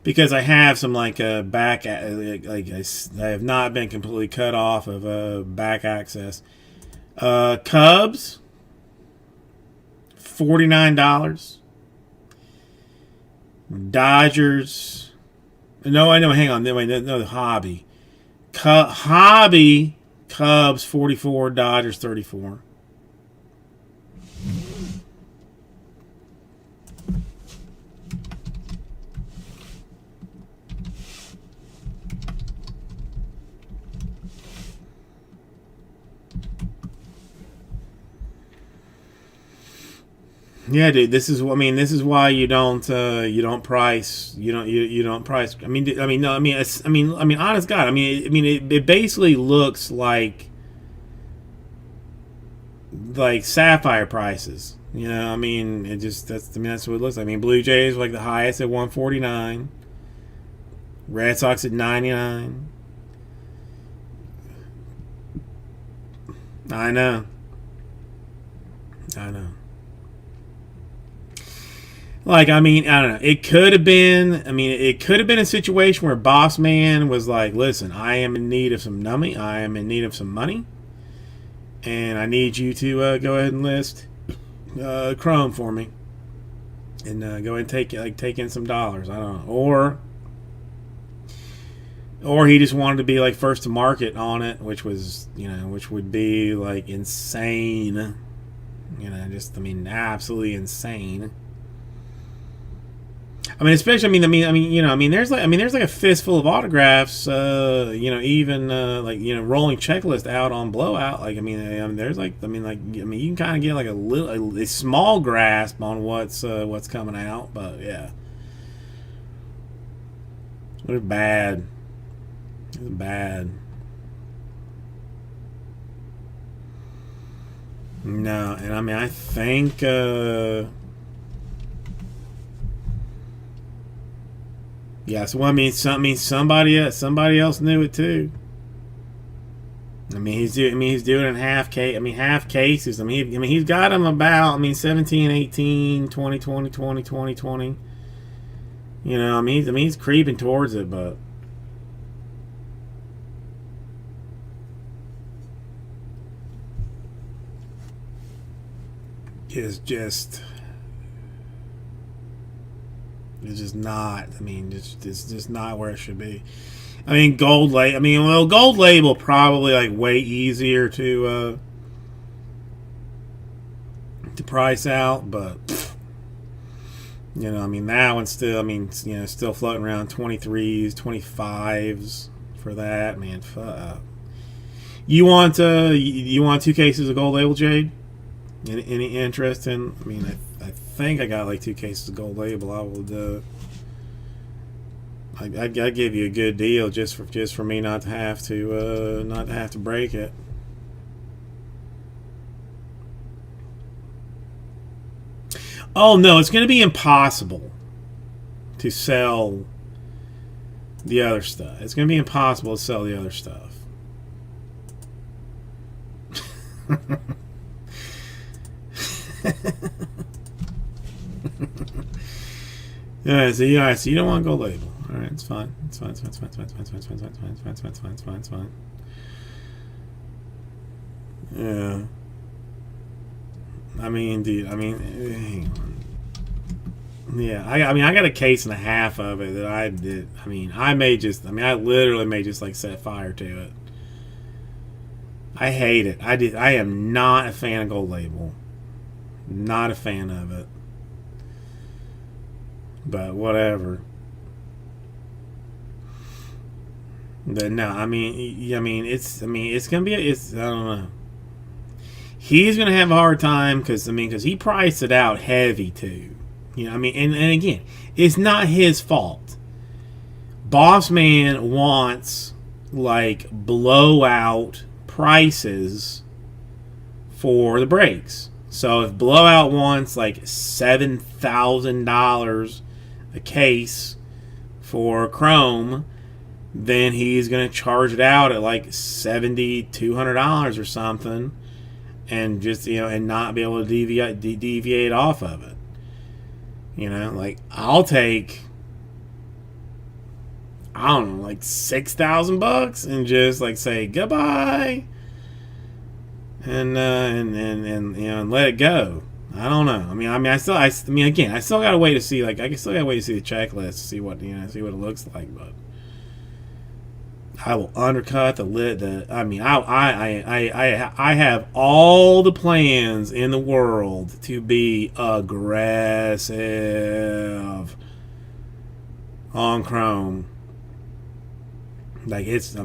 Because I have some back, I have not been completely cut off of back access. Cubs, $49. Dodgers. No, I know. Hang on. No, the hobby. Hobby. Cubs 44. Dodgers 34. Yeah, dude. This is. I mean, this is why you don't price. You don't price. I mean. No. I mean. Honest God. I mean. It basically looks like sapphire prices. You know. I mean. It just. That's what it looks like. I mean, Blue Jays were like the highest at 149. Red Sox at 99. I know. Like, I mean, I don't know. It could have been. I mean, it could have been a situation where Boss Man was like, "Listen, I am in need of some money. I am in need of some money, and I need you to go ahead and list Chrome for me, and go ahead and take in some dollars." I don't know, or he just wanted to be like first to market on it, which would be like insane. Absolutely insane. I mean, especially, there's like a fistful of autographs, even rolling checklist out on Blowout. Like, there's you can kind of get like a small grasp on what's coming out, but yeah, they're bad. It's bad. No, and I think yeah, so somebody else knew it too. He's doing it in half cases. He's got them about 17, 18, 20, 20, 20, 20, 20. He's creeping towards it, but it's just not. It's just not where it should be. Gold label probably like way easier to price out, but that one's still still floating around 23s, 25s for that, man. Fuck. You want 2 cases of gold label, Jade? Any interest in? I think I got like 2 cases of gold label. I would. I'd give you a good deal just for me not to have to break it. Oh no, it's going to be impossible to sell the other stuff. It's going to be impossible to sell the other stuff. Yeah, so you don't want gold label. All right, it's fine. It's fine. Yeah. Dude. Hang on. Yeah, I got a case and a half of it that I did. I literally may just like set fire to it. I hate it. I am not a fan of gold label. Not a fan of it. But whatever. But no, it's gonna be. I don't know. He's gonna have a hard time because he priced it out heavy too. And again, it's not his fault. Boss Man wants like blowout prices for the breaks. So if Blowout wants like $7,000 a case for Chrome, then he's going to charge it out at like $7,200 or something, and just and not be able to deviate off of it. Like I'll take, I don't know, like $6,000 and just like say goodbye. And let it go. I don't know. I still gotta wait to see. Like, I still gotta wait to see the checklist, see what it looks like. But I will undercut the lid. I have all the plans in the world to be aggressive on Chrome. Like even once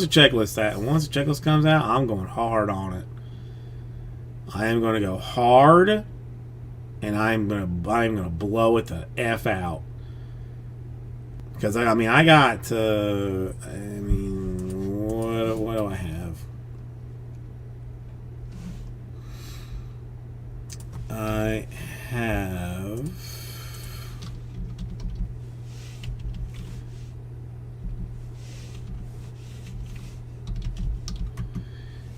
the checklist comes out, I'm going hard on it. I am going to go hard, and I'm gonna blow it the F out. Because I mean, I got what do I have? I have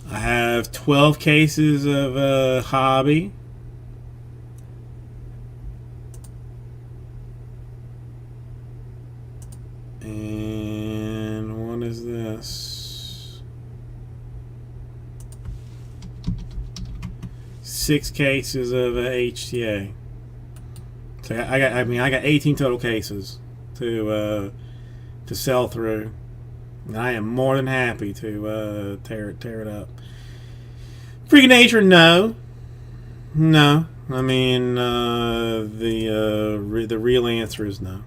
I have 12 cases of hobby. And what is this? 6 cases of HTA. So I got 18 total cases to sell through. And I am more than happy to tear it up. Freak Nature, no. I mean, the real answer is no.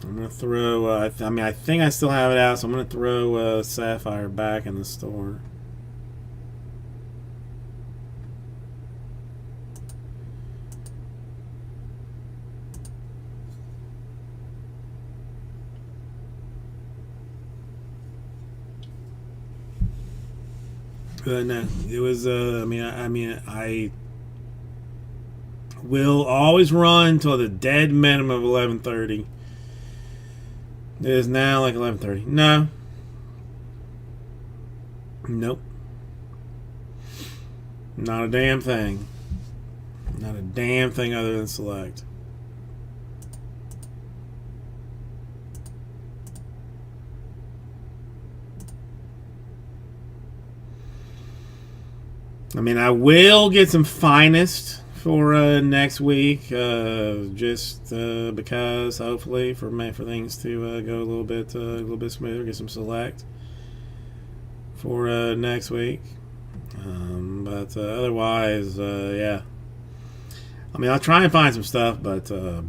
I'm gonna throw. I think I still have it out, so I'm gonna throw Sapphire back in the store. But no, it was. I will always run until the dead minimum of 11:30. It is now like 11:30. No. Nope. Not a damn thing. Not a damn thing other than select. I mean, I will get some finest for next week, just because hopefully for things to go a little bit smoother. Get some select for next week, but otherwise, yeah. I mean, I'll try and find some stuff, but I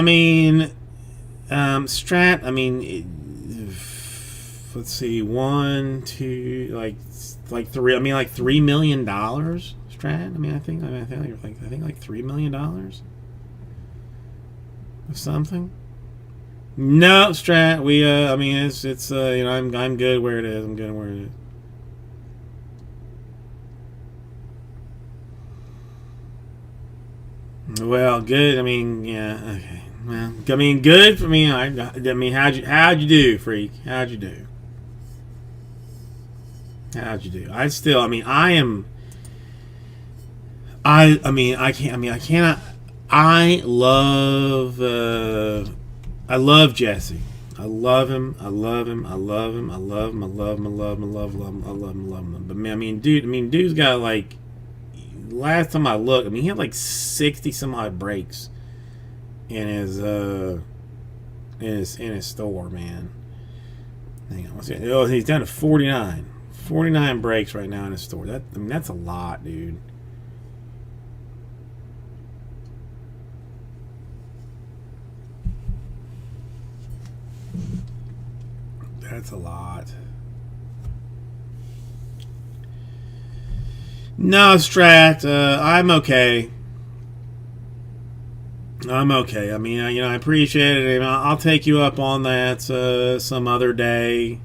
mean, Strat. I mean. Let's see, 1, 2, like 3. I mean, like $3 million. Strat. I think like $3 million or something. No, Strat. We. I mean, it's. You know, I'm good where it is. I'm good where it is. Well, good. I mean, yeah. Okay. Well, I mean, good for me. I mean, how'd you do, freak? How'd you do? How'd you do? I am. I cannot. I love Jesse. I love him. But man, dude's got like. Last time I looked, I mean, he had like 60 some odd breaks in his store, man. Hang on, what's it? Oh, he's down to 49. 49 breaks right now in his store. That's a lot, dude. That's a lot. No, Strat, I'm okay. I'm okay. I mean, I appreciate it. I'll take you up on that some other day.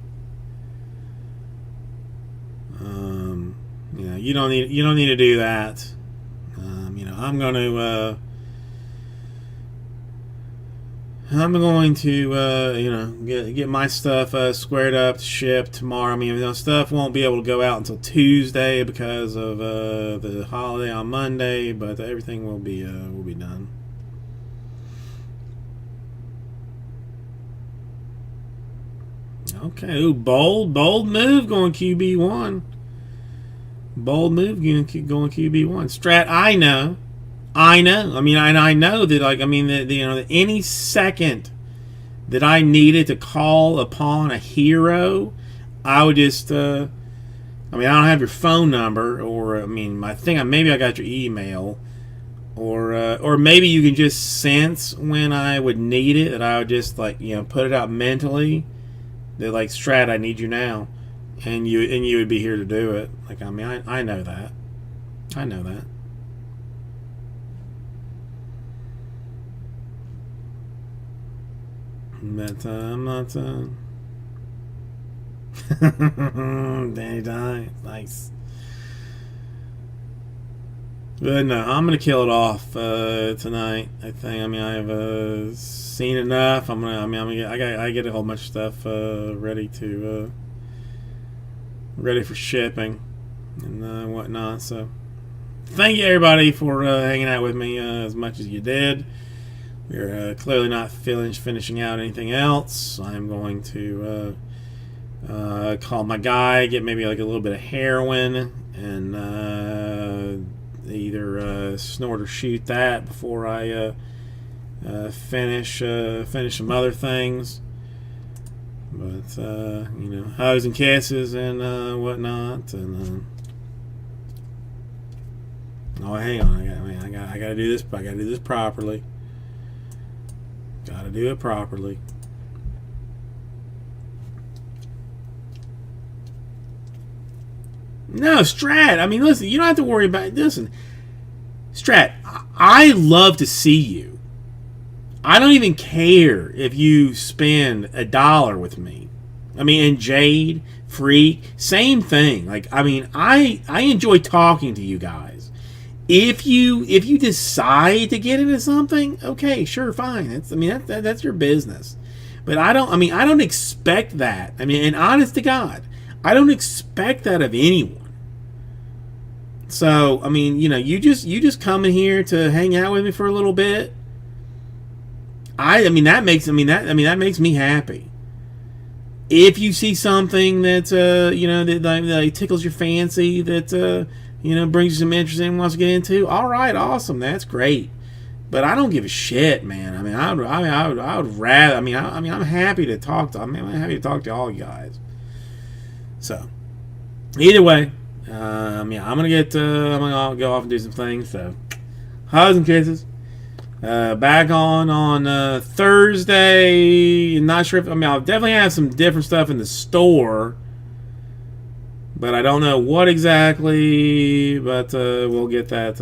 You don't need to do that. I'm going to get my stuff squared up, shipped tomorrow. I mean, stuff won't be able to go out until Tuesday because of the holiday on Monday, but everything will be done. Okay, ooh, bold move going QB1. Bold move going QB1. Strat, I know. I mean, I know that, like, I mean, that any second that I needed to call upon a hero, I would just, I don't have your phone number, or, I mean, maybe I got your email, or maybe you can just sense when I would need it, that I would just like, you know, put it out mentally. They're like, Strat, I need you now, and you would be here to do it. Like, I mean, I know that. I know that. But I'm not. Danny Die, nice. But no, I'm gonna kill it off tonight. I think. I mean, I've seen enough. I get a whole bunch of stuff ready for shipping and whatnot. So, thank you everybody for hanging out with me as much as you did. We're clearly not finishing out anything else. I'm going to call my guy, get maybe like a little bit of heroin, and either snort or shoot that before I finish some other things. But you know, hugs and kisses and whatnot. And oh, hang on, I gotta do this. I gotta do this properly. Gotta do it properly. No, Strat. I mean, listen, you don't have to worry about it. Listen, Strat, I love to see you. I don't even care if you spend $1 with me. I mean, and Jade, Freak, same thing. Like, I mean, I enjoy talking to you guys. If you decide to get into something, okay, sure, fine. That's your business. But I don't expect that. I mean, and honest to God, I don't expect that of anyone. So, I mean, you know, you just come in here to hang out with me for a little bit. That makes me happy. If you see something that you know, that tickles your fancy, that you know, brings you some interest in, wants to get into, all right, awesome, that's great. But I don't give a shit, man. I mean, I would rather. I'm happy to talk to. I'm happy to talk to all you guys. So, either way, yeah, I'm gonna go off and do some things. So, hugs and kisses. Back on Thursday. Not sure if I'll definitely have some different stuff in the store, but I don't know what exactly. But we'll get that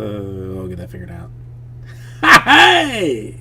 figured out. Hey!